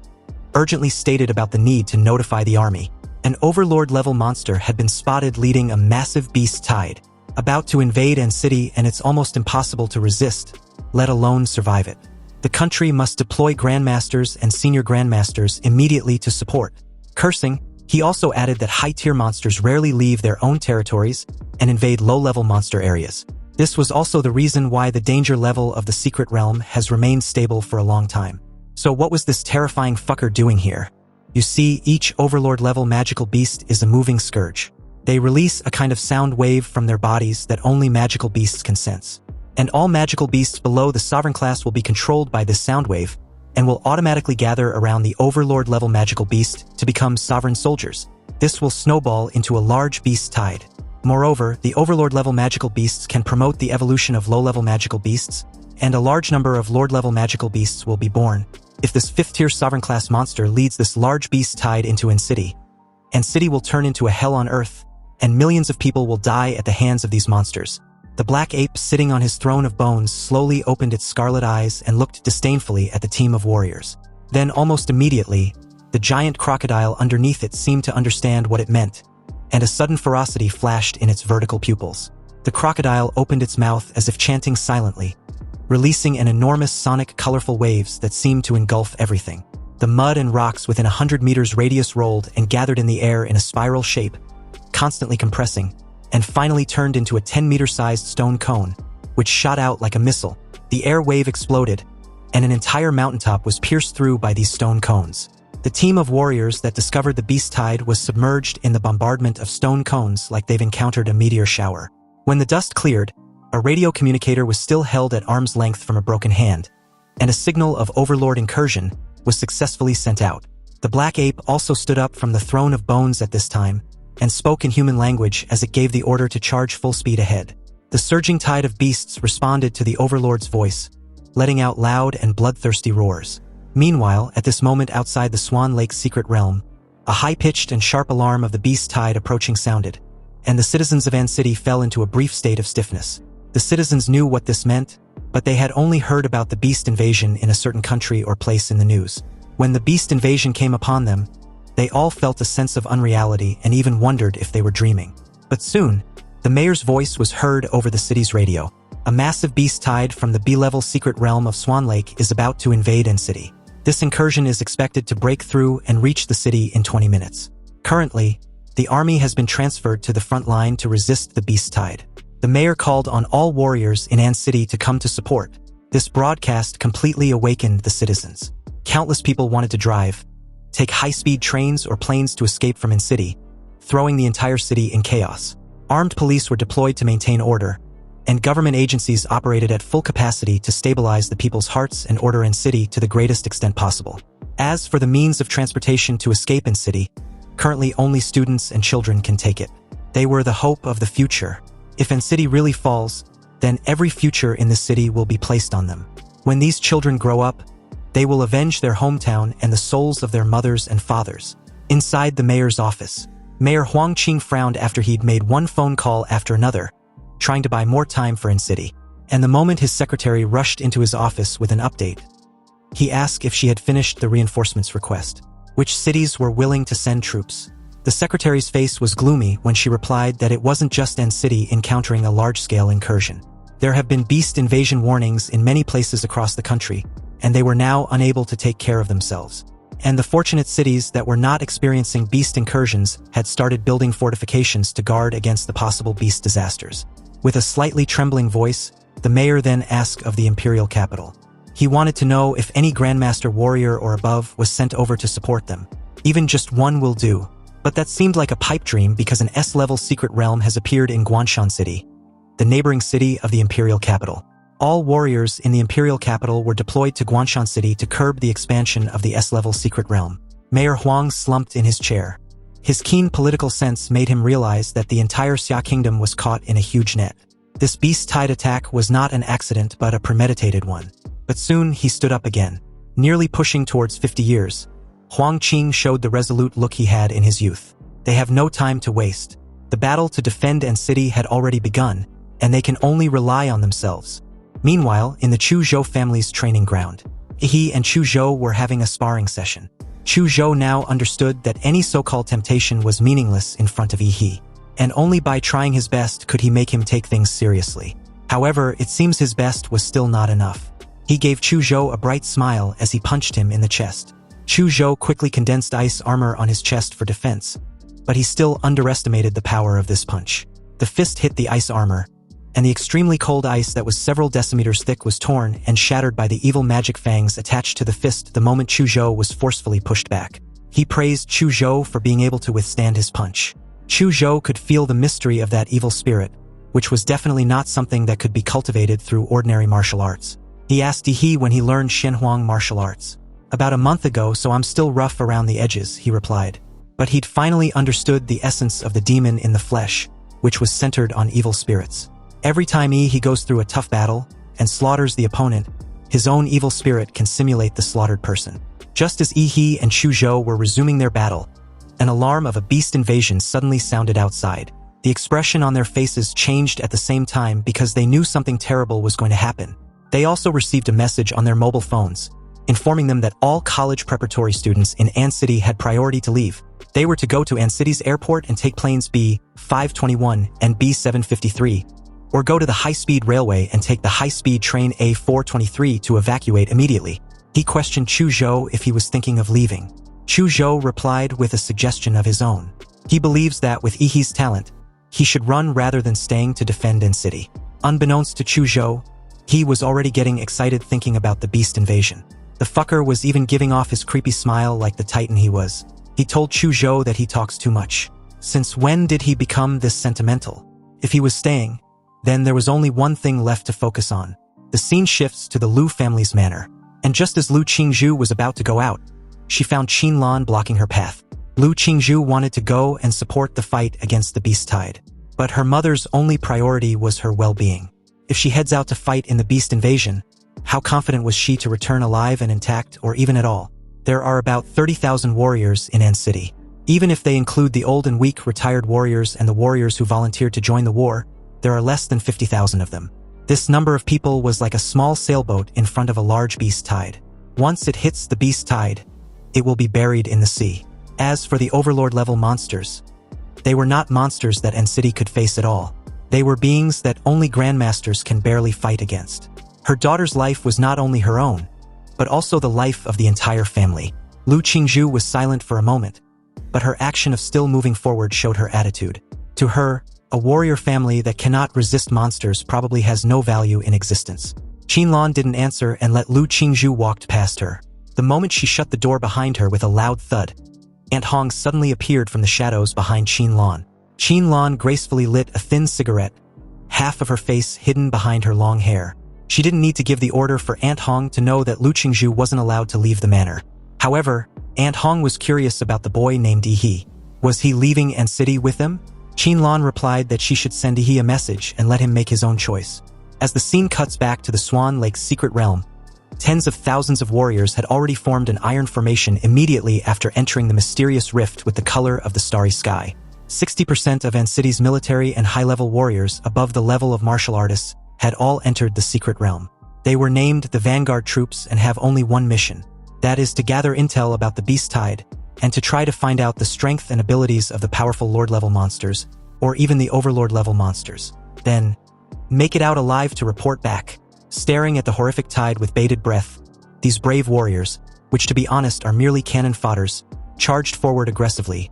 urgently stated about the need to notify the army. An overlord-level monster had been spotted leading a massive beast tide, about to invade An City, and it's almost impossible to resist, let alone survive it. The country must deploy grandmasters and senior grandmasters immediately to support. Cursing, he also added that high-tier monsters rarely leave their own territories and invade low-level monster areas. This was also the reason why the danger level of the secret realm has remained stable for a long time. So what was this terrifying fucker doing here? You see, each overlord-level magical beast is a moving scourge. They release a kind of sound wave from their bodies that only magical beasts can sense. And all magical beasts below the sovereign class will be controlled by this sound wave and will automatically gather around the overlord-level magical beast to become sovereign soldiers. This will snowball into a large beast tide. Moreover, the overlord-level magical beasts can promote the evolution of low-level magical beasts, and a large number of lord-level magical beasts will be born. If this 5th-tier sovereign-class monster leads this large beast tide into An City, An City will turn into a hell on earth, and millions of people will die at the hands of these monsters. The black ape sitting on his throne of bones slowly opened its scarlet eyes and looked disdainfully at the team of warriors. Then, almost immediately, the giant crocodile underneath it seemed to understand what it meant, and a sudden ferocity flashed in its vertical pupils. The crocodile opened its mouth as if chanting silently, releasing an enormous sonic colorful waves that seemed to engulf everything. The mud and rocks within 100 meters radius rolled and gathered in the air in a spiral shape, constantly compressing, and finally turned into a 10-meter-sized stone cone, which shot out like a missile. The air wave exploded, and an entire mountaintop was pierced through by these stone cones. The team of warriors that discovered the beast tide was submerged in the bombardment of stone cones like they've encountered a meteor shower. When the dust cleared, a radio communicator was still held at arm's length from a broken hand, and a signal of overlord incursion was successfully sent out. The black ape also stood up from the throne of bones at this time, and spoke in human language as it gave the order to charge full speed ahead. The surging tide of beasts responded to the overlord's voice, letting out loud and bloodthirsty roars. Meanwhile, at this moment outside the Swan Lake's secret realm, a high-pitched and sharp alarm of the beast tide approaching sounded, and the citizens of An City fell into a brief state of stiffness. The citizens knew what this meant, but they had only heard about the beast invasion in a certain country or place in the news. When the beast invasion came upon them, they all felt a sense of unreality and even wondered if they were dreaming. But soon, the mayor's voice was heard over the city's radio. A massive beast tide from the B-level secret realm of Swan Lake is about to invade An City. This incursion is expected to break through and reach the city in 20 minutes. Currently, the army has been transferred to the front line to resist the beast tide. The mayor called on all warriors in An City to come to support. This broadcast completely awakened the citizens. Countless people wanted to drive, take high-speed trains or planes to escape from An City, throwing the entire city in chaos. Armed police were deployed to maintain order, and government agencies operated at full capacity to stabilize the people's hearts and order An City to the greatest extent possible. As for the means of transportation to escape An City, currently only students and children can take it. They were the hope of the future. If An City really falls, then every future in the city will be placed on them. When these children grow up, They will avenge their hometown and the souls of their mothers and fathers. Inside the mayor's office, Mayor Huang Qing frowned after he'd made one phone call after another, trying to buy more time for N-City. And the moment his secretary rushed into his office with an update, he asked if she had finished the reinforcements request, which cities were willing to send troops. The secretary's face was gloomy when she replied that it wasn't just N-City encountering a large-scale incursion. There have been beast invasion warnings in many places across the country, and they were now unable to take care of themselves. And the fortunate cities that were not experiencing beast incursions had started building fortifications to guard against the possible beast disasters. With a slightly trembling voice, the mayor then asked of the imperial capital. He wanted to know if any Grandmaster warrior or above was sent over to support them. Even just one will do. But that seemed like a pipe dream because an S-level secret realm has appeared in Guanshan City, the neighboring city of the imperial capital. All warriors in the imperial capital were deployed to Guanshan City to curb the expansion of the S-level secret realm. Mayor Huang slumped in his chair. His keen political sense made him realize that the entire Xia kingdom was caught in a huge net. This beast-tide attack was not an accident but a premeditated one. But soon he stood up again. Nearly pushing towards 50 years, Huang Qing showed the resolute look he had in his youth. They have no time to waste. The battle to defend N-City had already begun, and they can only rely on themselves. Meanwhile, in the Chu Zhou family's training ground, he and Chu Zhou were having a sparring session. Chu Zhou now understood that any so-called temptation was meaningless in front of He, and only by trying his best could he make him take things seriously. However, it seems his best was still not enough. He gave Chu Zhou a bright smile as he punched him in the chest. Chu Zhou quickly condensed ice armor on his chest for defense, but he still underestimated the power of this punch. The fist hit the ice armor, and the extremely cold ice that was several decimeters thick was torn and shattered by the evil magic fangs attached to the fist the moment Chu Zhou was forcefully pushed back. He praised Chu Zhou for being able to withstand his punch. Chu Zhou could feel the mystery of that evil spirit, which was definitely not something that could be cultivated through ordinary martial arts. He asked He when he learned Shenhuang martial arts. About a month ago, so I'm still rough around the edges, he replied. But he'd finally understood the essence of the demon in the flesh, which was centered on evil spirits. Every time he goes through a tough battle and slaughters the opponent, his own evil spirit can simulate the slaughtered person. Just as He and Chu Zhou were resuming their battle, an alarm of a beast invasion suddenly sounded outside. The expression on their faces changed at the same time because they knew something terrible was going to happen. They also received a message on their mobile phones, informing them that all college preparatory students in N-City had priority to leave. They were to go to N-City's airport and take planes B-521 and B-753, or go to the high-speed railway and take the high-speed train A-423 to evacuate immediately. He questioned Chu Zhou if he was thinking of leaving. Chu Zhou replied with a suggestion of his own. He believes that with He's talent, he should run rather than staying to defend N-City. Unbeknownst to Chu Zhou, he was already getting excited thinking about the beast invasion. The fucker was even giving off his creepy smile like the titan he was. He told Chu Zhou that he talks too much. Since when did he become this sentimental? If he was staying, then there was only one thing left to focus on. The scene shifts to the Lu family's manor. And just as Lu Qingzhu was about to go out, she found Qin Lan blocking her path. Lu Qingzhu wanted to go and support the fight against the beast tide. But her mother's only priority was her well-being. If she heads out to fight in the beast invasion, how confident was she to return alive and intact or even at all? There are about 30,000 warriors in N-City. Even if they include the old and weak retired warriors and the warriors who volunteered to join the war, there are less than 50,000 of them. This number of people was like a small sailboat in front of a large beast tide. Once it hits the beast tide, it will be buried in the sea. As for the Overlord-level monsters, they were not monsters that N-City could face at all. They were beings that only Grandmasters can barely fight against. Her daughter's life was not only her own, but also the life of the entire family. Lu Qingzhu was silent for a moment, but her action of still moving forward showed her attitude. To her, a warrior family that cannot resist monsters probably has no value in existence. Qin Lan didn't answer and let Lu Qingzhu walk past her. The moment she shut the door behind her with a loud thud, Aunt Hong suddenly appeared from the shadows behind Qin Lan. Qin Lan gracefully lit a thin cigarette, half of her face hidden behind her long hair. She didn't need to give the order for Aunt Hong to know that Lu Qingzhu wasn't allowed to leave the manor. However, Aunt Hong was curious about the boy named He. Was he leaving N-City with them? Qin Lan replied that she should send He a message and let him make his own choice. As the scene cuts back to the Swan Lake's secret realm, Tens of thousands of warriors had already formed an iron formation immediately after entering the mysterious rift with the color of the starry sky. 60% of An City's military and high-level warriors above the level of martial artists had all entered the secret realm. They were named the Vanguard Troops and have only one mission. That is to gather intel about the Beast Tide and to try to find out the strength and abilities of the powerful Lord-level monsters, or even the Overlord-level monsters. Then, make it out alive to report back. Staring at the horrific tide with bated breath, these brave warriors, which to be honest are merely cannon fodders, charged forward aggressively.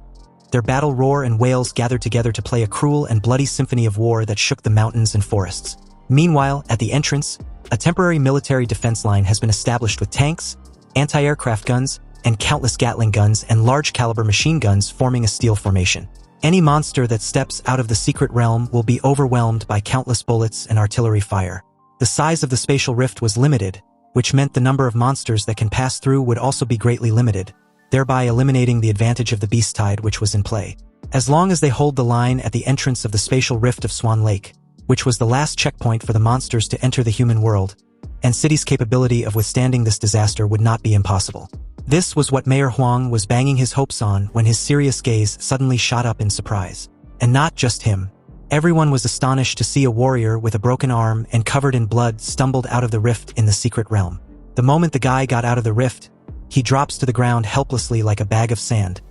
Their battle roar and wails gathered together to play a cruel and bloody symphony of war that shook the mountains and forests. Meanwhile, at the entrance, a temporary military defense line has been established with tanks, anti-aircraft guns, and countless Gatling guns and large-caliber machine guns forming a steel formation. Any monster that steps out of the secret realm will be overwhelmed by countless bullets and artillery fire. The size of the spatial rift was limited, which meant the number of monsters that can pass through would also be greatly limited, thereby eliminating the advantage of the Beast Tide which was in play. As long as they hold the line at the entrance of the spatial rift of Swan Lake, which was the last checkpoint for the monsters to enter the human world, and City's capability of withstanding this disaster would not be impossible. This was what Mayor Huang was banging his hopes on when his serious gaze suddenly shot up in surprise. And not just him. Everyone was astonished to see a warrior with a broken arm and covered in blood stumbled out of the rift in the secret realm. The moment the guy got out of the rift, he drops to the ground helplessly like a bag of sand,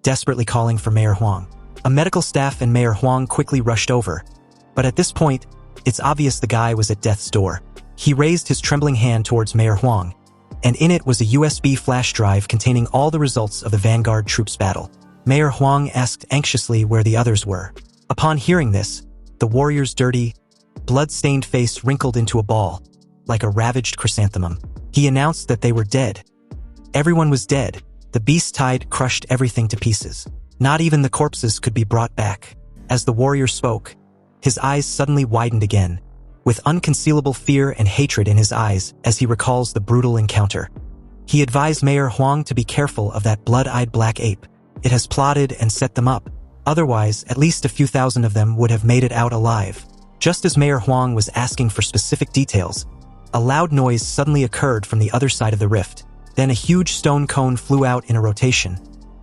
desperately calling for Mayor Huang. A medical staff and Mayor Huang quickly rushed over, but at this point, it's obvious the guy was at death's door. He raised his trembling hand towards Mayor Huang, and in it was a USB flash drive containing all the results of the Vanguard Troops battle. Mayor Huang asked anxiously where the others were. Upon hearing this, the warrior's dirty, blood-stained face wrinkled into a ball, like a ravaged chrysanthemum. He announced that they were dead. Everyone was dead. The Beast Tide crushed everything to pieces. Not even the corpses could be brought back. As the warrior spoke, his eyes suddenly widened again, with unconcealable fear and hatred in his eyes as he recalls the brutal encounter. He advised Mayor Huang to be careful of that blood-eyed black ape. It has plotted and set them up. Otherwise, at least a few thousand of them would have made it out alive. Just as Mayor Huang was asking for specific details, a loud noise suddenly occurred from the other side of the rift. Then a huge stone cone flew out in a rotation,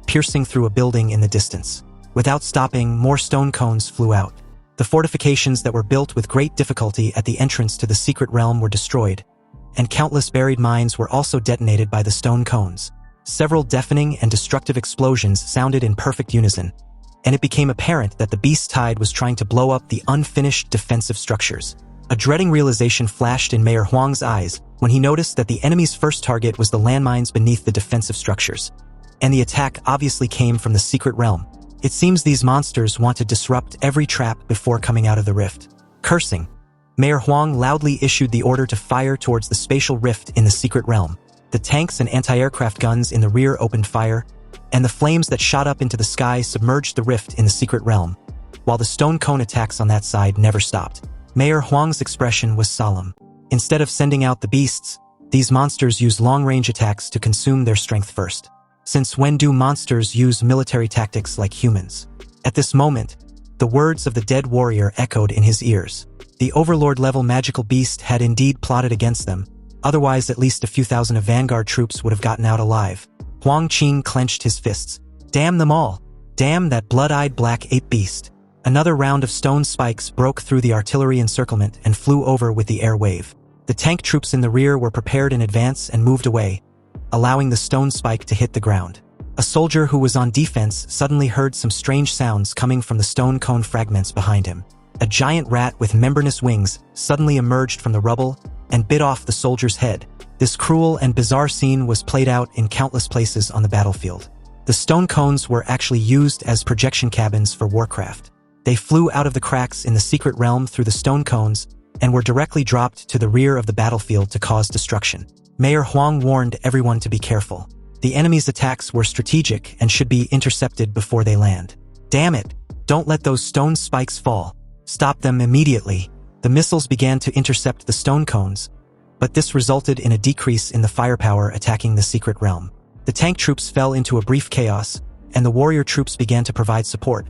piercing through a building in the distance. Without stopping, more stone cones flew out. The fortifications that were built with great difficulty at the entrance to the secret realm were destroyed, and countless buried mines were also detonated by the stone cones. Several deafening and destructive explosions sounded in perfect unison, and it became apparent that the Beast Tide was trying to blow up the unfinished defensive structures. A dreading realization flashed in Mayor Huang's eyes when he noticed that the enemy's first target was the landmines beneath the defensive structures, and the attack obviously came from the secret realm. It seems these monsters want to disrupt every trap before coming out of the rift. Cursing, Mayor Huang loudly issued the order to fire towards the spatial rift in the secret realm. The tanks and anti-aircraft guns in the rear opened fire, and the flames that shot up into the sky submerged the rift in the secret realm, while the stone cone attacks on that side never stopped. Mayor Huang's expression was solemn. Instead of sending out the beasts, these monsters use long-range attacks to consume their strength first. Since when do monsters use military tactics like humans? At this moment, the words of the dead warrior echoed in his ears. The Overlord-level magical beast had indeed plotted against them, otherwise at least a few thousand of Vanguard troops would have gotten out alive. Huang Qing clenched his fists. Damn them all! Damn that blood-eyed black ape beast! Another round of stone spikes broke through the artillery encirclement and flew over with the air wave. The tank troops in the rear were prepared in advance and moved away, allowing the stone spike to hit the ground. A soldier who was on defense suddenly heard some strange sounds coming from the stone cone fragments behind him. A giant rat with membranous wings suddenly emerged from the rubble and bit off the soldier's head. This cruel and bizarre scene was played out in countless places on the battlefield. The stone cones were actually used as projection cabins for warcraft. They flew out of the cracks in the secret realm through the stone cones and were directly dropped to the rear of the battlefield to cause destruction. Mayor Huang warned everyone to be careful. The enemy's attacks were strategic and should be intercepted before they land. Damn it! Don't let those stone spikes fall. Stop them immediately. The missiles began to intercept the stone cones, but this resulted in a decrease in the firepower attacking the secret realm. The tank troops fell into a brief chaos, and the warrior troops began to provide support,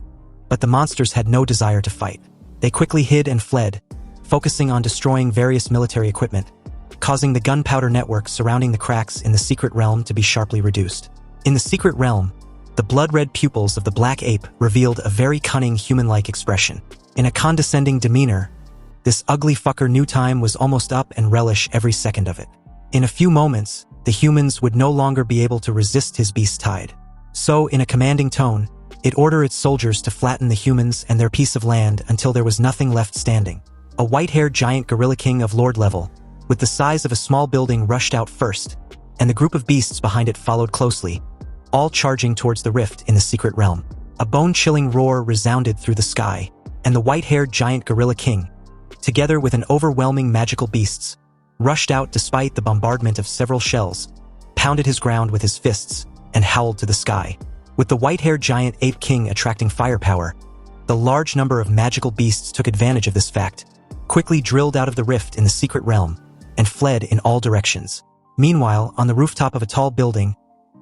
but the monsters had no desire to fight. They quickly hid and fled, focusing on destroying various military equipment, causing the gunpowder network surrounding the cracks in the secret realm to be sharply reduced. In the secret realm, the blood-red pupils of the black ape revealed a very cunning human-like expression. In a condescending demeanor, this ugly fucker knew time was almost up and relish every second of it. In a few moments, the humans would no longer be able to resist his beast tide. So, in a commanding tone, it ordered its soldiers to flatten the humans and their piece of land until there was nothing left standing. A white-haired giant gorilla king of lord level, with the size of a small building, rushed out first, and the group of beasts behind it followed closely, all charging towards the rift in the secret realm. A bone-chilling roar resounded through the sky, and the white-haired giant gorilla king, together with an overwhelming magical beasts, rushed out despite the bombardment of several shells, pounded his ground with his fists, and howled to the sky. With the white-haired giant ape king attracting firepower, the large number of magical beasts took advantage of this fact, quickly drilled out of the rift in the secret realm, and fled in all directions. Meanwhile, on the rooftop of a tall building,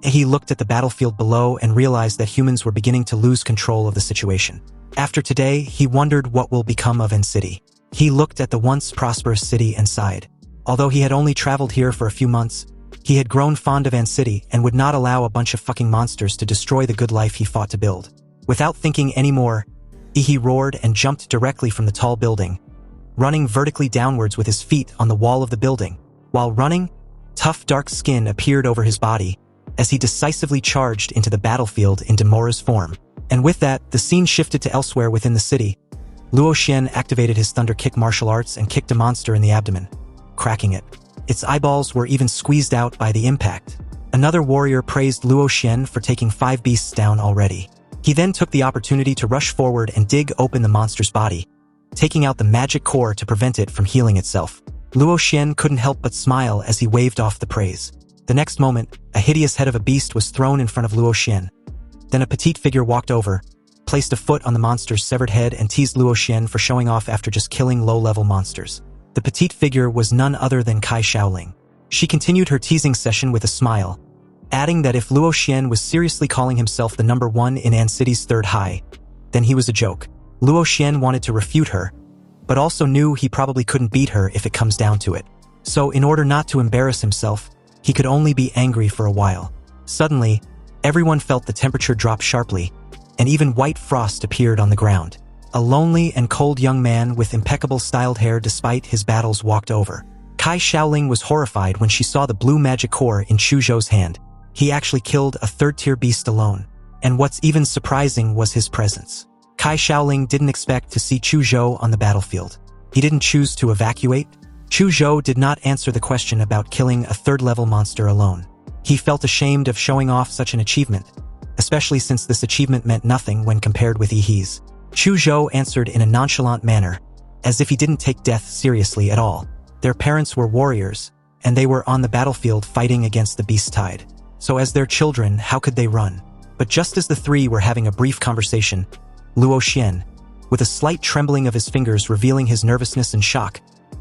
he looked at the battlefield below and realized that humans were beginning to lose control of the situation. After today, he wondered what will become of N City. He looked at the once prosperous city and sighed. Although he had only traveled here for a few months, he had grown fond of N City and would not allow a bunch of fucking monsters to destroy the good life he fought to build. Without thinking anymore, he roared and jumped directly from the tall building, running vertically downwards with his feet on the wall of the building. While running, tough dark skin appeared over his body as he decisively charged into the battlefield in Demora's form. And with that, the scene shifted to elsewhere within the city. Luo Xian activated his Thunder Kick martial arts and kicked a monster in the abdomen, cracking it. Its eyeballs were even squeezed out by the impact. Another warrior praised Luo Xian for taking 5 beasts down already. He then took the opportunity to rush forward and dig open the monster's body, taking out the magic core to prevent it from healing itself. Luo Xian couldn't help but smile as he waved off the praise. The next moment, a hideous head of a beast was thrown in front of Luo Xian. Then a petite figure walked over, placed a foot on the monster's severed head and teased Luo Xian for showing off after just killing low-level monsters. The petite figure was none other than Kai Shaoling. She continued her teasing session with a smile, adding that if Luo Xian was seriously calling himself the number 1 in An City's third high, then he was a joke. Luo Xian wanted to refute her, but also knew he probably couldn't beat her if it comes down to it. So in order not to embarrass himself, he could only be angry for a while. Suddenly, everyone felt the temperature drop sharply, and even white frost appeared on the ground. A lonely and cold young man with impeccable styled hair despite his battles walked over. Kai Shaoling was horrified when she saw the blue magic core in Chu Zhou's hand. He actually killed a third-tier beast alone. And what's even surprising was his presence. Kai Shaoling didn't expect to see Chu Zhou on the battlefield. He didn't choose to evacuate. Chu Zhou did not answer the question about killing a third-level monster alone. He felt ashamed of showing off such an achievement, especially since this achievement meant nothing when compared with Yi's. Chu Zhou answered in a nonchalant manner, as if he didn't take death seriously at all. Their parents were warriors, and they were on the battlefield fighting against the beast tide. So as their children, how could they run? But just as the three were having a brief conversation, Luo Xian, with a slight trembling of his fingers revealing his nervousness and shock,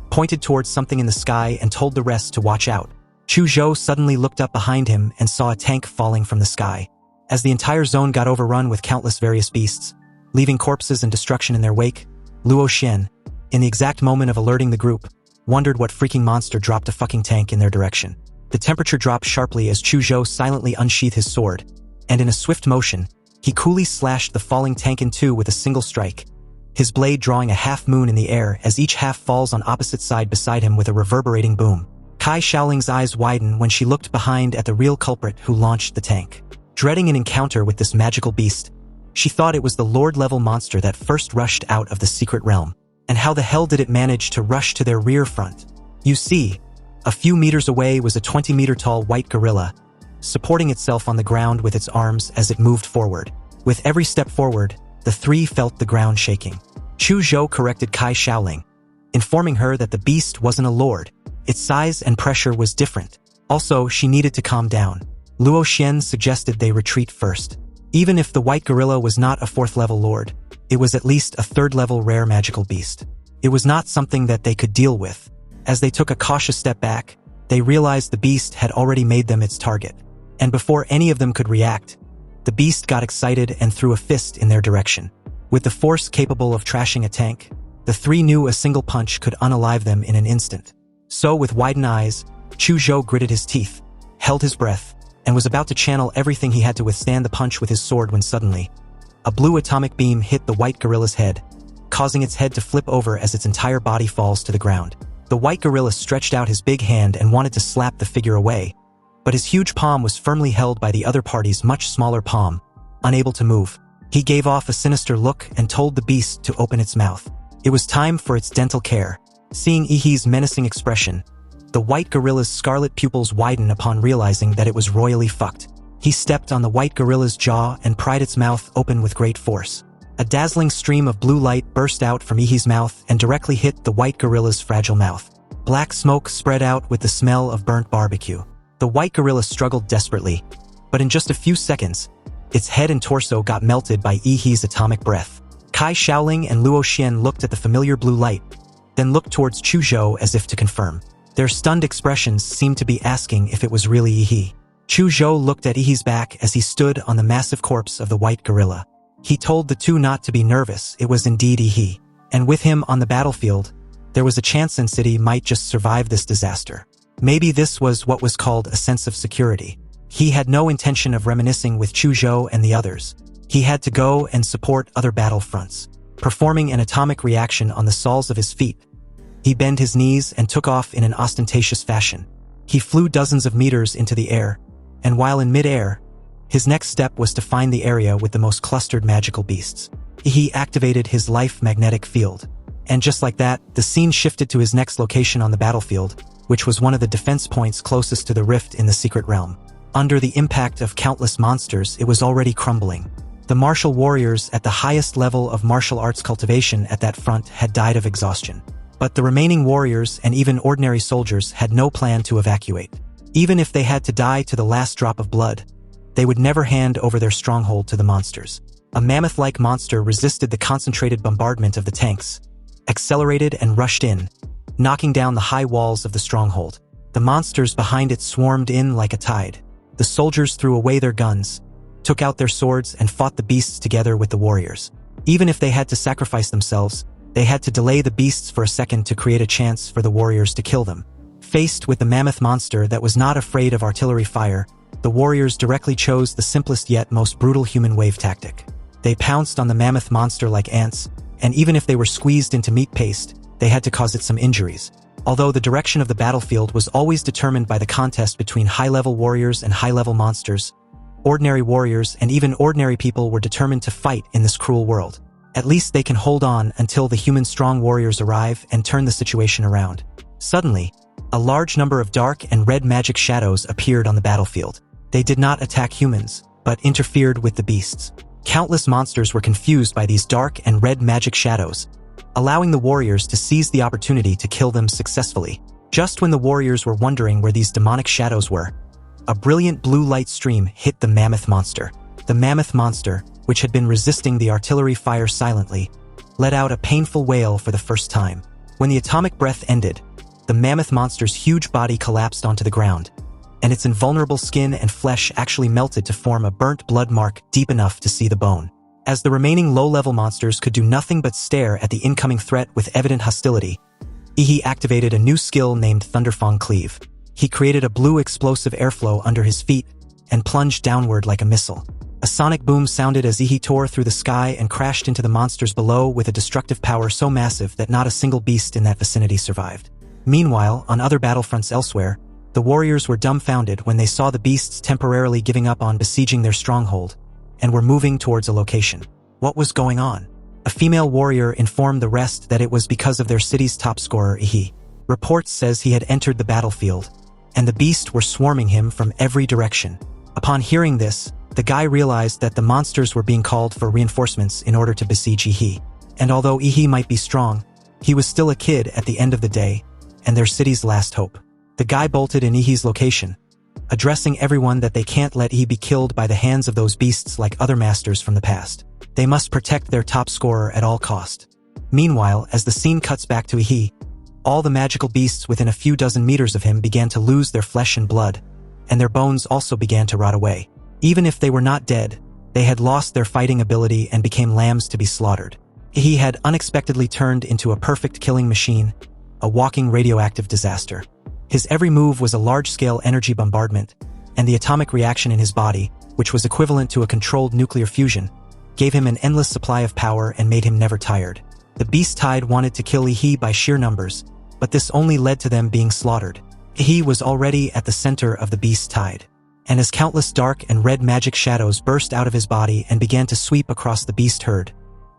pointed towards something in the sky and told the rest to watch out. Chu Zhou suddenly looked up behind him and saw a tank falling from the sky. As the entire zone got overrun with countless various beasts, leaving corpses and destruction in their wake, Luo Xian, in the exact moment of alerting the group, wondered what freaking monster dropped a fucking tank in their direction. The temperature dropped sharply as Chu Zhou silently unsheathed his sword, and in a swift motion, he coolly slashed the falling tank in two with a single strike, his blade drawing a half-moon in the air as each half falls on opposite side beside him with a reverberating boom. Kai Shaoling's eyes widened when she looked behind at the real culprit who launched the tank. Dreading an encounter with this magical beast, she thought it was the lord-level monster that first rushed out of the secret realm. And how the hell did it manage to rush to their rear front? You see, a few meters away was a 20-meter-tall white gorilla, supporting itself on the ground with its arms as it moved forward. With every step forward, the three felt the ground shaking. Chu Zhou corrected Kai Shaoling, informing her that the beast wasn't a lord. Its size and pressure was different. Also, she needed to calm down. Luo Xian suggested they retreat first. Even if the white gorilla was not a 4th-level lord, it was at least a 3rd-level rare magical beast. It was not something that they could deal with. As they took a cautious step back, they realized the beast had already made them its target. And before any of them could react, the beast got excited and threw a fist in their direction. With the force capable of trashing a tank, the three knew a single punch could unalive them in an instant. So, with widened eyes, Chuzhou gritted his teeth, held his breath, and was about to channel everything he had to withstand the punch with his sword when suddenly, a blue atomic beam hit the white gorilla's head, causing its head to flip over as its entire body falls to the ground. The white gorilla stretched out his big hand and wanted to slap the figure away, but his huge palm was firmly held by the other party's much smaller palm, unable to move. He gave off a sinister look and told the beast to open its mouth. It was time for its dental care. Seeing Ihi's menacing expression, the white gorilla's scarlet pupils widened upon realizing that it was royally fucked. He stepped on the white gorilla's jaw and pried its mouth open with great force. A dazzling stream of blue light burst out from Ihi's mouth and directly hit the white gorilla's fragile mouth. Black smoke spread out with the smell of burnt barbecue. The white gorilla struggled desperately, but in just a few seconds, its head and torso got melted by Ihi's atomic breath. Kai Shaoling and Luo Xian looked at the familiar blue light, then looked towards Chuzhou as if to confirm. Their stunned expressions seemed to be asking if it was really Ihi. Chuzhou looked at Ihi's back as he stood on the massive corpse of the white gorilla. He told the two not to be nervous, it was indeed Ihi. And with him on the battlefield, there was a chance Sin City might just survive this disaster. Maybe this was what was called a sense of security. He had no intention of reminiscing with Chuzhou and the others. He had to go and support other battle fronts. Performing an atomic reaction on the soles of his feet, he bent his knees and took off in an ostentatious fashion. He flew dozens of meters into the air, and while in mid-air, his next step was to find the area with the most clustered magical beasts. He activated his life magnetic field. And just like that, the scene shifted to his next location on the battlefield, which was one of the defense points closest to the rift in the secret realm. Under the impact of countless monsters, it was already crumbling. The martial warriors at the highest level of martial arts cultivation at that front had died of exhaustion. But the remaining warriors and even ordinary soldiers had no plan to evacuate. Even if they had to die to the last drop of blood, they would never hand over their stronghold to the monsters. A mammoth-like monster resisted the concentrated bombardment of the tanks, accelerated and rushed in, knocking down the high walls of the stronghold. The monsters behind it swarmed in like a tide. The soldiers threw away their guns, took out their swords and fought the beasts together with the warriors. Even if they had to sacrifice themselves, they had to delay the beasts for a second to create a chance for the warriors to kill them. Faced with the mammoth monster that was not afraid of artillery fire, the warriors directly chose the simplest yet most brutal human wave tactic. They pounced on the mammoth monster like ants, and even if they were squeezed into meat paste, they had to cause it some injuries. Although the direction of the battlefield was always determined by the contest between high-level warriors and high-level monsters, ordinary warriors and even ordinary people were determined to fight in this cruel world. At least they can hold on until the human strong warriors arrive and turn the situation around. Suddenly, a large number of dark and red magic shadows appeared on the battlefield. They did not attack humans, but interfered with the beasts. Countless monsters were confused by these dark and red magic shadows, allowing the warriors to seize the opportunity to kill them successfully. Just when the warriors were wondering where these demonic shadows were, a brilliant blue light stream hit the mammoth monster. The mammoth monster, which had been resisting the artillery fire silently, let out a painful wail for the first time. When the atomic breath ended, the mammoth monster's huge body collapsed onto the ground, and its invulnerable skin and flesh actually melted to form a burnt blood mark deep enough to see the bone. As the remaining low-level monsters could do nothing but stare at the incoming threat with evident hostility, Ihi activated a new skill named Thunderfang Cleave. He created a blue explosive airflow under his feet and plunged downward like a missile. A sonic boom sounded as Ihi tore through the sky and crashed into the monsters below with a destructive power so massive that not a single beast in that vicinity survived. Meanwhile, on other battlefronts elsewhere, the warriors were dumbfounded when they saw the beasts temporarily giving up on besieging their stronghold and were moving towards a location. What was going on? A female warrior informed the rest that it was because of their city's top scorer, Ihi. Reports says he had entered the battlefield, and the beasts were swarming him from every direction. Upon hearing this, the guy realized that the monsters were being called for reinforcements in order to besiege Ihi. And although Ihi might be strong, he was still a kid at the end of the day, and their city's last hope. The guy bolted in Ihi's location, addressing everyone that they can't let Ihi be killed by the hands of those beasts like other masters from the past. They must protect their top scorer at all cost. Meanwhile, as the scene cuts back to Ihi, all the magical beasts within a few dozen meters of him began to lose their flesh and blood, and their bones also began to rot away. Even if they were not dead, they had lost their fighting ability and became lambs to be slaughtered. Ihi had unexpectedly turned into a perfect killing machine, a walking radioactive disaster. His every move was a large-scale energy bombardment, and the atomic reaction in his body, which was equivalent to a controlled nuclear fusion, gave him an endless supply of power and made him never tired. The Beast Tide wanted to kill Ihi by sheer numbers, but this only led to them being slaughtered. Ihi was already at the center of the Beast Tide, and as countless dark and red magic shadows burst out of his body and began to sweep across the beast herd,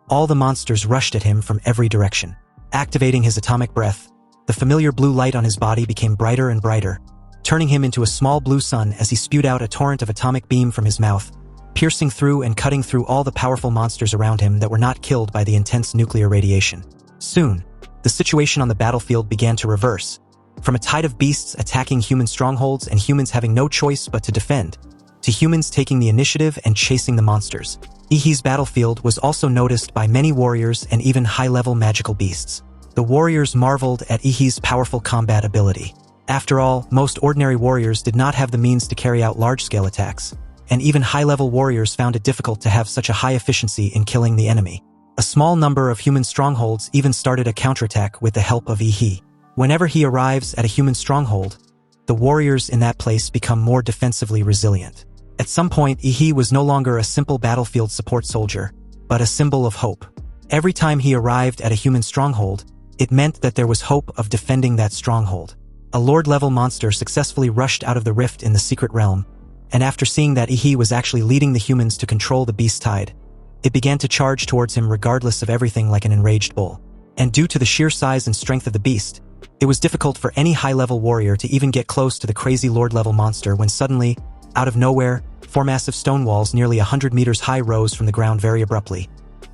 all the monsters rushed at him from every direction. Activating his atomic breath, the familiar blue light on his body became brighter and brighter, turning him into a small blue sun as he spewed out a torrent of atomic beam from his mouth, piercing through and cutting through all the powerful monsters around him that were not killed by the intense nuclear radiation. Soon, the situation on the battlefield began to reverse, from a tide of beasts attacking human strongholds and humans having no choice but to defend, to humans taking the initiative and chasing the monsters. Ihi's battlefield was also noticed by many warriors and even high-level magical beasts. The warriors marveled at Ihi's powerful combat ability. After all, most ordinary warriors did not have the means to carry out large-scale attacks, and even high-level warriors found it difficult to have such a high efficiency in killing the enemy. A small number of human strongholds even started a counterattack with the help of Ihi. Whenever he arrives at a human stronghold, the warriors in that place become more defensively resilient. At some point, Ihi was no longer a simple battlefield support soldier, but a symbol of hope. Every time he arrived at a human stronghold, it meant that there was hope of defending that stronghold. A Lord-level monster successfully rushed out of the rift in the secret realm, and after seeing that Ihi was actually leading the humans to control the Beast Tide, it began to charge towards him regardless of everything like an enraged bull. And due to the sheer size and strength of the beast, it was difficult for any high-level warrior to even get close to the crazy Lord-level monster when suddenly, out of nowhere, 4 massive stone walls nearly 100 meters high rose from the ground very abruptly,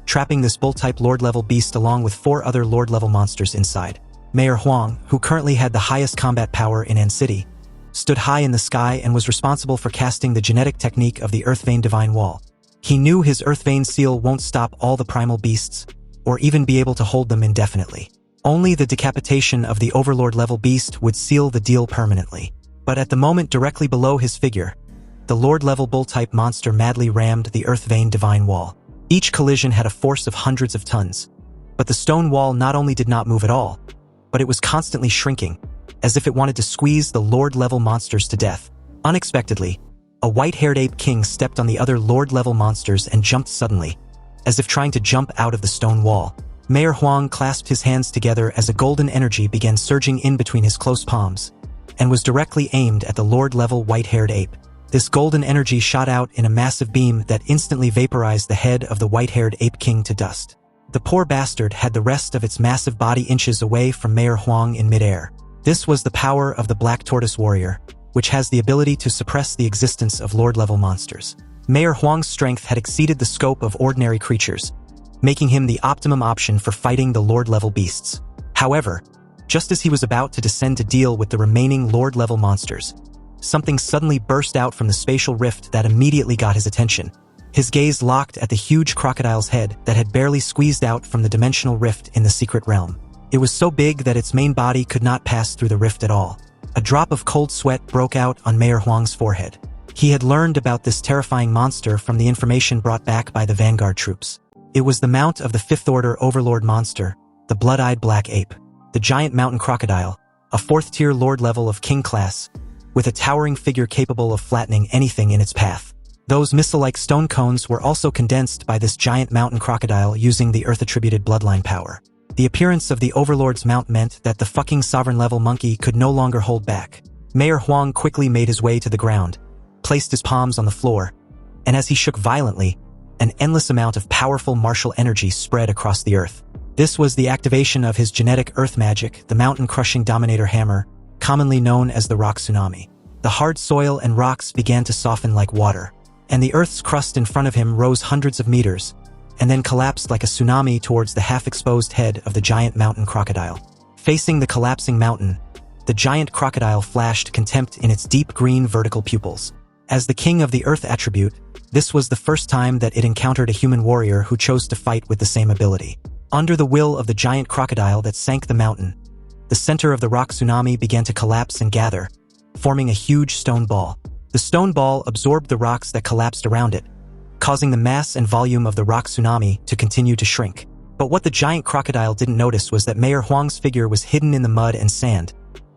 trapping this bull-type Lord-level beast along with 4 other Lord-level monsters inside. Mayor Huang, who currently had the highest combat power in An City, stood high in the sky and was responsible for casting the genetic technique of the Earth Vein Divine Wall. He knew his Earth Vein seal won't stop all the primal beasts, or even be able to hold them indefinitely. Only the decapitation of the Overlord-level beast would seal the deal permanently. But at the moment directly below his figure, the Lord-level bull-type monster madly rammed the Earth Vein Divine Wall. Each collision had a force of hundreds of tons, but the stone wall not only did not move at all, but it was constantly shrinking, as if it wanted to squeeze the Lord-level monsters to death. Unexpectedly, a white-haired ape king stepped on the other Lord-level monsters and jumped suddenly, as if trying to jump out of the stone wall. Mayor Huang clasped his hands together as a golden energy began surging in between his close palms, and was directly aimed at the Lord-level white-haired ape. This golden energy shot out in a massive beam that instantly vaporized the head of the white-haired ape king to dust. The poor bastard had the rest of its massive body inches away from Mayor Huang in midair. This was the power of the Black Tortoise Warrior, which has the ability to suppress the existence of Lord-level monsters. Mayor Huang's strength had exceeded the scope of ordinary creatures, making him the optimum option for fighting the Lord-level beasts. However, just as he was about to descend to deal with the remaining Lord-level monsters, something suddenly burst out from the spatial rift that immediately got his attention. His gaze locked at the huge crocodile's head that had barely squeezed out from the dimensional rift in the secret realm. It was so big that its main body could not pass through the rift at all. A drop of cold sweat broke out on Mayor Huang's forehead. He had learned about this terrifying monster from the information brought back by the Vanguard troops. It was the mount of the Fifth Order Overlord monster, the blood-eyed black ape, the giant mountain crocodile, a 4th-tier lord level of king class, with a towering figure capable of flattening anything in its path. Those missile-like stone cones were also condensed by this giant mountain crocodile using the Earth-attributed bloodline power. The appearance of the Overlord's mount meant that the fucking sovereign-level monkey could no longer hold back. Mayor Huang quickly made his way to the ground, placed his palms on the floor, and as he shook violently, an endless amount of powerful martial energy spread across the earth. This was the activation of his genetic earth magic, the mountain-crushing dominator hammer, commonly known as the rock tsunami. The hard soil and rocks began to soften like water, and the earth's crust in front of him rose hundreds of meters, and then collapsed like a tsunami towards the half-exposed head of the giant mountain crocodile. Facing the collapsing mountain, the giant crocodile flashed contempt in its deep green vertical pupils. As the king of the earth attribute, this was the first time that it encountered a human warrior who chose to fight with the same ability. Under the will of the giant crocodile that sank the mountain, the center of the rock tsunami began to collapse and gather, forming a huge stone ball. The stone ball absorbed the rocks that collapsed around it, causing the mass and volume of the rock tsunami to continue to shrink. But what the giant crocodile didn't notice was that Mayor Huang's figure was hidden in the mud and sand,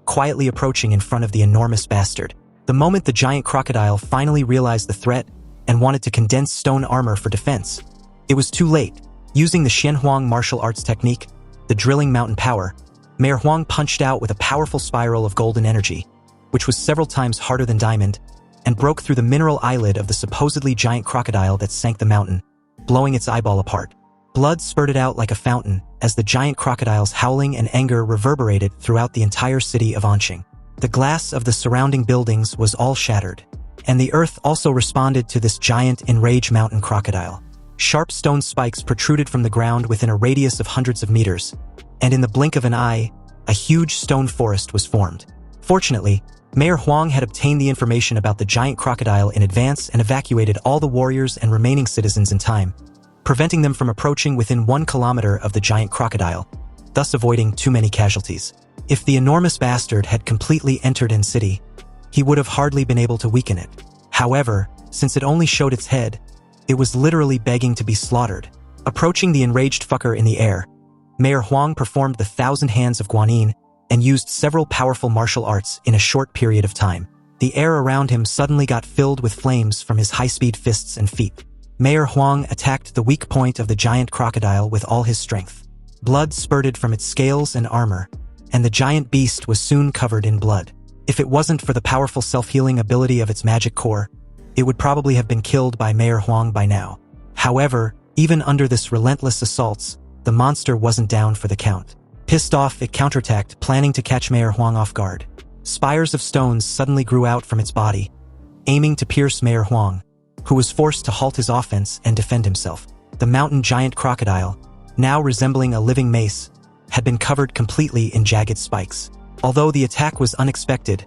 quietly approaching in front of the enormous bastard. The moment the giant crocodile finally realized the threat and wanted to condense stone armor for defense, it was too late. Using the Xianhuang martial arts technique, the drilling mountain power, Mayor Huang punched out with a powerful spiral of golden energy, which was several times harder than diamond, and broke through the mineral eyelid of the supposedly giant crocodile that sank the mountain, blowing its eyeball apart. Blood spurted out like a fountain as the giant crocodile's howling and anger reverberated throughout the entire city of Anqing. The glass of the surrounding buildings was all shattered, and the earth also responded to this giant enraged mountain crocodile. Sharp stone spikes protruded from the ground within a radius of hundreds of meters, and in the blink of an eye, a huge stone forest was formed. Fortunately, Mayor Huang had obtained the information about the giant crocodile in advance and evacuated all the warriors and remaining citizens in time, preventing them from approaching within 1 kilometer of the giant crocodile, thus avoiding too many casualties. If the enormous bastard had completely entered in city, he would have hardly been able to weaken it. However, since it only showed its head, it was literally begging to be slaughtered. Approaching the enraged fucker in the air, Mayor Huang performed the 1,000 Hands of Guanyin and used several powerful martial arts in a short period of time. The air around him suddenly got filled with flames from his high-speed fists and feet. Mayor Huang attacked the weak point of the giant crocodile with all his strength. Blood spurted from its scales and armor, and the giant beast was soon covered in blood. If it wasn't for the powerful self-healing ability of its magic core, it would probably have been killed by Mayor Huang by now. However, even under this relentless assaults, the monster wasn't down for the count. Pissed off, it counterattacked, planning to catch Mayor Huang off guard. Spires of stones suddenly grew out from its body, aiming to pierce Mayor Huang, who was forced to halt his offense and defend himself. The mountain giant crocodile, now resembling a living mace, had been covered completely in jagged spikes. Although the attack was unexpected,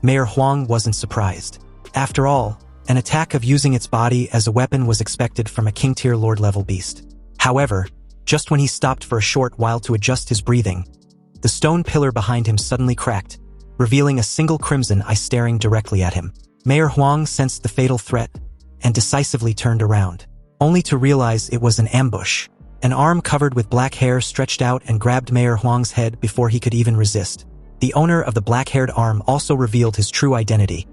Mayor Huang wasn't surprised. After all, an attack of using its body as a weapon was expected from a king-tier lord-level beast. However, just when he stopped for a short while to adjust his breathing, the stone pillar behind him suddenly cracked, revealing a single crimson eye staring directly at him. Mayor Huang sensed the fatal threat and decisively turned around, only to realize it was an ambush. An arm covered with black hair stretched out and grabbed Mayor Huang's head before he could even resist. The owner of the black-haired arm also revealed his true identity,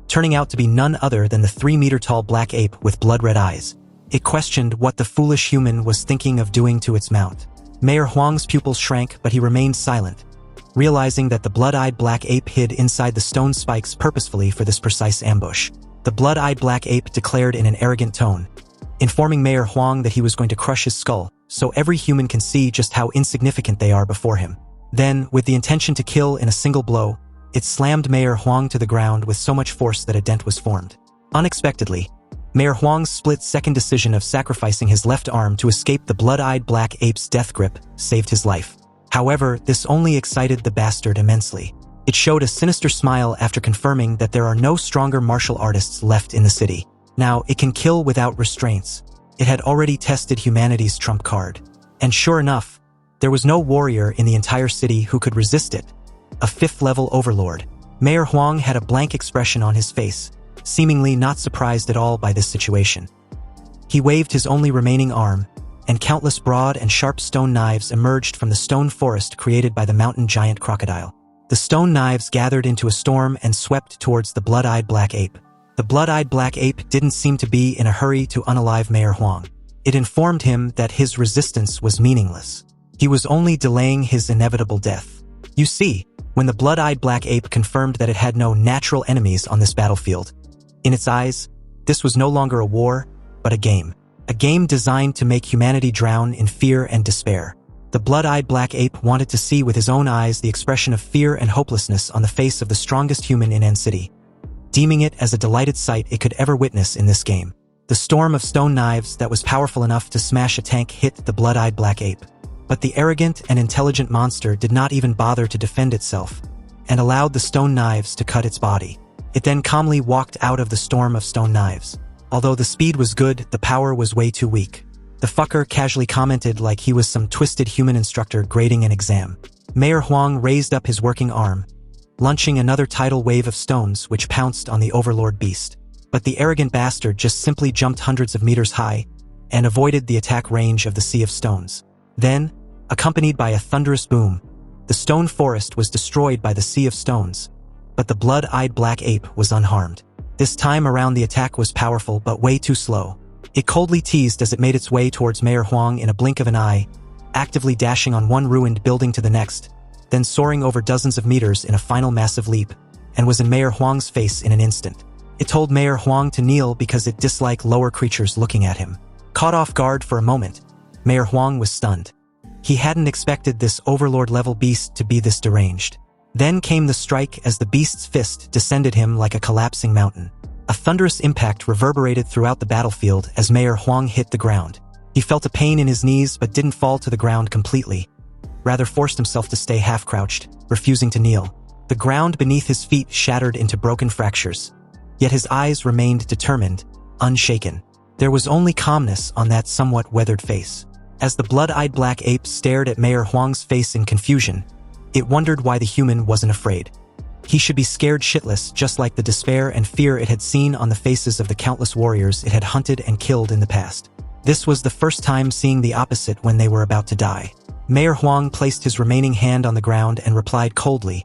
turning out to be none other than the 3-meter-tall black ape with blood-red eyes. It questioned what the foolish human was thinking of doing to its mount. Mayor Huang's pupils shrank, but he remained silent, realizing that the blood-eyed black ape hid inside the stone spikes purposefully for this precise ambush. The blood-eyed black ape declared in an arrogant tone, informing Mayor Huang that he was going to crush his skull, so every human can see just how insignificant they are before him. Then, with the intention to kill in a single blow, it slammed Mayor Huang to the ground with so much force that a dent was formed. Unexpectedly, Mayor Huang's split-second decision of sacrificing his left arm to escape the blood-eyed black ape's death grip saved his life. However, this only excited the bastard immensely. It showed a sinister smile after confirming that there are no stronger martial artists left in the city. Now, it can kill without restraints. It had already tested humanity's trump card. And sure enough, there was no warrior in the entire city who could resist it. A 5th-level overlord. Mayor Huang had a blank expression on his face, seemingly not surprised at all by this situation. He waved his only remaining arm, and countless broad and sharp stone knives emerged from the stone forest created by the mountain giant crocodile. The stone knives gathered into a storm and swept towards the blood-eyed black ape. The blood-eyed black ape didn't seem to be in a hurry to unalive Mayor Huang. It informed him that his resistance was meaningless. He was only delaying his inevitable death. You see, when the blood-eyed black ape confirmed that it had no natural enemies on this battlefield, in its eyes, this was no longer a war, but a game. A game designed to make humanity drown in fear and despair. The blood-eyed black ape wanted to see with his own eyes the expression of fear and hopelessness on the face of the strongest human in N City, deeming it as a delighted sight it could ever witness in this game. The storm of stone knives that was powerful enough to smash a tank hit the blood-eyed black ape. But the arrogant and intelligent monster did not even bother to defend itself, and allowed the stone knives to cut its body. It then calmly walked out of the storm of stone knives. Although the speed was good, the power was way too weak. The fucker casually commented like he was some twisted human instructor grading an exam. Mayor Huang raised up his working arm, launching another tidal wave of stones which pounced on the overlord beast. But the arrogant bastard just simply jumped hundreds of meters high and avoided the attack range of the sea of stones. Then, accompanied by a thunderous boom, the stone forest was destroyed by the sea of stones. But the blood-eyed black ape was unharmed. This time around the attack was powerful but way too slow. It coldly teased as it made its way towards Mayor Huang in a blink of an eye, actively dashing on one ruined building to the next, then soaring over dozens of meters in a final massive leap, and was in Mayor Huang's face in an instant. It told Mayor Huang to kneel because it disliked lower creatures looking at him. Caught off guard for a moment, Mayor Huang was stunned. He hadn't expected this overlord-level beast to be this deranged. Then came the strike as the beast's fist descended him like a collapsing mountain. A thunderous impact reverberated throughout the battlefield as Mayor Huang hit the ground. He felt a pain in his knees but didn't fall to the ground completely, rather forced himself to stay half-crouched, refusing to kneel. The ground beneath his feet shattered into broken fractures, yet his eyes remained determined, unshaken. There was only calmness on that somewhat weathered face. As the blood-eyed black ape stared at Mayor Huang's face in confusion, it wondered why the human wasn't afraid. He should be scared shitless, just like the despair and fear it had seen on the faces of the countless warriors it had hunted and killed in the past. This was the first time seeing the opposite when they were about to die. Mayor Huang placed his remaining hand on the ground and replied coldly,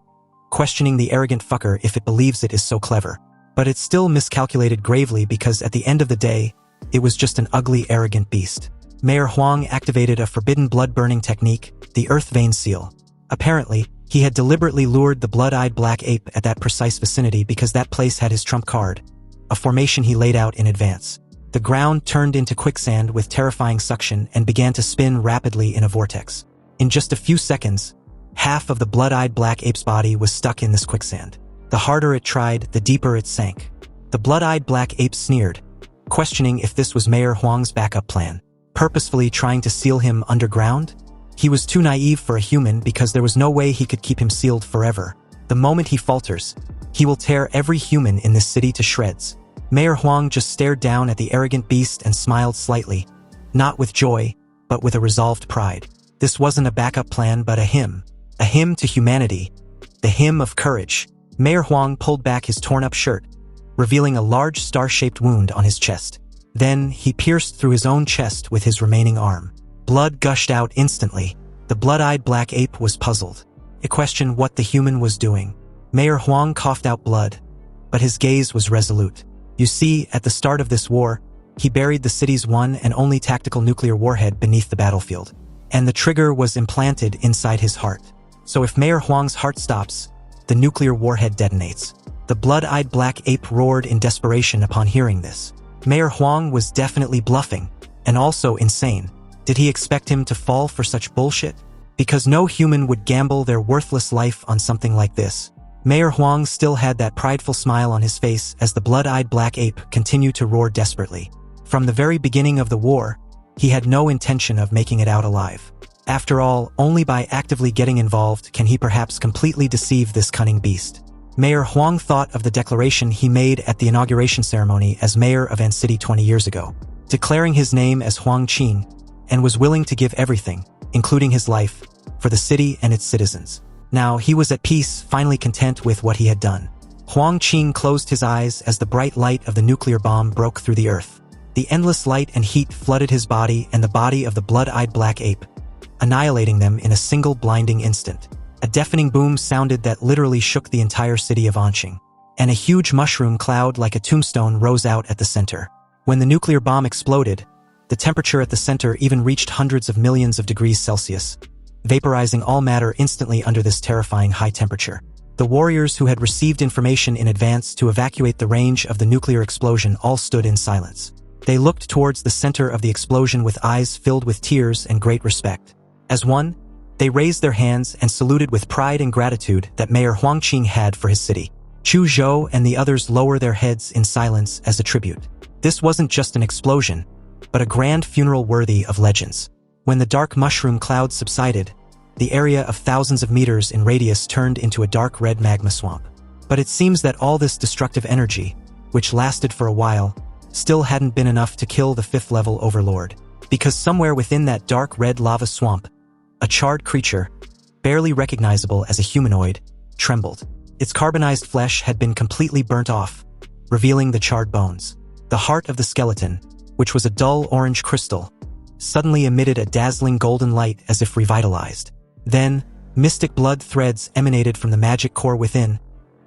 questioning the arrogant fucker if it believes it is so clever. But it still miscalculated gravely because at the end of the day, it was just an ugly, arrogant beast. Mayor Huang activated a forbidden blood-burning technique, the Earth Vein Seal. Apparently, he had deliberately lured the blood-eyed black ape at that precise vicinity because that place had his trump card, a formation he laid out in advance. The ground turned into quicksand with terrifying suction and began to spin rapidly in a vortex. In just a few seconds, half of the blood-eyed black ape's body was stuck in this quicksand. The harder it tried, the deeper it sank. The blood-eyed black ape sneered, questioning if this was Mayor Huang's backup plan, purposefully trying to seal him underground? He was too naive for a human because there was no way he could keep him sealed forever. The moment he falters, he will tear every human in this city to shreds. Mayor Huang just stared down at the arrogant beast and smiled slightly, not with joy, but with a resolved pride. This wasn't a backup plan but a hymn to humanity, the hymn of courage. Mayor Huang pulled back his torn-up shirt, revealing a large star-shaped wound on his chest. Then, he pierced through his own chest with his remaining arm. Blood gushed out instantly. The blood-eyed black ape was puzzled. It questioned what the human was doing. Mayor Huang coughed out blood, but his gaze was resolute. You see, at the start of this war, he buried the city's one and only tactical nuclear warhead beneath the battlefield, and the trigger was implanted inside his heart. So if Mayor Huang's heart stops, the nuclear warhead detonates. The blood-eyed black ape roared in desperation upon hearing this. Mayor Huang was definitely bluffing, and also insane. Did he expect him to fall for such bullshit? Because no human would gamble their worthless life on something like this. Mayor Huang still had that prideful smile on his face as the blood-eyed black ape continued to roar desperately. From the very beginning of the war, he had no intention of making it out alive. After all, only by actively getting involved can he perhaps completely deceive this cunning beast. Mayor Huang thought of the declaration he made at the inauguration ceremony as mayor of An City 20 years ago, declaring his name as Huang Qing, and was willing to give everything, including his life, for the city and its citizens. Now, he was at peace, finally content with what he had done. Huang Qing closed his eyes as the bright light of the nuclear bomb broke through the earth. The endless light and heat flooded his body and the body of the blood-eyed black ape, annihilating them in a single blinding instant. A deafening boom sounded that literally shook the entire city of Anqing, and a huge mushroom cloud like a tombstone rose out at the center. When the nuclear bomb exploded, the temperature at the center even reached hundreds of millions of degrees Celsius, vaporizing all matter instantly under this terrifying high temperature. The warriors who had received information in advance to evacuate the range of the nuclear explosion all stood in silence. They looked towards the center of the explosion with eyes filled with tears and great respect. As one, they raised their hands and saluted with pride and gratitude that Mayor Huang Qing had for his city. Chu Zhou and the others lower their heads in silence as a tribute. This wasn't just an explosion, but a grand funeral worthy of legends. When the dark mushroom cloud subsided, the area of thousands of meters in radius turned into a dark red magma swamp. But it seems that all this destructive energy, which lasted for a while, still hadn't been enough to kill the fifth-level overlord. Because somewhere within that dark red lava swamp, a charred creature, barely recognizable as a humanoid, trembled. Its carbonized flesh had been completely burnt off, revealing the charred bones. The heart of the skeleton, which was a dull orange crystal, suddenly emitted a dazzling golden light as if revitalized. Then, mystic blood threads emanated from the magic core within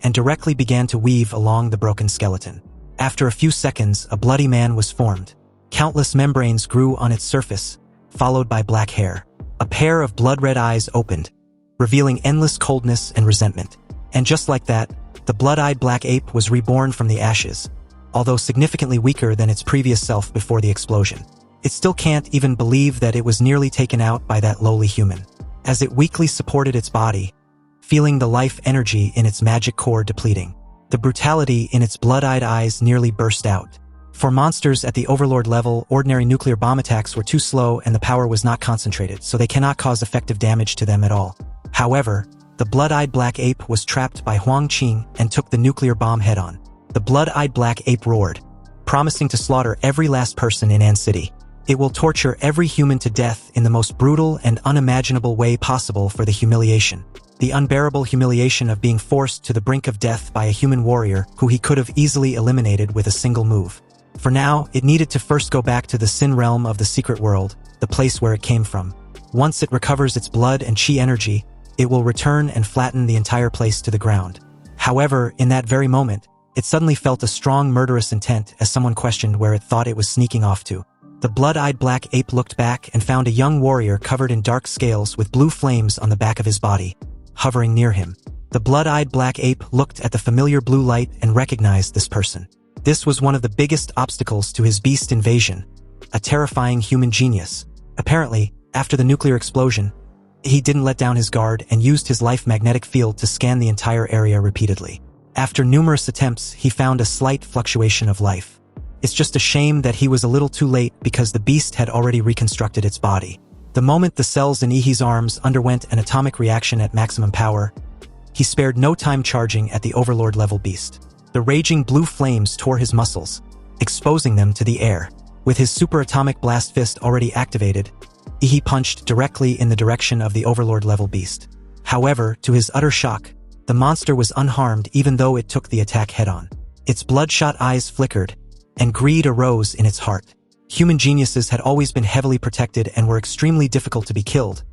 and directly began to weave along the broken skeleton. After a few seconds, a bloody man was formed. Countless membranes grew on its surface, followed by black hair. A pair of blood-red eyes opened, revealing endless coldness and resentment. And just like that, the blood-eyed black ape was reborn from the ashes, although significantly weaker than its previous self before the explosion. It still can't even believe that it was nearly taken out by that lowly human. As it weakly supported its body, feeling the life energy in its magic core depleting, the brutality in its blood-eyed eyes nearly burst out. For monsters at the Overlord level, ordinary nuclear bomb attacks were too slow and the power was not concentrated, so they cannot cause effective damage to them at all. However, the blood-eyed black ape was trapped by Huang Qing and took the nuclear bomb head-on. The blood-eyed black ape roared, promising to slaughter every last person in An City. It will torture every human to death in the most brutal and unimaginable way possible for the humiliation. The unbearable humiliation of being forced to the brink of death by a human warrior who he could have easily eliminated with a single move. For now, it needed to first go back to the Sin realm of the secret world, the place where it came from. Once it recovers its blood and chi energy, it will return and flatten the entire place to the ground. However, in that very moment, it suddenly felt a strong murderous intent as someone questioned where it thought it was sneaking off to. The blood-eyed black ape looked back and found a young warrior covered in dark scales with blue flames on the back of his body, hovering near him. The blood-eyed black ape looked at the familiar blue light and recognized this person. This was one of the biggest obstacles to his beast invasion, a terrifying human genius. Apparently, after the nuclear explosion, he didn't let down his guard and used his life magnetic field to scan the entire area repeatedly. After numerous attempts, he found a slight fluctuation of life. It's just a shame that he was a little too late because the beast had already reconstructed its body. The moment the cells in Ihi's arms underwent an atomic reaction at maximum power, he spared no time charging at the Overlord level beast. The raging blue flames tore his muscles, exposing them to the air. With his superatomic blast fist already activated, Ihi punched directly in the direction of the Overlord level beast. However, to his utter shock, the monster was unharmed even though it took the attack head-on. Its bloodshot eyes flickered, and greed arose in its heart. Human geniuses had always been heavily protected and were extremely difficult to be killed.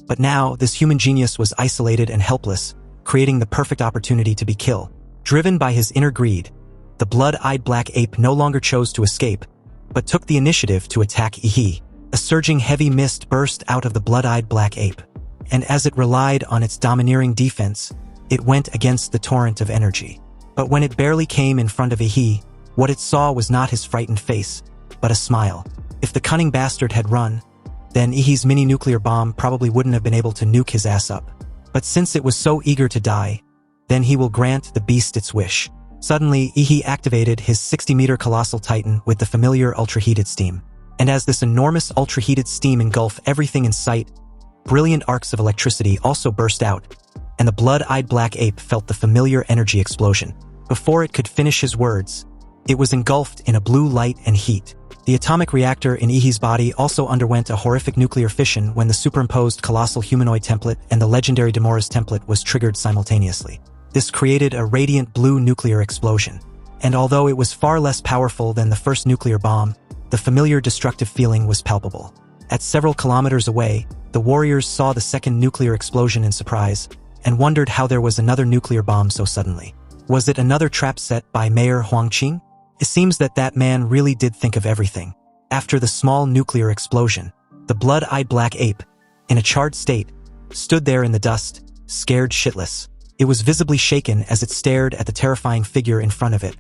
But now, this human genius was isolated and helpless, creating the perfect opportunity to be killed. Driven by his inner greed, the blood-eyed black ape no longer chose to escape, but took the initiative to attack Ihi. A surging heavy mist burst out of the blood-eyed black ape, and as it relied on its domineering defense, it went against the torrent of energy. But when it barely came in front of Ihi, what it saw was not his frightened face, but a smile. If the cunning bastard had run, then Ihi's mini-nuclear bomb probably wouldn't have been able to nuke his ass up. But since it was so eager to die, then he will grant the beast its wish. Suddenly, Ihi activated his 60-meter colossal titan with the familiar ultra-heated steam. And as this enormous ultra-heated steam engulfed everything in sight, brilliant arcs of electricity also burst out, and the blood-eyed black ape felt the familiar energy explosion. Before it could finish his words, it was engulfed in a blue light and heat. The atomic reactor in Ihi's body also underwent a horrific nuclear fission when the superimposed colossal humanoid template and the legendary Demora's template was triggered simultaneously. This created a radiant blue nuclear explosion. And although it was far less powerful than the first nuclear bomb, the familiar destructive feeling was palpable. At several kilometers away, the warriors saw the second nuclear explosion in surprise, and wondered how there was another nuclear bomb so suddenly. Was it another trap set by Mayor Huang Qing? It seems that man really did think of everything. After the small nuclear explosion, the blood-eyed black ape, in a charred state, stood there in the dust, scared shitless. It was visibly shaken as it stared at the terrifying figure in front of it,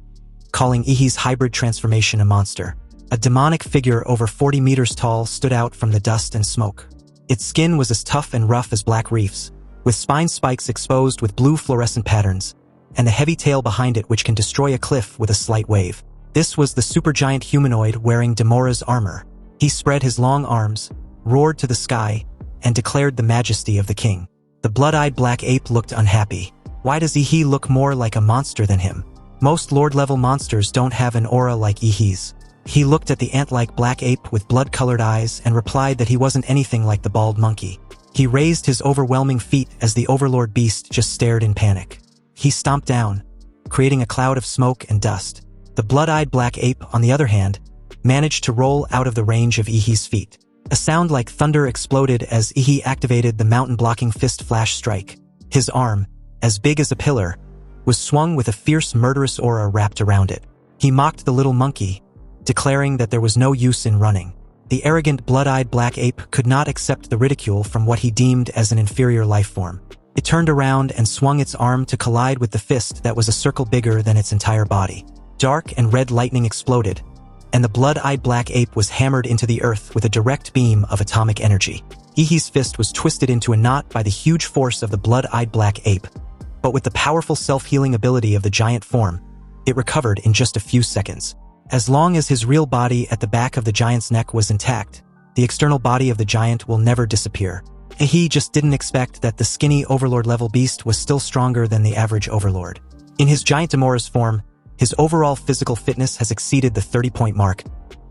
calling Ihi's hybrid transformation a monster. A demonic figure over 40 meters tall stood out from the dust and smoke. Its skin was as tough and rough as black reefs, with spine spikes exposed with blue fluorescent patterns, and the heavy tail behind it which can destroy a cliff with a slight wave. This was the supergiant humanoid wearing Demora's armor. He spread his long arms, roared to the sky, and declared the majesty of the king. The blood-eyed black ape looked unhappy. Why does Ihi look more like a monster than him? Most Lord-level monsters don't have an aura like Ihi's. He looked at the ant-like black ape with blood-colored eyes and replied that he wasn't anything like the bald monkey. He raised his overwhelming feet as the Overlord beast just stared in panic. He stomped down, creating a cloud of smoke and dust. The blood-eyed black ape, on the other hand, managed to roll out of the range of Ihi's feet. A sound like thunder exploded as Ihi activated the mountain-blocking fist flash strike. His arm, as big as a pillar, was swung with a fierce murderous aura wrapped around it. He mocked the little monkey, declaring that there was no use in running. The arrogant blood-eyed black ape could not accept the ridicule from what he deemed as an inferior life form. It turned around and swung its arm to collide with the fist that was a circle bigger than its entire body. Dark and red lightning exploded, and the blood-eyed black ape was hammered into the earth with a direct beam of atomic energy. Ihi's fist was twisted into a knot by the huge force of the blood-eyed black ape, but with the powerful self-healing ability of the giant form, it recovered in just a few seconds. As long as his real body at the back of the giant's neck was intact, the external body of the giant will never disappear. He just didn't expect that the skinny Overlord-level beast was still stronger than the average Overlord. In his giant Demora's form, his overall physical fitness has exceeded the 30-point mark,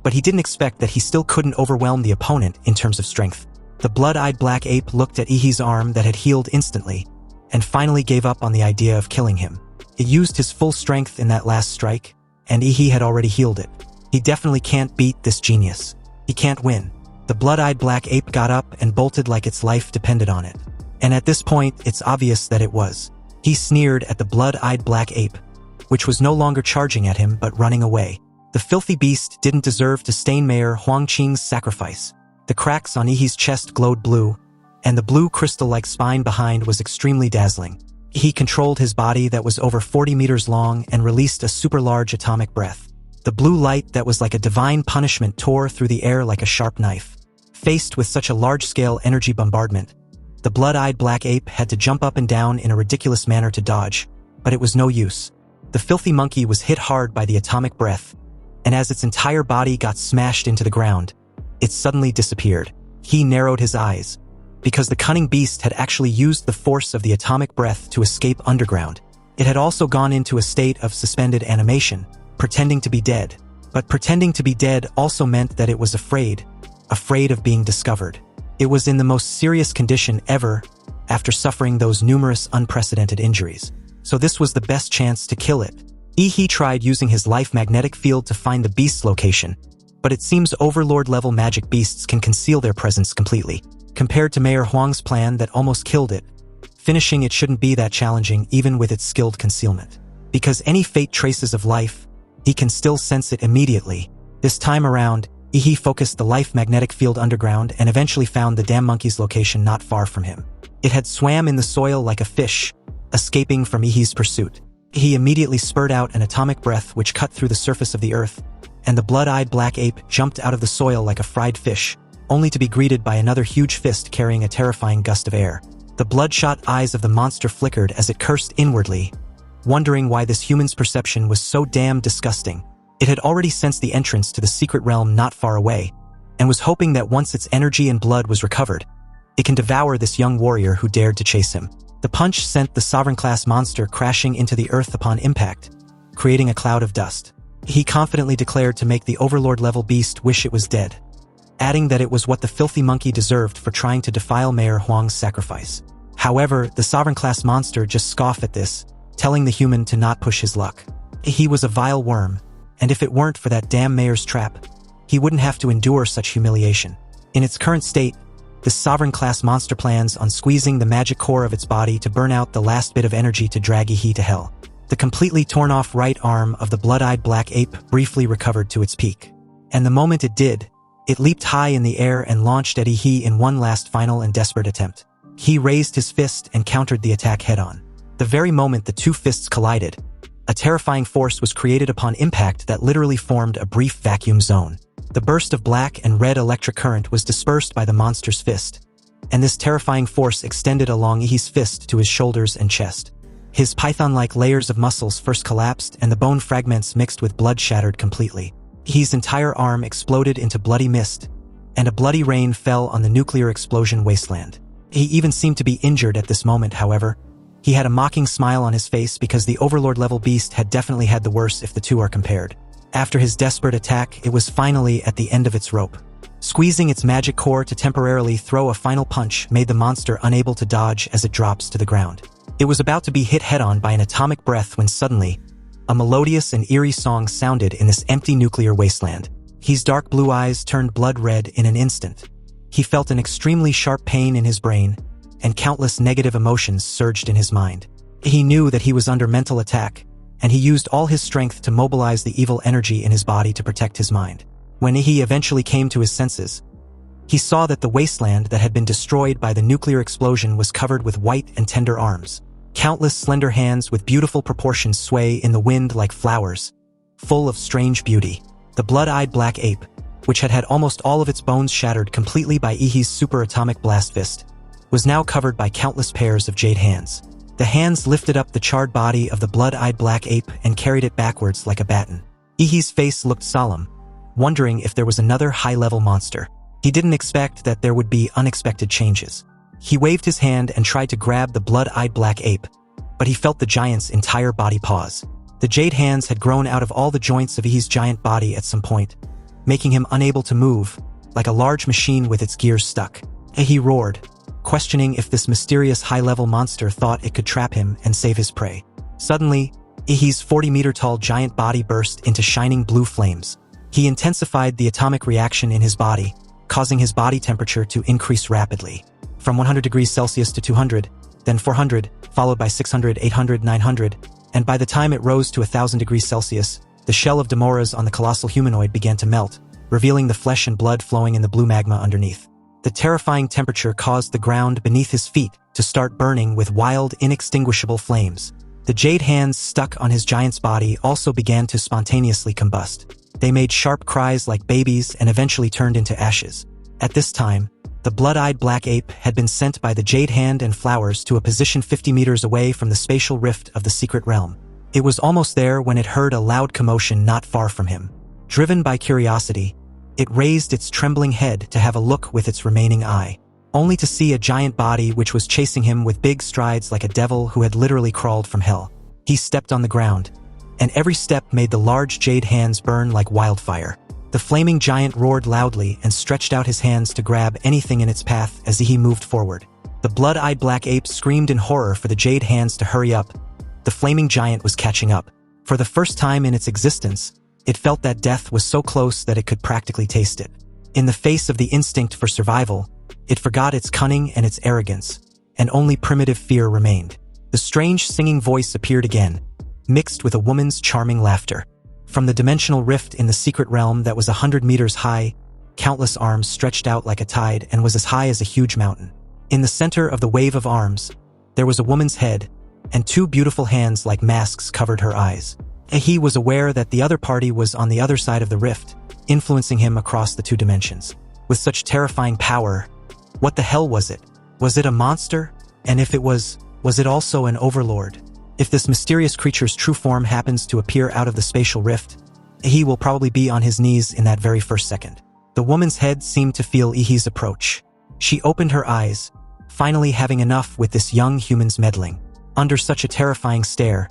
but he didn't expect that he still couldn't overwhelm the opponent in terms of strength. The blood-eyed black ape looked at Ihi's arm that had healed instantly, and finally gave up on the idea of killing him. It used his full strength in that last strike, and Ihi had already healed it. He definitely can't beat this genius. He can't win. The blood-eyed black ape got up and bolted like its life depended on it. And at this point, it's obvious that it was. He sneered at the blood-eyed black ape, which was no longer charging at him but running away. The filthy beast didn't deserve to stain Mayor Huangqing's sacrifice. The cracks on Ihi's chest glowed blue, and the blue crystal-like spine behind was extremely dazzling. He controlled his body that was over 40 meters long and released a super-large atomic breath. The blue light that was like a divine punishment tore through the air like a sharp knife. Faced with such a large-scale energy bombardment, the blood-eyed black ape had to jump up and down in a ridiculous manner to dodge, but it was no use. The filthy monkey was hit hard by the atomic breath, and as its entire body got smashed into the ground, it suddenly disappeared. He narrowed his eyes, because the cunning beast had actually used the force of the atomic breath to escape underground. It had also gone into a state of suspended animation, pretending to be dead. But pretending to be dead also meant that it was afraid of being discovered. It was in the most serious condition ever after suffering those numerous unprecedented injuries. So this was the best chance to kill it. Ihi tried using his life magnetic field to find the beast's location, but it seems Overlord-level magic beasts can conceal their presence completely. Compared to Mayor Huang's plan that almost killed it, finishing it shouldn't be that challenging even with its skilled concealment. Because any faint traces of life, he can still sense it immediately. This time around, Ihi focused the life magnetic field underground and eventually found the damn monkey's location not far from him. It had swam in the soil like a fish, escaping from Ihi's pursuit. He immediately spurred out an atomic breath which cut through the surface of the earth, and the blood-eyed black ape jumped out of the soil like a fried fish, only to be greeted by another huge fist carrying a terrifying gust of air. The bloodshot eyes of the monster flickered as it cursed inwardly, wondering why this human's perception was so damn disgusting. It had already sensed the entrance to the secret realm not far away, and was hoping that once its energy and blood was recovered, it can devour this young warrior who dared to chase him. The punch sent the sovereign-class monster crashing into the earth upon impact, creating a cloud of dust. He confidently declared to make the Overlord-level beast wish it was dead, adding that it was what the filthy monkey deserved for trying to defile Mayor Huang's sacrifice. However, the sovereign-class monster just scoffed at this, telling the human to not push his luck. He was a vile worm, and if it weren't for that damn mayor's trap, he wouldn't have to endure such humiliation. In its current state, the sovereign-class monster plans on squeezing the magic core of its body to burn out the last bit of energy to drag Ihi to hell. The completely torn-off right arm of the blood-eyed black ape briefly recovered to its peak. And the moment it did, it leaped high in the air and launched at Ihi in one last final and desperate attempt. He raised his fist and countered the attack head-on. The very moment the two fists collided, a terrifying force was created upon impact that literally formed a brief vacuum zone. The burst of black and red electric current was dispersed by the monster's fist, and this terrifying force extended along Ihi's fist to his shoulders and chest. His python-like layers of muscles first collapsed and the bone fragments mixed with blood shattered completely. Ihi's entire arm exploded into bloody mist, and a bloody rain fell on the nuclear explosion wasteland. He even seemed to be injured at this moment, however. He had a mocking smile on his face because the Overlord-level beast had definitely had the worse if the two are compared. After his desperate attack, it was finally at the end of its rope. Squeezing its magic core to temporarily throw a final punch made the monster unable to dodge as it drops to the ground. It was about to be hit head-on by an atomic breath when suddenly, a melodious and eerie song sounded in this empty nuclear wasteland. His dark blue eyes turned blood red in an instant. He felt an extremely sharp pain in his brain, and countless negative emotions surged in his mind. He knew that he was under mental attack, and he used all his strength to mobilize the evil energy in his body to protect his mind. When he eventually came to his senses, he saw that the wasteland that had been destroyed by the nuclear explosion was covered with white and tender arms. Countless slender hands with beautiful proportions sway in the wind like flowers, full of strange beauty. The blood-eyed black ape, which had had almost all of its bones shattered completely by Ihi's superatomic blast fist, was now covered by countless pairs of jade hands. The hands lifted up the charred body of the blood-eyed black ape and carried it backwards like a baton. Ihi's face looked solemn, wondering if there was another high-level monster. He didn't expect that there would be unexpected changes. He waved his hand and tried to grab the blood-eyed black ape, but he felt the giant's entire body pause. The jade hands had grown out of all the joints of Ihi's giant body at some point, making him unable to move, like a large machine with its gears stuck. He roared, questioning if this mysterious high-level monster thought it could trap him and save his prey. Suddenly, Ihi's 40-meter-tall giant body burst into shining blue flames. He intensified the atomic reaction in his body, causing his body temperature to increase rapidly. From 100 degrees Celsius to 200, then 400, followed by 600, 800, 900, and by the time it rose to 1,000 degrees Celsius, the shell of Demoras on the colossal humanoid began to melt, revealing the flesh and blood flowing in the blue magma underneath. The terrifying temperature caused the ground beneath his feet to start burning with wild, inextinguishable flames. The jade hands stuck on his giant's body also began to spontaneously combust. They made sharp cries like babies and eventually turned into ashes. At this time, the blood-eyed black ape had been sent by the jade hand and flowers to a position 50 meters away from the spatial rift of the secret realm. It was almost there when it heard a loud commotion not far from him. Driven by curiosity, it raised its trembling head to have a look with its remaining eye, only to see a giant body which was chasing him with big strides like a devil who had literally crawled from hell. He stepped on the ground, and every step made the large jade hands burn like wildfire. The flaming giant roared loudly and stretched out his hands to grab anything in its path as he moved forward. The blood-eyed black ape screamed in horror for the jade hands to hurry up. The flaming giant was catching up. For the first time in its existence, it felt that death was so close that it could practically taste it. In the face of the instinct for survival, it forgot its cunning and its arrogance, and only primitive fear remained. The strange singing voice appeared again, mixed with a woman's charming laughter. From the dimensional rift in the secret realm that was 100 meters high, countless arms stretched out like a tide and was as high as a huge mountain. In the center of the wave of arms, there was a woman's head, and two beautiful hands like masks covered her eyes. He was aware that the other party was on the other side of the rift, influencing him across the two dimensions. With such terrifying power, what the hell was it? Was it a monster? And if it was it also an overlord? If this mysterious creature's true form happens to appear out of the spatial rift, he will probably be on his knees in that very first second. The woman's head seemed to feel Ihi's approach. She opened her eyes, finally having enough with this young human's meddling. Under such a terrifying stare,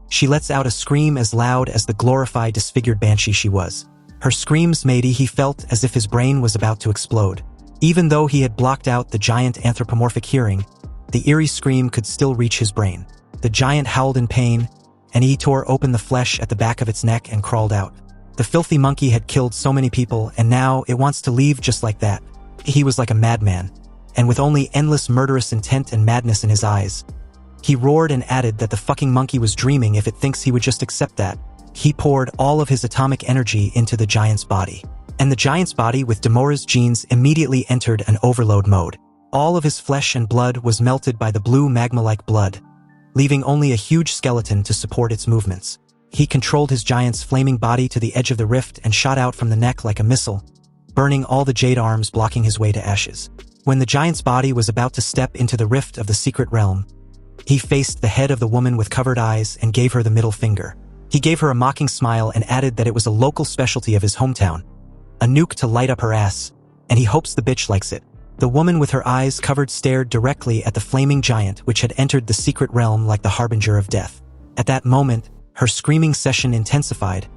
she lets out a scream as loud as the glorified, disfigured banshee she was. Her screams made Ihi felt as if his brain was about to explode. Even though he had blocked out the giant anthropomorphic hearing, the eerie scream could still reach his brain. The giant howled in pain, and Ihi tore open the flesh at the back of its neck and crawled out. The filthy monkey had killed so many people, and now it wants to leave just like that. He was like a madman, and with only endless murderous intent and madness in his eyes. He roared and added that the fucking monkey was dreaming if it thinks he would just accept that. He poured all of his atomic energy into the giant's body. And the giant's body with Demora's genes immediately entered an overload mode. All of his flesh and blood was melted by the blue magma-like blood, leaving only a huge skeleton to support its movements. He controlled his giant's flaming body to the edge of the rift and shot out from the neck like a missile, burning all the jade arms, blocking his way to ashes. When the giant's body was about to step into the rift of the secret realm, he faced the head of the woman with covered eyes and gave her the middle finger. He gave her a mocking smile and added that it was a local specialty of his hometown, a nuke to light up her ass, and he hopes the bitch likes it. The woman with her eyes covered stared directly at the flaming giant which had entered the secret realm like the harbinger of death. At that moment, her screaming session intensified,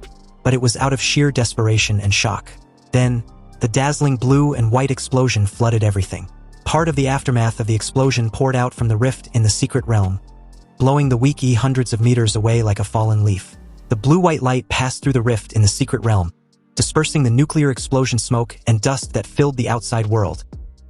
but it was out of sheer desperation and shock. Then, the dazzling blue and white explosion flooded everything. Part of the aftermath of the explosion poured out from the rift in the secret realm, blowing the weak hundreds of meters away like a fallen leaf. The blue-white light passed through the rift in the secret realm, dispersing the nuclear explosion smoke and dust that filled the outside world.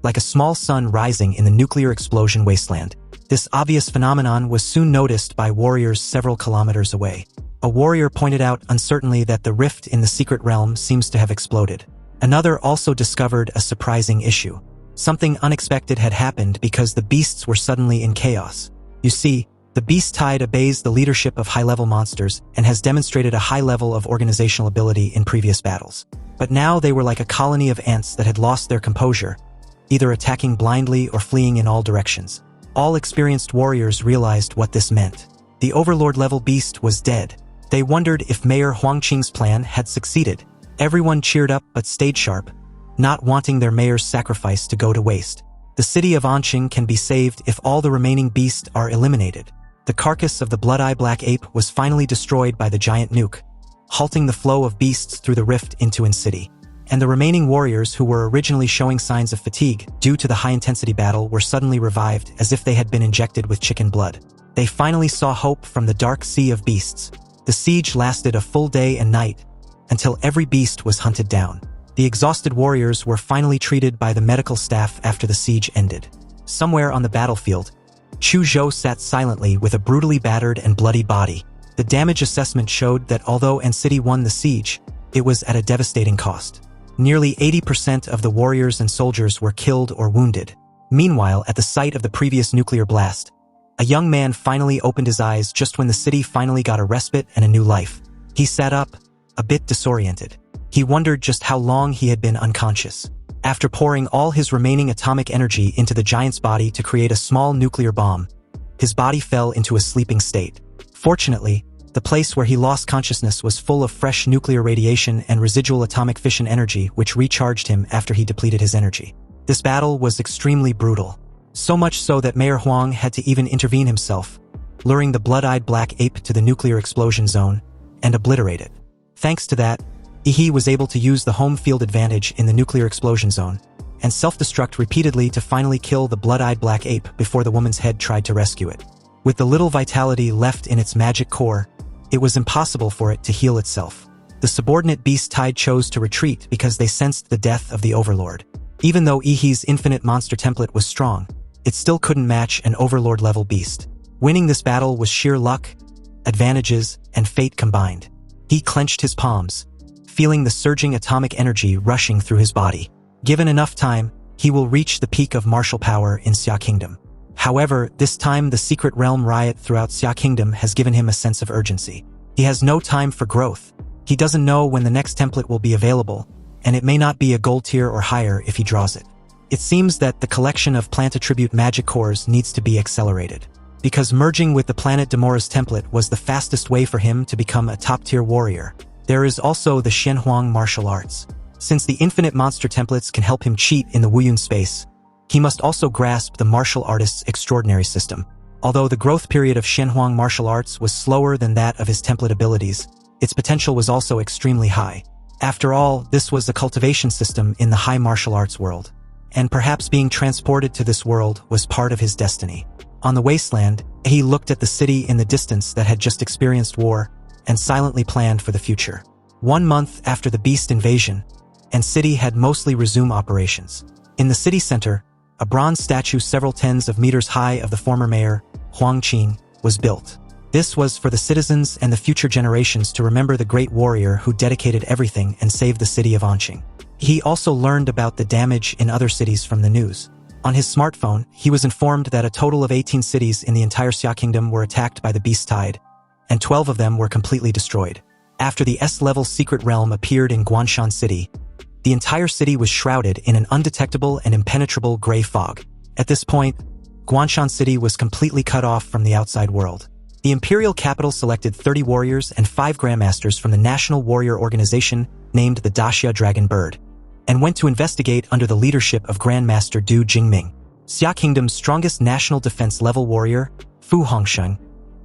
like a small sun rising in the nuclear explosion wasteland. This obvious phenomenon was soon noticed by warriors several kilometers away. A warrior pointed out uncertainly that the rift in the secret realm seems to have exploded. Another also discovered a surprising issue. Something unexpected had happened because the beasts were suddenly in chaos. You see, the beast tide obeys the leadership of high-level monsters and has demonstrated a high level of organizational ability in previous battles. But now they were like a colony of ants that had lost their composure, either attacking blindly or fleeing in all directions. All experienced warriors realized what this meant. The Overlord-level beast was dead. They wondered if Mayor Huangqing's plan had succeeded. Everyone cheered up but stayed sharp, not wanting their mayor's sacrifice to go to waste. The city of Anqing can be saved if all the remaining beasts are eliminated. The carcass of the blood-eye black ape was finally destroyed by the giant nuke, halting the flow of beasts through the rift into City. And the remaining warriors who were originally showing signs of fatigue due to the high-intensity battle were suddenly revived as if they had been injected with chicken blood. They finally saw hope from the dark sea of beasts. The siege lasted a full day and night, until every beast was hunted down. The exhausted warriors were finally treated by the medical staff after the siege ended. Somewhere on the battlefield, Chu Zhou sat silently with a brutally battered and bloody body. The damage assessment showed that although City won the siege, it was at a devastating cost. Nearly 80% of the warriors and soldiers were killed or wounded. Meanwhile, at the site of the previous nuclear blast, a young man finally opened his eyes just when the city finally got a respite and a new life. He sat up, a bit disoriented. He wondered just how long he had been unconscious. After pouring all his remaining atomic energy into the giant's body to create a small nuclear bomb, his body fell into a sleeping state. Fortunately, the place where he lost consciousness was full of fresh nuclear radiation and residual atomic fission energy which recharged him after he depleted his energy. This battle was extremely brutal. So much so that Mayor Huang had to even intervene himself, luring the blood-eyed black ape to the nuclear explosion zone and obliterate it. Thanks to that, He was able to use the home field advantage in the nuclear explosion zone and self-destruct repeatedly to finally kill the blood-eyed black ape before the woman's head tried to rescue it. With the little vitality left in its magic core, it was impossible for it to heal itself. The subordinate beast tide chose to retreat because they sensed the death of the Overlord. Even though Ihi's infinite monster template was strong, it still couldn't match an Overlord-level beast. Winning this battle was sheer luck, advantages, and fate combined. He clenched his palms, feeling the surging atomic energy rushing through his body. Given enough time, he will reach the peak of martial power in Xia Kingdom. However, this time the secret realm riot throughout Xia Kingdom has given him a sense of urgency. He has no time for growth. He doesn't know when the next template will be available, and it may not be a gold tier or higher if he draws it. It seems that the collection of plant attribute magic cores needs to be accelerated, because merging with the planet Demora's template was the fastest way for him to become a top-tier warrior. There is also the Shenhuang martial arts. Since the infinite monster templates can help him cheat in the Wuyun space, he must also grasp the martial artist's extraordinary system. Although the growth period of Shenhuang martial arts was slower than that of his template abilities, its potential was also extremely high. After all, this was a cultivation system in the high martial arts world, and perhaps being transported to this world was part of his destiny. On the wasteland, he looked at the city in the distance that had just experienced war and silently planned for the future. 1 month after the beast invasion, and city had mostly resumed operations. In the city center, a bronze statue several tens of meters high of the former mayor, Huang Qing, was built. This was for the citizens and the future generations to remember the great warrior who dedicated everything and saved the city of Anqing. He also learned about the damage in other cities from the news. On his smartphone, he was informed that a total of 18 cities in the entire Xia Kingdom were attacked by the beast tide, and 12 of them were completely destroyed. After the S-level secret realm appeared in Guanshan City, the entire city was shrouded in an undetectable and impenetrable gray fog. At this point, Guanshan City was completely cut off from the outside world. The imperial capital selected 30 warriors and 5 grandmasters from the national warrior organization named the Daxia Dragon Bird, and went to investigate under the leadership of Grandmaster Du Jingming. Xia Kingdom's strongest national defense-level warrior, Fu Hongsheng,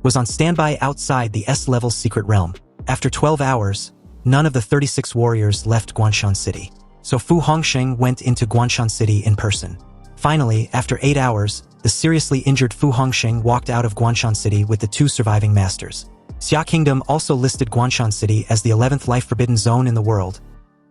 was on standby outside the S-level secret realm. After 12 hours, none of the 36 warriors left Guanshan City, so Fu Hongsheng went into Guanshan City in person. Finally, after 8 hours, the seriously injured Fu Hongsheng walked out of Guanshan City with the 2 surviving masters. Xia Kingdom also listed Guanshan City as the 11th life-forbidden zone in the world,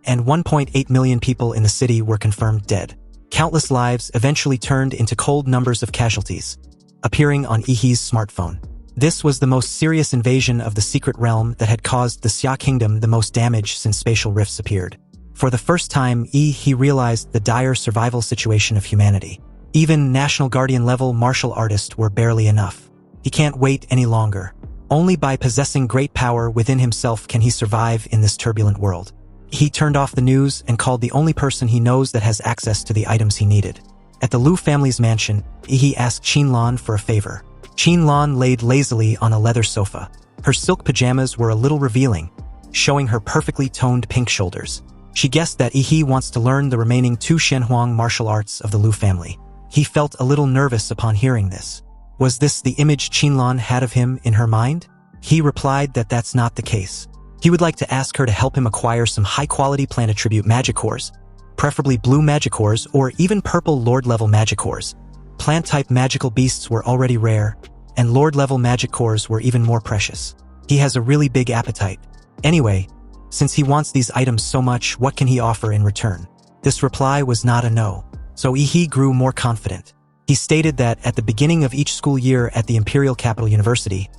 and 1.8 million people in the city were confirmed dead. Countless lives eventually turned into cold numbers of casualties, appearing on Ihi's smartphone. This was the most serious invasion of the secret realm that had caused the Xia Kingdom the most damage since spatial rifts appeared. For the first time, He realized the dire survival situation of humanity. Even National Guardian-level martial artists were barely enough. He can't wait any longer. Only by possessing great power within himself can he survive in this turbulent world. He turned off the news and called the only person he knows that has access to the items he needed. At the Liu family's mansion, He asked Qinlan for a favor. Qinlan laid lazily on a leather sofa. Her silk pajamas were a little revealing, showing her perfectly toned pink shoulders. She guessed that He wants to learn the remaining 2 Shenhuang martial arts of the Liu family. He felt a little nervous upon hearing this. Was this the image Qinlan had of him in her mind? He replied that that's not the case. He would like to ask her to help him acquire some high-quality plant attribute magic cores, preferably blue magic cores or even purple lord-level magic cores. Plant-type magical beasts were already rare, and lord-level magic cores were even more precious. He has a really big appetite. Anyway, since he wants these items so much, what can he offer in return? This reply was not a no, so He grew more confident. He stated that at the beginning of each school year at the Imperial Capital University,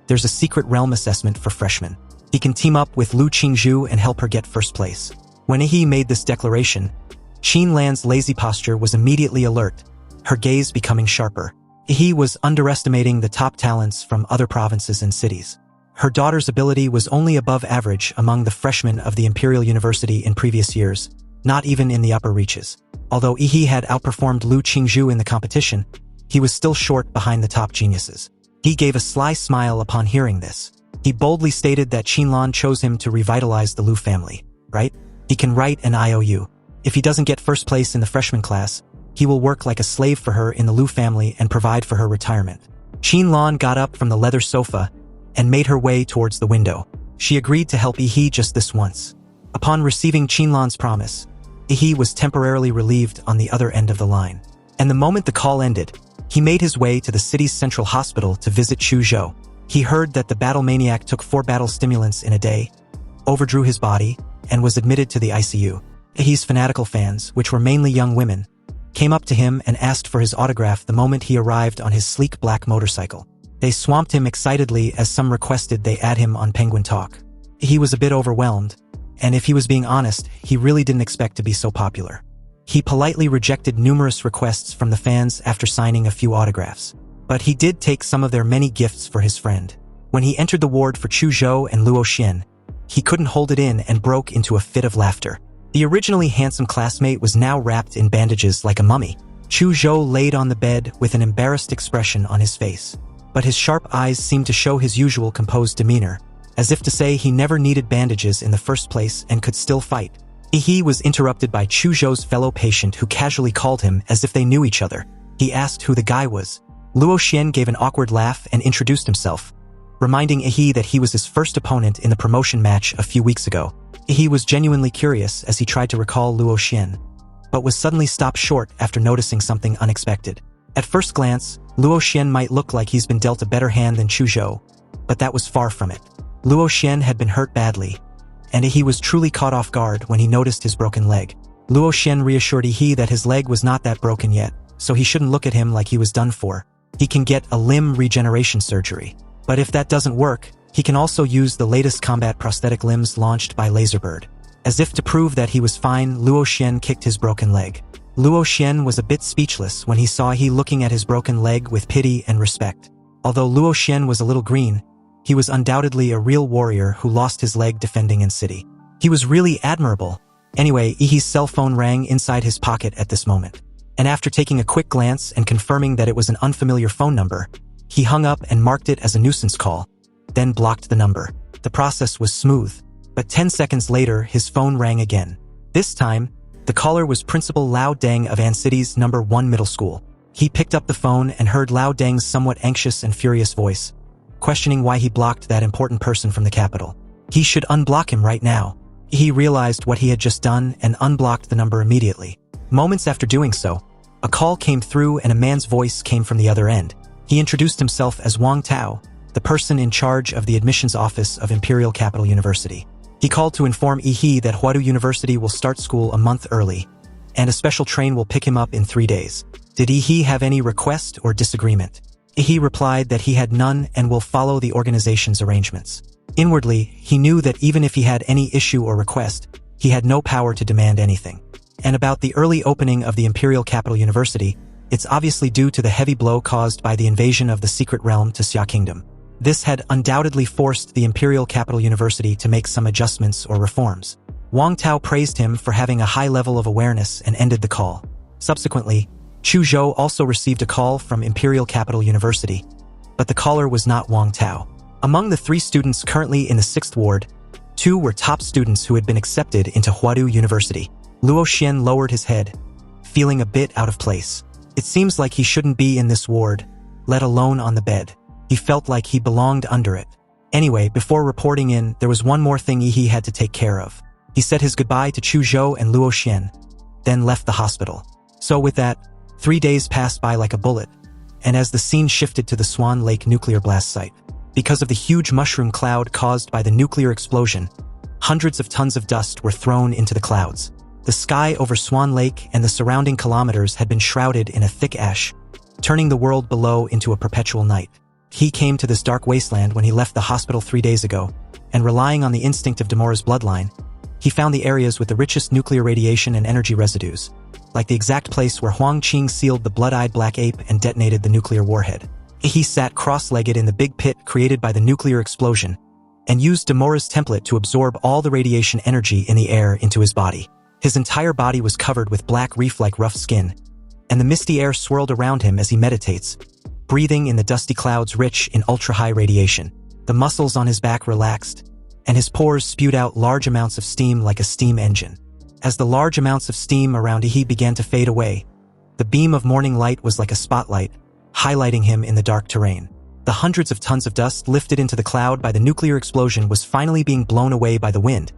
there's a secret realm assessment for freshmen. He can team up with Lu Qingzhu and help her get first place. When He made this declaration, Qinlan's lazy posture was immediately alert, her gaze becoming sharper. He was underestimating the top talents from other provinces and cities. Her daughter's ability was only above average among the freshmen of the Imperial University in previous years, not even in the upper reaches. Although He had outperformed Lu Qingzhu in the competition, he was still short behind the top geniuses. He gave a sly smile upon hearing this. He boldly stated that Qinlan chose him to revitalize the Liu family, right? He can write an IOU. If he doesn't get first place in the freshman class, he will work like a slave for her in the Liu family and provide for her retirement. Qinlan got up from the leather sofa and made her way towards the window. She agreed to help He just this once. Upon receiving Qinlan's promise, He was temporarily relieved on the other end of the line. And the moment the call ended, he made his way to the city's central hospital to visit Chuzhou. He heard that the battle maniac took 4 battle stimulants in a day, overdrew his body, and was admitted to the ICU. He's fanatical fans, which were mainly young women, came up to him and asked for his autograph the moment he arrived on his sleek black motorcycle. They swamped him excitedly as some requested they add him on Penguin Talk. He was a bit overwhelmed, and if he was being honest, he really didn't expect to be so popular. He politely rejected numerous requests from the fans after signing a few autographs. But he did take some of their many gifts for his friend. When he entered the ward for Chuzhou and Luo Xian, he couldn't hold it in and broke into a fit of laughter. The originally handsome classmate was now wrapped in bandages like a mummy. Chuzhou laid on the bed with an embarrassed expression on his face. But his sharp eyes seemed to show his usual composed demeanor, as if to say he never needed bandages in the first place and could still fight. He was interrupted by Chuzhou's fellow patient who casually called him as if they knew each other. He asked who the guy was. Luo Xian gave an awkward laugh and introduced himself, reminding He that he was his first opponent in the promotion match a few weeks ago. He was genuinely curious as he tried to recall Luo Xian, but was suddenly stopped short after noticing something unexpected. At first glance, Luo Xian might look like he's been dealt a better hand than Chuzhou, but that was far from it. Luo Xian had been hurt badly, and He was truly caught off guard when he noticed his broken leg. Luo Xian reassured He that his leg was not that broken yet, so he shouldn't look at him like he was done for. He can get a limb regeneration surgery. But if that doesn't work, he can also use the latest combat prosthetic limbs launched by Laserbird. As if to prove that he was fine, Luo Xian kicked his broken leg. Luo Xian was a bit speechless when he saw He looking at his broken leg with pity and respect. Although Luo Xian was a little green, he was undoubtedly a real warrior who lost his leg defending in city. He was really admirable. Anyway, Ihi's cell phone rang inside his pocket at this moment. And after taking a quick glance and confirming that it was an unfamiliar phone number, he hung up and marked it as a nuisance call, then blocked the number. The process was smooth, but 10 seconds later his phone rang again. This time, the caller was Principal Lao Deng of An City's No. 1 middle school. He picked up the phone and heard Lao Deng's somewhat anxious and furious voice, questioning why he blocked that important person from the capital. He should unblock him right now. He realized what he had just done and unblocked the number immediately. Moments after doing so, a call came through and a man's voice came from the other end. He introduced himself as Wang Tao, the person in charge of the admissions office of Imperial Capital University. He called to inform He that Huadu University will start school a month early, and a special train will pick him up in 3 days. Did Yi have any request or disagreement? Yi replied that he had none and will follow the organization's arrangements. Inwardly, he knew that even if he had any issue or request, he had no power to demand anything. And about the early opening of the Imperial Capital University, it's obviously due to the heavy blow caused by the invasion of the Secret Realm to Xia Kingdom. This had undoubtedly forced the Imperial Capital University to make some adjustments or reforms. Wang Tao praised him for having a high level of awareness and ended the call. Subsequently, Chu Zhou also received a call from Imperial Capital University, but the caller was not Wang Tao. Among the 3 students currently in the 6th ward, 2 were top students who had been accepted into Huadu University. Luo Xian lowered his head, feeling a bit out of place. It seems like he shouldn't be in this ward, let alone on the bed. He felt like he belonged under it. Anyway, before reporting in, there was one more thing Yi had to take care of. He said his goodbye to Chu Zhou and Luo Xian, then left the hospital. So with that, 3 days passed by like a bullet, and as the scene shifted to the Swan Lake nuclear blast site, because of the huge mushroom cloud caused by the nuclear explosion, hundreds of tons of dust were thrown into the clouds. The sky over Swan Lake and the surrounding kilometers had been shrouded in a thick ash, turning the world below into a perpetual night. He came to this dark wasteland when he left the hospital 3 days ago, and relying on the instinct of Demora's bloodline, he found the areas with the richest nuclear radiation and energy residues, like the exact place where Huang Qing sealed the blood-eyed black ape and detonated the nuclear warhead. He sat cross-legged in the big pit created by the nuclear explosion, and used Demora's template to absorb all the radiation energy in the air into his body. His entire body was covered with black reef-like rough skin, and the misty air swirled around him as he meditates, breathing in the dusty clouds rich in ultra-high radiation. The muscles on his back relaxed, and his pores spewed out large amounts of steam like a steam engine. As the large amounts of steam around Yi began to fade away, the beam of morning light was like a spotlight, highlighting him in the dark terrain. The hundreds of tons of dust lifted into the cloud by the nuclear explosion was finally being blown away by the wind,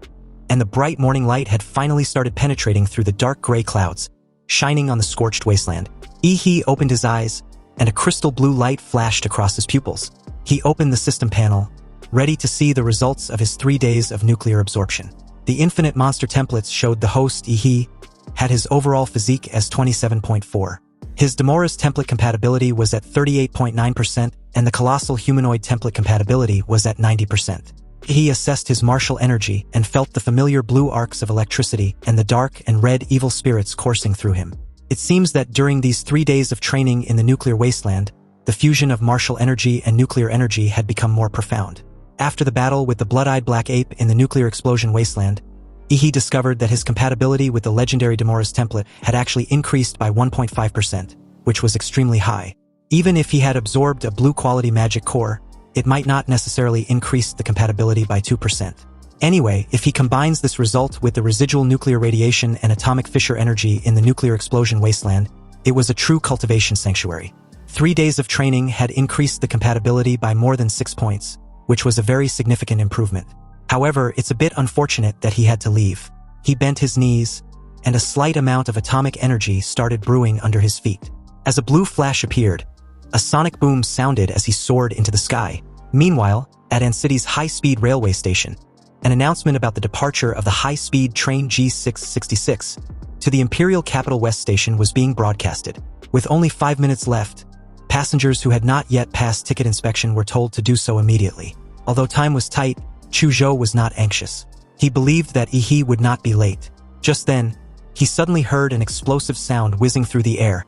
and the bright morning light had finally started penetrating through the dark gray clouds, shining on the scorched wasteland. Yi opened his eyes, and a crystal blue light flashed across his pupils. He opened the system panel, ready to see the results of his 3 days of nuclear absorption. The infinite monster templates showed the host Yi had his overall physique as 27.4. His Demora's template compatibility was at 38.9%, and the colossal humanoid template compatibility was at 90%. He assessed his martial energy and felt the familiar blue arcs of electricity and the dark and red evil spirits coursing through him. It seems that during these 3 days of training in the nuclear wasteland, the fusion of martial energy and nuclear energy had become more profound. After the battle with the blood-eyed black ape in the nuclear explosion wasteland, Yi discovered that his compatibility with the legendary Demora's template had actually increased by 1.5%, which was extremely high. Even if he had absorbed a blue-quality magic core, it might not necessarily increase the compatibility by 2%. Anyway, if he combines this result with the residual nuclear radiation and atomic fissure energy in the nuclear explosion wasteland, it was a true cultivation sanctuary. 3 days of training had increased the compatibility by more than 6 points, which was a very significant improvement. However, it's a bit unfortunate that he had to leave. He bent his knees, and a slight amount of atomic energy started brewing under his feet. As a blue flash appeared, a sonic boom sounded as he soared into the sky. Meanwhile, at Ancity's high-speed railway station, an announcement about the departure of the high-speed train G666 to the Imperial Capital West Station was being broadcasted. With only 5 minutes left, passengers who had not yet passed ticket inspection were told to do so immediately. Although time was tight, Chu Zhou was not anxious. He believed that Yi would not be late. Just then, he suddenly heard an explosive sound whizzing through the air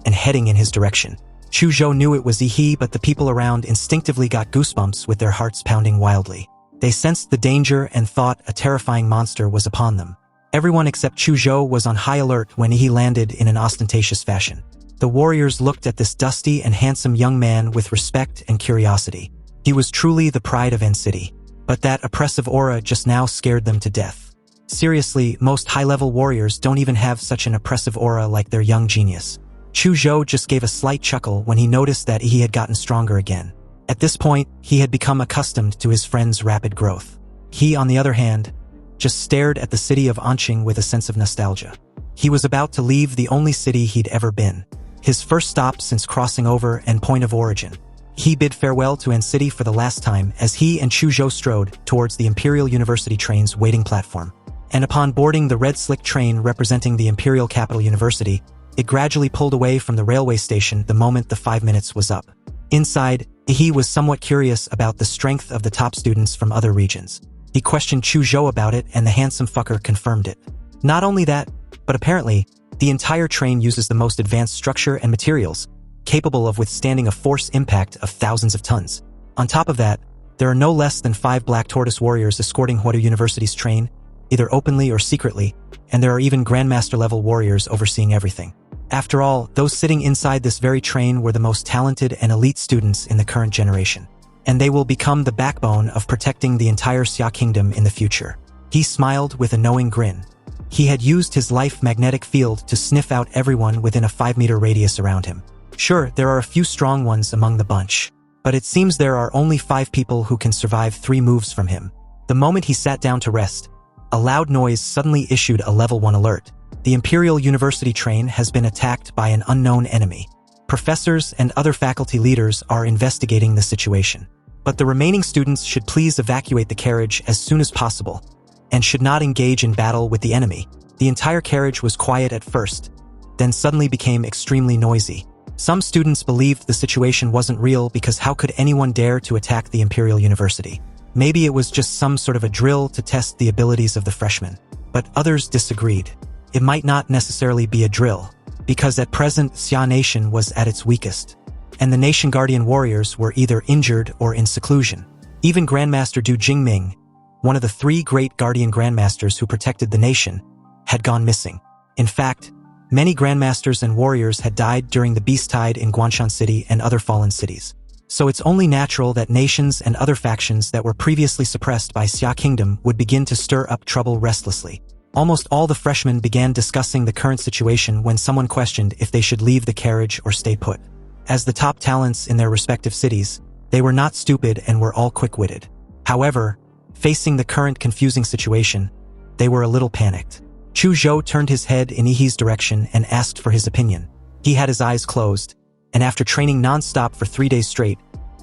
and heading in his direction. Chu Zhou knew it was Yi, but the people around instinctively got goosebumps with their hearts pounding wildly. They sensed the danger and thought a terrifying monster was upon them. Everyone except Chu Zhou was on high alert when Yi landed in an ostentatious fashion. The warriors looked at this dusty and handsome young man with respect and curiosity. He was truly the pride of Ancity, but that oppressive aura just now scared them to death. Seriously, most high-level warriors don't even have such an oppressive aura like their young genius. Chu Zhou just gave a slight chuckle when he noticed that he had gotten stronger again. At this point, he had become accustomed to his friend's rapid growth. He, on the other hand, just stared at the city of Anqing with a sense of nostalgia. He was about to leave the only city he'd ever been, his first stop since crossing over and point of origin. He bid farewell to Ancity for the last time as he and Chu Zhou strode towards the Imperial University train's waiting platform. and upon boarding the red slick train representing the Imperial Capital University, it gradually pulled away from the railway station the moment the 5 minutes was up. Inside, he was somewhat curious about the strength of the top students from other regions. He questioned Chu Zhou about it, and the handsome fucker confirmed it. Not only that, but apparently, the entire train uses the most advanced structure and materials, capable of withstanding a force impact of thousands of tons. On top of that, there are no less than 5 Black Tortoise warriors escorting Huatou University's train, either openly or secretly, and there are even Grandmaster-level warriors overseeing everything. After all, those sitting inside this very train were the most talented and elite students in the current generation, and they will become the backbone of protecting the entire Xia Kingdom in the future. He smiled with a knowing grin. He had used his life magnetic field to sniff out everyone within a 5-meter radius around him. Sure, there are a few strong ones among the bunch, but it seems there are only 5 people who can survive 3 moves from him. The moment he sat down to rest, a loud noise suddenly issued a level 1 alert. The Imperial University train has been attacked by an unknown enemy. Professors and other faculty leaders are investigating the situation. But the remaining students should please evacuate the carriage as soon as possible, and should not engage in battle with the enemy. The entire carriage was quiet at first, then suddenly became extremely noisy. Some students believed the situation wasn't real because how could anyone dare to attack the Imperial University? Maybe it was just some sort of a drill to test the abilities of the freshmen. But others disagreed. It might not necessarily be a drill, because at present Xia Nation was at its weakest, and the Nation Guardian warriors were either injured or in seclusion. Even Grandmaster Du Jingming, one of the 3 great Guardian Grandmasters who protected the nation, had gone missing. In fact, many Grandmasters and warriors had died during the Beast Tide in Guanshan City and other fallen cities. So it's only natural that nations and other factions that were previously suppressed by Xia Kingdom would begin to stir up trouble restlessly. Almost all the freshmen began discussing the current situation when someone questioned if they should leave the carriage or stay put. As the top talents in their respective cities, they were not stupid and were all quick-witted. However, facing the current confusing situation, they were a little panicked. Chu Zhou turned his head in Yi's direction and asked for his opinion. He had his eyes closed, and after training non-stop for 3 days straight,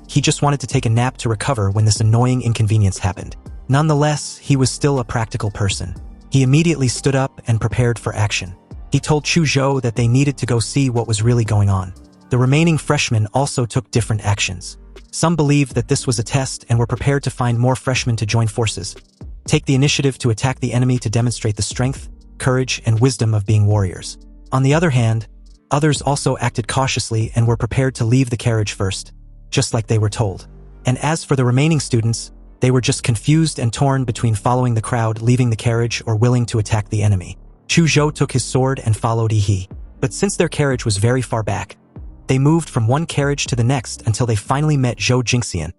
he just wanted to take a nap to recover when this annoying inconvenience happened. Nonetheless, he was still a practical person. He immediately stood up and prepared for action. He told Chu Zhou that they needed to go see what was really going on. The remaining freshmen also took different actions. Some believed that this was a test and were prepared to find more freshmen to join forces, take the initiative to attack the enemy to demonstrate the strength, courage, and wisdom of being warriors. On the other hand, others also acted cautiously and were prepared to leave the carriage first, just like they were told. And as for the remaining students, they were just confused and torn between following the crowd, leaving the carriage, or willing to attack the enemy. Chu Zhou took his sword and followed Yi. But since their carriage was very far back, they moved from one carriage to the next until they finally met Zhou Jingxian,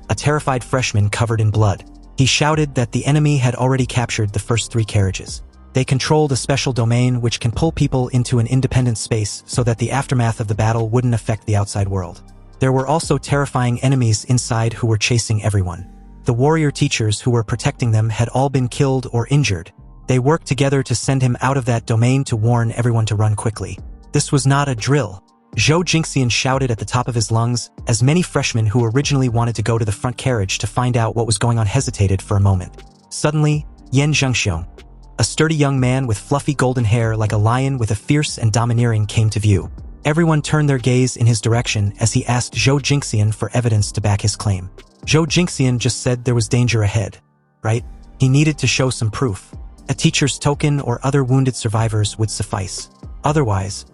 a terrified freshman covered in blood. He shouted that the enemy had already captured the first 3 carriages. They controlled a special domain which can pull people into an independent space so that the aftermath of the battle wouldn't affect the outside world. There were also terrifying enemies inside who were chasing everyone. The warrior teachers who were protecting them had all been killed or injured. They worked together to send him out of that domain to warn everyone to run quickly. This was not a drill. Zhou Jingxian shouted at the top of his lungs, as many freshmen who originally wanted to go to the front carriage to find out what was going on hesitated for a moment. Suddenly, Yan Zhengxiong, a sturdy young man with fluffy golden hair like a lion with a fierce and domineering, came to view. Everyone turned their gaze in his direction as he asked Zhou Jingxian for evidence to back his claim. Zhou Jingxian just said there was danger ahead, right? He needed to show some proof. A teacher's token or other wounded survivors would suffice. Otherwise,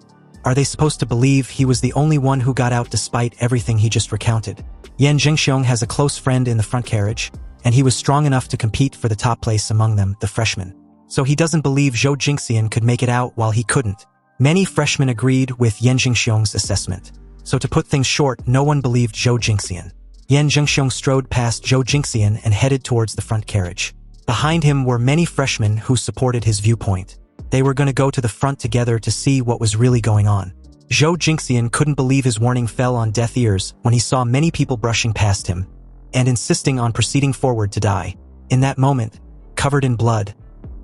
are they supposed to believe he was the only one who got out despite everything he just recounted? Yan Zhengxiong has a close friend in the front carriage, and he was strong enough to compete for the top place among them, the freshmen. So he doesn't believe Zhou Jingxian could make it out while he couldn't. Many freshmen agreed with Yan Zhengxiong's assessment. So to put things short, no one believed Zhou Jingxian. Yan Zhengxiong strode past Zhou Jingxian and headed towards the front carriage. Behind him were many freshmen who supported his viewpoint. They were going to go to the front together to see what was really going on. Zhou Jingxian couldn't believe his warning fell on deaf ears when he saw many people brushing past him and insisting on proceeding forward to die. In that moment, covered in blood,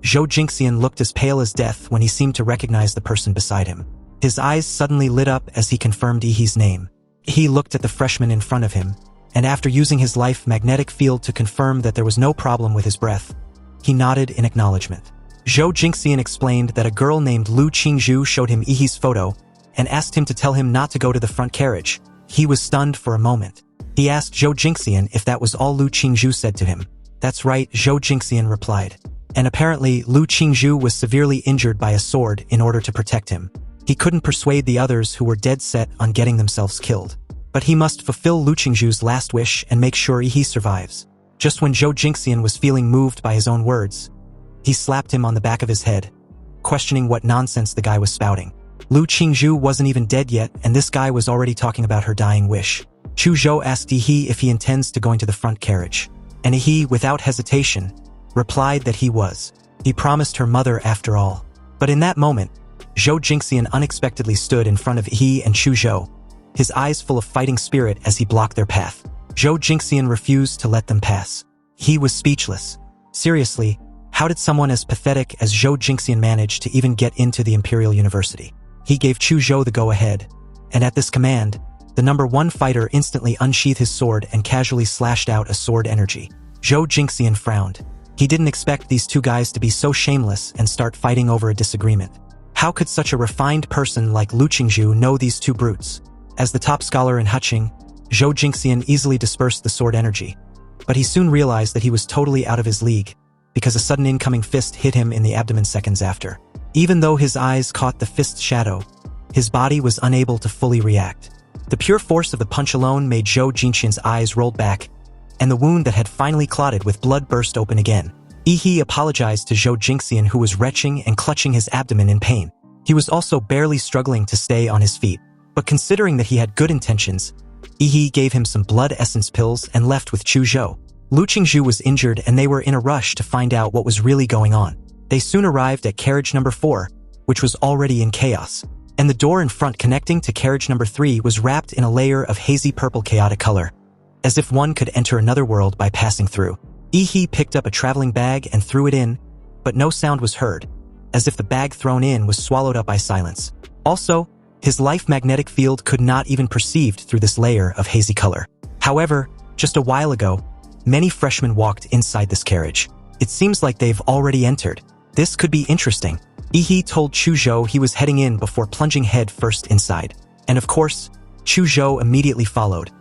Zhou Jingxian looked as pale as death when he seemed to recognize the person beside him. His eyes suddenly lit up as he confirmed Yi's name. He looked at the freshman in front of him, and after using his life magnetic field to confirm that there was no problem with his breath, he nodded in acknowledgement. Zhou Jingxian explained that a girl named Lu Qingzhu showed him Yi's photo and asked him to tell him not to go to the front carriage. He was stunned for a moment. He asked Zhou Jingxian if that was all Lu Qingzhu said to him. That's right, Zhou Jingxian replied. And apparently, Lu Qingzhu was severely injured by a sword in order to protect him. He couldn't persuade the others who were dead set on getting themselves killed. But he must fulfill Lu Qingzhu's last wish and make sure Yi survives. Just when Zhou Jingxian was feeling moved by his own words, he slapped him on the back of his head, questioning what nonsense the guy was spouting. Lu Qingzhu wasn't even dead yet, and this guy was already talking about her dying wish. Chu Zhou asked Yi if he intends to go into the front carriage. And Yi, without hesitation, replied that he was. He promised her mother after all. But in that moment, Zhou Jingxian unexpectedly stood in front of Yi and Chu Zhou, his eyes full of fighting spirit as he blocked their path. Zhou Jingxian refused to let them pass. He was speechless. Seriously, how did someone as pathetic as Zhou Jingxian manage to even get into the Imperial University? He gave Chu Zhou the go-ahead, and at this command, the number 1 fighter instantly unsheathed his sword and casually slashed out a sword energy. Zhou Jingxian frowned. He didn't expect these two guys to be so shameless and start fighting over a disagreement. How could such a refined person like Lu Qingzhu know these two brutes? As the top scholar in Huqing, Zhou Jingxian easily dispersed the sword energy. But he soon realized that he was totally out of his league, because a sudden incoming fist hit him in the abdomen seconds after. Even though his eyes caught the fist's shadow, his body was unable to fully react. The pure force of the punch alone made Zhou Jingxian's eyes roll back, and the wound that had finally clotted with blood burst open again. Yi apologized to Zhou Jingxian, who was retching and clutching his abdomen in pain. He was also barely struggling to stay on his feet. But considering that he had good intentions, Yi gave him some blood essence pills and left with Chu Zhou. Lu Qingzhu was injured and they were in a rush to find out what was really going on. They soon arrived at carriage number 4, which was already in chaos. And the door in front connecting to carriage number 3 was wrapped in a layer of hazy purple chaotic color, as if one could enter another world by passing through. Yi picked up a traveling bag and threw it in, but no sound was heard, as if the bag thrown in was swallowed up by silence. Also, his life magnetic field could not even perceived through this layer of hazy color. However, just a while ago, many freshmen walked inside this carriage. It seems like they've already entered. This could be interesting. Yi told Chu Zhou he was heading in before plunging head first inside. And of course, Chu Zhou immediately followed,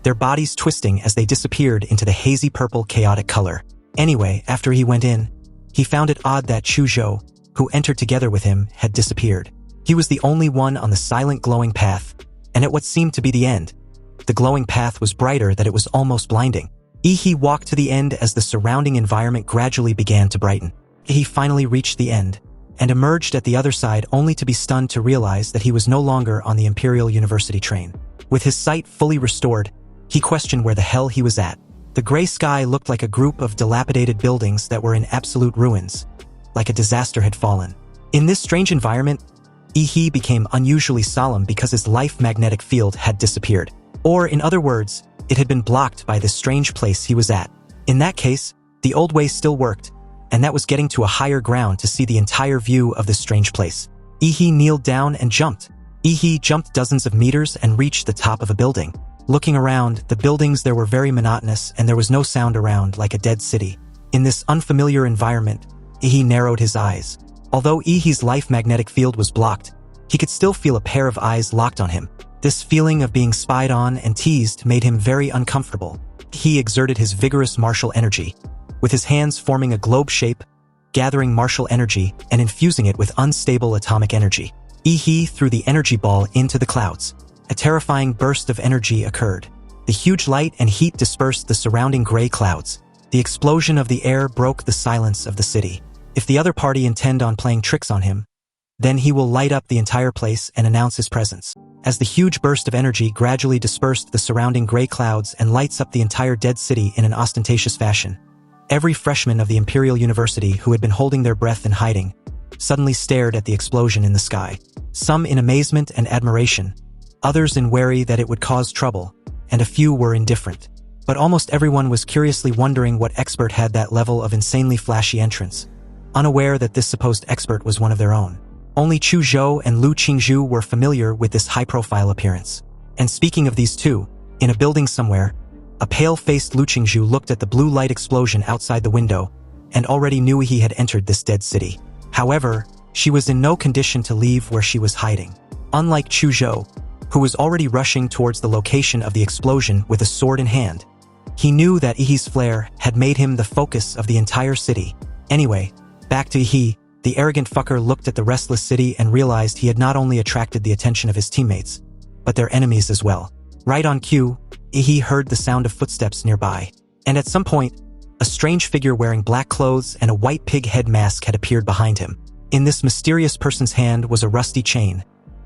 their bodies twisting as they disappeared into the hazy purple chaotic color. Anyway, after he went in, he found it odd that Chu Zhou, who entered together with him, had disappeared. He was the only one on the silent glowing path, and at what seemed to be the end. The glowing path was brighter that it was almost blinding. Yi walked to the end as the surrounding environment gradually began to brighten. He finally reached the end, and emerged at the other side only to be stunned to realize that he was no longer on the Imperial University train. With his sight fully restored, he questioned where the hell he was at. The gray sky looked like a group of dilapidated buildings that were in absolute ruins, like a disaster had fallen. In this strange environment, Yi became unusually solemn because his life magnetic field had disappeared. Or, in other words, it had been blocked by this strange place he was at. In that case, the old way still worked, and that was getting to a higher ground to see the entire view of this strange place. Yi kneeled down and jumped. Yi jumped dozens of meters and reached the top of a building. Looking around, the buildings there were very monotonous and there was no sound around, like a dead city. In this unfamiliar environment, Yi narrowed his eyes. Although Yi's life magnetic field was blocked, he could still feel a pair of eyes locked on him. This feeling of being spied on and teased made him very uncomfortable. He exerted his vigorous martial energy, with his hands forming a globe shape, gathering martial energy and infusing it with unstable atomic energy. Yi threw the energy ball into the clouds. A terrifying burst of energy occurred. The huge light and heat dispersed the surrounding gray clouds. The explosion of the air broke the silence of the city. If the other party intend on playing tricks on him, then he will light up the entire place and announce his presence. As the huge burst of energy gradually dispersed the surrounding gray clouds and lights up the entire dead city in an ostentatious fashion, every freshman of the Imperial University who had been holding their breath in hiding suddenly stared at the explosion in the sky. Some in amazement and admiration, others in worry that it would cause trouble, and a few were indifferent. But almost everyone was curiously wondering what expert had that level of insanely flashy entrance, unaware that this supposed expert was one of their own. Only Chu Zhou and Lu Qingzhu were familiar with this high-profile appearance. And speaking of these two, in a building somewhere, a pale-faced Lu Qingzhu looked at the blue light explosion outside the window and already knew he had entered this dead city. However, she was in no condition to leave where she was hiding. Unlike Chuzhou, who was already rushing towards the location of the explosion with a sword in hand, he knew that Ihi's flare had made him the focus of the entire city. Anyway, back to Ihi, the arrogant fucker looked at the restless city and realized he had not only attracted the attention of his teammates, but their enemies as well. Right on cue, Ihi heard the sound of footsteps nearby, and at some point, a strange figure wearing black clothes and a white pig head mask had appeared behind him. In this mysterious person's hand was a rusty chain,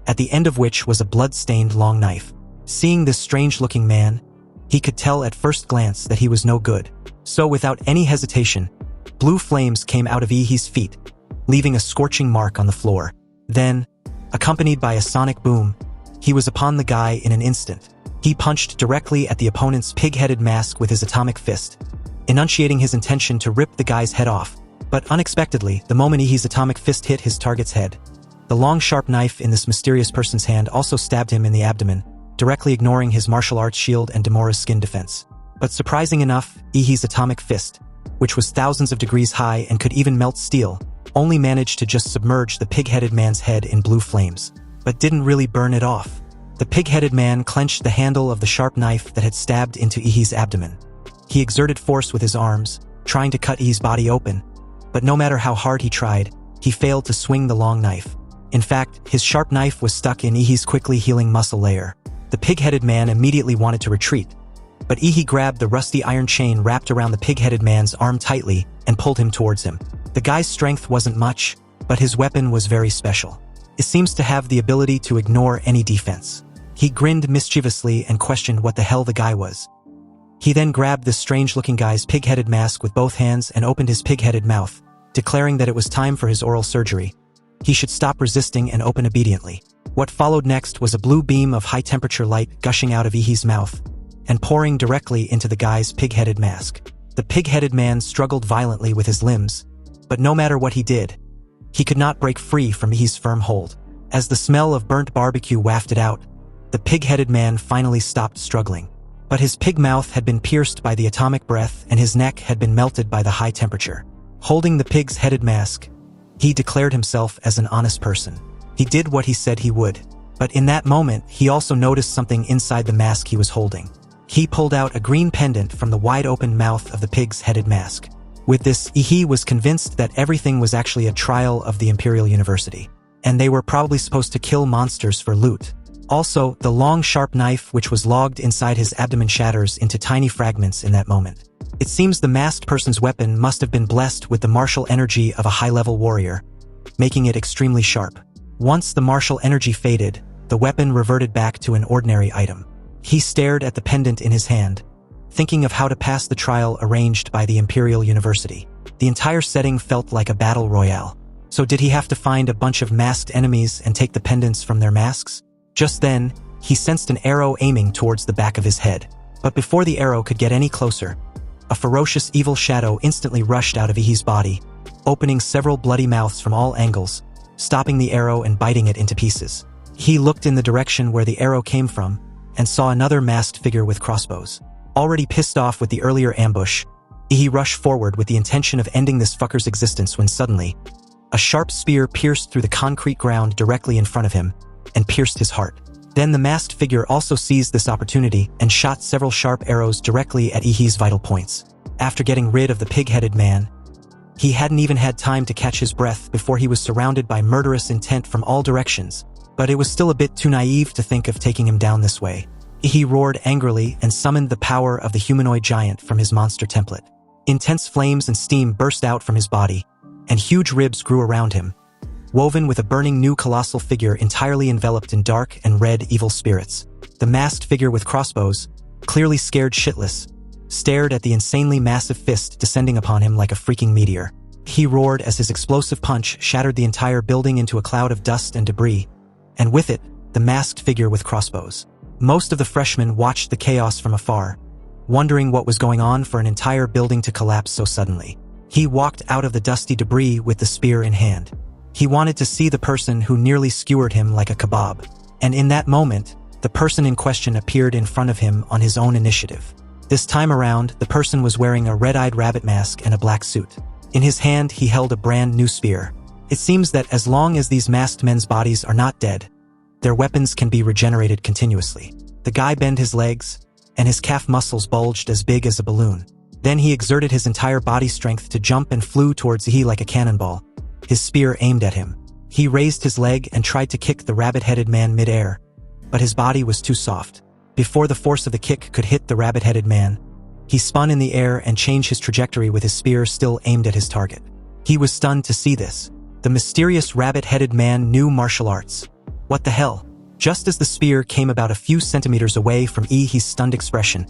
at the end of which was a blood-stained long knife. Seeing this strange-looking man, he could tell at first glance that he was no good. So without any hesitation, blue flames came out of Ihi's feet, leaving a scorching mark on the floor. Then, accompanied by a sonic boom, he was upon the guy in an instant. He punched directly at the opponent's pig-headed mask with his atomic fist, enunciating his intention to rip the guy's head off. But unexpectedly, the moment Ihi's atomic fist hit his target's head, the long sharp knife in this mysterious person's hand also stabbed him in the abdomen, directly ignoring his martial arts shield and Demora's skin defense. But surprising enough, Ihi's atomic fist, which was thousands of degrees high and could even melt steel, only managed to just submerge the pig-headed man's head in blue flames, but didn't really burn it off. The pig-headed man clenched the handle of the sharp knife that had stabbed into Ihi's abdomen. He exerted force with his arms, trying to cut Ihi's body open, but no matter how hard he tried, he failed to swing the long knife. In fact, his sharp knife was stuck in Ihi's quickly healing muscle layer. The pig-headed man immediately wanted to retreat, but Ihi grabbed the rusty iron chain wrapped around the pig-headed man's arm tightly and pulled him towards him. The guy's strength wasn't much, but his weapon was very special. It seems to have the ability to ignore any defense. He grinned mischievously and questioned what the hell the guy was. He then grabbed this strange-looking guy's pig-headed mask with both hands and opened his pig-headed mouth, declaring that it was time for his oral surgery. He should stop resisting and open obediently. What followed next was a blue beam of high-temperature light gushing out of Ihi's mouth and pouring directly into the guy's pig-headed mask. The pig-headed man struggled violently with his limbs, but no matter what he did, he could not break free from Ihi's firm hold. As the smell of burnt barbecue wafted out, the pig-headed man finally stopped struggling. But his pig mouth had been pierced by the atomic breath and his neck had been melted by the high temperature. Holding the pig's headed mask, he declared himself as an honest person. He did what he said he would. But in that moment, he also noticed something inside the mask he was holding. He pulled out a green pendant from the wide-open mouth of the pig's headed mask. With this, Ihi was convinced that everything was actually a trial of the Imperial University, and they were probably supposed to kill monsters for loot. Also, the long sharp knife which was logged inside his abdomen shatters into tiny fragments in that moment. It seems the masked person's weapon must have been blessed with the martial energy of a high-level warrior, making it extremely sharp. Once the martial energy faded, the weapon reverted back to an ordinary item. He stared at the pendant in his hand, thinking of how to pass the trial arranged by the Imperial University. The entire setting felt like a battle royale. So did he have to find a bunch of masked enemies and take the pendants from their masks? Just then, he sensed an arrow aiming towards the back of his head. But before the arrow could get any closer, a ferocious evil shadow instantly rushed out of Ihi's body, opening several bloody mouths from all angles, stopping the arrow and biting it into pieces. He looked in the direction where the arrow came from and saw another masked figure with crossbows. Already pissed off with the earlier ambush, Ihi rushed forward with the intention of ending this fucker's existence when suddenly, a sharp spear pierced through the concrete ground directly in front of him and pierced his heart. Then the masked figure also seized this opportunity and shot several sharp arrows directly at Ihi's vital points. After getting rid of the pig-headed man, he hadn't even had time to catch his breath before he was surrounded by murderous intent from all directions, but it was still a bit too naive to think of taking him down this way. Ihi roared angrily and summoned the power of the humanoid giant from his monster template. Intense flames and steam burst out from his body, and huge ribs grew around him, woven with a burning new colossal figure entirely enveloped in dark and red evil spirits. The masked figure with crossbows, clearly scared shitless, stared at the insanely massive fist descending upon him like a freaking meteor. He roared as his explosive punch shattered the entire building into a cloud of dust and debris, and with it, the masked figure with crossbows. Most of the freshmen watched the chaos from afar, wondering what was going on for an entire building to collapse so suddenly. He walked out of the dusty debris with the spear in hand. He wanted to see the person who nearly skewered him like a kebab. And in that moment, the person in question appeared in front of him on his own initiative. This time around, the person was wearing a red-eyed rabbit mask and a black suit. In his hand, he held a brand new spear. It seems that as long as these masked men's bodies are not dead, their weapons can be regenerated continuously. The guy bent his legs, and his calf muscles bulged as big as a balloon. Then he exerted his entire body strength to jump and flew towards Yi like a cannonball, his spear aimed at him. He raised his leg and tried to kick the rabbit-headed man mid-air, but his body was too soft. Before the force of the kick could hit the rabbit-headed man, he spun in the air and changed his trajectory with his spear still aimed at his target. He was stunned to see this. The mysterious rabbit-headed man knew martial arts. What the hell? Just as the spear came about a few centimeters away from Yi's stunned expression,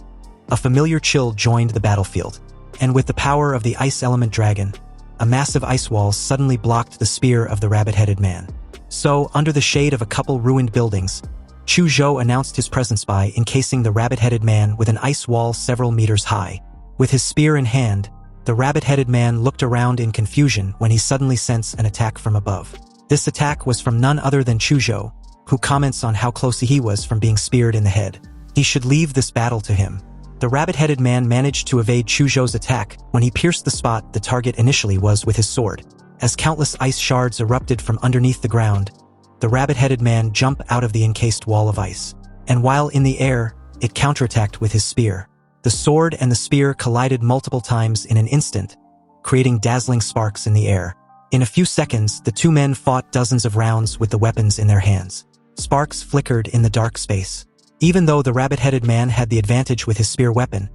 a familiar chill joined the battlefield. And with the power of the ice element dragon, a massive ice wall suddenly blocked the spear of the rabbit-headed man. So, under the shade of a couple ruined buildings, Chu Zhou announced his presence by encasing the rabbit-headed man with an ice wall several meters high. With his spear in hand, the rabbit-headed man looked around in confusion when he suddenly sensed an attack from above. This attack was from none other than Chu Zhou, who comments on how close he was from being speared in the head. He should leave this battle to him. The rabbit-headed man managed to evade Chu Zhou's attack when he pierced the spot the target initially was with his sword. As countless ice shards erupted from underneath the ground, the rabbit-headed man jumped out of the encased wall of ice. And while in the air, it counterattacked with his spear. The sword and the spear collided multiple times in an instant, creating dazzling sparks in the air. In a few seconds, the two men fought dozens of rounds with the weapons in their hands. Sparks flickered in the dark space. Even though the rabbit-headed man had the advantage with his spear weapon,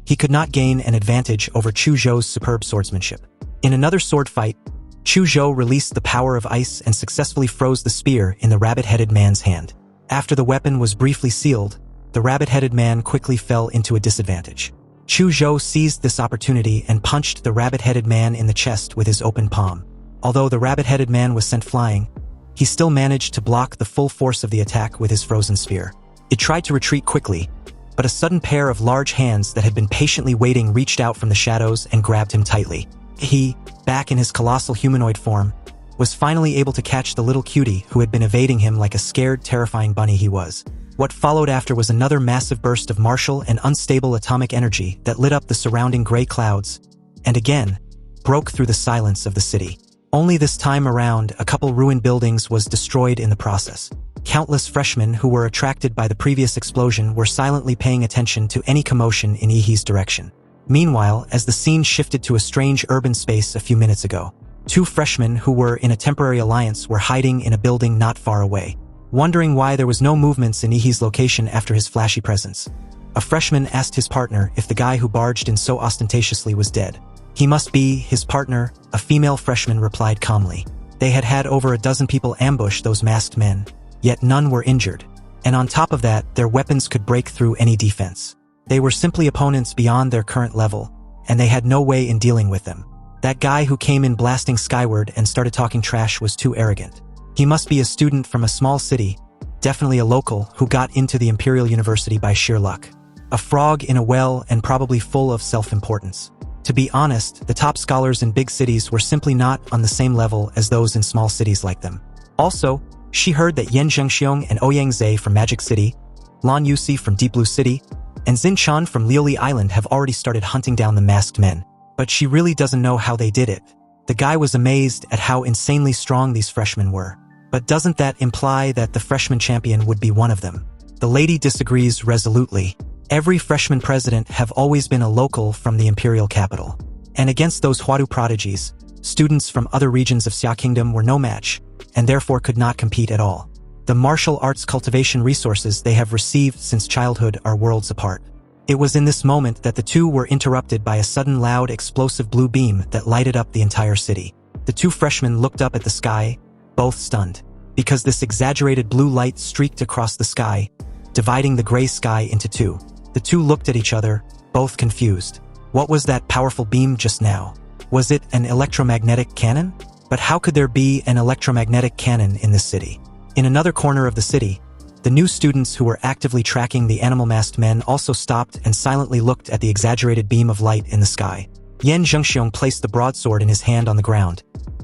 he could not gain an advantage over Chu Zhou's superb swordsmanship. In another sword fight, Chu Zhou released the power of ice and successfully froze the spear in the rabbit-headed man's hand. After the weapon was briefly sealed, the rabbit-headed man quickly fell into a disadvantage. Chu Zhou seized this opportunity and punched the rabbit-headed man in the chest with his open palm. Although the rabbit-headed man was sent flying, he still managed to block the full force of the attack with his frozen spear. It tried to retreat quickly, but a sudden pair of large hands that had been patiently waiting reached out from the shadows and grabbed him tightly. He, back in his colossal humanoid form, was finally able to catch the little cutie who had been evading him like a scared, terrifying bunny he was. What followed after was another massive burst of martial and unstable atomic energy that lit up the surrounding gray clouds, and again, broke through the silence of the city. Only this time around, a couple ruined buildings was destroyed in the process. Countless freshmen who were attracted by the previous explosion were silently paying attention to any commotion in Yi's direction. Meanwhile, as the scene shifted to a strange urban space a few minutes ago, two freshmen who were in a temporary alliance were hiding in a building not far away. Wondering why there was no movements in Yi's location after his flashy presence, a freshman asked his partner if the guy who barged in so ostentatiously was dead. He must be his partner, a female freshman replied calmly. They had had over a dozen people ambush those masked men, yet none were injured. And on top of that, their weapons could break through any defense. They were simply opponents beyond their current level, and they had no way in dealing with them. That guy who came in blasting skyward and started talking trash was too arrogant. He must be a student from a small city, definitely a local, who got into the Imperial University by sheer luck. A frog in a well and probably full of self-importance. To be honest, the top scholars in big cities were simply not on the same level as those in small cities like them. Also, she heard that Yan Zhengxiong and Ouyang Zhe from Magic City, Lan Yusi from Deep Blue City, and Xin Chan from Liuli Island have already started hunting down the masked men. But she really doesn't know how they did it. The guy was amazed at how insanely strong these freshmen were. But doesn't that imply that the freshman champion would be one of them? The lady disagrees resolutely. Every freshman president have always been a local from the imperial capital. And against those Huadu prodigies, students from other regions of Xia Kingdom were no match, and therefore could not compete at all. The martial arts cultivation resources they have received since childhood are worlds apart. It was in this moment that the two were interrupted by a sudden loud explosive blue beam that lighted up the entire city. The two freshmen looked up at the sky, both stunned, because this exaggerated blue light streaked across the sky, dividing the gray sky into two. The two looked at each other, both confused. What was that powerful beam just now? Was it an electromagnetic cannon? But how could there be an electromagnetic cannon in this city? In another corner of the city, the new students who were actively tracking the animal-masked men also stopped and silently looked at the exaggerated beam of light in the sky. Yan Zhengxiong placed the broadsword in his hand on the ground,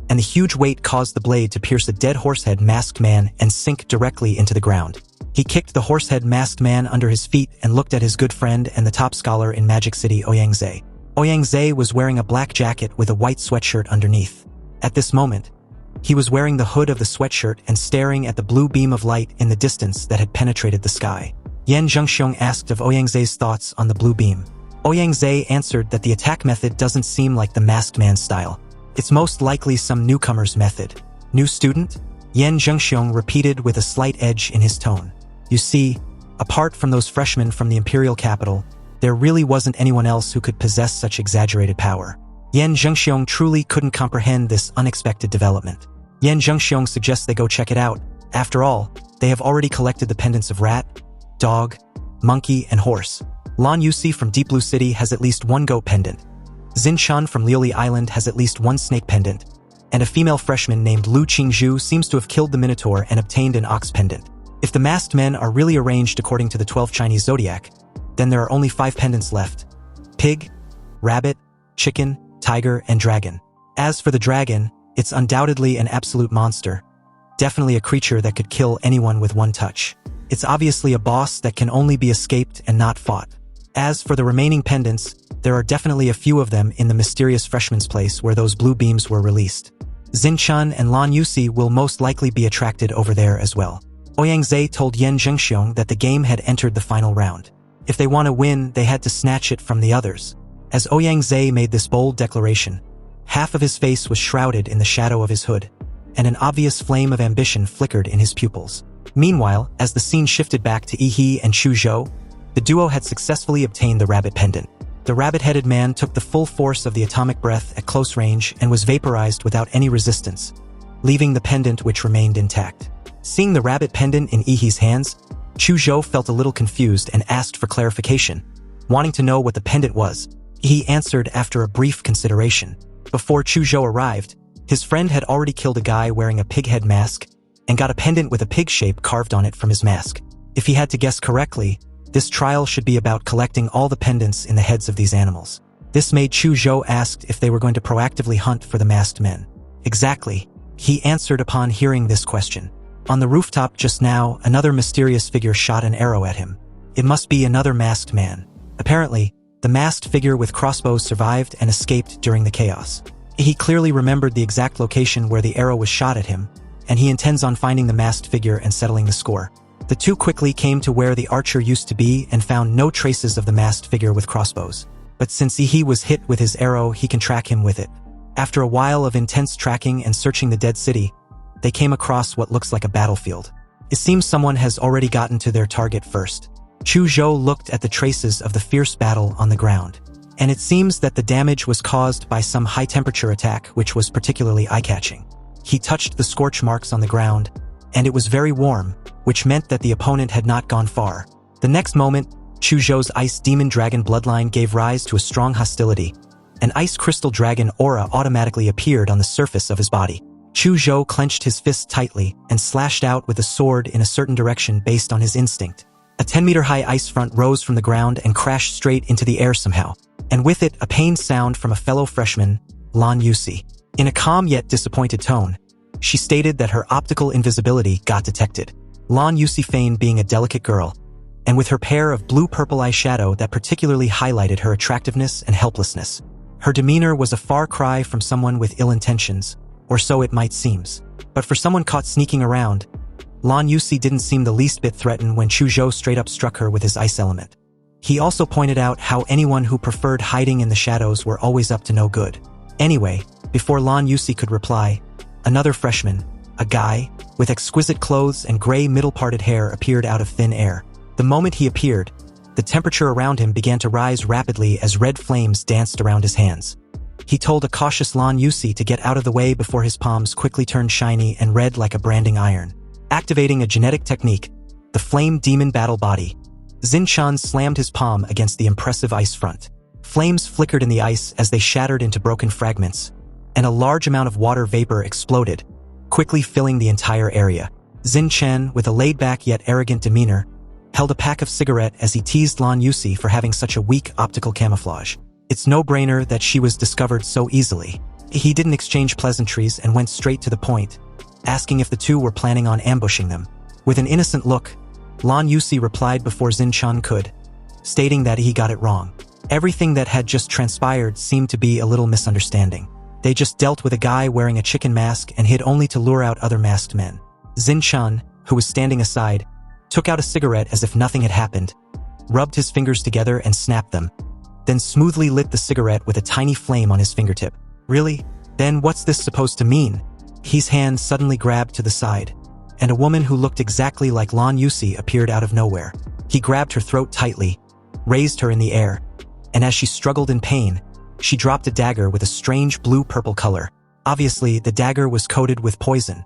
and the huge weight caused the blade to pierce a dead horsehead masked man and sink directly into the ground. He kicked the horsehead masked man under his feet and looked at his good friend and the top scholar in Magic City, Ouyang Zhe. Ouyang was wearing a black jacket with a white sweatshirt underneath. At this moment, he was wearing the hood of the sweatshirt and staring at the blue beam of light in the distance that had penetrated the sky. Yan Zhengxiong asked of Ouyang's thoughts on the blue beam. Ouyang answered that the attack method doesn't seem like the masked man style. It's most likely some newcomer's method. New student? Yan Zhengxiong repeated with a slight edge in his tone. You see, apart from those freshmen from the imperial capital, there really wasn't anyone else who could possess such exaggerated power. Yan Zhengxiong truly couldn't comprehend this unexpected development. Yan Zhengxiong suggests they go check it out. After all, they have already collected the pendants of rat, dog, monkey, and horse. Lan Yusi from Deep Blue City has at least one goat pendant. Xin Chan from Liuli Island has at least one snake pendant. And a female freshman named Lu Qingzhu seems to have killed the Minotaur and obtained an ox pendant. If the masked men are really arranged according to the 12 Chinese zodiac, then there are only 5 pendants left. Pig, rabbit, chicken, tiger, and dragon. As for the dragon, it's undoubtedly an absolute monster. Definitely a creature that could kill anyone with one touch. It's obviously a boss that can only be escaped and not fought. As for the remaining pendants, there are definitely a few of them in the mysterious freshman's place where those blue beams were released. Xin Chan and Lan Yusi will most likely be attracted over there as well. Ouyang told Yan Zhengxiong that the game had entered the final round. If they want to win, they had to snatch it from the others. As Ouyang made this bold declaration, half of his face was shrouded in the shadow of his hood, and an obvious flame of ambition flickered in his pupils. Meanwhile, as the scene shifted back to Yi and Chu Zhou, the duo had successfully obtained the rabbit pendant. The rabbit-headed man took the full force of the atomic breath at close range and was vaporized without any resistance, leaving the pendant which remained intact. Seeing the rabbit pendant in Yi's hands, Chu Zhou felt a little confused and asked for clarification, wanting to know what the pendant was. Yi answered after a brief consideration. Before Chu Zhou arrived, his friend had already killed a guy wearing a pig head mask and got a pendant with a pig shape carved on it from his mask. If he had to guess correctly, this trial should be about collecting all the pendants in the heads of these animals. This made Chu Zhou asked if they were going to proactively hunt for the masked men. Exactly, he answered upon hearing this question. On the rooftop just now, another mysterious figure shot an arrow at him. It must be another masked man. Apparently, the masked figure with crossbows survived and escaped during the chaos. He clearly remembered the exact location where the arrow was shot at him, and he intends on finding the masked figure and settling the score. The two quickly came to where the archer used to be and found no traces of the masked figure with crossbows. But since Yi was hit with his arrow, he can track him with it. After a while of intense tracking and searching the dead city, they came across what looks like a battlefield. It seems someone has already gotten to their target first. Chu Zhou looked at the traces of the fierce battle on the ground, and it seems that the damage was caused by some high-temperature attack which was particularly eye-catching. He touched the scorch marks on the ground, and it was very warm, which meant that the opponent had not gone far. The next moment, Chu Zhou's ice demon dragon bloodline gave rise to a strong hostility. An ice crystal dragon aura automatically appeared on the surface of his body. Chu Zhou clenched his fists tightly and slashed out with a sword in a certain direction based on his instinct. A 10-meter-high ice front rose from the ground and crashed straight into the air somehow, and with it a pained sound from a fellow freshman, Lan Yusi. In a calm yet disappointed tone, she stated that her optical invisibility got detected. Lan Yusi feigned being a delicate girl, and with her pair of blue-purple eyeshadow that particularly highlighted her attractiveness and helplessness. Her demeanor was a far cry from someone with ill intentions, or so it might seem. But for someone caught sneaking around, Lan Yusi didn't seem the least bit threatened when Chu Zhou straight up struck her with his ice element. He also pointed out how anyone who preferred hiding in the shadows were always up to no good. Anyway, before Lan Yusi could reply, another freshman, a guy, with exquisite clothes and gray middle-parted hair appeared out of thin air. The moment he appeared, the temperature around him began to rise rapidly as red flames danced around his hands. He told a cautious Lan Yusi to get out of the way before his palms quickly turned shiny and red like a branding iron. Activating a genetic technique, the Flame Demon Battle Body, Xin Chan slammed his palm against the impressive ice front. Flames flickered in the ice as they shattered into broken fragments, and a large amount of water vapor exploded, quickly filling the entire area. Xin Chen, with a laid-back yet arrogant demeanor, held a pack of cigarette as he teased Lan Yusi for having such a weak optical camouflage. It's no-brainer that she was discovered so easily. He didn't exchange pleasantries and went straight to the point, asking if the two were planning on ambushing them. With an innocent look, Lan Yusi replied before Xin Chan could, stating that he got it wrong. Everything that had just transpired seemed to be a little misunderstanding. They just dealt with a guy wearing a chicken mask and hid only to lure out other masked men. Xinchen, who was standing aside, took out a cigarette as if nothing had happened, rubbed his fingers together and snapped them, then smoothly lit the cigarette with a tiny flame on his fingertip. Really? Then what's this supposed to mean? His hand suddenly grabbed to the side, and a woman who looked exactly like Lan Yusi appeared out of nowhere. He grabbed her throat tightly, raised her in the air, and as she struggled in pain, she dropped a dagger with a strange blue-purple color. Obviously, the dagger was coated with poison.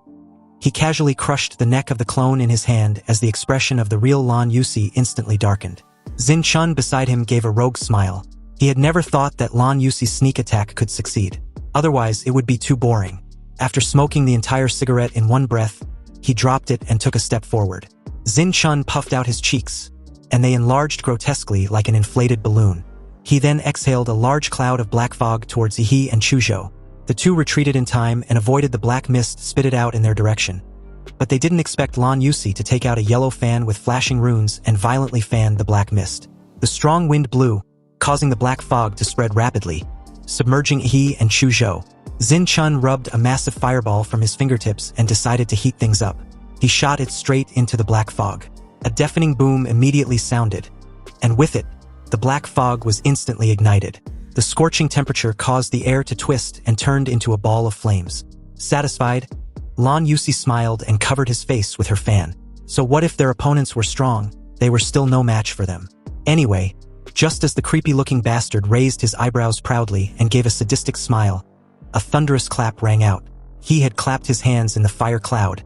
He casually crushed the neck of the clone in his hand as the expression of the real Lan Yusi instantly darkened. Xinchen beside him gave a rogue smile. He had never thought that Lan Yusi's sneak attack could succeed. Otherwise, it would be too boring. After smoking the entire cigarette in one breath, he dropped it and took a step forward. Xinchen puffed out his cheeks, and they enlarged grotesquely like an inflated balloon. He then exhaled a large cloud of black fog towards Yi and Chuzhou. The two retreated in time and avoided the black mist spitted out in their direction. But they didn't expect Lan Yusi to take out a yellow fan with flashing runes and violently fan the black mist. The strong wind blew, causing the black fog to spread rapidly, submerging Yi and Chuzhou. Xinchen rubbed a massive fireball from his fingertips and decided to heat things up. He shot it straight into the black fog. A deafening boom immediately sounded, and with it, the black fog was instantly ignited. The scorching temperature caused the air to twist and turned into a ball of flames. Satisfied, Lan Yusi smiled and covered his face with her fan. So what if their opponents were strong? They were still no match for them. Anyway, just as the creepy-looking bastard raised his eyebrows proudly and gave a sadistic smile, a thunderous clap rang out. He had clapped his hands in the fire cloud,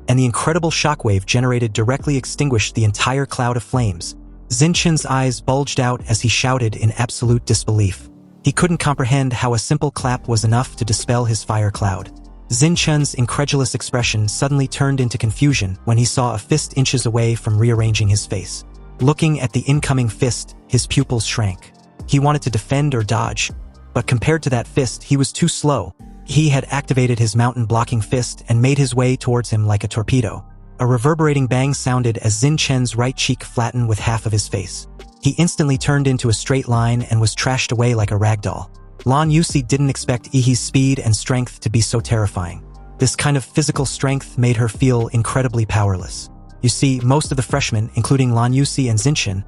and the incredible shockwave generated directly extinguished the entire cloud of flames. Xinchen's eyes bulged out as he shouted in absolute disbelief. He couldn't comprehend how a simple clap was enough to dispel his fire cloud. Xinchen's incredulous expression suddenly turned into confusion when he saw a fist inches away from rearranging his face. Looking at the incoming fist, his pupils shrank. He wanted to defend or dodge, but compared to that fist, he was too slow. He had activated his mountain-blocking fist and made his way towards him like a torpedo. A reverberating bang sounded as Xinchen's right cheek flattened with half of his face. He instantly turned into a straight line and was trashed away like a ragdoll. Lan Yusi didn't expect Yi's speed and strength to be so terrifying. This kind of physical strength made her feel incredibly powerless. You see, most of the freshmen, including Lan Yusi and Xinchen,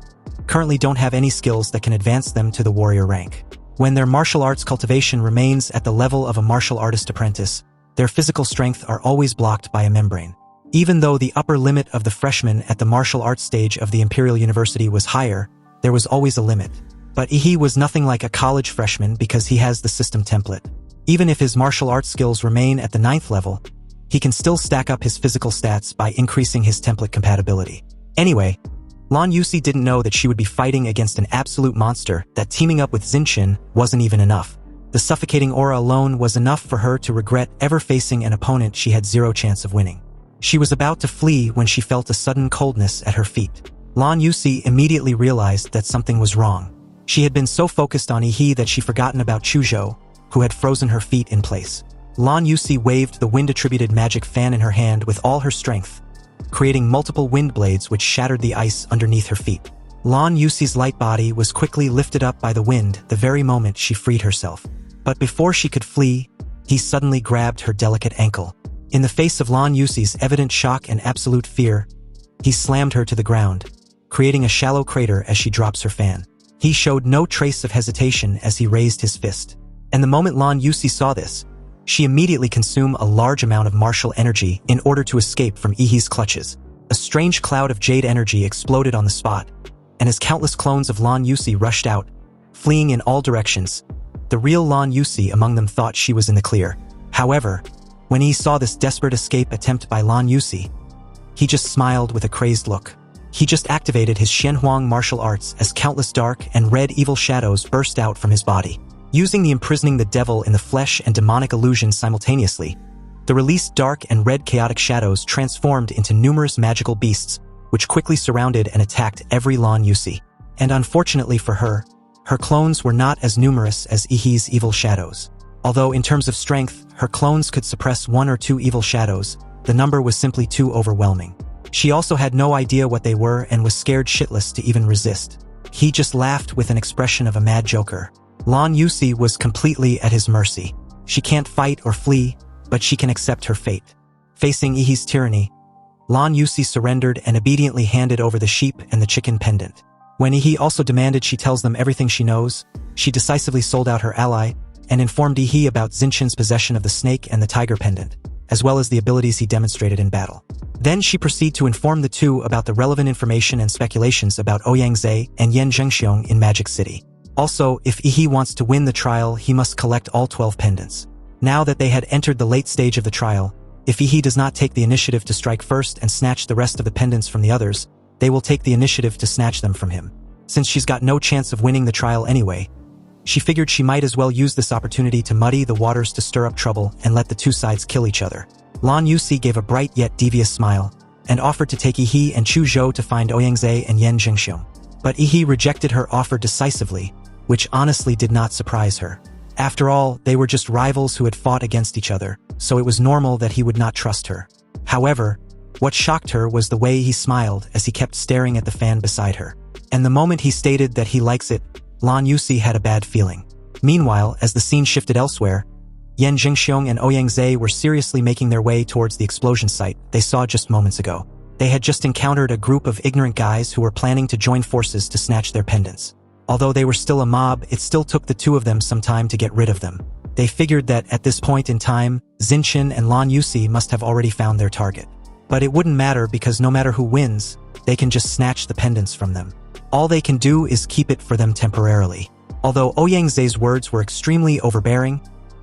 currently don't have any skills that can advance them to the warrior rank. When their martial arts cultivation remains at the level of a martial artist apprentice, their physical strength are always blocked by a membrane. Even though the upper limit of the freshmen at the martial arts stage of the Imperial University was higher, there was always a limit. But Yi was nothing like a college freshman because he has the system template. Even if his martial arts skills remain at the 9th level, he can still stack up his physical stats by increasing his template compatibility. Anyway, Lan Yusi didn't know that she would be fighting against an absolute monster, that teaming up with Xinchen wasn't even enough. The suffocating aura alone was enough for her to regret ever facing an opponent she had zero chance of winning. She was about to flee when she felt a sudden coldness at her feet. Lan Yusi immediately realized that something was wrong. She had been so focused on Yi that she forgotten about Chuzhou, who had frozen her feet in place. Lan Yusi waved the wind-attributed magic fan in her hand with all her strength, creating multiple wind blades which shattered the ice underneath her feet. Lan Yusi's light body was quickly lifted up by the wind the very moment she freed herself. But before she could flee, he suddenly grabbed her delicate ankle. In the face of Lan Yusi's evident shock and absolute fear, he slammed her to the ground, creating a shallow crater as she drops her fan. He showed no trace of hesitation as he raised his fist. And the moment Lan Yusi saw this, she immediately consumed a large amount of martial energy in order to escape from Yi's clutches. A strange cloud of jade energy exploded on the spot, and as countless clones of Lan Yusi rushed out, fleeing in all directions, the real Lan Yusi among them thought she was in the clear. However, when he saw this desperate escape attempt by Lan Yusi, he just smiled with a crazed look. He just activated his Shenhuang martial arts as countless dark and red evil shadows burst out from his body. Using the imprisoning the devil in the flesh and demonic illusions simultaneously, the released dark and red chaotic shadows transformed into numerous magical beasts, which quickly surrounded and attacked every Lan Yusi. And unfortunately for her, her clones were not as numerous as Yi's evil shadows. Although in terms of strength, her clones could suppress 1 or 2 evil shadows, the number was simply too overwhelming. She also had no idea what they were and was scared shitless to even resist. He just laughed with an expression of a mad joker. Lan Yusi was completely at his mercy. She can't fight or flee, but she can accept her fate. Facing Ihi's tyranny, Lan Yusi surrendered and obediently handed over the sheep and the chicken pendant. When Ihi also demanded she tells them everything she knows, she decisively sold out her ally and informed Ihi about Zinchen's possession of the snake and the tiger pendant, as well as the abilities he demonstrated in battle. Then she proceeded to inform the two about the relevant information and speculations about Ouyang and Yan Zhengxiong in Magic City. Also, if Ihi wants to win the trial, he must collect all 12 pendants. Now that they had entered the late stage of the trial, if Ihi does not take the initiative to strike first and snatch the rest of the pendants from the others, they will take the initiative to snatch them from him. Since she's got no chance of winning the trial anyway, she figured she might as well use this opportunity to muddy the waters to stir up trouble and let the two sides kill each other. Lan Yusi gave a bright yet devious smile, and offered to take Ihi and Chu Zhou to find Ouyang and Yan Zhengxiong. But Ihi rejected her offer decisively, which honestly did not surprise her. After all, they were just rivals who had fought against each other, so it was normal that he would not trust her. However, what shocked her was the way he smiled as he kept staring at the fan beside her. And the moment he stated that he likes it, Lan Yusi had a bad feeling. Meanwhile, as the scene shifted elsewhere, Yan Zhengxiong and Ouyang were seriously making their way towards the explosion site they saw just moments ago. They had just encountered a group of ignorant guys who were planning to join forces to snatch their pendants. Although they were still a mob, it still took the two of them some time to get rid of them. They figured that at this point in time, Zinchen and Lan Yusi must have already found their target. But it wouldn't matter because no matter who wins, they can just snatch the pendants from them. All they can do is keep it for them temporarily. Although Ouyang words were extremely overbearing,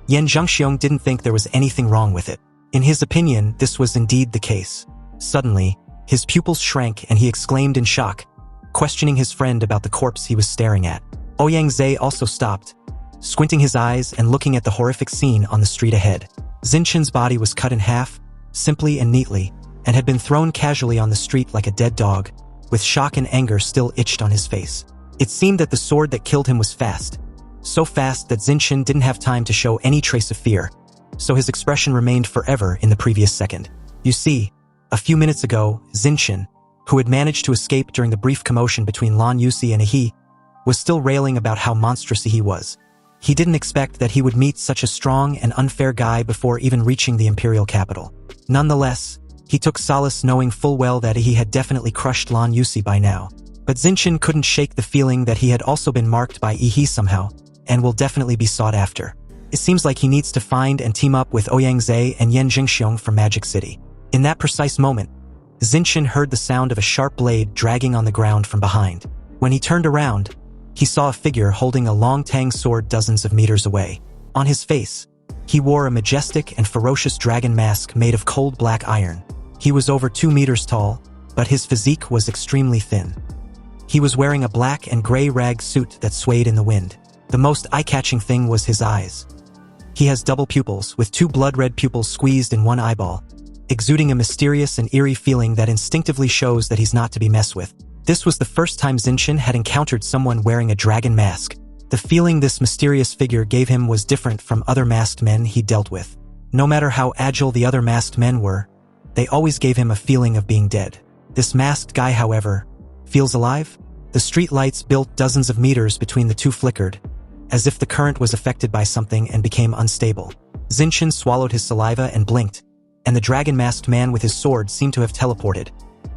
Yan Zhengxiong didn't think there was anything wrong with it. In his opinion, this was indeed the case. Suddenly, his pupils shrank and he exclaimed in shock, questioning his friend about the corpse he was staring at. Ouyang also stopped, squinting his eyes and looking at the horrific scene on the street ahead. Zinchen's body was cut in half, simply and neatly, and had been thrown casually on the street like a dead dog, with shock and anger still itched on his face. It seemed that the sword that killed him was fast, so fast that Zinchen didn't have time to show any trace of fear, so his expression remained forever in the previous second. You see, a few minutes ago, Zinchen, who had managed to escape during the brief commotion between Lan Yusi and Ihi, was still railing about how monstrous Ihi was. He didn't expect that he would meet such a strong and unfair guy before even reaching the imperial capital. Nonetheless, he took solace knowing full well that Ihi had definitely crushed Lan Yusi by now. But Zinchen couldn't shake the feeling that he had also been marked by Ihi somehow, and will definitely be sought after. It seems like he needs to find and team up with Ouyang and Yan Zhengxiong from Magic City. In that precise moment, Zinchen heard the sound of a sharp blade dragging on the ground from behind. When he turned around, he saw a figure holding a long tang sword dozens of meters away. On his face, he wore a majestic and ferocious dragon mask made of cold black iron. He was over 2 meters tall, but his physique was extremely thin. He was wearing a black and gray rag suit that swayed in the wind. The most eye-catching thing was his eyes. He has double pupils, with 2 blood-red pupils squeezed in one eyeball, exuding a mysterious and eerie feeling that instinctively shows that he's not to be messed with. This was the first time Zinchen had encountered someone wearing a dragon mask. The feeling this mysterious figure gave him was different from other masked men he dealt with. No matter how agile the other masked men were, they always gave him a feeling of being dead. This masked guy, however, feels alive? The street lights built dozens of meters between the two flickered, as if the current was affected by something and became unstable. Zinchen swallowed his saliva and blinked, and the dragon-masked man with his sword seemed to have teleported,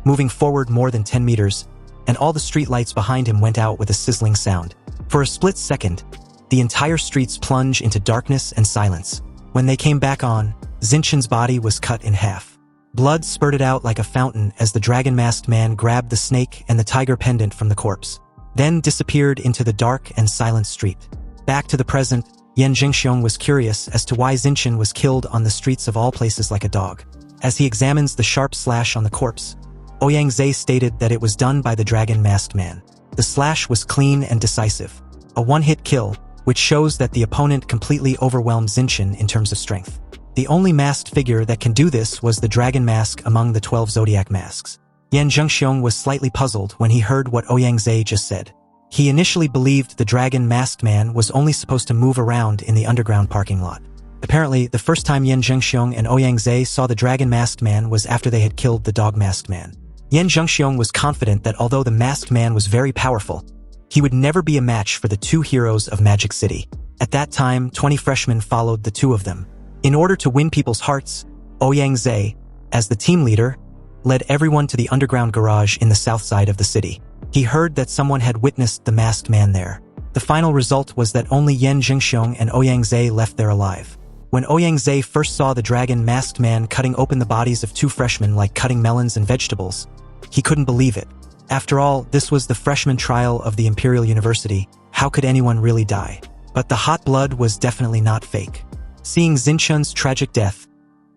moving forward more than 10 meters, and all the street lights behind him went out with a sizzling sound. For a split second, the entire streets plunged into darkness and silence. When they came back on, Zinchen's body was cut in half. Blood spurted out like a fountain as the dragon-masked man grabbed the snake and the tiger pendant from the corpse, then disappeared into the dark and silent street. Back to the present, Yan Zhengxiong was curious as to why Zinchen was killed on the streets of all places like a dog. As he examines the sharp slash on the corpse, Ouyang stated that it was done by the dragon-masked man. The slash was clean and decisive, a one-hit kill, which shows that the opponent completely overwhelmed Zinchen in terms of strength. The only masked figure that can do this was the dragon mask among the 12 zodiac masks. Yan Zhengxiong was slightly puzzled when he heard what Ouyang just said. He initially believed the dragon-masked man was only supposed to move around in the underground parking lot. Apparently, the first time Yan Zhengxiong and Ouyang saw the dragon-masked man was after they had killed the dog-masked man. Yan Zhengxiong was confident that although the masked man was very powerful, He would never be a match for the two heroes of Magic City. At that time, 20 freshmen followed the two of them. In order to win people's hearts, Ouyang, as the team leader, led everyone to the underground garage in the south side of the city. He heard that someone had witnessed the masked man there. The final result was that only Yan Jingxiong and Ouyang left there alive. When Ouyang first saw the dragon masked man cutting open the bodies of two freshmen like cutting melons and vegetables, he couldn't believe it. After all, this was the freshman trial of the Imperial University. How could anyone really die? But the hot blood was definitely not fake. Seeing Xinchun's tragic death,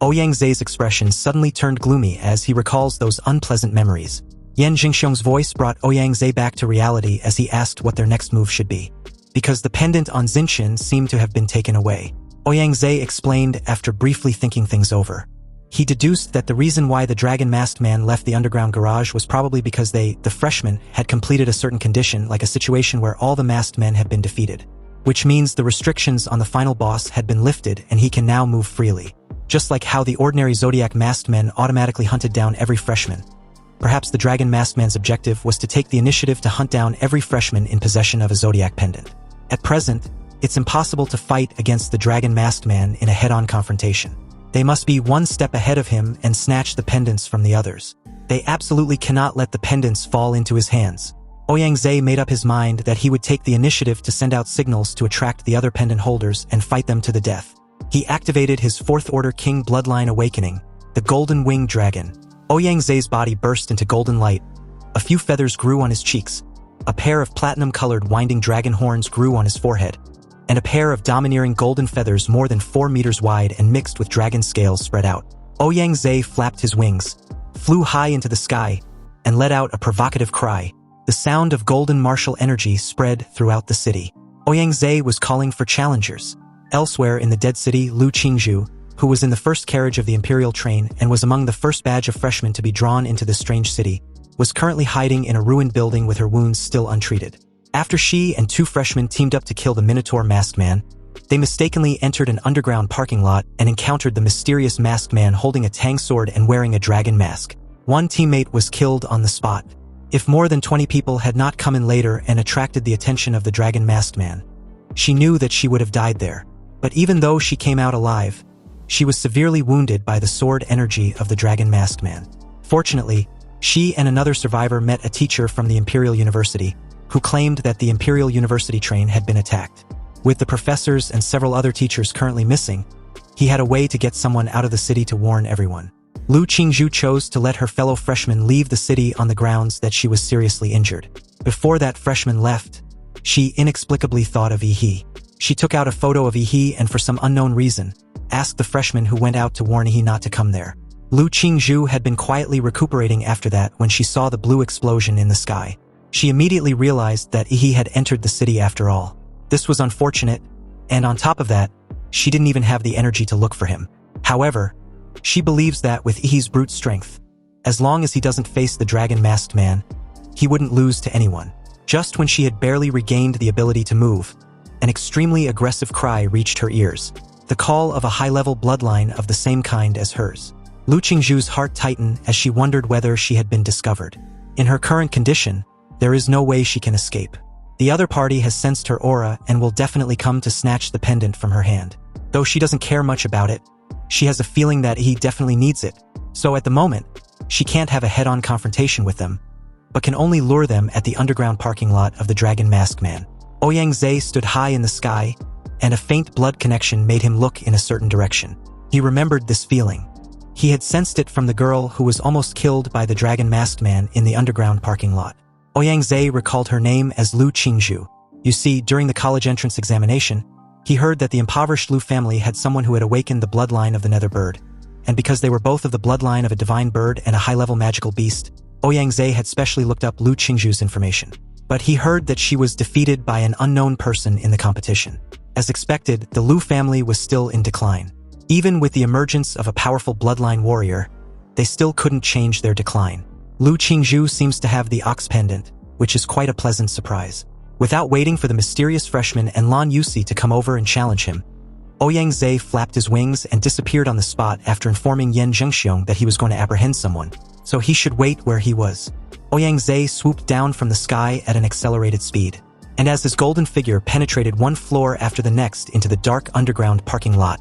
Ouyang's expression suddenly turned gloomy as he recalls those unpleasant memories. Yan Jingxiong's voice brought Ouyang back to reality as he asked what their next move should be. Because the pendant on Xinchun seemed to have been taken away, Ouyang explained after briefly thinking things over. He deduced that the reason why the dragon masked man left the underground garage was probably because the freshmen, had completed a certain condition, like a situation where all the masked men had been defeated. Which means the restrictions on the final boss had been lifted and he can now move freely. Just like how the ordinary Zodiac masked men automatically hunted down every freshman. Perhaps the dragon masked man's objective was to take the initiative to hunt down every freshman in possession of a Zodiac pendant. At present, it's impossible to fight against the dragon masked man in a head-on confrontation. They must be one step ahead of him and snatch the pendants from the others. They absolutely cannot let the pendants fall into his hands. Ouyang made up his mind that he would take the initiative to send out signals to attract the other pendant holders and fight them to the death. He activated his Fourth Order King bloodline awakening, the Golden Winged Dragon. Ouyang's body burst into golden light. A few feathers grew on his cheeks. A pair of platinum-colored winding dragon horns grew on his forehead. And a pair of domineering golden feathers more than 4 meters wide and mixed with dragon scales spread out. Ouyang flapped his wings, flew high into the sky, and let out a provocative cry. The sound of golden martial energy spread throughout the city. Ouyang was calling for challengers. Elsewhere in the dead city, Lu Qingzhu, who was in the first carriage of the Imperial train and was among the first batch of freshmen to be drawn into this strange city, was currently hiding in a ruined building with her wounds still untreated. After she and 2 freshmen teamed up to kill the Minotaur masked man, they mistakenly entered an underground parking lot and encountered the mysterious masked man holding a tang sword and wearing a dragon mask. One teammate was killed on the spot. If more than 20 people had not come in later and attracted the attention of the dragon masked man, she knew that she would have died there. But even though she came out alive, she was severely wounded by the sword energy of the dragon masked man. Fortunately, she and another survivor met a teacher from the Imperial University, who claimed that the Imperial University train had been attacked. With the professors and several other teachers currently missing, he had a way to get someone out of the city to warn everyone. Lu Qingzhu chose to let her fellow freshman leave the city on the grounds that she was seriously injured. Before that freshman left, she inexplicably thought of Yi. She took out a photo of Yi and for some unknown reason, asked the freshman who went out to warn Yi not to come there. Lu Qingzhu had been quietly recuperating after that when she saw the blue explosion in the sky. She immediately realized that Yi had entered the city after all. This was unfortunate, and on top of that, she didn't even have the energy to look for him. However, she believes that with Yi's brute strength, as long as he doesn't face the dragon masked man, he wouldn't lose to anyone. Just when she had barely regained the ability to move, an extremely aggressive cry reached her ears, the call of a high-level bloodline of the same kind as hers. Lu Qingzhu's heart tightened as she wondered whether she had been discovered. In her current condition, there is no way she can escape. The other party has sensed her aura and will definitely come to snatch the pendant from her hand. Though she doesn't care much about it, she has a feeling that he definitely needs it. So at the moment, she can't have a head-on confrontation with them, but can only lure them at the underground parking lot of the Dragon Masked Man. Ouyang stood high in the sky, and a faint blood connection made him look in a certain direction. He remembered this feeling. He had sensed it from the girl who was almost killed by the Dragon Masked Man in the underground parking lot. Ouyang recalled her name as Lu Qingzhu. You see, during the college entrance examination, he heard that the impoverished Lu family had someone who had awakened the bloodline of the Nether Bird. And because they were both of the bloodline of a divine bird and a high-level magical beast, Ouyang had specially looked up Lu Qingzhu's information. But he heard that she was defeated by an unknown person in the competition. As expected, the Lu family was still in decline. Even with the emergence of a powerful bloodline warrior, they still couldn't change their decline. Lu Qingzhu seems to have the Ox Pendant, which is quite a pleasant surprise. Without waiting for the mysterious freshman and Lan Yusi to come over and challenge him, Ouyang flapped his wings and disappeared on the spot after informing Yan Zhengxiong that he was going to apprehend someone, so he should wait where he was. Ouyang swooped down from the sky at an accelerated speed. And as his golden figure penetrated one floor after the next into the dark underground parking lot,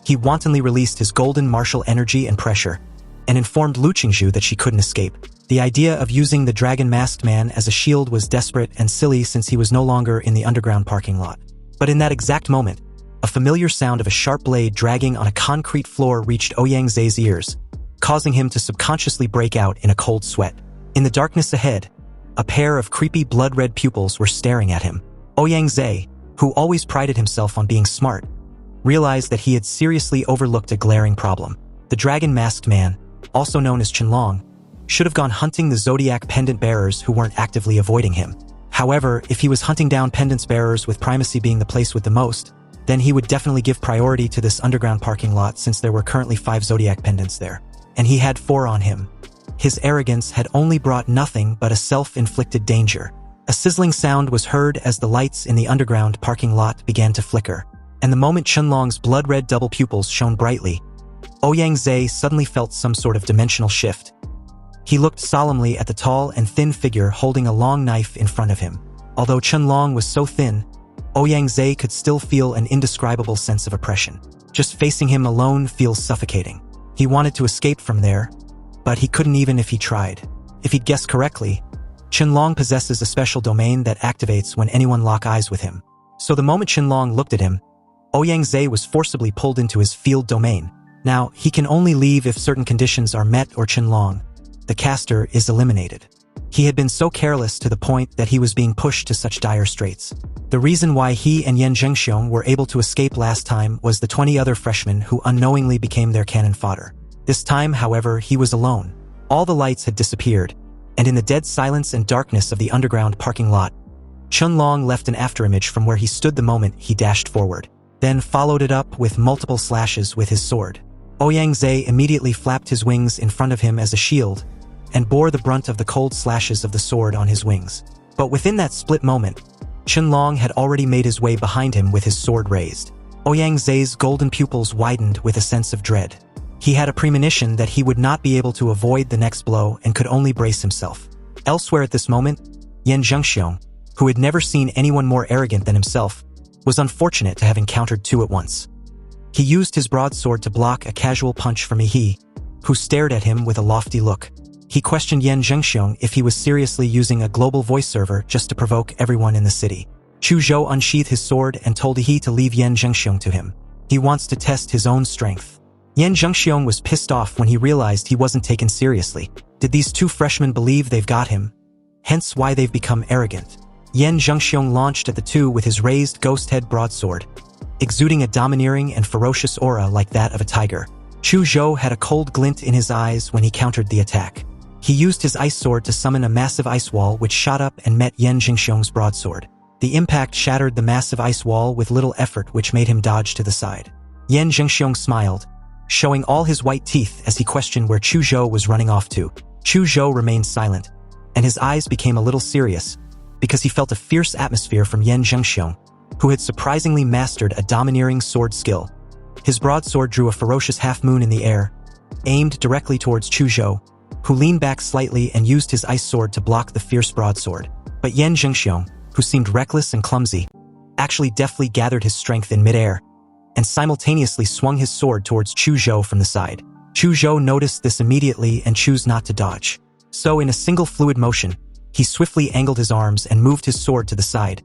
he wantonly released his golden martial energy and pressure, and informed Lu Qingzhu that she couldn't escape. The idea of using the dragon-masked man as a shield was desperate and silly since he was no longer in the underground parking lot. But in that exact moment, a familiar sound of a sharp blade dragging on a concrete floor reached Ouyang ears, causing him to subconsciously break out in a cold sweat. In the darkness ahead, a pair of creepy blood-red pupils were staring at him. Ouyang, who always prided himself on being smart, realized that he had seriously overlooked a glaring problem. The dragon-masked man, also known as Qianlong, should have gone hunting the zodiac pendant bearers who weren't actively avoiding him. However, if he was hunting down pendants bearers with primacy being the place with the most, then he would definitely give priority to this underground parking lot since there were currently 5 zodiac pendants there. And he had 4 on him. His arrogance had only brought nothing but a self-inflicted danger. A sizzling sound was heard as the lights in the underground parking lot began to flicker. And the moment Qianlong's blood-red double pupils shone brightly, Ouyang suddenly felt some sort of dimensional shift. He looked solemnly at the tall and thin figure holding a long knife in front of him. Although Qianlong was so thin, Ouyang could still feel an indescribable sense of oppression. Just facing him alone feels suffocating. He wanted to escape from there, but he couldn't even if he tried. If he'd guessed correctly, Qianlong possesses a special domain that activates when anyone lock eyes with him. So the moment Qianlong looked at him, Ouyang was forcibly pulled into his field domain. Now, he can only leave if certain conditions are met or Qianlong, the caster, is eliminated. He had been so careless to the point that he was being pushed to such dire straits. The reason why he and Yan Zhengxiong were able to escape last time was the 20 other freshmen who unknowingly became their cannon fodder. This time, however, he was alone. All the lights had disappeared, and in the dead silence and darkness of the underground parking lot, Qianlong left an afterimage from where he stood the moment he dashed forward, then followed it up with multiple slashes with his sword. Ouyang immediately flapped his wings in front of him as a shield, and bore the brunt of the cold slashes of the sword on his wings. But within that split moment, Qianlong had already made his way behind him with his sword raised. Ouyang golden pupils widened with a sense of dread. He had a premonition that he would not be able to avoid the next blow and could only brace himself. Elsewhere at this moment, Yan Zhengxiong, who had never seen anyone more arrogant than himself, was unfortunate to have encountered 2 at once. He used his broadsword to block a casual punch from Yi, who stared at him with a lofty look. He questioned Yan Zhengxiong if he was seriously using a global voice server just to provoke everyone in the city. Chu Zhou unsheathed his sword and told Yi to leave Yan Zhengxiong to him. He wants to test his own strength. Yan Zhengxiong was pissed off when he realized he wasn't taken seriously. Did these 2 freshmen believe they've got him? Hence why they've become arrogant. Yan Zhengxiong launched at the 2 with his raised ghost head broadsword, exuding a domineering and ferocious aura like that of a tiger. Chu Zhou had a cold glint in his eyes when he countered the attack. He used his ice sword to summon a massive ice wall which shot up and met Yan Zhengxiong's broadsword. The impact shattered the massive ice wall with little effort, which made him dodge to the side. Yan Zhengxiong smiled, showing all his white teeth as he questioned where Chu Zhou was running off to. Chu Zhou remained silent, and his eyes became a little serious, because he felt a fierce atmosphere from Yan Zhengxiong, who had surprisingly mastered a domineering sword skill. His broadsword drew a ferocious half-moon in the air, aimed directly towards Chu Zhou, who leaned back slightly and used his ice sword to block the fierce broadsword. But Yan Zhengxiong, who seemed reckless and clumsy, actually deftly gathered his strength in midair, and simultaneously swung his sword towards Chu Zhou from the side. Chu Zhou noticed this immediately and chose not to dodge. So in a single fluid motion, he swiftly angled his arms and moved his sword to the side,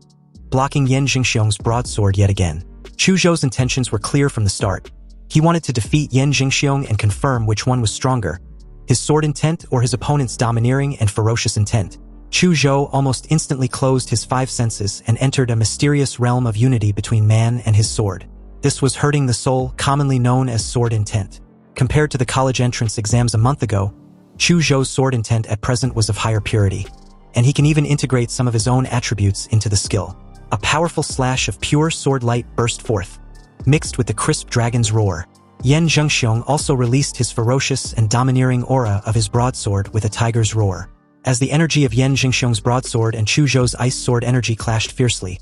blocking Yan Zhengxiong's broadsword yet again. Chu Zhou's intentions were clear from the start. He wanted to defeat Yan Zhengxiong and confirm which one was stronger, his sword intent or his opponent's domineering and ferocious intent. Chu Zhou almost instantly closed his 5 senses and entered a mysterious realm of unity between man and his sword. This was hurting the soul, commonly known as sword intent. Compared to the college entrance exams a month ago, Chu Zhou's sword intent at present was of higher purity, and he can even integrate some of his own attributes into the skill. A powerful slash of pure sword light burst forth, mixed with the crisp dragon's roar. Yan Zhengxiong also released his ferocious and domineering aura of his broadsword with a tiger's roar. As the energy of Yan Zhengxiong's broadsword and Chu Zhou's ice sword energy clashed fiercely,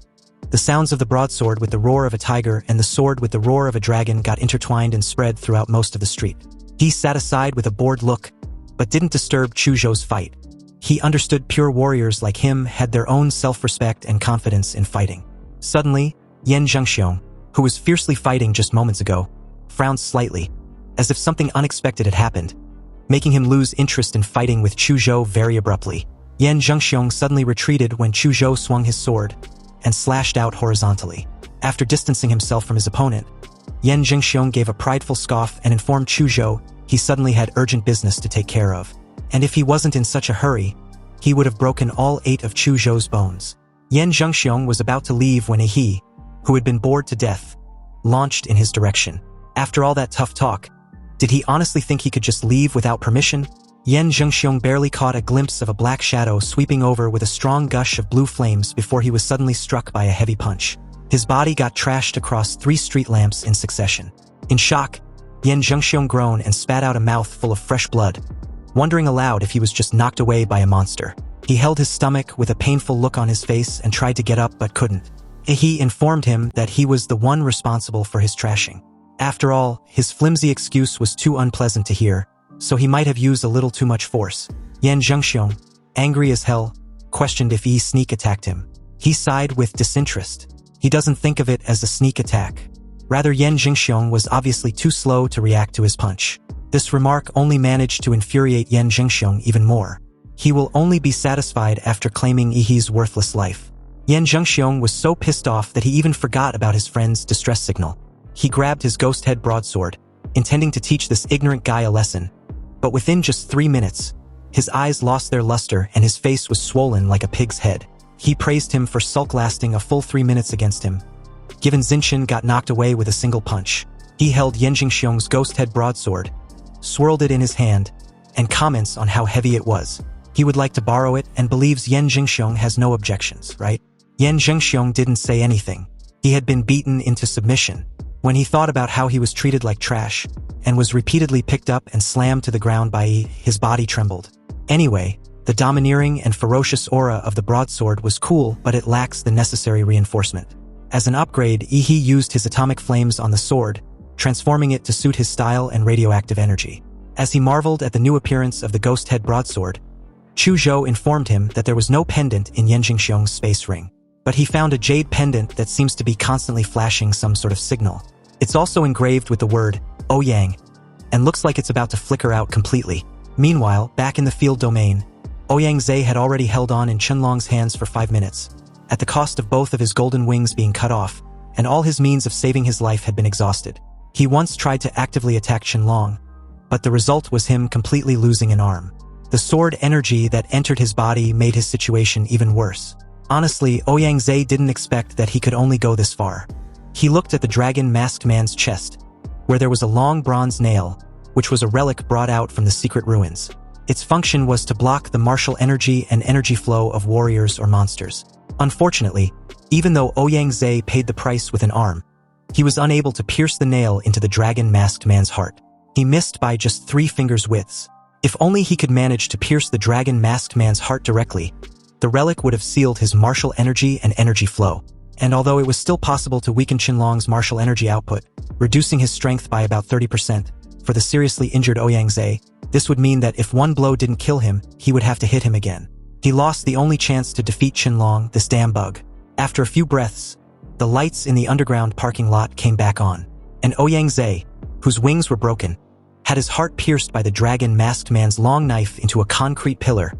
the sounds of the broadsword with the roar of a tiger and the sword with the roar of a dragon got intertwined and spread throughout most of the street. He sat aside with a bored look, but didn't disturb Chu Zhou's fight. He understood pure warriors like him had their own self-respect and confidence in fighting. Suddenly, Yan Zhengxiong, who was fiercely fighting just moments ago, frowned slightly, as if something unexpected had happened, making him lose interest in fighting with Chu Zhou very abruptly. Yan Zhengxiong suddenly retreated when Chu Zhou swung his sword and slashed out horizontally. After distancing himself from his opponent, Yan Zhengxiong gave a prideful scoff and informed Chu Zhou he suddenly had urgent business to take care of, and if he wasn't in such a hurry, he would have broken all 8 of Chu Zhou's bones. Yan Zhengxiong was about to leave when he, who had been bored to death, launched in his direction. After all that tough talk, did he honestly think he could just leave without permission? Yan Zhengxiong barely caught a glimpse of a black shadow sweeping over with a strong gush of blue flames before he was suddenly struck by a heavy punch. His body got trashed across 3 street lamps in succession. In shock, Yan Zhengxiong groaned and spat out a mouth full of fresh blood, wondering aloud if he was just knocked away by a monster. He held his stomach with a painful look on his face and tried to get up but couldn't. He informed him that he was the one responsible for his trashing. After all, his flimsy excuse was too unpleasant to hear, so he might have used a little too much force. Yan Zhengxiong, angry as hell, questioned if he sneak attacked him. He sighed with disinterest. He doesn't think of it as a sneak attack. Rather, Yan Zhengxiong was obviously too slow to react to his punch. This remark only managed to infuriate Yan Zhengxiong even more. He will only be satisfied after claiming Yihe's worthless life. Yan Zhengxiong was so pissed off that he even forgot about his friend's distress signal. He grabbed his ghost head broadsword, intending to teach this ignorant guy a lesson. But within just 3 minutes, his eyes lost their luster and his face was swollen like a pig's head. He praised him for sulk lasting a full 3 minutes against him. Given Zinshin got knocked away with a single punch, he held Yan Zhengxiong's ghost head broadsword, swirled it in his hand, and comments on how heavy it was. He would like to borrow it and believes Yan Zhengxiong has no objections, right? Yan Zhengxiong didn't say anything. He had been beaten into submission. When he thought about how he was treated like trash, and was repeatedly picked up and slammed to the ground by his body trembled. Anyway, the domineering and ferocious aura of the broadsword was cool, but it lacks the necessary reinforcement. As an upgrade, Yihe used his atomic flames on the sword, transforming it to suit his style and radioactive energy. As he marveled at the new appearance of the ghost head broadsword, Chu Zhou informed him that there was no pendant in Yan Zhengxiong's space ring. But he found a jade pendant that seems to be constantly flashing some sort of signal. It's also engraved with the word, Ouyang, and looks like it's about to flicker out completely. Meanwhile, back in the field domain, Ouyang Zhe had already held on in Qianlong's hands for 5 minutes, at the cost of both of his golden wings being cut off, and all his means of saving his life had been exhausted. He once tried to actively attack Qianlong, but the result was him completely losing an arm. The sword energy that entered his body made his situation even worse. Honestly, Ouyang Zhe didn't expect that he could only go this far. He looked at the dragon-masked man's chest, where there was a long bronze nail, which was a relic brought out from the secret ruins. Its function was to block the martial energy and energy flow of warriors or monsters. Unfortunately, even though Ouyang Zhe paid the price with an arm, he was unable to pierce the nail into the dragon-masked man's heart. He missed by just 3 fingers' widths. If only he could manage to pierce the dragon-masked man's heart directly, the relic would have sealed his martial energy and energy flow. And although it was still possible to weaken Qianlong's martial energy output, reducing his strength by about 30%, for the seriously injured Ouyang Zhe, this would mean that if one blow didn't kill him, he would have to hit him again. He lost the only chance to defeat Qianlong, this damn bug. After a few breaths, the lights in the underground parking lot came back on, and Ouyang Zhe, whose wings were broken, had his heart pierced by the dragon-masked man's long knife into a concrete pillar,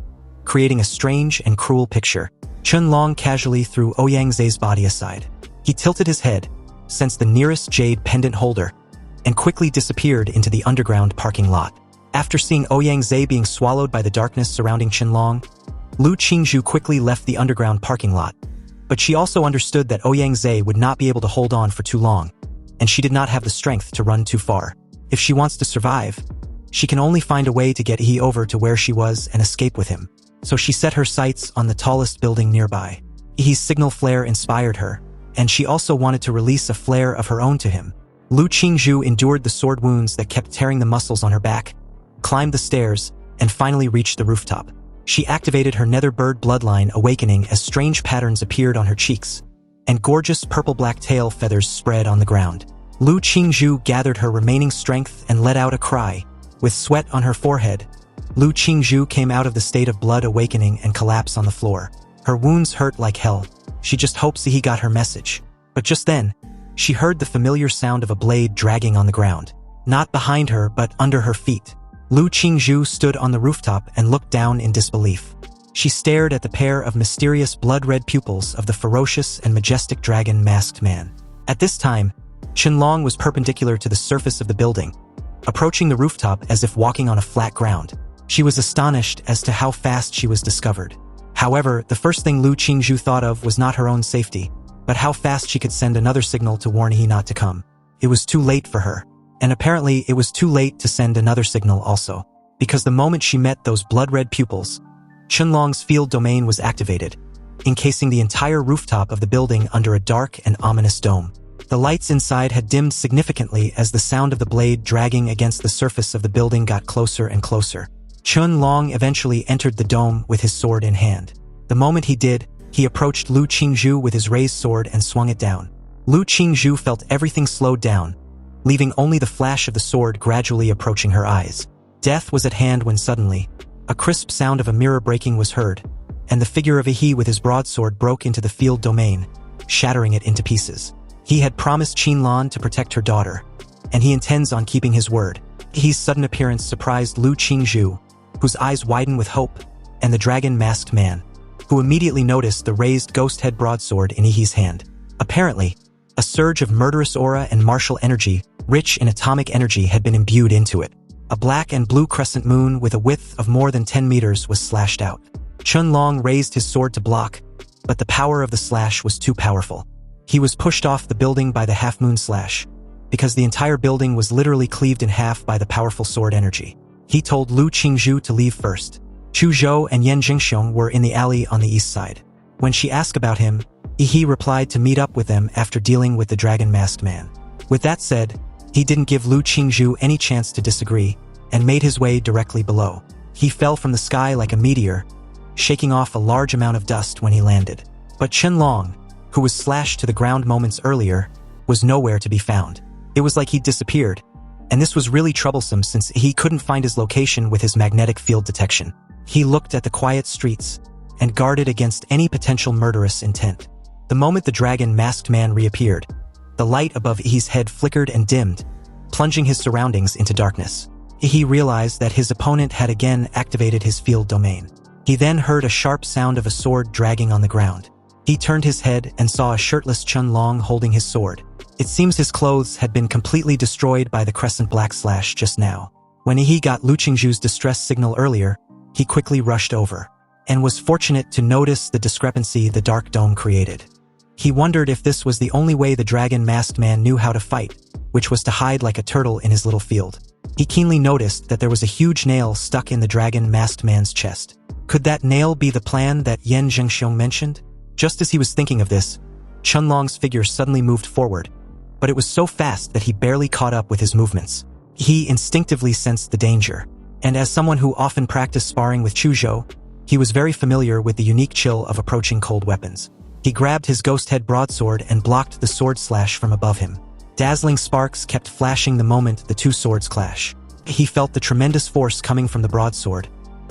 creating a strange and cruel picture. Qianlong casually threw Ouyang Zhe's body aside. He tilted his head, sensed the nearest jade pendant holder, and quickly disappeared into the underground parking lot. After seeing Ouyang Zhe being swallowed by the darkness surrounding Qianlong, Lu Qingzhu quickly left the underground parking lot. But she also understood that Ouyang Zhe would not be able to hold on for too long, and she did not have the strength to run too far. If she wants to survive, she can only find a way to get He over to where she was and escape with him. So she set her sights on the tallest building nearby. He's signal flare inspired her, and she also wanted to release a flare of her own to him. Lu Qingzhu endured the sword wounds that kept tearing the muscles on her back, climbed the stairs, and finally reached the rooftop. She activated her nether bird bloodline awakening as strange patterns appeared on her cheeks, and gorgeous purple-black tail feathers spread on the ground. Lu Qingzhu gathered her remaining strength and let out a cry. With sweat on her forehead, Lu Qingzhu came out of the state of blood awakening and collapsed on the floor. Her wounds hurt like hell. She just hoped he got her message. But just then, she heard the familiar sound of a blade dragging on the ground. Not behind her, but under her feet. Lu Qingzhu stood on the rooftop and looked down in disbelief. She stared at the pair of mysterious blood-red pupils of the ferocious and majestic dragon masked man. At this time, Qianlong was perpendicular to the surface of the building, approaching the rooftop as if walking on a flat ground. She was astonished as to how fast she was discovered. However, the first thing Lu Qingzhu thought of was not her own safety, but how fast she could send another signal to warn he not to come. It was too late for her. And apparently it was too late to send another signal also, because the moment she met those blood-red pupils, Qianlong's field domain was activated, encasing the entire rooftop of the building under a dark and ominous dome. The lights inside had dimmed significantly as the sound of the blade dragging against the surface of the building got closer and closer. Qianlong eventually entered the dome with his sword in hand. The moment he did, he approached Lu Qingzhu with his raised sword and swung it down. Lu Qingzhu felt everything slowed down, leaving only the flash of the sword gradually approaching her eyes. Death was at hand when suddenly, a crisp sound of a mirror breaking was heard, and the figure of Yi with his broadsword broke into the field domain, shattering it into pieces. He had promised Qianlong to protect her daughter, and he intends on keeping his word. Yi's sudden appearance surprised Lu Qingzhu, whose eyes widened with hope, and the dragon-masked man, who immediately noticed the raised ghost-head broadsword in Yi's hand. Apparently, a surge of murderous aura and martial energy, rich in atomic energy, had been imbued into it. A black and blue crescent moon with a width of more than 10 meters was slashed out. Qianlong raised his sword to block, but the power of the slash was too powerful. He was pushed off the building by the half-moon slash, because the entire building was literally cleaved in half by the powerful sword energy. He told Lu Qingzhu to leave first. Chu Zhou and Yan Jingxiong were in the alley on the east side. When she asked about him, Yi replied to meet up with them after dealing with the dragon-masked man. With that said, he didn't give Lu Qingzhu any chance to disagree, and made his way directly below. He fell from the sky like a meteor, shaking off a large amount of dust when he landed. But Qianlong, who was slashed to the ground moments earlier, was nowhere to be found. It was like he'd disappeared, and this was really troublesome since he couldn't find his location with his magnetic field detection. He looked at the quiet streets and guarded against any potential murderous intent. The moment the dragon-masked man reappeared, the light above Yi's head flickered and dimmed, plunging his surroundings into darkness. Yi realized that his opponent had again activated his field domain. He then heard a sharp sound of a sword dragging on the ground. He turned his head and saw a shirtless Qianlong holding his sword. It seems his clothes had been completely destroyed by the crescent black slash just now. When Yi got Lu Qingzhu's distress signal earlier, he quickly rushed over, and was fortunate to notice the discrepancy the dark dome created. He wondered if this was the only way the dragon-masked man knew how to fight, which was to hide like a turtle in his little field. He keenly noticed that there was a huge nail stuck in the dragon-masked man's chest. Could that nail be the plan that Yan Jingxiong mentioned? Just as he was thinking of this, Qianlong's figure suddenly moved forward, but it was so fast that he barely caught up with his movements. He instinctively sensed the danger, and as someone who often practiced sparring with Chu Zhou, he was very familiar with the unique chill of approaching cold weapons. He grabbed his ghost-head broadsword and blocked the sword slash from above him. Dazzling sparks kept flashing the moment the two swords clash. He felt the tremendous force coming from the broadsword,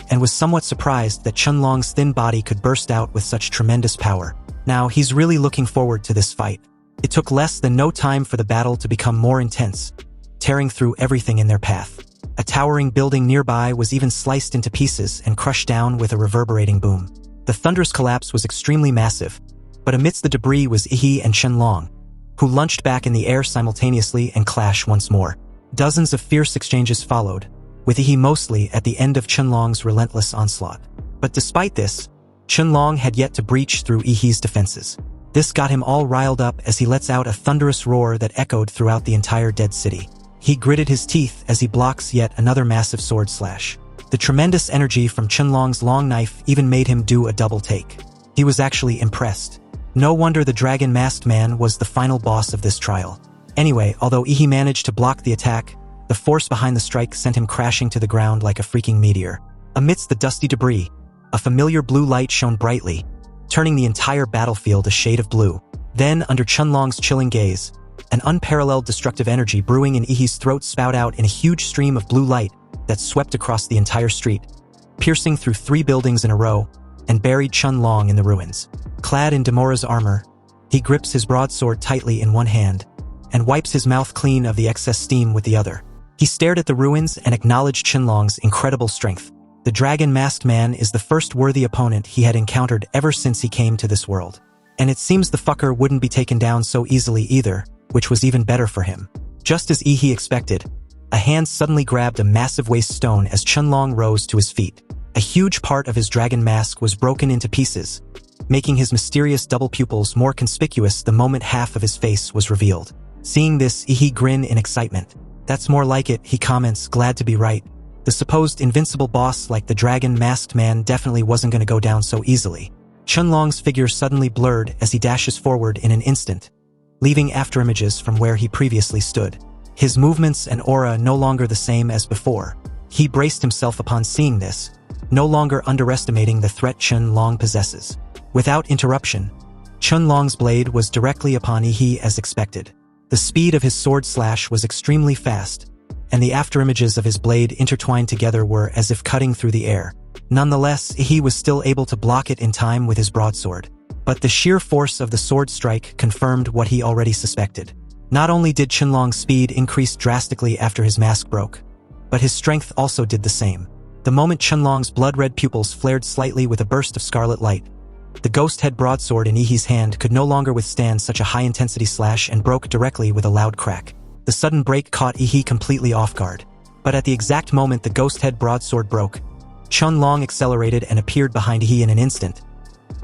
and was somewhat surprised that Qianlong's thin body could burst out with such tremendous power. Now he's really looking forward to this fight. It took less than no time for the battle to become more intense, tearing through everything in their path. A towering building nearby was even sliced into pieces and crushed down with a reverberating boom. The thunderous collapse was extremely massive, but amidst the debris was Yi and Qianlong, who launched back in the air simultaneously and clashed once more. Dozens of fierce exchanges followed, with Yi mostly at the end of Qianlong's relentless onslaught. But despite this, Qianlong had yet to breach through Yi's defenses. This got him all riled up as he lets out a thunderous roar that echoed throughout the entire dead city. He gritted his teeth as he blocks yet another massive sword slash. The tremendous energy from Qianlong's long knife even made him do a double take. He was actually impressed. No wonder the dragon-masked man was the final boss of this trial. Anyway, although Yi managed to block the attack, the force behind the strike sent him crashing to the ground like a freaking meteor. Amidst the dusty debris, a familiar blue light shone brightly, turning the entire battlefield a shade of blue. Then, under Qianlong's chilling gaze, an unparalleled destructive energy brewing in Yi's throat spouted out in a huge stream of blue light, that swept across the entire street, piercing through 3 buildings in a row, and buried Chun-Long in the ruins. Clad in Demora's armor, he grips his broadsword tightly in one hand and wipes his mouth clean of the excess steam with the other. He stared at the ruins and acknowledged Chun-Long's incredible strength. The dragon-masked man is the first worthy opponent he had encountered ever since he came to this world. And it seems the fucker wouldn't be taken down so easily either, which was even better for him. Just as he expected, a hand suddenly grabbed a massive waste stone as Chun-Long rose to his feet. A huge part of his dragon mask was broken into pieces, making his mysterious double pupils more conspicuous the moment half of his face was revealed. Seeing this, he grinned in excitement. "That's more like it," he comments, glad to be right. The supposed invincible boss like the dragon-masked man definitely wasn't going to go down so easily. Chun-Long's figure suddenly blurred as he dashes forward in an instant, leaving afterimages from where he previously stood. His movements and aura no longer the same as before. He braced himself upon seeing this, no longer underestimating the threat Chun-Long possesses. Without interruption, Chun-Long's blade was directly upon Yi as expected. The speed of his sword slash was extremely fast, and the afterimages of his blade intertwined together were as if cutting through the air. Nonetheless, he was still able to block it in time with his broadsword. But the sheer force of the sword strike confirmed what he already suspected. Not only did Chun-Long's speed increase drastically after his mask broke, but his strength also did the same. The moment Chun-Long's blood-red pupils flared slightly with a burst of scarlet light, the ghost-head broadsword in Yi's hand could no longer withstand such a high-intensity slash and broke directly with a loud crack. The sudden break caught Yi completely off guard. But at the exact moment the ghost-head broadsword broke, Chun-Long accelerated and appeared behind Yi in an instant.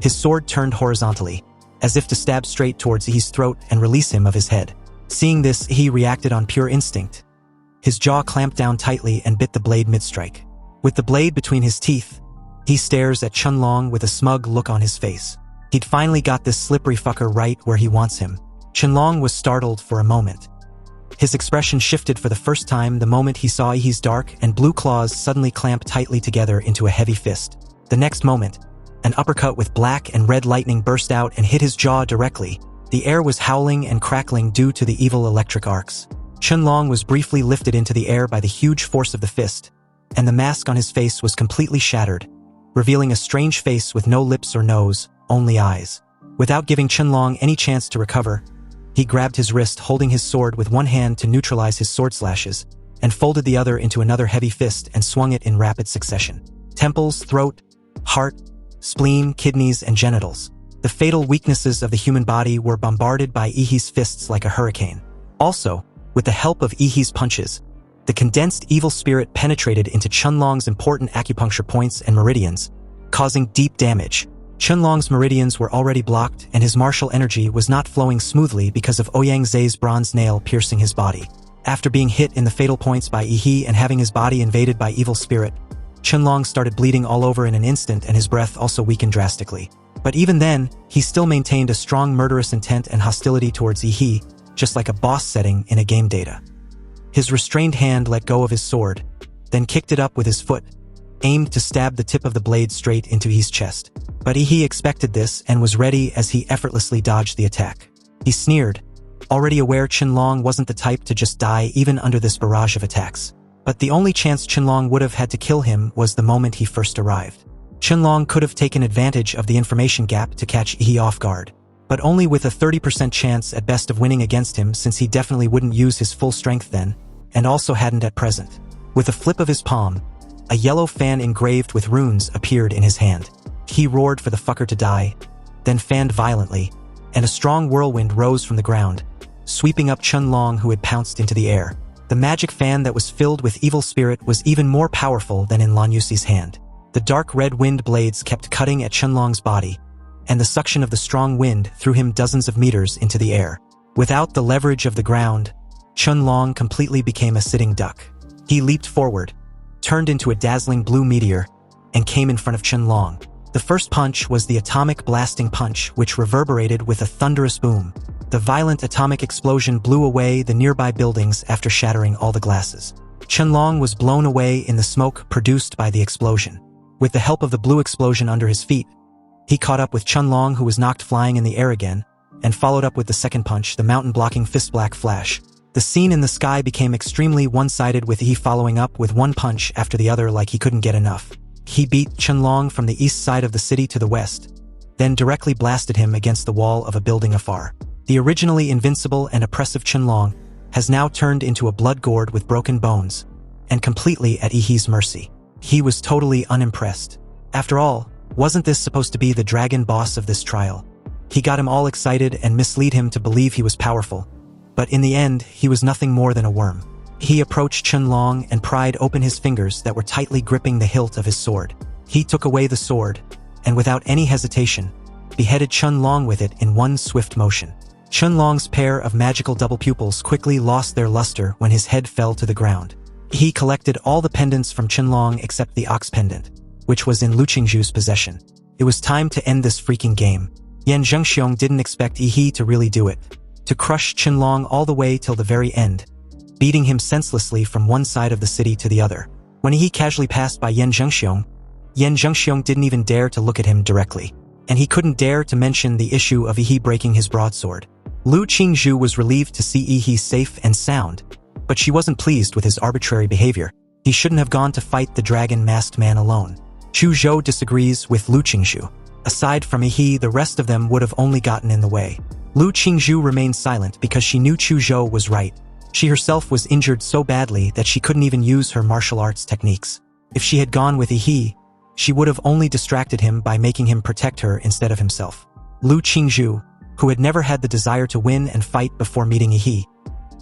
His sword turned horizontally, as if to stab straight towards Yi's throat and release him of his head. Seeing this, Yi reacted on pure instinct. His jaw clamped down tightly and bit the blade mid-strike. With the blade between his teeth, he stares at Chun-Long with a smug look on his face. He'd finally got this slippery fucker right where he wants him. Chun-Long was startled for a moment. His expression shifted for the first time the moment he saw Yi's dark and blue claws suddenly clamp tightly together into a heavy fist. The next moment, an uppercut with black and red lightning burst out and hit his jaw directly. The air was howling and crackling due to the evil electric arcs. Chun-Long was briefly lifted into the air by the huge force of the fist, and the mask on his face was completely shattered, revealing a strange face with no lips or nose, only eyes. Without giving Chun-Long any chance to recover, he grabbed his wrist, holding his sword with one hand to neutralize his sword slashes, and folded the other into another heavy fist and swung it in rapid succession. Temples, throat, heart, spleen, kidneys, and genitals. The fatal weaknesses of the human body were bombarded by Yi's fists like a hurricane. Also, with the help of Yi's punches, the condensed evil spirit penetrated into Chun-Long's important acupuncture points and meridians, causing deep damage. Chun-Long's meridians were already blocked, and his martial energy was not flowing smoothly because of Ouyang Zhe's bronze nail piercing his body. After being hit in the fatal points by Yi and having his body invaded by evil spirit, Chun-Long started bleeding all over in an instant and his breath also weakened drastically. But even then, he still maintained a strong murderous intent and hostility towards Yi, just like a boss setting in a game data. His restrained hand let go of his sword, then kicked it up with his foot, aimed to stab the tip of the blade straight into Yi's chest. But Yi expected this and was ready as he effortlessly dodged the attack. He sneered, already aware Chun-Long wasn't the type to just die even under this barrage of attacks. But the only chance Chun-Long would have had to kill him was the moment he first arrived. Chun-Long could have taken advantage of the information gap to catch Yi off guard, but only with a 30% chance at best of winning against him, since he definitely wouldn't use his full strength then, and also hadn't at present. With a flip of his palm, a yellow fan engraved with runes appeared in his hand. He roared for the fucker to die, then fanned violently, and a strong whirlwind rose from the ground, sweeping up Chun-Long, who had pounced into the air. The magic fan that was filled with evil spirit was even more powerful than in Lan Yuxi's hand. The dark red wind blades kept cutting at Chun-Long's body, and the suction of the strong wind threw him dozens of meters into the air. Without the leverage of the ground, Chun-Long completely became a sitting duck. He leaped forward, turned into a dazzling blue meteor, and came in front of Chun-Long. The first punch was the atomic blasting punch, which reverberated with a thunderous boom. The violent atomic explosion blew away the nearby buildings after shattering all the glasses. Chun-Long was blown away in the smoke produced by the explosion. With the help of the blue explosion under his feet, he caught up with Chun-Long, who was knocked flying in the air again, and followed up with the second punch, the mountain-blocking fist black flash, The scene in the sky became extremely one-sided, with he following up with one punch after the other like he couldn't get enough. He beat Chenlong from the east side of the city to the west, then directly blasted him against the wall of a building afar. The originally invincible and oppressive Chenlong has now turned into a blood gourd with broken bones, and completely at Ihi's mercy. He was totally unimpressed. After all, wasn't this supposed to be the dragon boss of this trial? He got him all excited and misled him to believe he was powerful, but in the end, he was nothing more than a worm. He approached Chenlong and pried open his fingers that were tightly gripping the hilt of his sword. He took away the sword, and without any hesitation, beheaded Chenlong with it in one swift motion. Chenlong's pair of magical double pupils quickly lost their luster when his head fell to the ground. He collected all the pendants from Chenlong except the ox pendant, which was in Lu Qingzhu's possession. It was time to end this freaking game. Yan Zhengxiong didn't expect Yi to really do it, to crush Chenlong all the way till the very end, beating him senselessly from one side of the city to the other. When Yi casually passed by Yan Zhengxiong didn't even dare to look at him directly, and he couldn't dare to mention the issue of Yi breaking his broadsword. Lu Qingzhu was relieved to see Yi safe and sound, but she wasn't pleased with his arbitrary behavior. He shouldn't have gone to fight the dragon-masked man alone. Chu Zhou disagrees with Lu Qingzhu. Aside from Yi, the rest of them would have only gotten in the way. Lu Qingzhu remained silent because she knew Chu Zhou was right. She herself was injured so badly that she couldn't even use her martial arts techniques. If she had gone with Yi, she would have only distracted him by making him protect her instead of himself. Lu Qingzhu, who had never had the desire to win and fight before meeting Yi,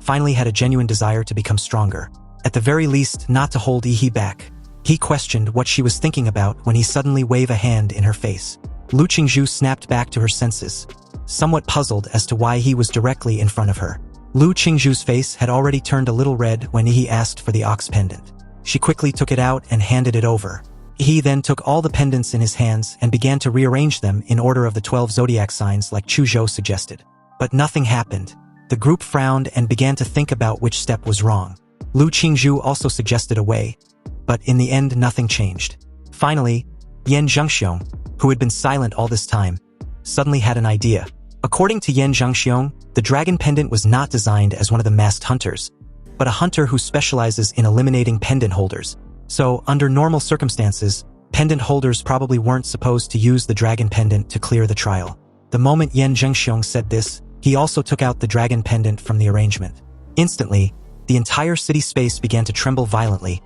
finally had a genuine desire to become stronger. At the very least, not to hold Yi back. He questioned what she was thinking about when he suddenly waved a hand in her face. Lu Qingzhu snapped back to her senses, somewhat puzzled as to why he was directly in front of her. Lu Qingzhu's face had already turned a little red when Yi asked for the ox pendant. She quickly took it out and handed it over. He then took all the pendants in his hands and began to rearrange them in order of the 12 zodiac signs like Chu Zhou suggested. But nothing happened. The group frowned and began to think about which step was wrong. Lu Qingzhu also suggested a way, but in the end nothing changed. Finally, Yan Zhengxiong, who had been silent all this time, suddenly had an idea. According to Yan Zhengxiong, the dragon pendant was not designed as one of the masked hunters, but a hunter who specializes in eliminating pendant holders. So, under normal circumstances, pendant holders probably weren't supposed to use the dragon pendant to clear the trial. The moment Yan Zhengxiong said this, he also took out the dragon pendant from the arrangement. Instantly, the entire city space began to tremble violently,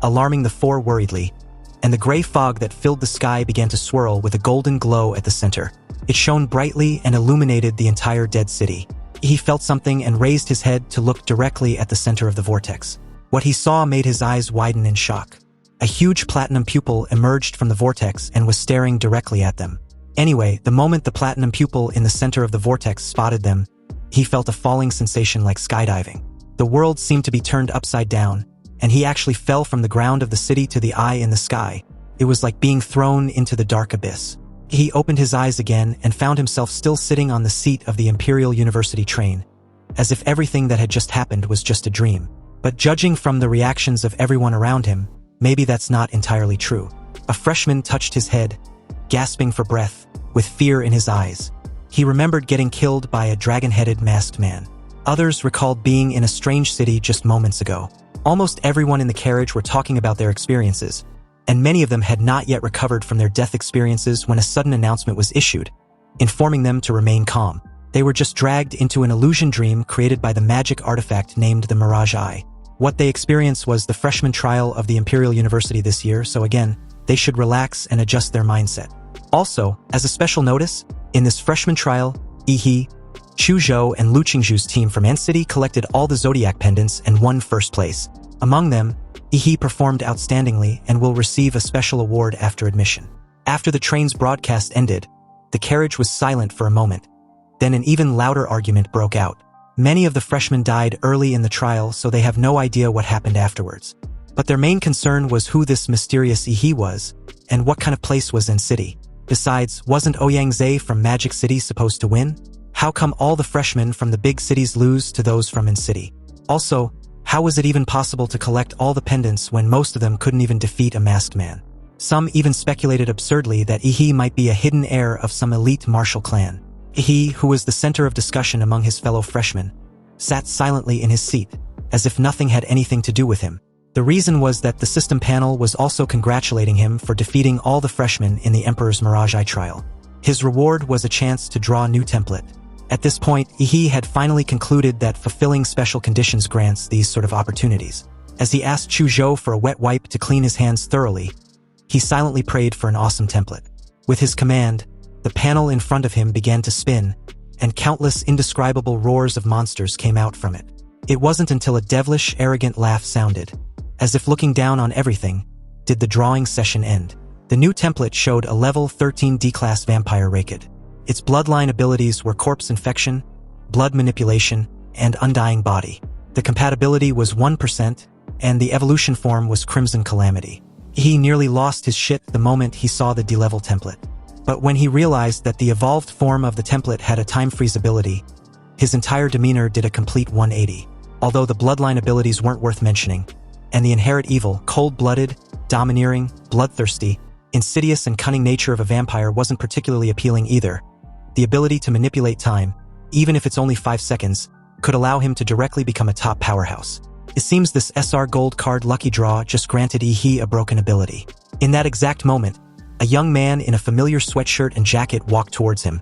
alarming the four worriedly, and the gray fog that filled the sky began to swirl with a golden glow at the center. It shone brightly and illuminated the entire dead city. He felt something and raised his head to look directly at the center of the vortex. What he saw made his eyes widen in shock. A huge platinum pupil emerged from the vortex and was staring directly at them. Anyway, the moment the platinum pupil in the center of the vortex spotted them, he felt a falling sensation like skydiving. The world seemed to be turned upside down, and he actually fell from the ground of the city to the eye in the sky. It was like being thrown into the dark abyss. He opened his eyes again and found himself still sitting on the seat of the Imperial University train, as if everything that had just happened was just a dream. But judging from the reactions of everyone around him, maybe that's not entirely true. A freshman touched his head, gasping for breath, with fear in his eyes. He remembered getting killed by a dragon-headed masked man. Others recalled being in a strange city just moments ago. Almost everyone in the carriage were talking about their experiences, and many of them had not yet recovered from their death experiences when a sudden announcement was issued, informing them to remain calm. They were just dragged into an illusion dream created by the magic artifact named the Mirage Eye. What they experienced was the freshman trial of the Imperial University this year, so again, they should relax and adjust their mindset. Also, as a special notice, in this freshman trial, Yi, Chu Zhou, and Lu Qingzhu's team from Ant City collected all the zodiac pendants and won first place. Among them, Yi performed outstandingly and will receive a special award after admission. After the train's broadcast ended, the carriage was silent for a moment. Then an even louder argument broke out. Many of the freshmen died early in the trial, so they have no idea what happened afterwards. But their main concern was who this mysterious Yi was, and what kind of place was in city. Besides, wasn't Ouyangze from Magic City supposed to win? How come all the freshmen from the big cities lose to those from in city? Also, how was it even possible to collect all the pendants when most of them couldn't even defeat a masked man? Some even speculated absurdly that Yi might be a hidden heir of some elite martial clan. Yi, who was the center of discussion among his fellow freshmen, sat silently in his seat, as if nothing had anything to do with him. The reason was that the system panel was also congratulating him for defeating all the freshmen in the Emperor's Mirage Eye trial. His reward was a chance to draw a new template. At this point, he had finally concluded that fulfilling special conditions grants these sort of opportunities. As he asked Chu Zhou for a wet wipe to clean his hands thoroughly, he silently prayed for an awesome template. With his command, the panel in front of him began to spin, and countless indescribable roars of monsters came out from it. It wasn't until a devilish, arrogant laugh sounded, as if looking down on everything, did the drawing session end. The new template showed a level 13 D-class vampire Raked. Its bloodline abilities were corpse infection, blood manipulation, and undying body. The compatibility was 1%, and the evolution form was Crimson Calamity. He nearly lost his shit the moment he saw the D-level template. But when he realized that the evolved form of the template had a time freeze ability, his entire demeanor did a complete 180. Although the bloodline abilities weren't worth mentioning, and the inherent evil, cold-blooded, domineering, bloodthirsty, insidious and cunning nature of a vampire wasn't particularly appealing either. The ability to manipulate time, even if it's only 5 seconds, could allow him to directly become a top powerhouse. It seems this SR Gold card lucky draw just granted Yi a broken ability. In that exact moment, a young man in a familiar sweatshirt and jacket walked towards him,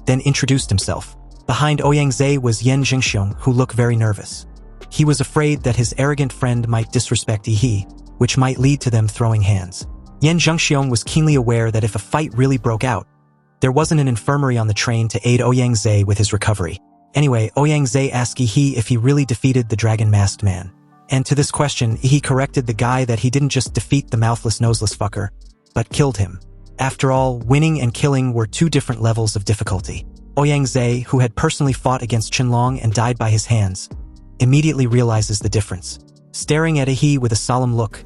then introduced himself. Behind Ouyangze was Yan Jingxiong, who looked very nervous. He was afraid that his arrogant friend might disrespect Yi, which might lead to them throwing hands. Yan Zhengxiong was keenly aware that if a fight really broke out, there wasn't an infirmary on the train to aid Ouyangze with his recovery. Anyway, Ouyangze asked Yi if he really defeated the dragon-masked man. And to this question, Yi corrected the guy that he didn't just defeat the mouthless, noseless fucker, but killed him. After all, winning and killing were 2 different levels of difficulty. Ouyangze, who had personally fought against Qinlong and died by his hands, immediately realizes the difference. Staring at Yi with a solemn look,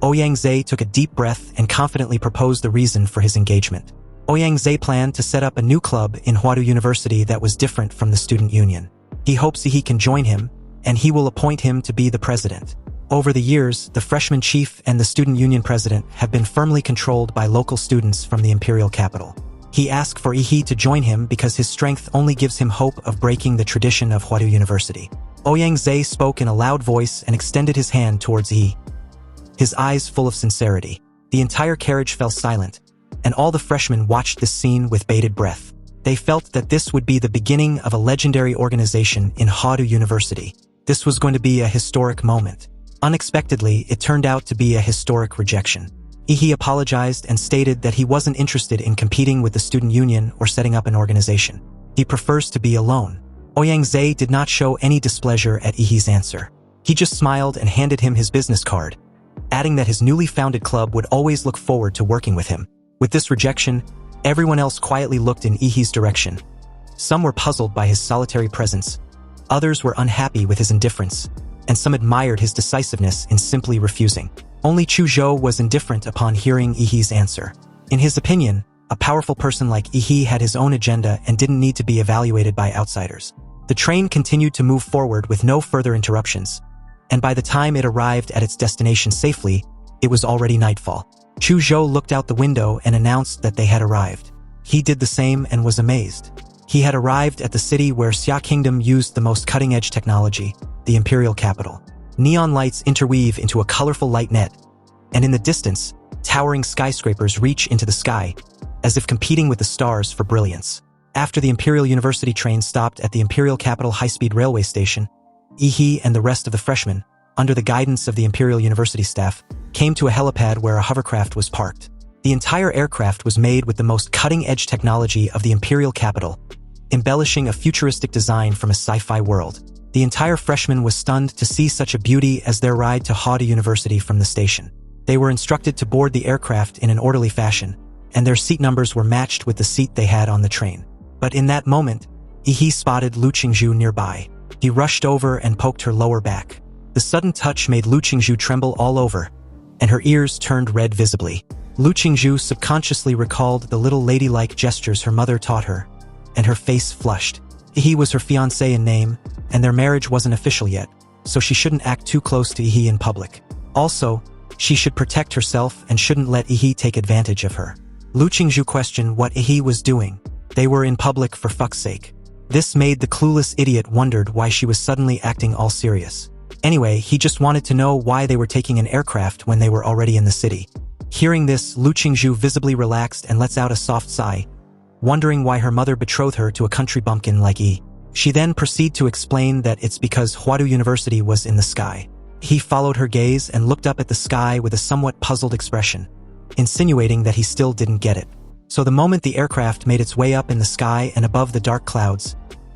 Ouyangze took a deep breath and confidently proposed the reason for his engagement. Ouyangze planned to set up a new club in Huadu University that was different from the student union. He hopes Yi can join him, and he will appoint him to be the president. Over the years, the freshman chief and the student union president have been firmly controlled by local students from the imperial capital. He asked for Yi to join him because his strength only gives him hope of breaking the tradition of Huadu University. Ouyangze spoke in a loud voice and extended his hand towards Yi, his eyes full of sincerity. The entire carriage fell silent, and all the freshmen watched this scene with bated breath. They felt that this would be the beginning of a legendary organization in Huadu University. This was going to be a historic moment. Unexpectedly, it turned out to be a historic rejection. Yi apologized and stated that he wasn't interested in competing with the student union or setting up an organization. He prefers to be alone. Ouyangze did not show any displeasure at Yi's answer. He just smiled and handed him his business card, adding that his newly founded club would always look forward to working with him. With this rejection, everyone else quietly looked in Yi's direction. Some were puzzled by his solitary presence, others were unhappy with his indifference, and some admired his decisiveness in simply refusing. Only Chu Zhou was indifferent upon hearing Yi's answer. In his opinion, a powerful person like Yi had his own agenda and didn't need to be evaluated by outsiders. The train continued to move forward with no further interruptions, and by the time it arrived at its destination safely, it was already nightfall. Chu Zhou looked out the window and announced that they had arrived. He did the same and was amazed. He had arrived at the city where Xia Kingdom used the most cutting-edge technology, the imperial capital. Neon lights interweave into a colorful light net, and in the distance, towering skyscrapers reach into the sky, as if competing with the stars for brilliance. After the Imperial University train stopped at the Imperial Capital High-Speed Railway Station, Yi and the rest of the freshmen, under the guidance of the Imperial University staff, came to a helipad where a hovercraft was parked. The entire aircraft was made with the most cutting-edge technology of the Imperial capital, embellishing a futuristic design from a sci-fi world. The entire freshman was stunned to see such a beauty as their ride to Huadu University from the station. They were instructed to board the aircraft in an orderly fashion, and their seat numbers were matched with the seat they had on the train. But in that moment, Yi spotted Lu Qingzhu nearby. He rushed over and poked her lower back. The sudden touch made Lu Qingzhu tremble all over, and her ears turned red visibly. Lu Qingzhu subconsciously recalled the little ladylike gestures her mother taught her, and her face flushed. Yi was her fiancé in name, and their marriage wasn't official yet, so she shouldn't act too close to Yi in public. Also, she should protect herself and shouldn't let Yi take advantage of her. Lu Qingzhu questioned what Yi was doing. They were in public for fuck's sake. This made the clueless idiot wondered why she was suddenly acting all serious. Anyway, he just wanted to know why they were taking an aircraft when they were already in the city. Hearing this, Lu Qingzhu visibly relaxed and lets out a soft sigh, wondering why her mother betrothed her to a country bumpkin like Yi. She then proceeded to explain that it's because Huadu University was in the sky. He followed her gaze and looked up at the sky with a somewhat puzzled expression, insinuating that he still didn't get it. So the moment the aircraft made its way up in the sky and above the dark clouds,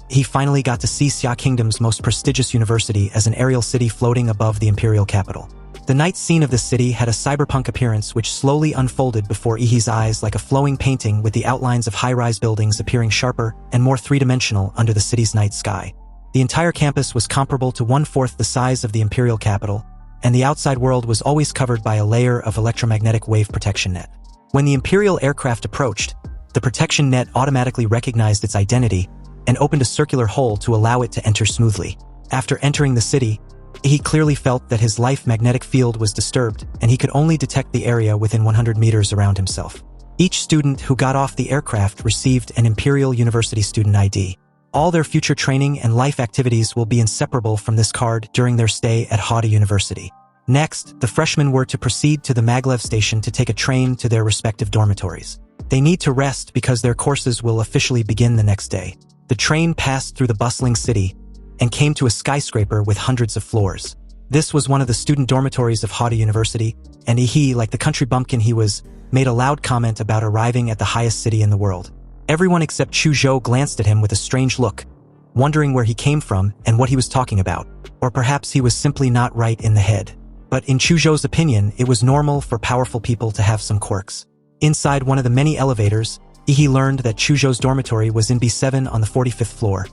he finally got to see Xia Kingdom's most prestigious university as an aerial city floating above the imperial capital. The night scene of the city had a cyberpunk appearance which slowly unfolded before Ihi's eyes like a flowing painting, with the outlines of high-rise buildings appearing sharper and more three-dimensional under the city's night sky. The entire campus was comparable to 1/4 the size of the imperial capital, and the outside world was always covered by a layer of electromagnetic wave protection net. When the imperial aircraft approached, the protection net automatically recognized its identity and opened a circular hole to allow it to enter smoothly. After entering the city, he clearly felt that his life magnetic field was disturbed, and he could only detect the area within 100 meters around himself. Each student who got off the aircraft received an Imperial University student ID. All their future training and life activities will be inseparable from this card during their stay at Huadu University. Next, the freshmen were to proceed to the maglev station to take a train to their respective dormitories. They need to rest because their courses will officially begin the next day. The train passed through the bustling city and came to a skyscraper with hundreds of floors. This was one of the student dormitories of Huadu University, and he, like the country bumpkin he was, made a loud comment about arriving at the highest city in the world. Everyone except Chu Zhou glanced at him with a strange look, wondering where he came from and what he was talking about, or perhaps he was simply not right in the head. But in Chu Zhou's opinion, it was normal for powerful people to have some quirks. Inside one of the many elevators, he learned that Chu Zhou's dormitory was in B7 on the 45th floor,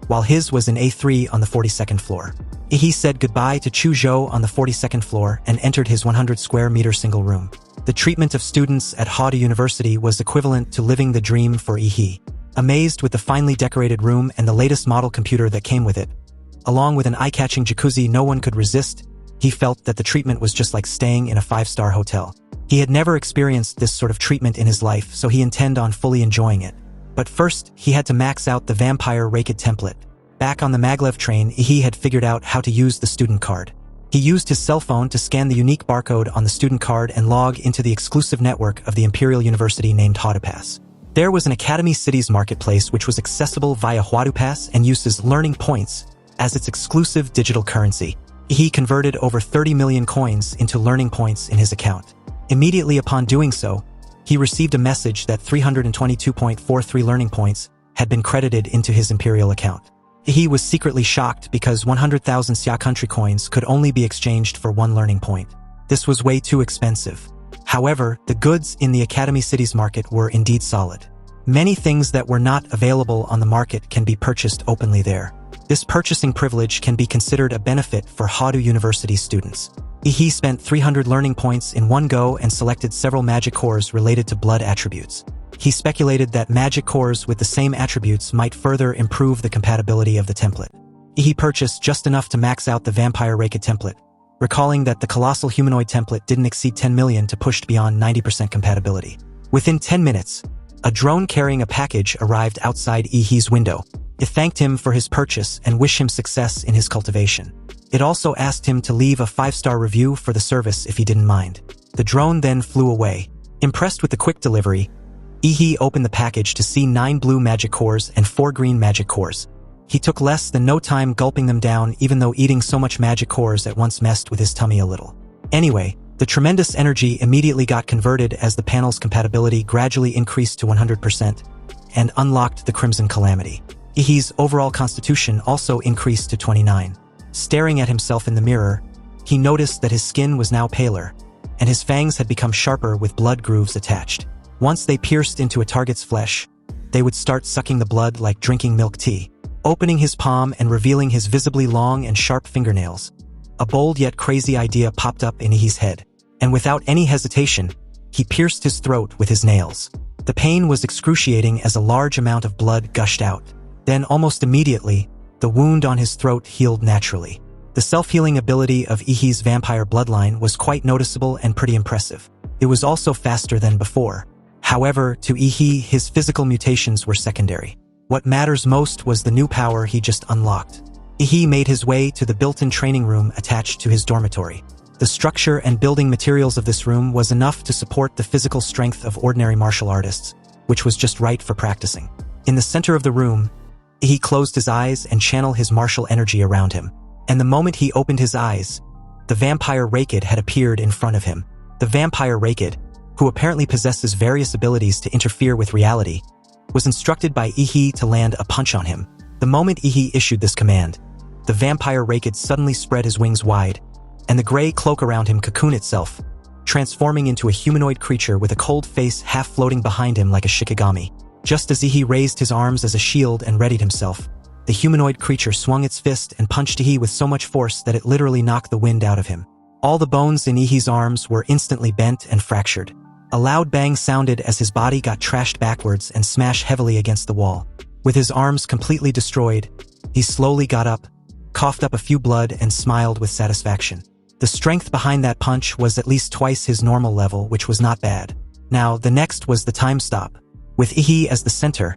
while his was in A3 on the 42nd floor. He said goodbye to Chu Zhou on the 42nd floor and entered his 100 square meter single room. The treatment of students at Huadu University was equivalent to living the dream for Yi. Amazed with the finely decorated room and the latest model computer that came with it, along with an eye-catching jacuzzi no one could resist, he felt that the treatment was just like staying in a 5-star hotel. He had never experienced this sort of treatment in his life, so he intended on fully enjoying it. But first, he had to max out the vampire Raked template. Back on the maglev train, he had figured out how to use the student card. He used his cell phone to scan the unique barcode on the student card and log into the exclusive network of the Imperial University named Huadu Pass. There was an Academy Cities marketplace which was accessible via Huadu Pass and uses learning points as its exclusive digital currency. He converted over 30 million coins into learning points in his account. Immediately upon doing so, he received a message that 322.43 learning points had been credited into his Imperial account. He was secretly shocked because 100,000 Xia country coins could only be exchanged for 1 learning point. This was way too expensive. However, the goods in the Academy Cities market were indeed solid. Many things that were not available on the market can be purchased openly there. This purchasing privilege can be considered a benefit for Huadu University students. He spent 300 learning points in one go and selected several magic cores related to blood attributes. He speculated that magic cores with the same attributes might further improve the compatibility of the template. He purchased just enough to max out the vampire Raked template, recalling that the colossal humanoid template didn't exceed 10 million to push beyond 90% compatibility. Within 10 minutes, a drone carrying a package arrived outside Yi's window. It thanked him for his purchase and wished him success in his cultivation. It also asked him to leave a 5-star review for the service if he didn't mind. The drone then flew away. Impressed with the quick delivery, Yi opened the package to see 9 blue magic cores and 4 green magic cores. He took less than no time gulping them down, even though eating so much magic cores at once messed with his tummy a little. Anyway, the tremendous energy immediately got converted as the panel's compatibility gradually increased to 100% and unlocked the Crimson Calamity. Yi's overall constitution also increased to 29. Staring at himself in the mirror, he noticed that his skin was now paler, and his fangs had become sharper with blood grooves attached. Once they pierced into a target's flesh, they would start sucking the blood like drinking milk tea. Opening his palm and revealing his visibly long and sharp fingernails, a bold yet crazy idea popped up in Yi's head, and without any hesitation, he pierced his throat with his nails. The pain was excruciating as a large amount of blood gushed out. Then, almost immediately, the wound on his throat healed naturally. The self-healing ability of Yi's vampire bloodline was quite noticeable and pretty impressive. It was also faster than before. However, to Yi, his physical mutations were secondary. What matters most was the new power he just unlocked. He made his way to the built-in training room attached to his dormitory. The structure and building materials of this room was enough to support the physical strength of ordinary martial artists, which was just right for practicing. In the center of the room, he closed his eyes and channeled his martial energy around him. And the moment he opened his eyes, the vampire Raked had appeared in front of him. The vampire Raked, who apparently possesses various abilities to interfere with reality, was instructed by Ihi to land a punch on him. The moment Ihi issued this command, the vampire Raked suddenly spread his wings wide, and the gray cloak around him cocooned itself, transforming into a humanoid creature with a cold face half floating behind him like a shikigami. Just as Ihi raised his arms as a shield and readied himself, the humanoid creature swung its fist and punched Ihi with so much force that it literally knocked the wind out of him. All the bones in Ihi's arms were instantly bent and fractured. A loud bang sounded as his body got trashed backwards and smashed heavily against the wall. With his arms completely destroyed, he slowly got up, coughed up a few blood, and smiled with satisfaction. The strength behind that punch was at least twice his normal level, which was not bad. Now, the next was the time stop. With Ihi as the center,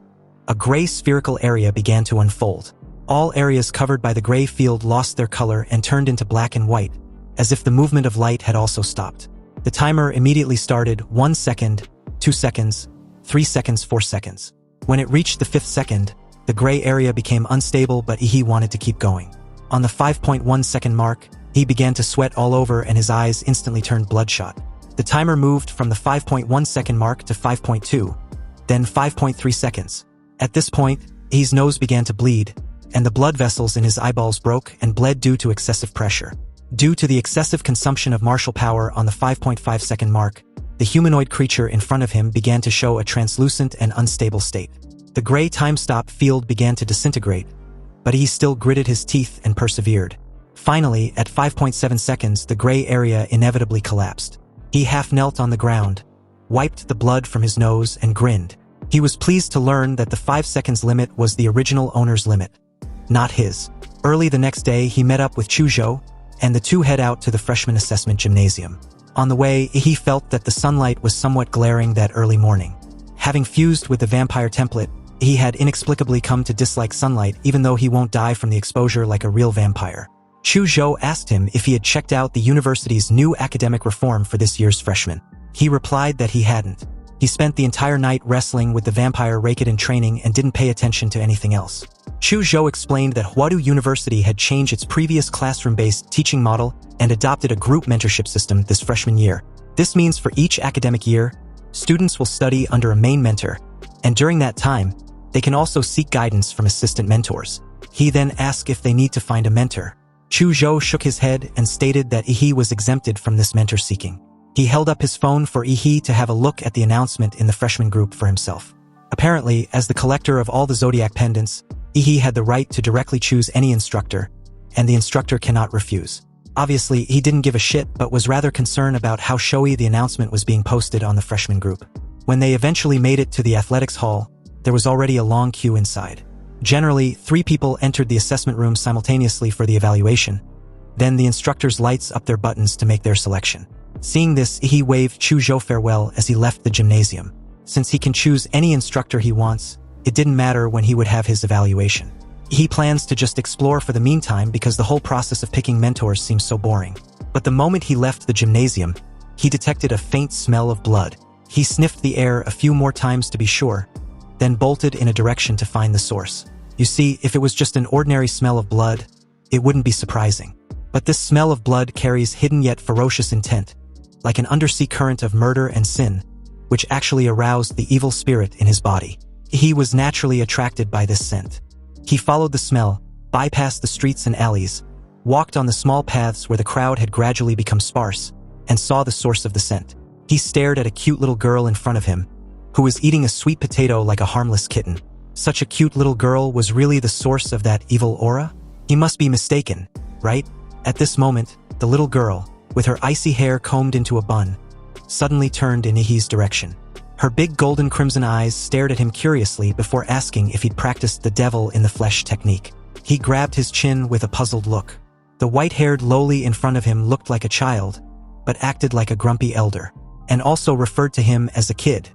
a gray spherical area began to unfold. All areas covered by the gray field lost their color and turned into black and white, as if the movement of light had also stopped. The timer immediately started. 1 second, 2 seconds, 3 seconds, 4 seconds. When it reached the 5th second, the gray area became unstable, but Ihi wanted to keep going. On the 5.1 second mark, he began to sweat all over and his eyes instantly turned bloodshot. The timer moved from the 5.1 second mark to 5.2, then 5.3 seconds. At this point, Ihi's nose began to bleed, and the blood vessels in his eyeballs broke and bled due to excessive pressure. Due to the excessive consumption of martial power on the 5.5 second mark, the humanoid creature in front of him began to show a translucent and unstable state. The gray time stop field began to disintegrate, but he still gritted his teeth and persevered. Finally, at 5.7 seconds, the gray area inevitably collapsed. He half knelt on the ground, wiped the blood from his nose, and grinned. He was pleased to learn that the 5 seconds limit was the original owner's limit, not his. Early the next day, he met up with Chuzhou, and the two head out to the freshman assessment gymnasium. On the way, he felt that the sunlight was somewhat glaring that early morning. Having fused with the vampire template, he had inexplicably come to dislike sunlight, even though he won't die from the exposure like a real vampire. Chuzhou asked him if he had checked out the university's new academic reform for this year's freshmen. He replied that he hadn't. He spent the entire night wrestling with the vampire Raked in training and didn't pay attention to anything else. Chuzhou explained that Huadu University had changed its previous classroom-based teaching model and adopted a group mentorship system this freshman year. This means for each academic year, students will study under a main mentor, and during that time, they can also seek guidance from assistant mentors. He then asked if they need to find a mentor. Chuzhou shook his head and stated that Ihi was exempted from this mentor seeking. He held up his phone for Ihi to have a look at the announcement in the freshman group for himself. Apparently, as the collector of all the zodiac pendants, Ihi had the right to directly choose any instructor, and the instructor cannot refuse. Obviously, he didn't give a shit but was rather concerned about how showy the announcement was being posted on the freshman group. When they eventually made it to the athletics hall, there was already a long queue inside. Generally, 3 people entered the assessment room simultaneously for the evaluation. Then the instructors lights up their buttons to make their selection. Seeing this, Ihi waved Chuzhou farewell as he left the gymnasium. Since he can choose any instructor he wants, it didn't matter when he would have his evaluation. He plans to just explore for the meantime because the whole process of picking mentors seems so boring. But the moment he left the gymnasium, he detected a faint smell of blood. He sniffed the air a few more times to be sure, then bolted in a direction to find the source. You see, if it was just an ordinary smell of blood, it wouldn't be surprising. But this smell of blood carries hidden yet ferocious intent, like an undersea current of murder and sin, which actually aroused the evil spirit in his body. He was naturally attracted by this scent. He followed the smell, bypassed the streets and alleys, walked on the small paths where the crowd had gradually become sparse, and saw the source of the scent. He stared at a cute little girl in front of him, who was eating a sweet potato like a harmless kitten. Such a cute little girl was really the source of that evil aura? He must be mistaken, right? At this moment, the little girl, with her icy hair combed into a bun, suddenly turned in Ihi's direction. Her big golden crimson eyes stared at him curiously before asking if he'd practiced the devil in the flesh technique. He grabbed his chin with a puzzled look. The white-haired lowly in front of him looked like a child, but acted like a grumpy elder, and also referred to him as a kid.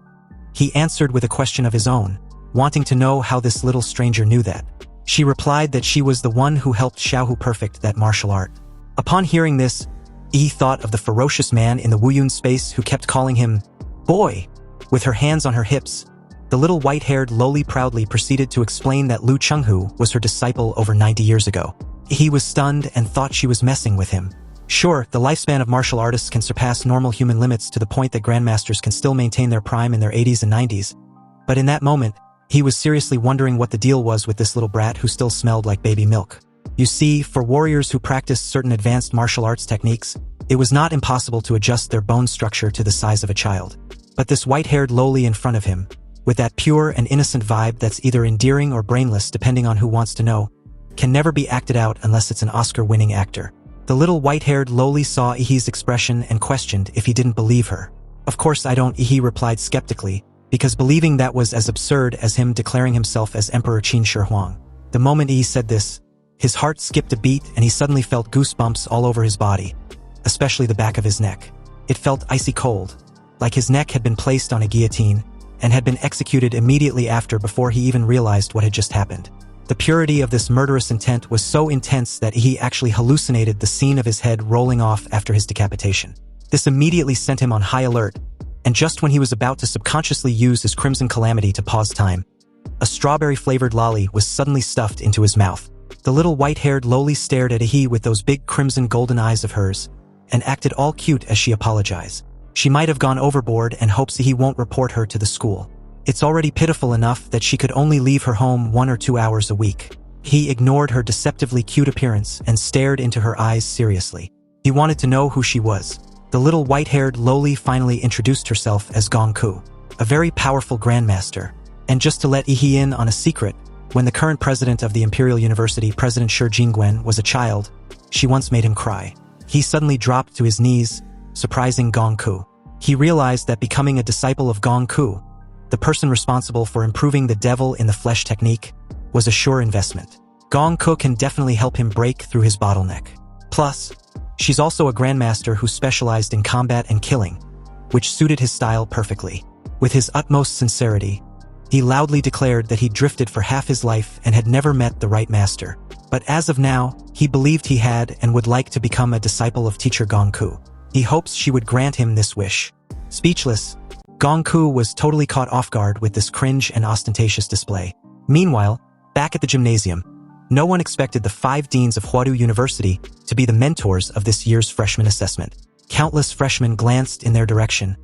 He answered with a question of his own. wanting to know how this little stranger knew that. She replied that she was the one who helped Xiaohu perfect that martial art. Upon hearing this, Yi thought of the ferocious man in the Wuyun space who kept calling him boy. With her hands on her hips, the little white-haired loli proudly proceeded to explain that Lu Chenghu was her disciple over 90 years ago. He was stunned and thought she was messing with him. Sure, the lifespan of martial artists can surpass normal human limits to the point that grandmasters can still maintain their prime in their 80s and 90s. But in that moment, he was seriously wondering what the deal was with this little brat who still smelled like baby milk. You see, for warriors who practiced certain advanced martial arts techniques, it was not impossible to adjust their bone structure to the size of a child. But this white-haired loli in front of him, with that pure and innocent vibe that's either endearing or brainless depending on who wants to know, can never be acted out unless it's an Oscar-winning actor. The little white-haired loli saw Ihi's expression and questioned if he didn't believe her. Of course I don't, Ihi replied skeptically, because believing that was as absurd as him declaring himself as Emperor Qin Shi Huang. The moment Ihi said this, his heart skipped a beat and he suddenly felt goosebumps all over his body, especially the back of his neck. It felt icy cold, like his neck had been placed on a guillotine and had been executed immediately after before he even realized what had just happened. The purity of this murderous intent was so intense that he actually hallucinated the scene of his head rolling off after his decapitation. This immediately sent him on high alert, and just when he was about to subconsciously use his crimson calamity to pause time, a strawberry-flavored lolly was suddenly stuffed into his mouth. The little white-haired loli stared at Ihi with those big crimson golden eyes of hers, and acted all cute as she apologized. She might have gone overboard and hopes he won't report her to the school. It's already pitiful enough that she could only leave her home 1 or 2 hours a week. He ignored her deceptively cute appearance and stared into her eyes seriously. He wanted to know who she was. The little white-haired loli finally introduced herself as Gongku, a very powerful grandmaster. And just to let Ihi in on a secret, when the current president of the Imperial University, President Shi Jingwen, was a child, she once made him cry. He suddenly dropped to his knees, surprising Gongku. He realized that becoming a disciple of Gongku, the person responsible for improving the devil in the flesh technique, was a sure investment. Gongku can definitely help him break through his bottleneck. Plus, she's also a grandmaster who specialized in combat and killing, which suited his style perfectly. With his utmost sincerity, he loudly declared that he drifted for half his life and had never met the right master. But as of now, he believed he had and would like to become a disciple of teacher Gongku. He hopes she would grant him this wish. Speechless, Gongku was totally caught off guard with this cringe and ostentatious display. Meanwhile, back at the gymnasium, no one expected the 5 deans of Huadu University to be the mentors of this year's freshman assessment. Countless freshmen glanced in their direction,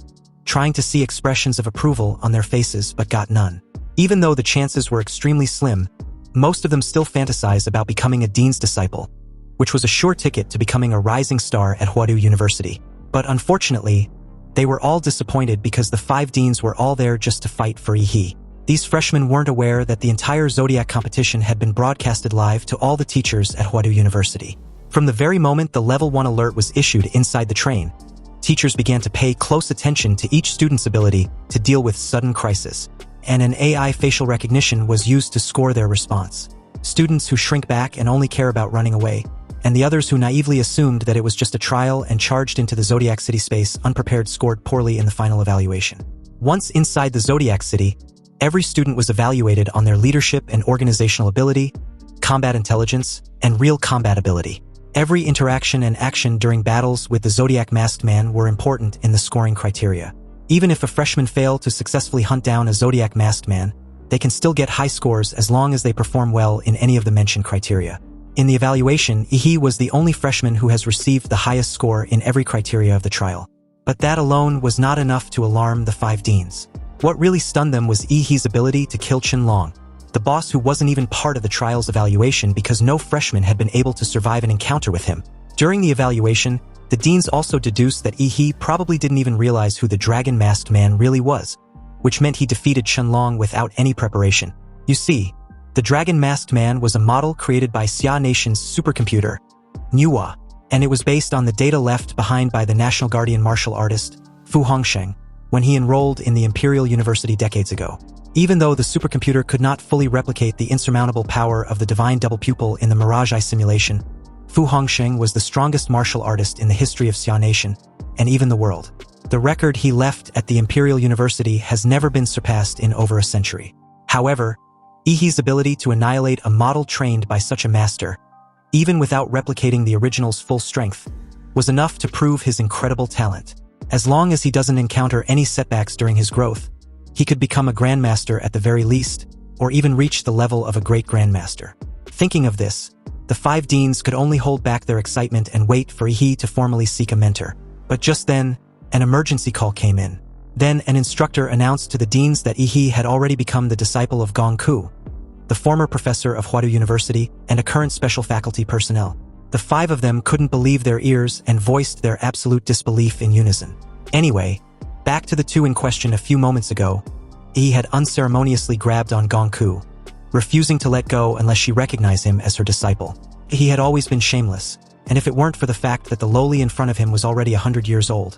trying to see expressions of approval on their faces but got none. Even though the chances were extremely slim, most of them still fantasized about becoming a dean's disciple, which was a sure ticket to becoming a rising star at Huadu University. But unfortunately, they were all disappointed because the 5 deans were all there just to fight for Ihi. These freshmen weren't aware that the entire Zodiac competition had been broadcasted live to all the teachers at Huadu University. From the very moment the Level 1 alert was issued inside the train, teachers began to pay close attention to each student's ability to deal with sudden crisis, and an AI facial recognition was used to score their response. Students who shrink back and only care about running away, and the others who naively assumed that it was just a trial and charged into the Zodiac City space unprepared scored poorly in the final evaluation. Once inside the Zodiac City, every student was evaluated on their leadership and organizational ability, combat intelligence, and real combat ability. Every interaction and action during battles with the Zodiac Masked Man were important in the scoring criteria. Even if a freshman failed to successfully hunt down a Zodiac Masked Man, they can still get high scores as long as they perform well in any of the mentioned criteria. In the evaluation, Ihi was the only freshman who has received the highest score in every criteria of the trial. But that alone was not enough to alarm the 5 deans. What really stunned them was Ihi's ability to kill Qianlong, the boss who wasn't even part of the trial's evaluation because no freshman had been able to survive an encounter with him. During the evaluation, the deans also deduced that Ihi probably didn't even realize who the Dragon Masked Man really was, which meant he defeated Qianlong without any preparation. You see, the Dragon Masked Man was a model created by Xia Nation's supercomputer, Manhwa, and it was based on the data left behind by the National Guardian martial artist, Fu Hongsheng, when he enrolled in the Imperial University decades ago. Even though the supercomputer could not fully replicate the insurmountable power of the divine double pupil in the Mirage Eye simulation, Fu Hongsheng was the strongest martial artist in the history of Xia Nation, and even the world. The record he left at the Imperial University has never been surpassed in over a century. However, Ihi's ability to annihilate a model trained by such a master, even without replicating the original's full strength, was enough to prove his incredible talent. As long as he doesn't encounter any setbacks during his growth, he could become a grandmaster at the very least, or even reach the level of a great grandmaster. Thinking of this, the 5 deans could only hold back their excitement and wait for Ihi to formally seek a mentor. But just then, an emergency call came in. Then an instructor announced to the deans that Ihi had already become the disciple of Gongku, the former professor of Huadu University and a current special faculty personnel. The 5 of them couldn't believe their ears and voiced their absolute disbelief in unison. Anyway, back to the 2 in question a few moments ago, Ihi had unceremoniously grabbed on Gongku, refusing to let go unless she recognized him as her disciple. He had always been shameless, and if it weren't for the fact that the lowly in front of him was already 100 years old,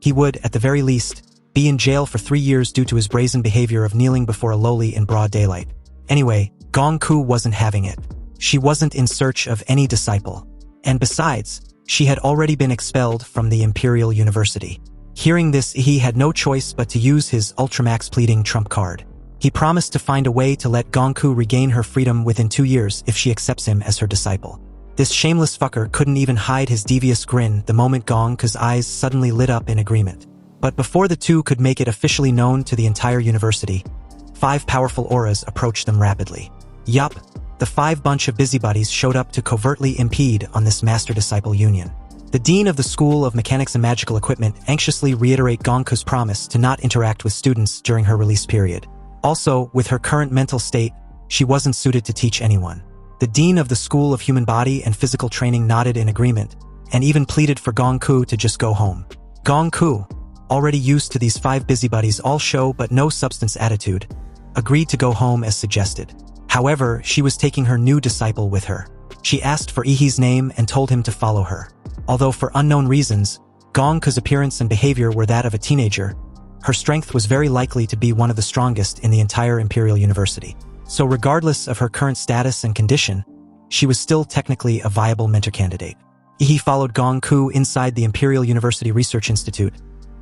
he would, at the very least, be in jail for 3 years due to his brazen behavior of kneeling before a lowly in broad daylight. Anyway, Gongku wasn't having it. She wasn't in search of any disciple. And besides, she had already been expelled from the Imperial University. Hearing this, he had no choice but to use his Ultramax pleading trump card. He promised to find a way to let Gongku regain her freedom within 2 years if she accepts him as her disciple. This shameless fucker couldn't even hide his devious grin the moment Gongku's eyes suddenly lit up in agreement. But before the 2 could make it officially known to the entire university, 5 powerful auras approached them rapidly. Yup, the 5 bunch of busybodies showed up to covertly impede on this master-disciple union. The dean of the School of Mechanics and Magical Equipment anxiously reiterated Gongku's promise to not interact with students during her release period. Also, with her current mental state, she wasn't suited to teach anyone. The dean of the School of Human Body and Physical Training nodded in agreement, and even pleaded for Gongku to just go home. Gongku, already used to these 5 busybodies all show but no substance attitude, agreed to go home as suggested. However, she was taking her new disciple with her. She asked for Ihi's name and told him to follow her. Although for unknown reasons, Gongku's appearance and behavior were that of a teenager, her strength was very likely to be one of the strongest in the entire Imperial University. So regardless of her current status and condition, she was still technically a viable mentor candidate. Ihi followed Gongku inside the Imperial University Research Institute,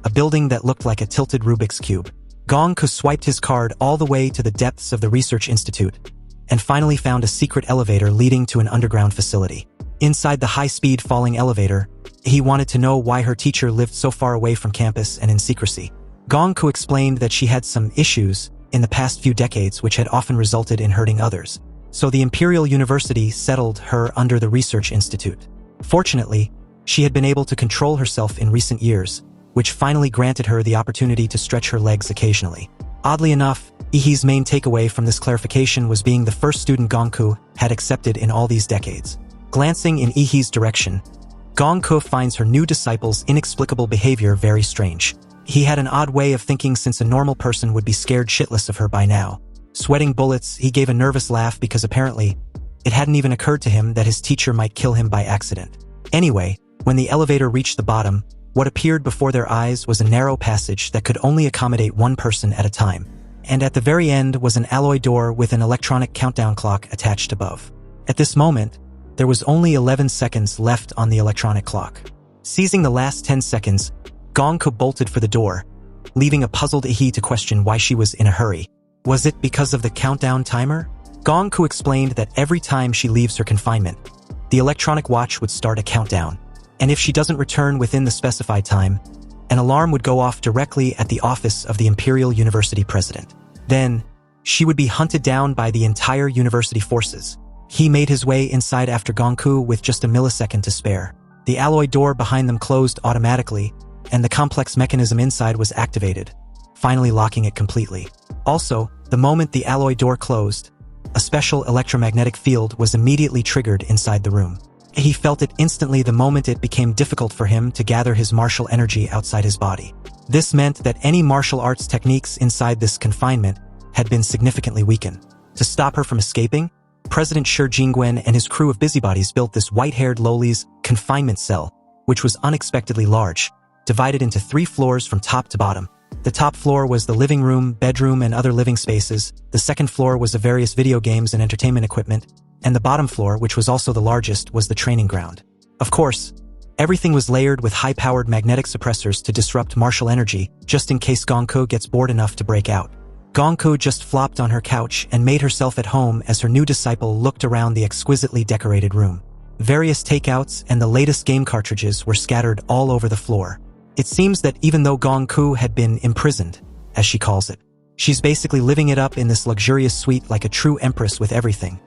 a building that looked like a tilted Rubik's Cube. Gongku swiped his card all the way to the depths of the Research Institute, and finally found a secret elevator leading to an underground facility. Inside the high-speed falling elevator, he wanted to know why her teacher lived so far away from campus and in secrecy. Gongku explained that she had some issues in the past few decades which had often resulted in hurting others. So the Imperial University settled her under the Research Institute. Fortunately, she had been able to control herself in recent years, which finally granted her the opportunity to stretch her legs occasionally. Oddly enough, Ihi's main takeaway from this clarification was being the first student Gongku had accepted in all these decades. Glancing in Ihi's direction, Gongku finds her new disciple's inexplicable behavior very strange. He had an odd way of thinking since a normal person would be scared shitless of her by now. Sweating bullets, he gave a nervous laugh because apparently, it hadn't even occurred to him that his teacher might kill him by accident. Anyway, when the elevator reached the bottom, what appeared before their eyes was a narrow passage that could only accommodate 1 person at a time. And at the very end was an alloy door with an electronic countdown clock attached above. At this moment, there was only 11 seconds left on the electronic clock. Seizing the last 10 seconds, Gongku bolted for the door, leaving a puzzled Ihi to question why she was in a hurry. Was it because of the countdown timer? Gongku explained that every time she leaves her confinement, the electronic watch would start a countdown, and if she doesn't return within the specified time, an alarm would go off directly at the office of the Imperial University president. Then, she would be hunted down by the entire university forces. He made his way inside after Gongku with just a millisecond to spare. The alloy door behind them closed automatically, and the complex mechanism inside was activated, finally locking it completely. Also, the moment the alloy door closed, a special electromagnetic field was immediately triggered inside the room. He felt it instantly the moment it became difficult for him to gather his martial energy outside his body. This meant that any martial arts techniques inside this confinement had been significantly weakened. To stop her from escaping, President Shi Jingwen and his crew of busybodies built this white-haired lowly's confinement cell, which was unexpectedly large, divided into 3 floors from top to bottom. The top floor was the living room, bedroom, and other living spaces. The second floor was the various video games and entertainment equipment, and the bottom floor, which was also the largest, was the training ground. Of course, everything was layered with high-powered magnetic suppressors to disrupt martial energy, just in case Gongku gets bored enough to break out. Gongku just flopped on her couch and made herself at home as her new disciple looked around the exquisitely decorated room. Various takeouts and the latest game cartridges were scattered all over the floor. It seems that even though Gongku had been imprisoned, as she calls it, she's basically living it up in this luxurious suite like a true empress with everything,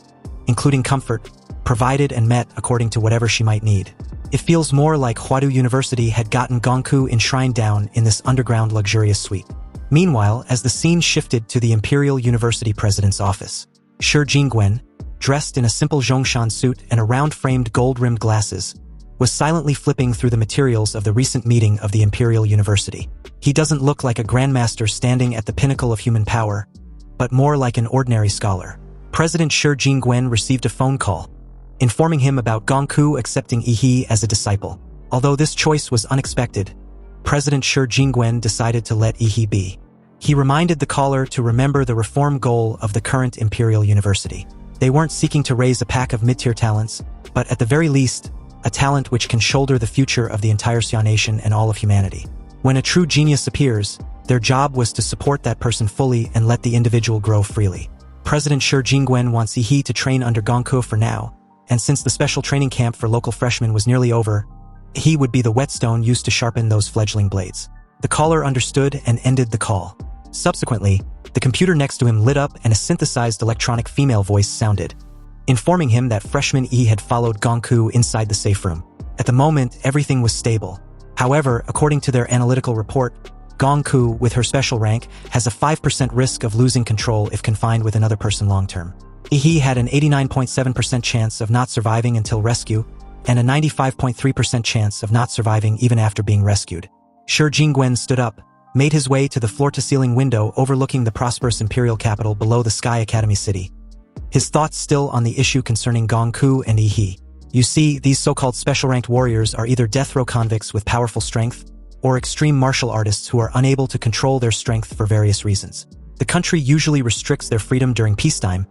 including comfort, provided and met according to whatever she might need. It feels more like Huadu University had gotten Gongku enshrined down in this underground luxurious suite. Meanwhile, as the scene shifted to the Imperial University president's office, Shi Jingwen, dressed in a simple Zhongshan suit and a round-framed gold-rimmed glasses, was silently flipping through the materials of the recent meeting of the Imperial University. He doesn't look like a grandmaster standing at the pinnacle of human power, but more like an ordinary scholar. President Shi Jingwen received a phone call, informing him about Gongku accepting Yi as a disciple. Although this choice was unexpected, President Shi Jingwen decided to let Yi be. He reminded the caller to remember the reform goal of the current Imperial University. They weren't seeking to raise a pack of mid-tier talents, but at the very least, a talent which can shoulder the future of the entire Xia Nation and all of humanity. When a true genius appears, their job was to support that person fully and let the individual grow freely. President Shi Jingwen wants Yi to train under Gongku for now, and since the special training camp for local freshmen was nearly over, he would be the whetstone used to sharpen those fledgling blades. The caller understood and ended the call. Subsequently, the computer next to him lit up and a synthesized electronic female voice sounded, informing him that freshman Yi had followed Gongku inside the safe room. At the moment, everything was stable. However, according to their analytical report, Gongku, with her special rank, has a 5% risk of losing control if confined with another person long-term. Yi had an 89.7% chance of not surviving until rescue, and a 95.3% chance of not surviving even after being rescued. Shi Jingwen stood up, made his way to the floor-to-ceiling window overlooking the prosperous imperial capital below the Sky Academy city. His thoughts still on the issue concerning Gongku and Yi. You see, these so-called special-ranked warriors are either death row convicts with powerful strength, or extreme martial artists who are unable to control their strength for various reasons. The country usually restricts their freedom during peacetime,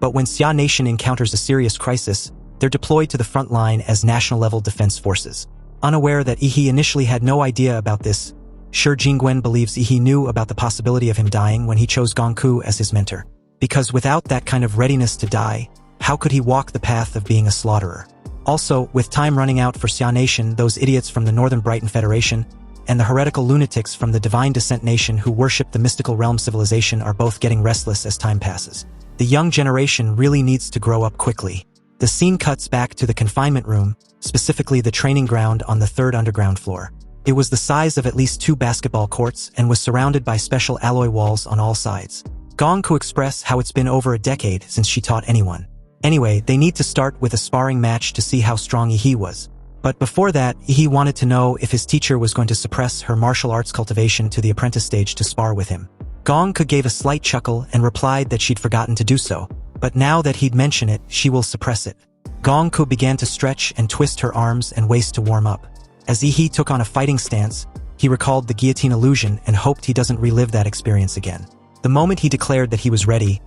but when Xia Nation encounters a serious crisis, they're deployed to the front line as national-level defense forces. Unaware that Yi initially had no idea about this, Shi Jingwen believes Yi knew about the possibility of him dying when he chose Gongku as his mentor. Because without that kind of readiness to die, how could he walk the path of being a slaughterer? Also, with time running out for Xia Nation, those idiots from the Northern Brighton Federation and the heretical lunatics from the Divine Descent Nation who worship the mystical realm civilization are both getting restless as time passes. The young generation really needs to grow up quickly. The scene cuts back to the confinement room, specifically the training ground on the 3rd underground floor. It was the size of at least 2 basketball courts and was surrounded by special alloy walls on all sides. Gongku expressed how it's been over a decade since she taught anyone. Anyway, they need to start with a sparring match to see how strong Yi was. But before that, Yi wanted to know if his teacher was going to suppress her martial arts cultivation to the apprentice stage to spar with him. Gongku gave a slight chuckle and replied that she'd forgotten to do so, but now that he'd mentioned it, she will suppress it. Gongku began to stretch and twist her arms and waist to warm up. As Yi took on a fighting stance, he recalled the guillotine illusion and hoped he doesn't relive that experience again. The moment he declared that he was ready,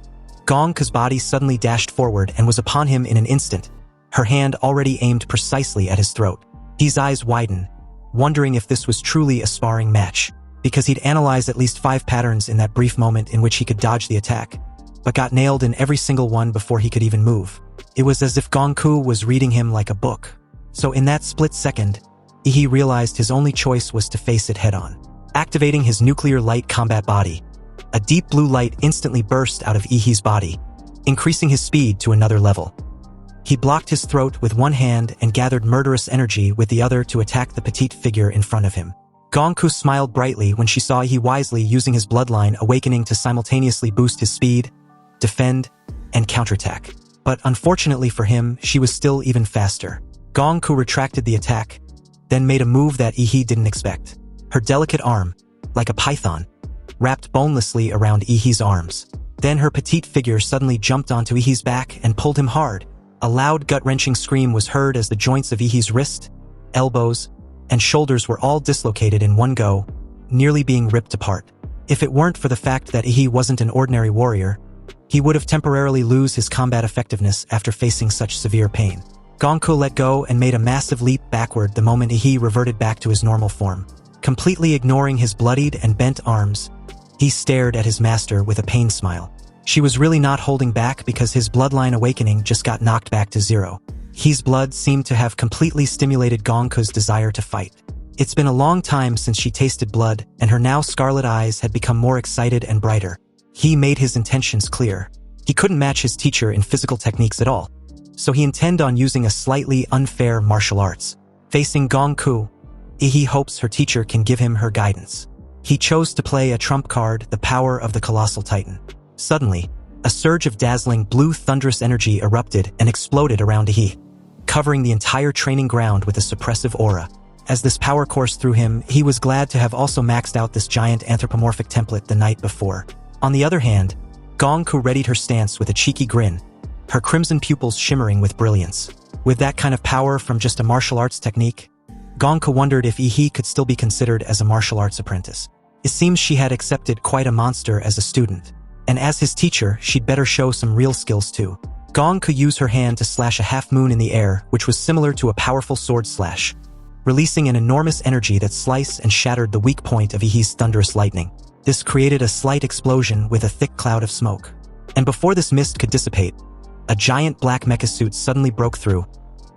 Gongku's body suddenly dashed forward and was upon him in an instant, her hand already aimed precisely at his throat. His eyes widened, wondering if this was truly a sparring match, because he'd analyzed at least 5 patterns in that brief moment in which he could dodge the attack, but got nailed in every single one before he could even move. It was as if Gongku was reading him like a book. So in that split second, Yi realized his only choice was to face it head-on. Activating his nuclear light combat body, a deep blue light instantly burst out of Yi's body, increasing his speed to another level. He blocked his throat with one hand and gathered murderous energy with the other to attack the petite figure in front of him. Gongku smiled brightly when she saw Yi wisely using his bloodline awakening to simultaneously boost his speed, defend, and counterattack. But unfortunately for him, she was still even faster. Gongku retracted the attack, then made a move that Yi didn't expect. Her delicate arm, like a python, wrapped bonelessly around Yi's arms. Then her petite figure suddenly jumped onto Yi's back and pulled him hard. A loud gut-wrenching scream was heard as the joints of Yi's wrist, elbows, and shoulders were all dislocated in one go, nearly being ripped apart. If it weren't for the fact that Yi wasn't an ordinary warrior, he would have temporarily lose his combat effectiveness after facing such severe pain. Gongku let go and made a massive leap backward the moment Yi reverted back to his normal form. Completely ignoring his bloodied and bent arms, He stared at his master with a pained smile. She was really not holding back because his bloodline awakening just got knocked back to zero. He's blood seemed to have completely stimulated Gongku's desire to fight. It's been a long time since she tasted blood, and her now scarlet eyes had become more excited and brighter. He made his intentions clear. He couldn't match his teacher in physical techniques at all, so he intended on using a slightly unfair martial arts. Facing Gongku, he hopes her teacher can give him her guidance. He chose to play a trump card, the power of the colossal titan. Suddenly, a surge of dazzling blue thunderous energy erupted and exploded around he, covering the entire training ground with a suppressive aura. As this power coursed through him, he was glad to have also maxed out this giant anthropomorphic template the night before. On the other hand, Gongku readied her stance with a cheeky grin, her crimson pupils shimmering with brilliance. With that kind of power from just a martial arts technique, Gongku wondered if he could still be considered as a martial arts apprentice. It seems she had accepted quite a monster as a student, and as his teacher, she'd better show some real skills too. Gongku used her hand to slash a half-moon in the air, which was similar to a powerful sword slash, releasing an enormous energy that sliced and shattered the weak point of Ihi's thunderous lightning. This created a slight explosion with a thick cloud of smoke. And before this mist could dissipate, a giant black mecha suit suddenly broke through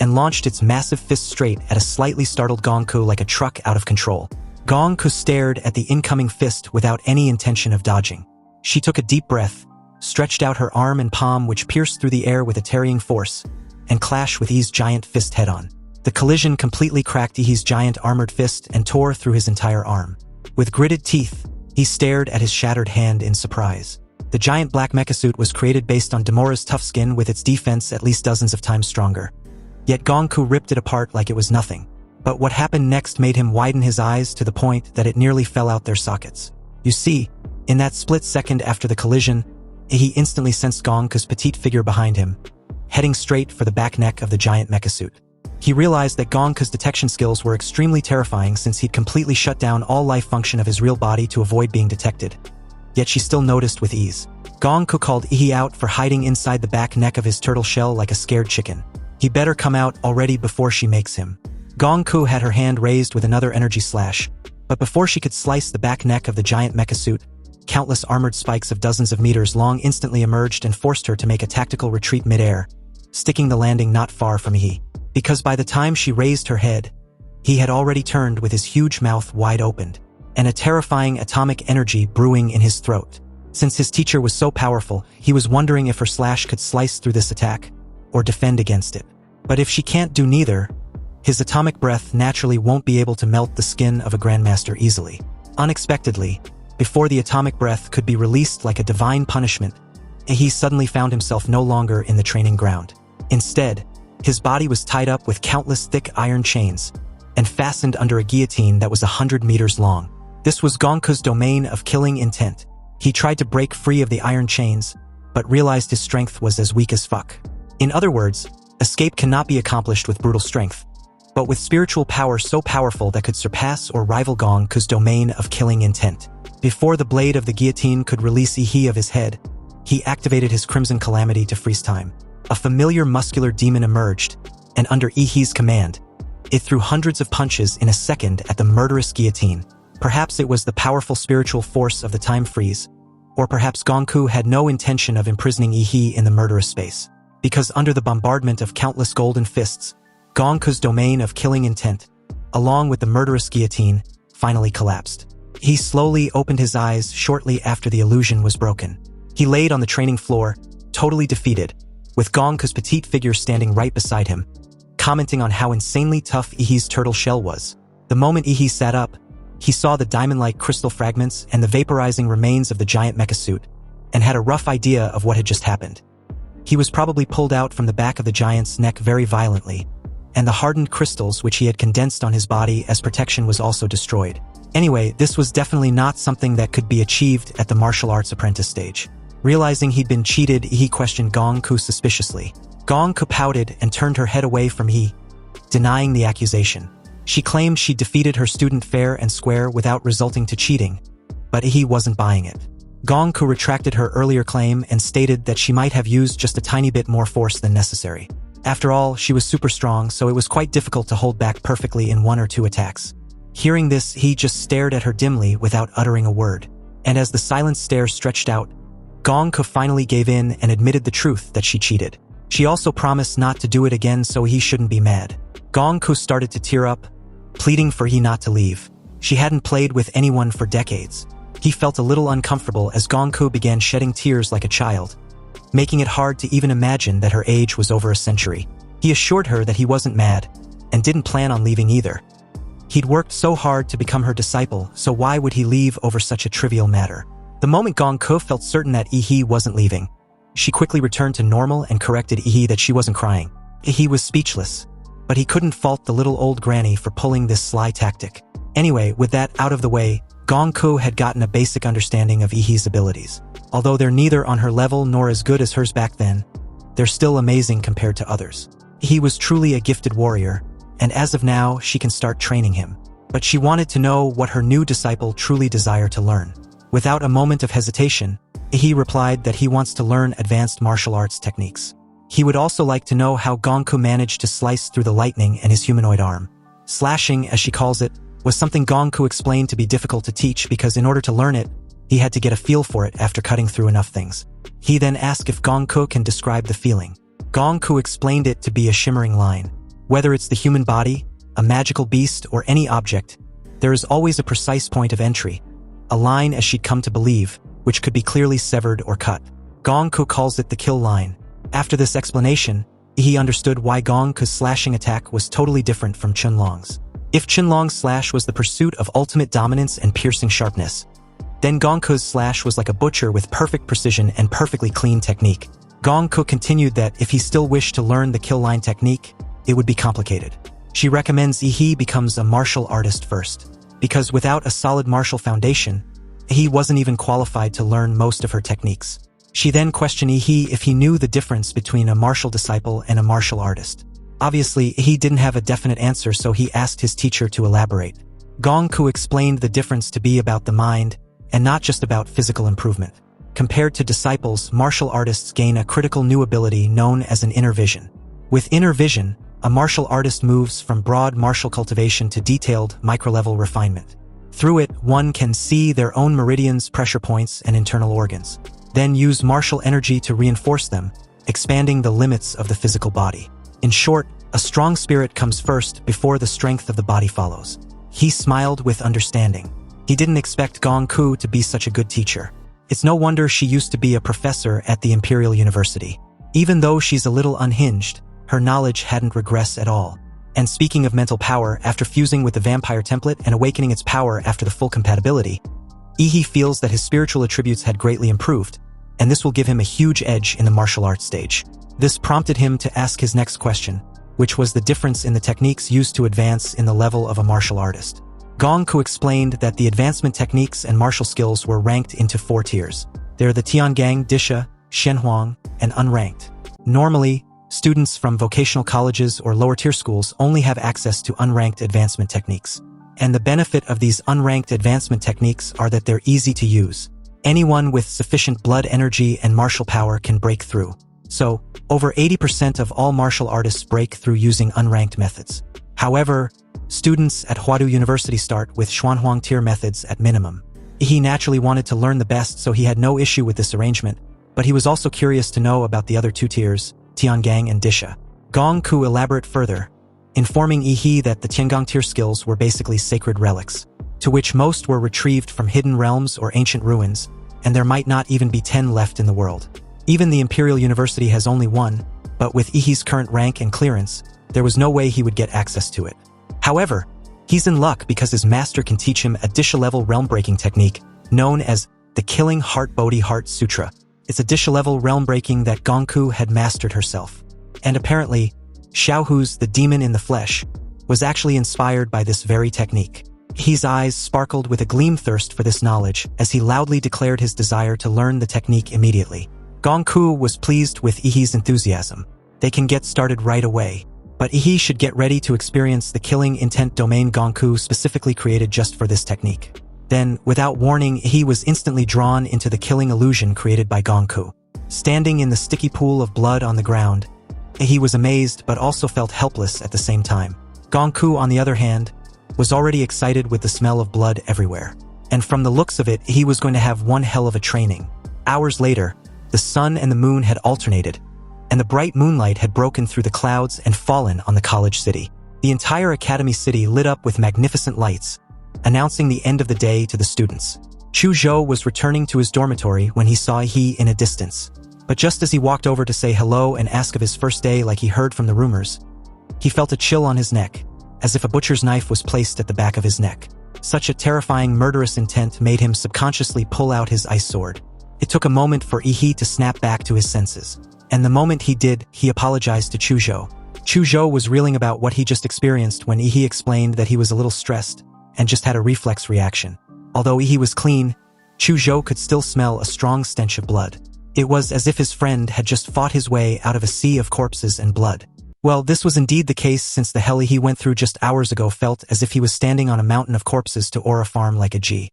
and launched its massive fist straight at a slightly startled Gongku like a truck out of control. Gongku stared at the incoming fist without any intention of dodging. She took a deep breath, stretched out her arm and palm which pierced through the air with a tarrying force, and clashed with Ihi's giant fist head-on. The collision completely cracked Ihi's giant armored fist and tore through his entire arm. With gritted teeth, he stared at his shattered hand in surprise. The giant black mecha suit was created based on Demora's tough skin with its defense at least dozens of times stronger. Yet Gongku ripped it apart like it was nothing. But what happened next made him widen his eyes to the point that it nearly fell out their sockets. You see, in that split second after the collision, he instantly sensed Gongku's petite figure behind him, heading straight for the back neck of the giant mecha suit. He realized that Gongku's detection skills were extremely terrifying since he'd completely shut down all life function of his real body to avoid being detected. Yet she still noticed with ease. Gongku called Ihi out for hiding inside the back neck of his turtle shell like a scared chicken. He better come out already before she makes him. Gongku had her hand raised with another energy slash, but before she could slice the back neck of the giant mecha suit, countless armored spikes of dozens of meters long instantly emerged and forced her to make a tactical retreat mid-air, sticking the landing not far from Ihi. Because by the time she raised her head, he had already turned with his huge mouth wide opened, and a terrifying atomic energy brewing in his throat. Since his teacher was so powerful, he was wondering if her slash could slice through this attack, or defend against it. But if she can't do neither, his atomic breath naturally won't be able to melt the skin of a grandmaster easily. Unexpectedly, before the atomic breath could be released like a divine punishment, he suddenly found himself no longer in the training ground. Instead, his body was tied up with countless thick iron chains and fastened under a guillotine that was 100 meters long. This was Gongku's domain of killing intent. He tried to break free of the iron chains, but realized his strength was as weak as fuck. In other words, escape cannot be accomplished with brutal strength, but with spiritual power so powerful that could surpass or rival Gongku's domain of killing intent. Before the blade of the guillotine could release Ihi of his head, he activated his Crimson Calamity to freeze time. A familiar muscular demon emerged, and under Ihi's command, it threw hundreds of punches in a second at the murderous guillotine. Perhaps it was the powerful spiritual force of the time freeze, or perhaps Gongku had no intention of imprisoning Ihi in the murderous space. Because under the bombardment of countless golden fists, Gongku's domain of killing intent, along with the murderous guillotine, finally collapsed. He slowly opened his eyes shortly after the illusion was broken. He laid on the training floor, totally defeated, with Gongku's petite figure standing right beside him, commenting on how insanely tough Ihi's turtle shell was. The moment Ihi sat up, he saw the diamond-like crystal fragments and the vaporizing remains of the giant mecha suit, and had a rough idea of what had just happened. He was probably pulled out from the back of the giant's neck very violently, and the hardened crystals which he had condensed on his body as protection was also destroyed. Anyway, this was definitely not something that could be achieved at the martial arts apprentice stage. Realizing he'd been cheated, he questioned Gongku suspiciously. Gongku pouted and turned her head away from He, denying the accusation. She claimed she defeated her student fair and square without resulting to cheating, but He wasn't buying it. Gongku retracted her earlier claim and stated that she might have used just a tiny bit more force than necessary. After all, she was super strong, so it was quite difficult to hold back perfectly in one or two attacks. Hearing this, he just stared at her dimly without uttering a word. And as the silent stare stretched out, Gongku finally gave in and admitted the truth that she cheated. She also promised not to do it again so he shouldn't be mad. Gongku started to tear up, pleading for he not to leave. She hadn't played with anyone for decades. He felt a little uncomfortable as Gongku began shedding tears like a child, making it hard to even imagine that her age was over a century. He assured her that he wasn't mad, and didn't plan on leaving either. He'd worked so hard to become her disciple, so why would he leave over such a trivial matter? The moment Gongku felt certain that Ihi wasn't leaving, she quickly returned to normal and corrected Ihi that she wasn't crying. Ihi was speechless, but he couldn't fault the little old granny for pulling this sly tactic. Anyway, with that out of the way, Gongku had gotten a basic understanding of Ihi's abilities. Although they're neither on her level nor as good as hers back then, they're still amazing compared to others. He was truly a gifted warrior, and as of now, she can start training him. But she wanted to know what her new disciple truly desired to learn. Without a moment of hesitation, he replied that he wants to learn advanced martial arts techniques. He would also like to know how Gongku managed to slice through the lightning in his humanoid arm. Slashing, as she calls it, was something Gongku explained to be difficult to teach because in order to learn it, he had to get a feel for it after cutting through enough things. He then asked if Gongku can describe the feeling. Gongku explained it to be a shimmering line. Whether it's the human body, a magical beast, or any object, there is always a precise point of entry, a line as she'd come to believe, which could be clearly severed or cut. Gongku calls it the kill line. After this explanation, he understood why Gongku's slashing attack was totally different from Chunlong's. If Chunlong's slash was the pursuit of ultimate dominance and piercing sharpness, then Gongku's slash was like a butcher with perfect precision and perfectly clean technique. Gongku continued that if he still wished to learn the kill line technique, it would be complicated. She recommends Ihi becomes a martial artist first, because without a solid martial foundation, he wasn't even qualified to learn most of her techniques. She then questioned Ihi if he knew the difference between a martial disciple and a martial artist. Obviously, he didn't have a definite answer, so he asked his teacher to elaborate. Gongku explained the difference to be about the mind, and not just about physical improvement. Compared to disciples, martial artists gain a critical new ability known as an inner vision. With inner vision, a martial artist moves from broad martial cultivation to detailed, micro-level refinement. Through it, one can see their own meridians, pressure points, and internal organs, then use martial energy to reinforce them, expanding the limits of the physical body. In short, a strong spirit comes first before the strength of the body follows. He smiled with understanding. He didn't expect Gongku to be such a good teacher. It's no wonder she used to be a professor at the Imperial University. Even though she's a little unhinged, her knowledge hadn't regressed at all. And speaking of mental power, after fusing with the vampire template and awakening its power after the full compatibility, Ihi feels that his spiritual attributes had greatly improved, and this will give him a huge edge in the martial arts stage. This prompted him to ask his next question, which was the difference in the techniques used to advance in the level of a martial artist. Gongku explained that the advancement techniques and martial skills were ranked into 4 tiers. They're the Tiangang, Disha, Shenhuang, and unranked. Normally, students from vocational colleges or lower-tier schools only have access to unranked advancement techniques. And the benefit of these unranked advancement techniques are that they're easy to use. Anyone with sufficient blood energy and martial power can break through. So, over 80% of all martial artists break through using unranked methods. However, students at Huadu University start with Xuanhuang tier methods at minimum. He naturally wanted to learn the best, so he had no issue with this arrangement, but he was also curious to know about the other 2 tiers, Tiangang and Disha. Gongku elaborate further, informing Ihi that the Tiangang tier skills were basically sacred relics, to which most were retrieved from hidden realms or ancient ruins, and there might not even be 10 left in the world. Even the Imperial University has only 1, but with Ihi's current rank and clearance, there was no way he would get access to it. However, he's in luck because his master can teach him a Disha-level realm-breaking technique known as the Killing Heart Bodhi Heart Sutra. It's a Disha-level realm-breaking that Gongku had mastered herself. And apparently, Xiaohu's the demon in the flesh was actually inspired by this very technique. His eyes sparkled with a gleam thirst for this knowledge as he loudly declared his desire to learn the technique immediately. Gongku was pleased with Ihi's enthusiasm. They can get started right away, but Ihi should get ready to experience the killing intent domain Gongku specifically created just for this technique. Then, without warning, Ihi was instantly drawn into the killing illusion created by Gongku. Standing in the sticky pool of blood on the ground, Ihi was amazed but also felt helpless at the same time. Gongku, on the other hand, was already excited with the smell of blood everywhere. and from the looks of it, he was going to have one hell of a training. Hours later, the sun and the moon had alternated, and the bright moonlight had broken through the clouds and fallen on the college city. The entire academy city lit up with magnificent lights, announcing the end of the day to the students. Chu Zhou was returning to his dormitory when he saw He in a distance. But just as he walked over to say hello and ask of his first day like he heard from the rumors, he felt a chill on his neck, as if a butcher's knife was placed at the back of his neck. Such a terrifying murderous intent made him subconsciously pull out his ice sword. It took a moment for He to snap back to his senses. And the moment he did, he apologized to Chu Zhou. Chu Zhou was reeling about what he just experienced when He explained that he was a little stressed and just had a reflex reaction. Although He was clean, Chu Zhou could still smell a strong stench of blood. It was as if his friend had just fought his way out of a sea of corpses and blood. Well, this was indeed the case, since the hell he went through just hours ago felt as if he was standing on a mountain of corpses to Aura Farm like a G.